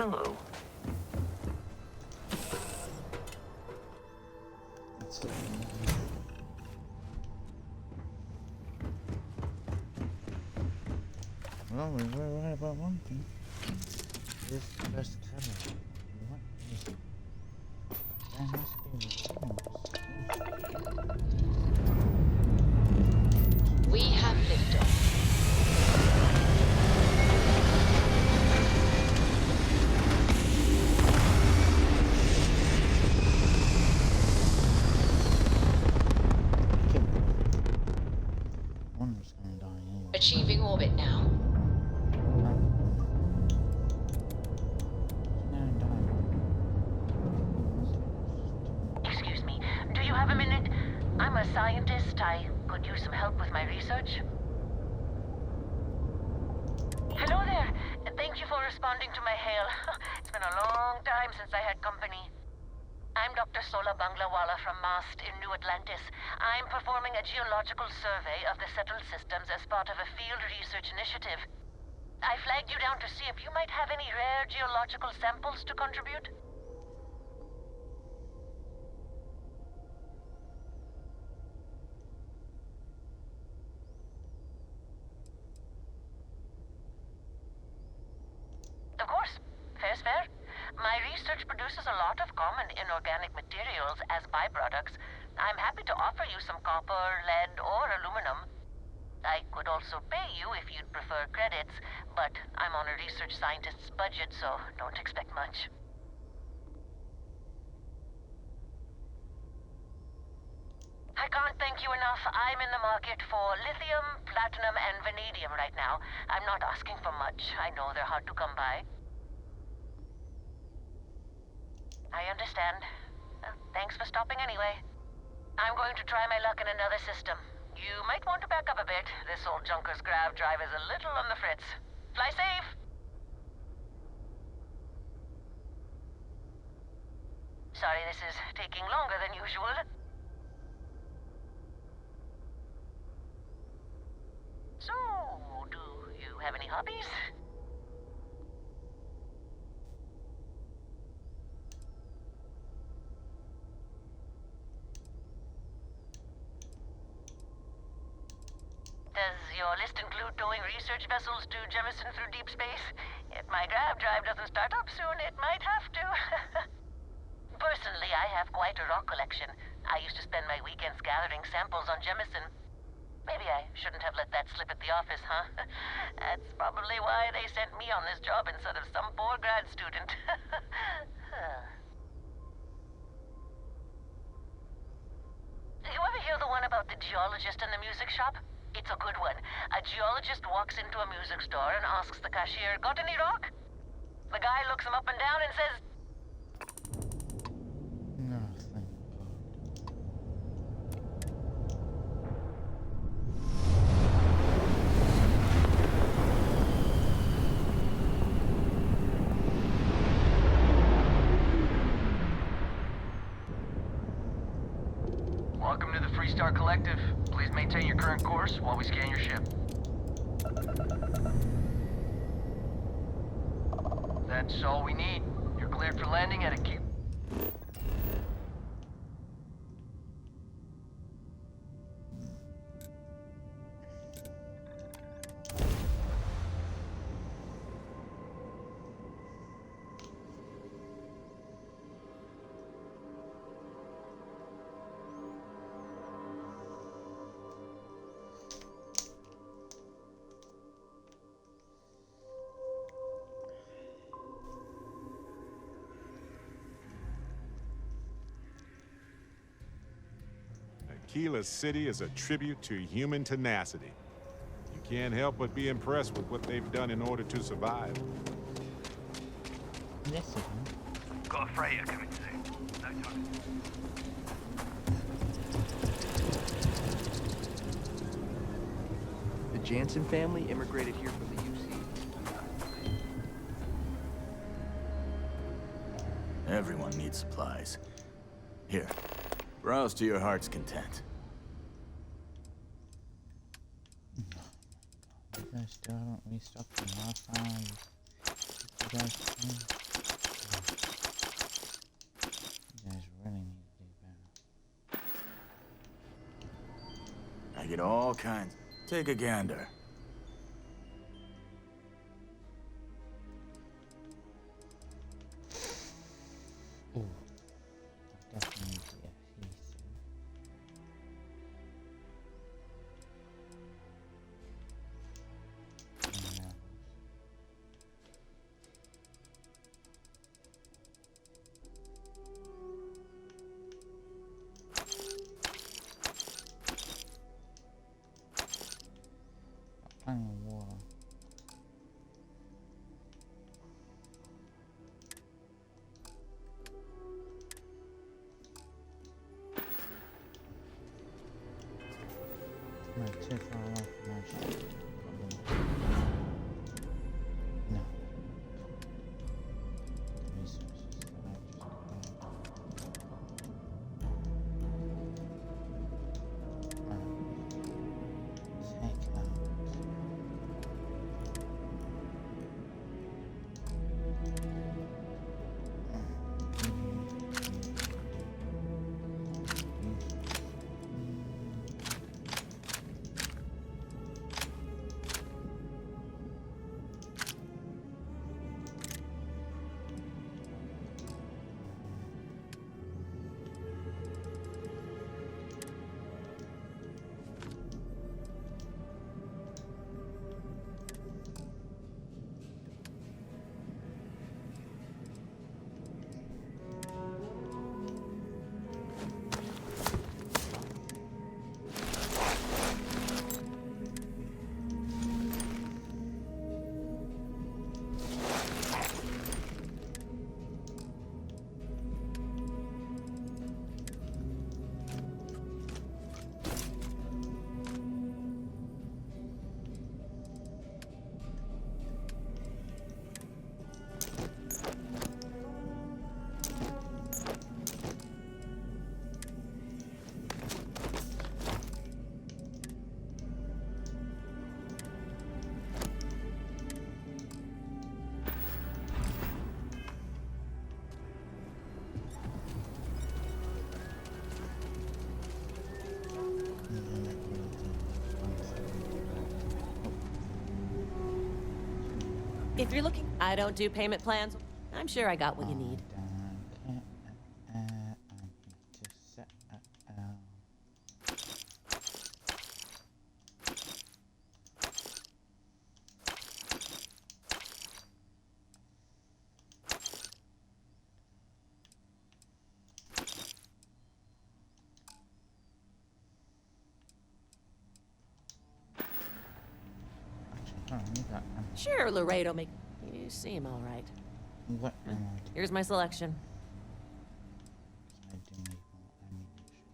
Hello. Well, we were right about one thing. This first camera. What is it? There must be We have liftoff. one was gonna die anyway. Achieving orbit now. Excuse me, do you have a minute? I'm a scientist. I could use some help with my research. Hello there. Thank you for responding to my hail. It's been a long time since I had company. I'm Dr. Sola Banglawala from MAST in New Atlantis. I'm performing a geological survey of the settled systems as part of a field research initiative. I flagged you down to see if you might have any rare geological samples to contribute. Of course. Fair's fair. My research produces a lot of common inorganic materials as byproducts. I'm happy to offer you some copper, lead, or aluminum. I could also pay you if you'd prefer credits, but I'm on a research scientist's budget, so don't expect much. I can't thank you enough. I'm in the market for lithium, platinum, and vanadium right now. I'm not asking for much. I know they're hard to come by. I understand. Thanks for stopping anyway. I'm going to try my luck in another system. You might want to back up a bit. This old junker's grav drive is a little on the fritz. Fly safe! Sorry this is taking longer than usual. So, do you have any hobbies? Does your list include towing research vessels to Jemison through deep space? If my grav drive doesn't start up soon, it might have to. Personally, I have quite a rock collection. I used to spend my weekends gathering samples on Jemison. Maybe I shouldn't have let that slip at the office, huh? That's probably why they sent me on this job instead of some poor grad student. You ever hear the one about the geologist in the music shop? It's a good one. A geologist walks into a music store and asks the cashier, "Got any rock?" The guy looks him up and down and says, No, thank Welcome to the Freestar Collective. Please maintain your current course while we scan your ship. That's all we need. You're cleared for landing at a Q. Aquila City is a tribute to human tenacity. You can't help but be impressed with what they've done in order to survive. Yes, it is. Got a freighter coming soon. No time. The Jansen family immigrated here from the UC. Everyone needs supplies. Here, browse to your heart's content. You guys still haven't restocked the last time. You guys can. get all kinds. Take a gander. Ooh, definitely a piece. Plenty of water. Not too far away from our ship. No. Resources that I just take out. If you're looking, I don't do payment plans. I'm sure I got what you need. Just set that out. Sure, Laredo make. You seem all right. What am I doing? Here's my selection. I do need more ammunition.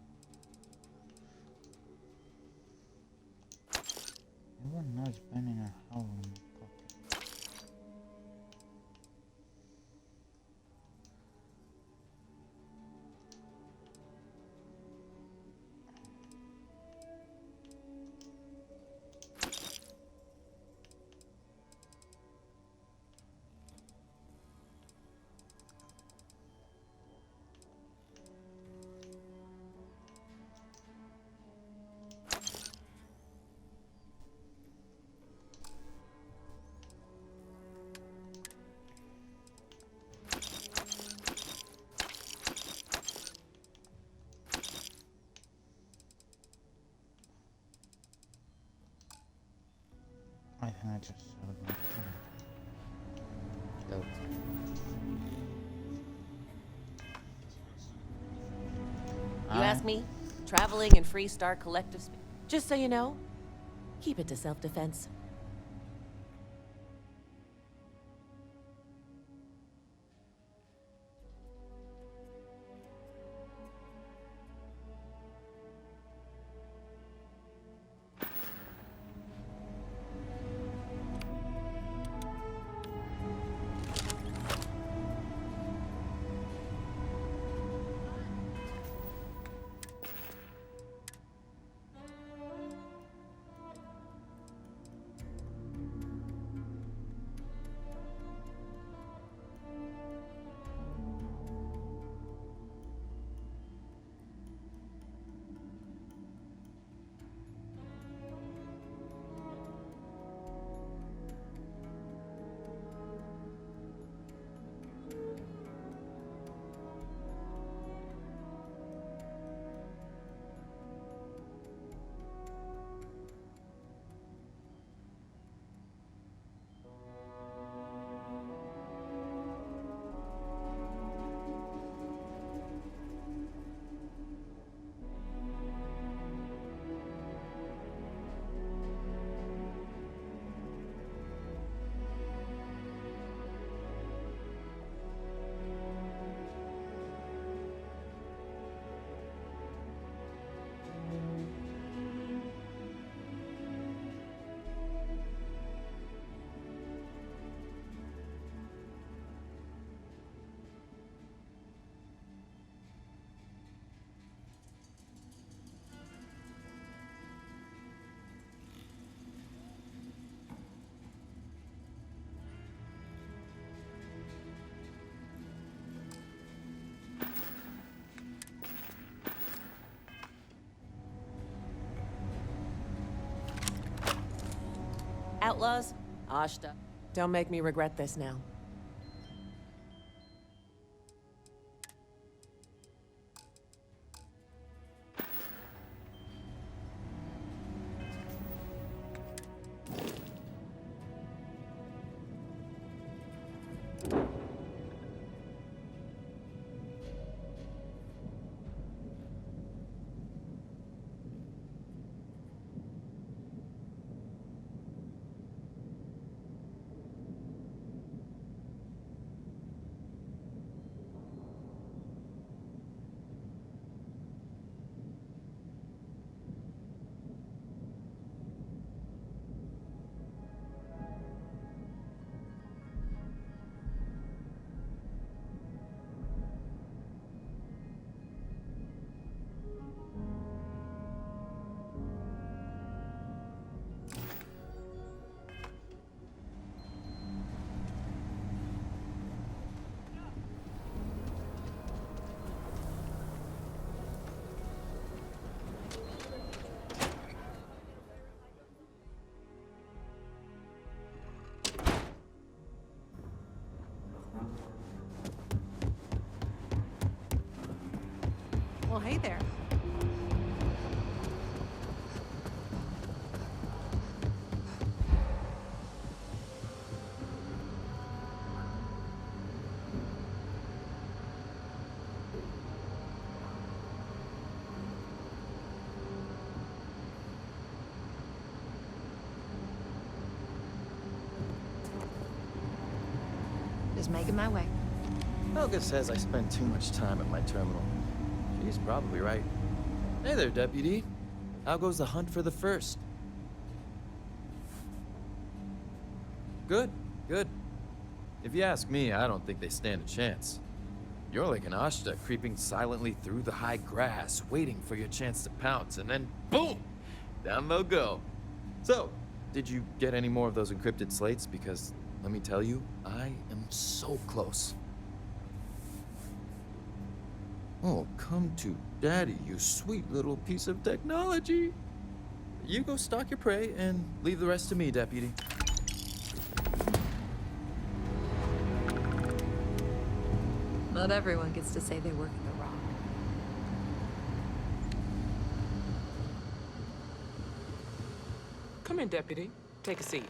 Everyone knows burning a hole in my pocket. I think I just sort of go. You ask me? Traveling in Freestar Collective space. Just so you know, keep it to self-defense. Outlaws, Ashta. Don't make me regret this now. Well, hey there. Just making my way. Helga says I spend too much time at my terminal. She's probably right. Hey there, Deputy. How goes the hunt for the first? Good, good. If you ask me, I don't think they stand a chance. You're like an Ashta creeping silently through the high grass, waiting for your chance to pounce, and then boom! Down they'll go. So, did you get any more of those encrypted slates? Because, let me tell you, I am so close. Oh, come to Daddy, you sweet little piece of technology. You go stalk your prey and leave the rest to me, Deputy. Not everyone gets to say they work at the Rock. Come in, Deputy. Take a seat.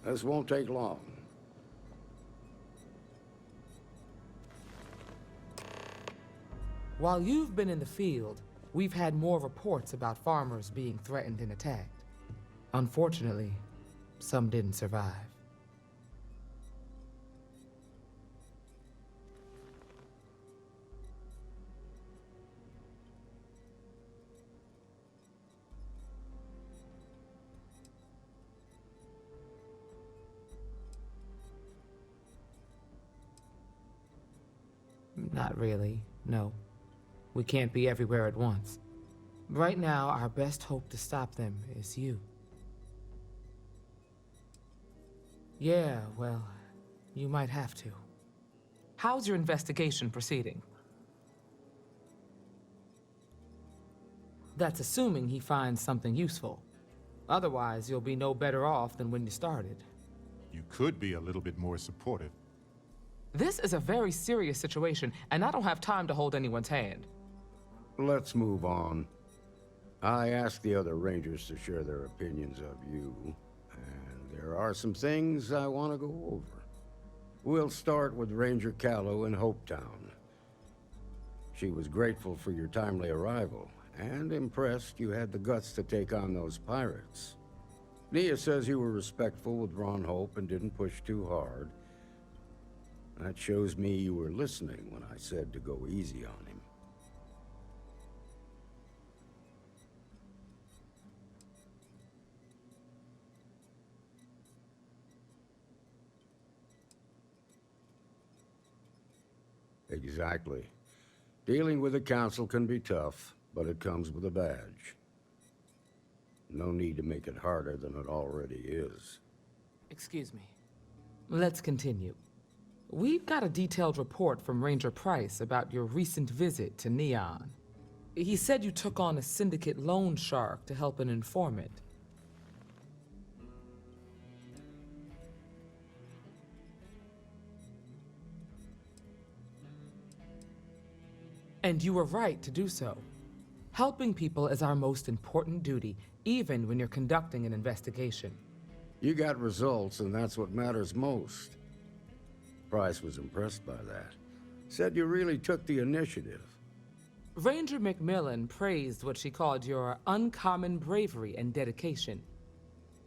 This won't take long. While you've been in the field, we've had more reports about farmers being threatened and attacked. Unfortunately, some didn't survive. Not really, no. We can't be everywhere at once. Right now, our best hope to stop them is you. Yeah, well, you might have to. How's your investigation proceeding? That's assuming he finds something useful. Otherwise, you'll be no better off than when you started. You could be a little bit more supportive. This is a very serious situation, and I don't have time to hold anyone's hand. Let's move on. I asked the other Rangers to share their opinions of you, and there are some things I want to go over. We'll start with Ranger Callow in Hopetown. She was grateful for your timely arrival, and impressed you had the guts to take on those pirates. Nia says you were respectful with Ron Hope and didn't push too hard. That shows me you were listening when I said to go easy on him. Exactly. Dealing with the Council can be tough, but it comes with a badge. No need to make it harder than it already is. Excuse me. Let's continue. We've got a detailed report from Ranger Price about your recent visit to Neon. He said you took on a syndicate loan shark to help an informant. And you were right to do so. Helping people is our most important duty, even when you're conducting an investigation. You got results, and that's what matters most. Price was impressed by that. Said you really took the initiative. Ranger McMillan praised what she called your uncommon bravery and dedication.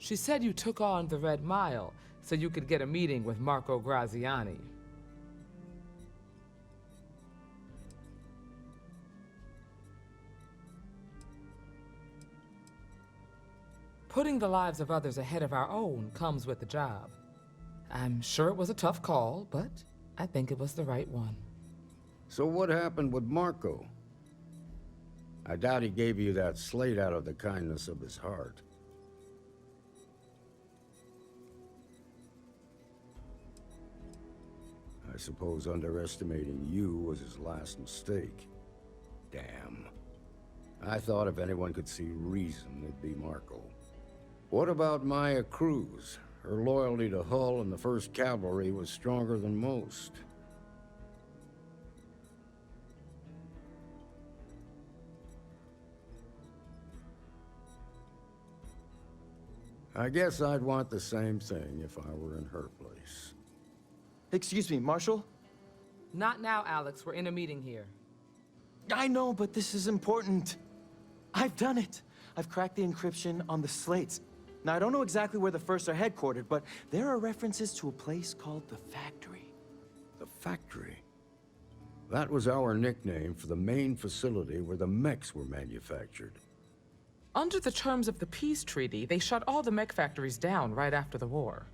She said you took on the Red Mile so you could get a meeting with Marco Graziani. Putting the lives of others ahead of our own comes with the job. I'm sure it was a tough call, but I think it was the right one. So what happened with Marco? I doubt he gave you that slate out of the kindness of his heart. I suppose underestimating you was his last mistake. Damn. I thought if anyone could see reason, it'd be Marco. What about Maya Cruz? Her loyalty to Hull and the 1st Cavalry was stronger than most. I guess I'd want the same thing if I were in her place. Excuse me, Marshal? Not now, Alex. We're in a meeting here. I know, but this is important. I've done it. I've cracked the encryption on the slates. Now, I don't know exactly where the First are headquartered, but there are references to a place called the Factory. The Factory? That was our nickname for the main facility where the mechs were manufactured. Under the terms of the peace treaty, they shut all the mech factories down right after the war.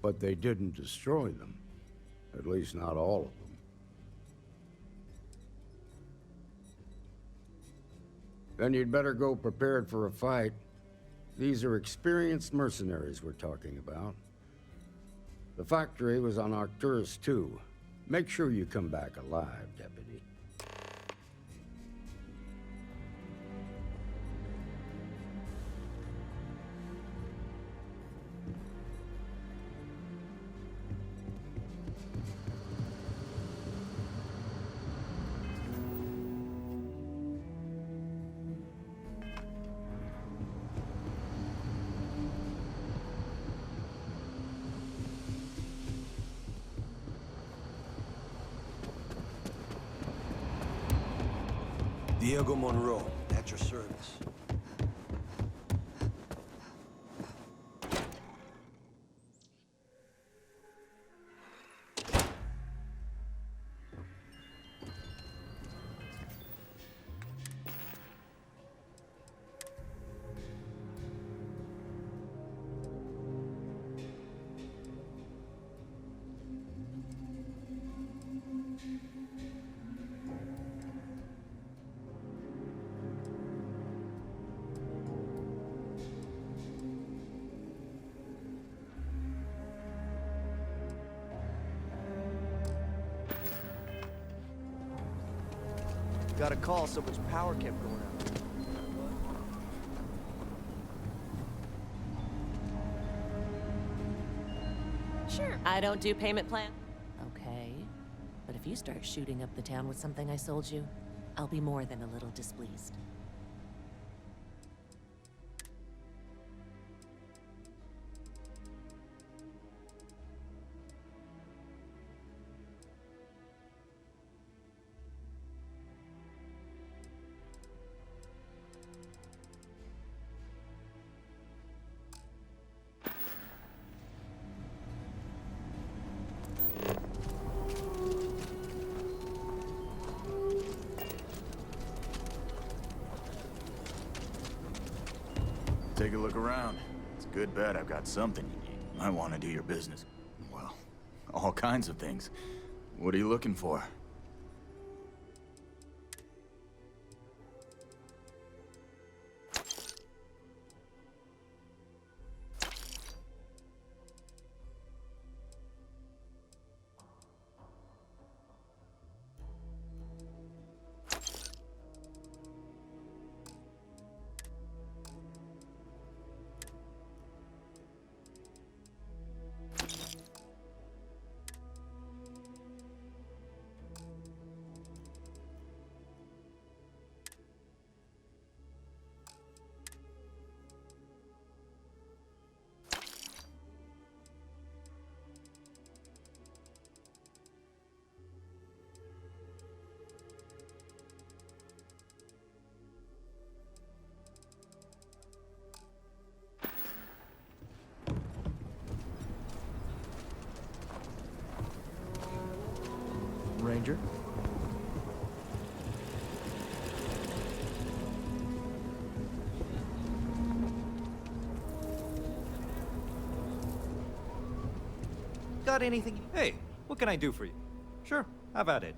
But they didn't destroy them. At least not all of them. Then you'd better go prepared for a fight. These are experienced mercenaries we're talking about. The factory was on Arcturus 2. Make sure you come back alive, Deputy. Diego Monroe, at your service. Got a call, someone's power kept going out. Sure. I don't do payment plan. Okay. But if you start shooting up the town with something I sold you, I'll be more than a little displeased. Take a look around. It's a good bet I've got something you need. I want to do your business. Well, all kinds of things. What are you looking for? Ranger. Got anything? Hey, what can I do for you? Sure, have at it.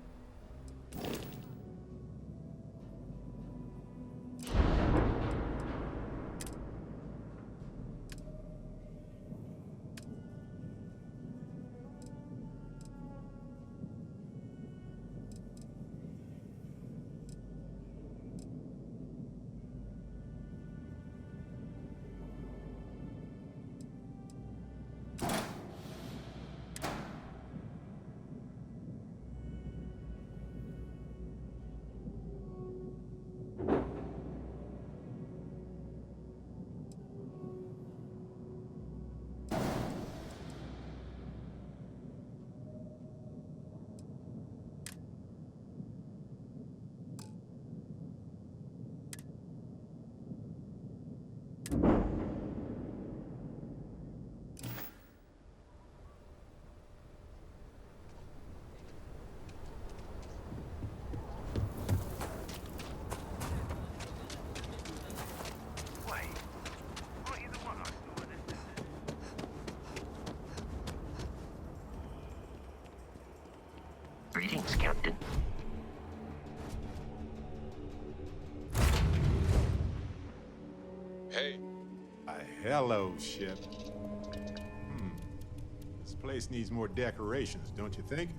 Greetings, Captain. Hey. Hello, ship. This place needs more decorations, don't you think?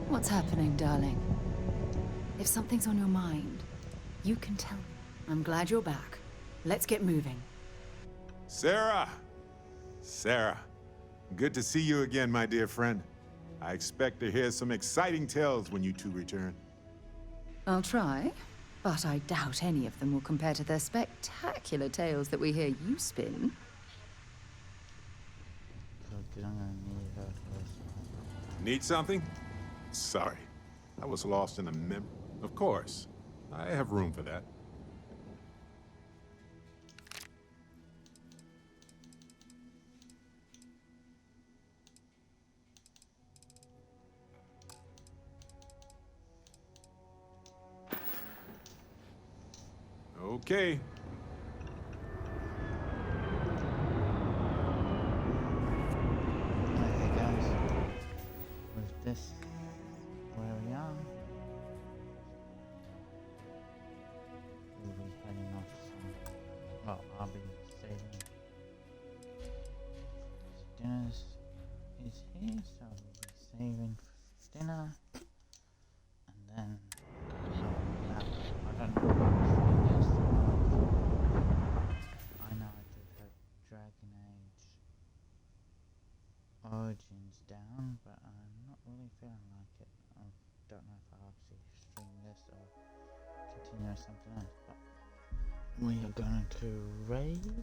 What's happening, darling? If something's on your mind, you can tell me. I'm glad you're back. Let's get moving. Sarah! Sarah, good to see you again, my dear friend. I expect to hear some exciting tales when you two return. I'll try, but I doubt any of them will compare to the spectacular tales that we hear you spin. Need something? Sorry. I was lost in a Of course. I have room for that. Okay. Okay, guys. With this, where we are, we'll be heading off soon. Well, I'll be saving dinner so we'll be saving for dinner, and then I don't know what else to do. I know I did have Dragon Age Origins down, but I'm not really feeling like it. I don't know if I'll actually stream this or continue with something else, but we are going to raid